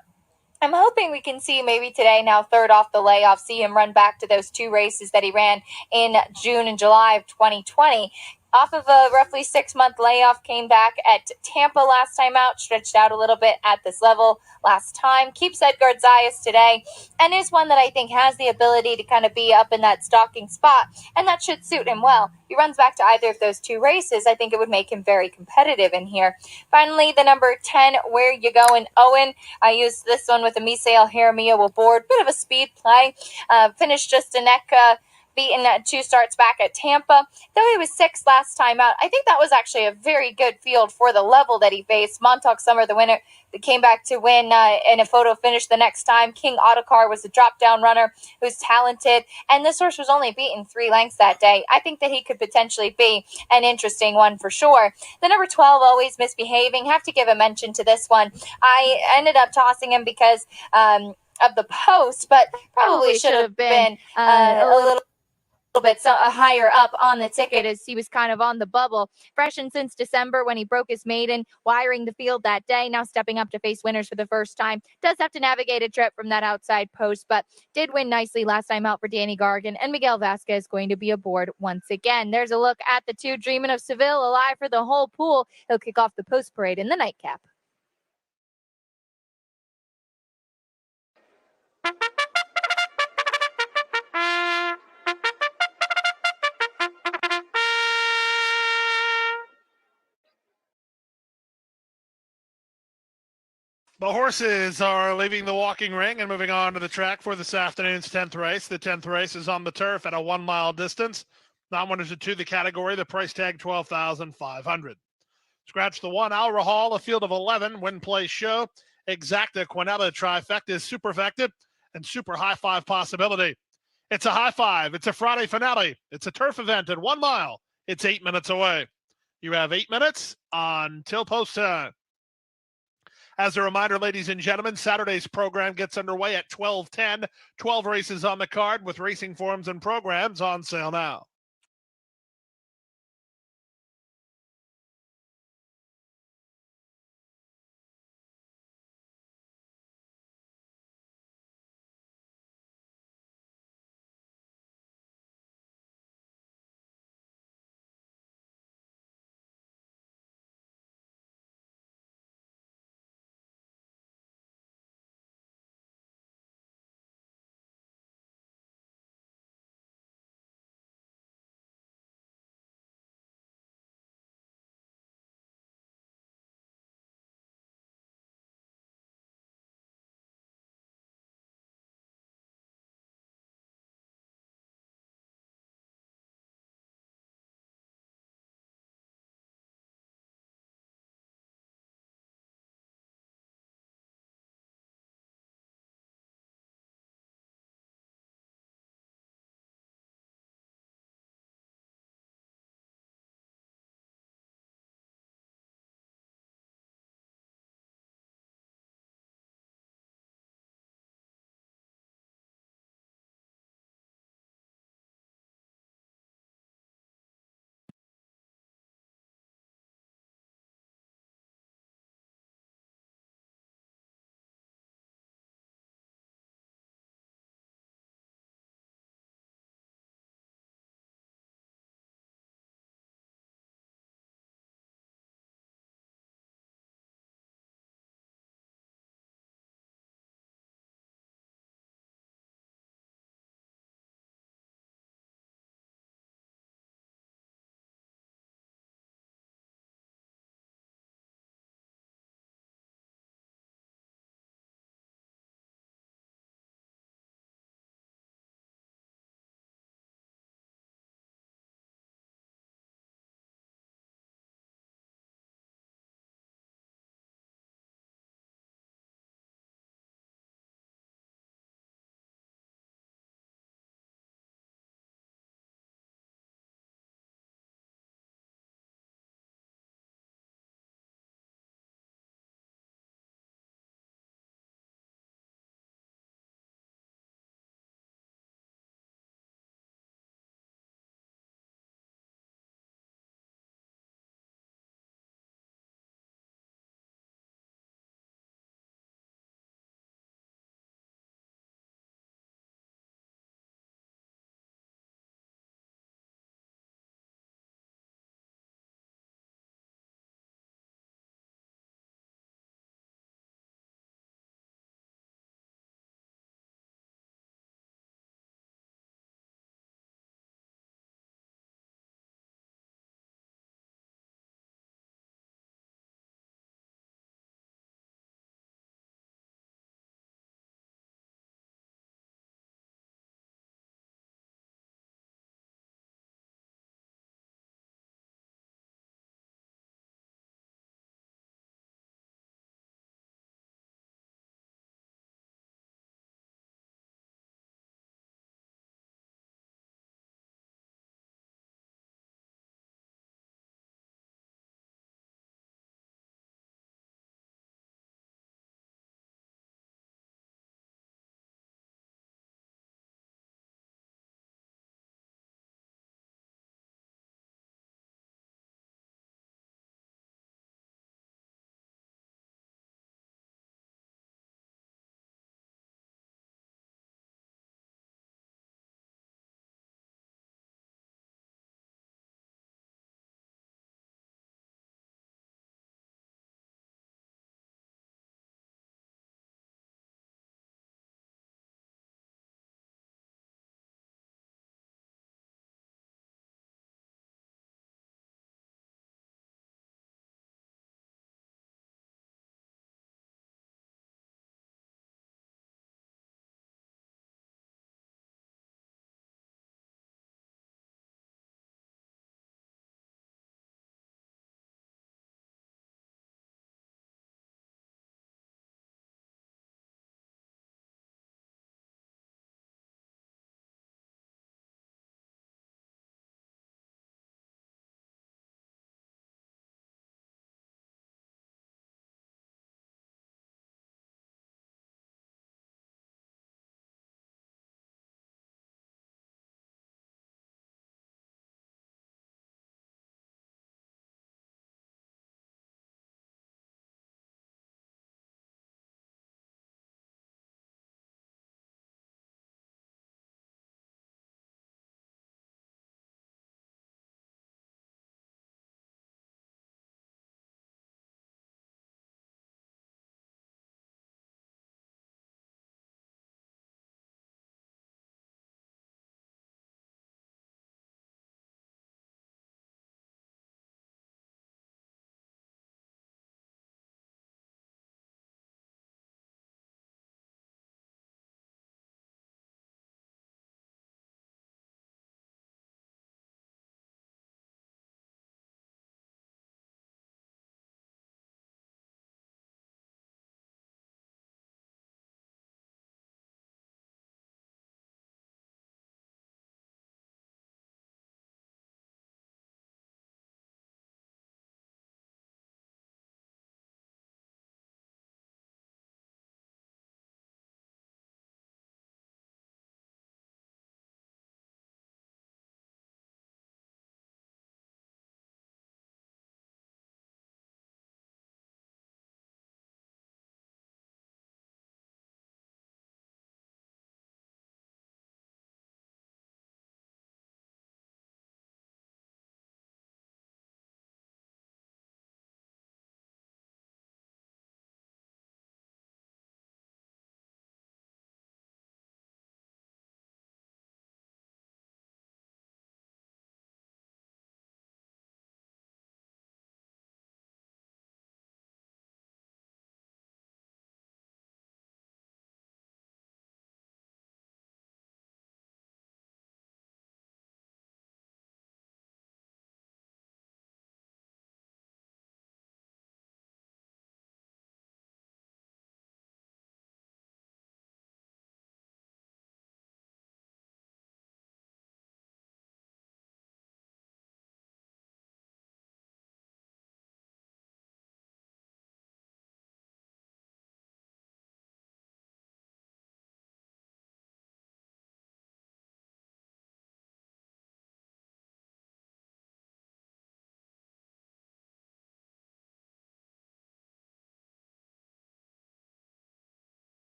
I'm hoping we can see maybe today, now 3rd off the layoff, see him run back to those 2 races that he ran in June and July of 2020. Off of a roughly 6-month layoff, came back at Tampa last time out, stretched out a little bit at this level last time. Keeps Edgar Zayas today, and is one that I think has the ability to kind of be up in that stalking spot, and that should suit him well. If he runs back to either of those 2 races, I think it would make him very competitive in here. Finally, the number 10, Where You Going, Owen. I used this one with a Misael Jaramillo aboard. Bit of a speed play. Finished just a neck beaten 2 starts back at Tampa. Though he was 6th last time out, I think that was actually a very good field for the level that he faced. Montauk Summer, the winner, that came back to win in a photo finish the next time. King Otokar was a drop-down runner who's talented, and this horse was only beaten 3 lengths that day. I think that he could potentially be an interesting one for sure. The number 12, Always Misbehaving. Have to give a mention to this one. I ended up tossing him because of the post, but probably should have been a little bit higher up on the ticket, as he was kind of on the bubble. Freshened since December when he broke his maiden, wiring the field that day. Now stepping up to face winners for the first time. Does have to navigate a trip from that outside post, but did win nicely last time out for Danny Gargan, and Miguel Vasquez going to be aboard once again. There's a look at the 2, Dreamin' of Seville, alive for the whole pool. He'll kick off the post parade in the nightcap. The horses are leaving the walking ring and moving on to the track for this afternoon's 10th race. The 10th race is on the turf at a 1 mile distance. Non-winners are to the category. The price tag $12,500. Scratch the 1, Al Rahal, a field of 11. Win, play, show. Exacta, Quinella, Trifecta, Superfecta, and Super High Five Possibility. It's a high five. It's a Friday finale. It's a turf event at 1 mile. It's 8 minutes away. You have 8 minutes until post time. As a reminder, ladies and gentlemen, Saturday's program gets underway at 12:10. 12 races on the card with racing forms and programs on sale now.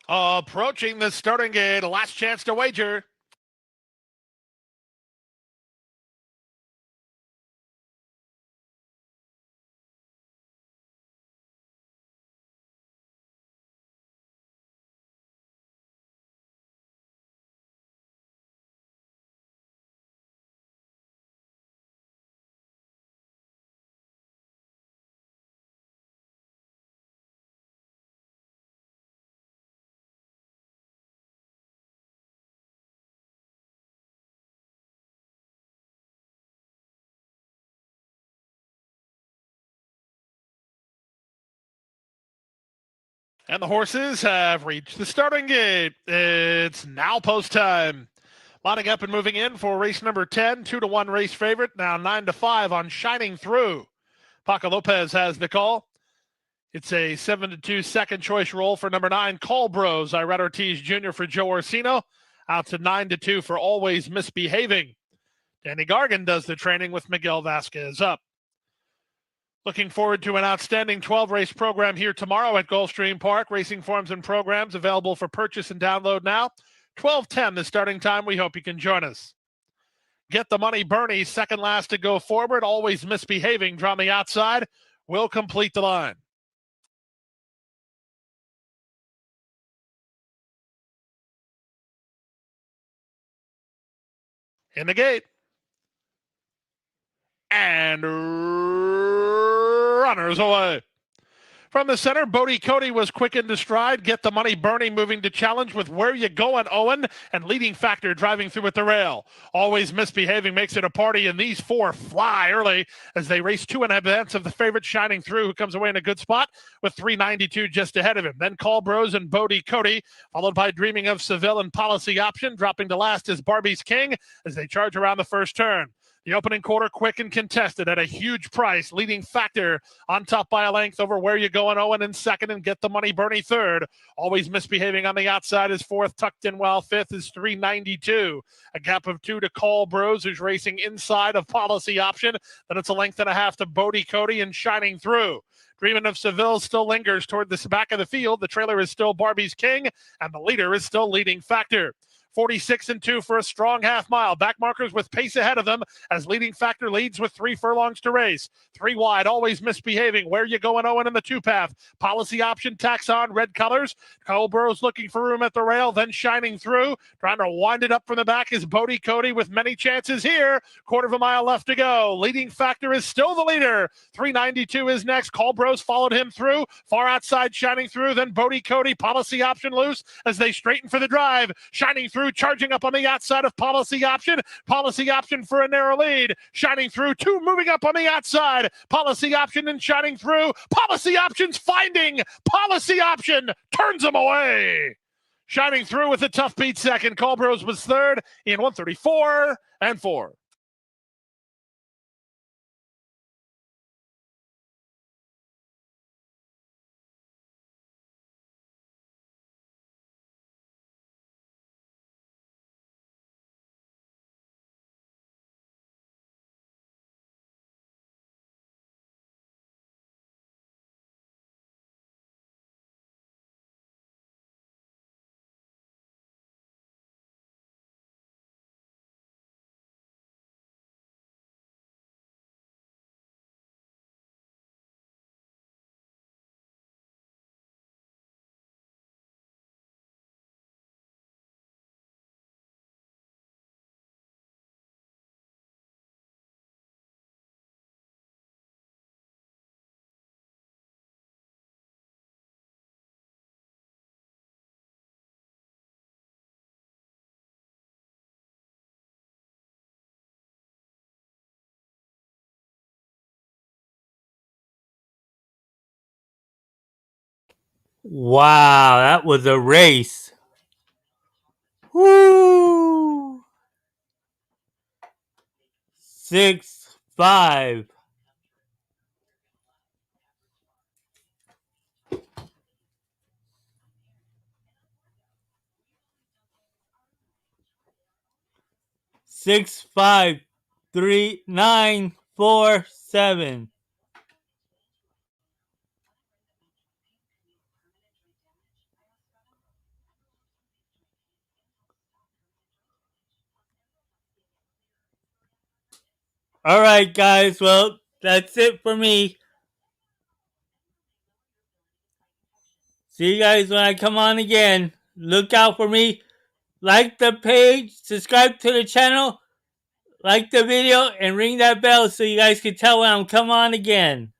Approaching the starting gate, last chance to wager. And the horses have reached the starting gate. It's now post time. Lining up and moving in for race number 10, 2-1 race favorite, now 9-5 on Shining Through. Paco Lopez has the call. It's a 7-2 second choice roll for number 9, Call Bros. Irad Ortiz Jr. for Joe Orsino. Out to 9-2 for Always Misbehaving. Danny Gargan does the training with Miguel Vasquez up. Looking forward to an outstanding 12-race program here tomorrow at Gulfstream Park. Racing forms and programs available for purchase and download now. 12:10 the starting time. We hope you can join us. Get the Money Bernie, second last to go forward. Always Misbehaving, draw on the outside. Will complete the line. In the gate. And runners away. From the center, Bodie Cody was quick into stride. Get the Money Bernie moving to challenge with Where You Going, Owen, and Leading Factor driving through at the rail. Always Misbehaving makes it a party, and these four fly early as they race 2 advance of the favorite Shining Through, who comes away in a good spot with 392 just ahead of him. Then Call Bros and Bodie Cody, followed by Dreaming of Seville and Policy Option. Dropping to last is Barbie's King as they charge around the first turn. The opening quarter quick and contested at a huge price. Leading Factor on top by a length over Where You Going, Owen in second, and Get the Money Bernie third. Always Misbehaving on the outside is fourth. Tucked in Well fifth is 392. A gap of 2 to Call Bros, who's racing inside of Policy Option. Then it's a length and a half to Bodie Cody and Shining Through. Dreaming of Seville still lingers toward the back of the field. The trailer is still Barbie's King, and the leader is still Leading Factor. 46-2 for a strong half mile. Back markers with pace ahead of them as Leading Factor leads with 3 furlongs to race. 3 wide, Always Misbehaving. Where You Going, Owen in the 2-path. Policy Option tacks on red colors. Cole Burrows looking for room at the rail, then Shining Through. Trying to wind it up from the back is Bodie Cody with many chances here. Quarter of a mile left to go. Leading Factor is still the leader. 392 is next. Cole Burrows followed him through. Far outside Shining Through, then Bodie Cody. Policy Option loose as they straighten for the drive. Shining Through charging up on the outside of Policy Option. Policy Option for a narrow lead. Shining Through, 2 moving up on the outside. Policy Option and Shining Through. Policy Option's finding. Policy Option turns them away. Shining Through with a tough beat second. Colbros was third in 134 and 4. Wow, that was a race. Woo! 6-5. Six, 5, 3, 9, 4, 7. Alright, guys. Well, that's it for me. See you guys when I come on again. Look out for me. Like the page, subscribe to the channel, like the video, and ring that bell so you guys can tell when I'm come on again.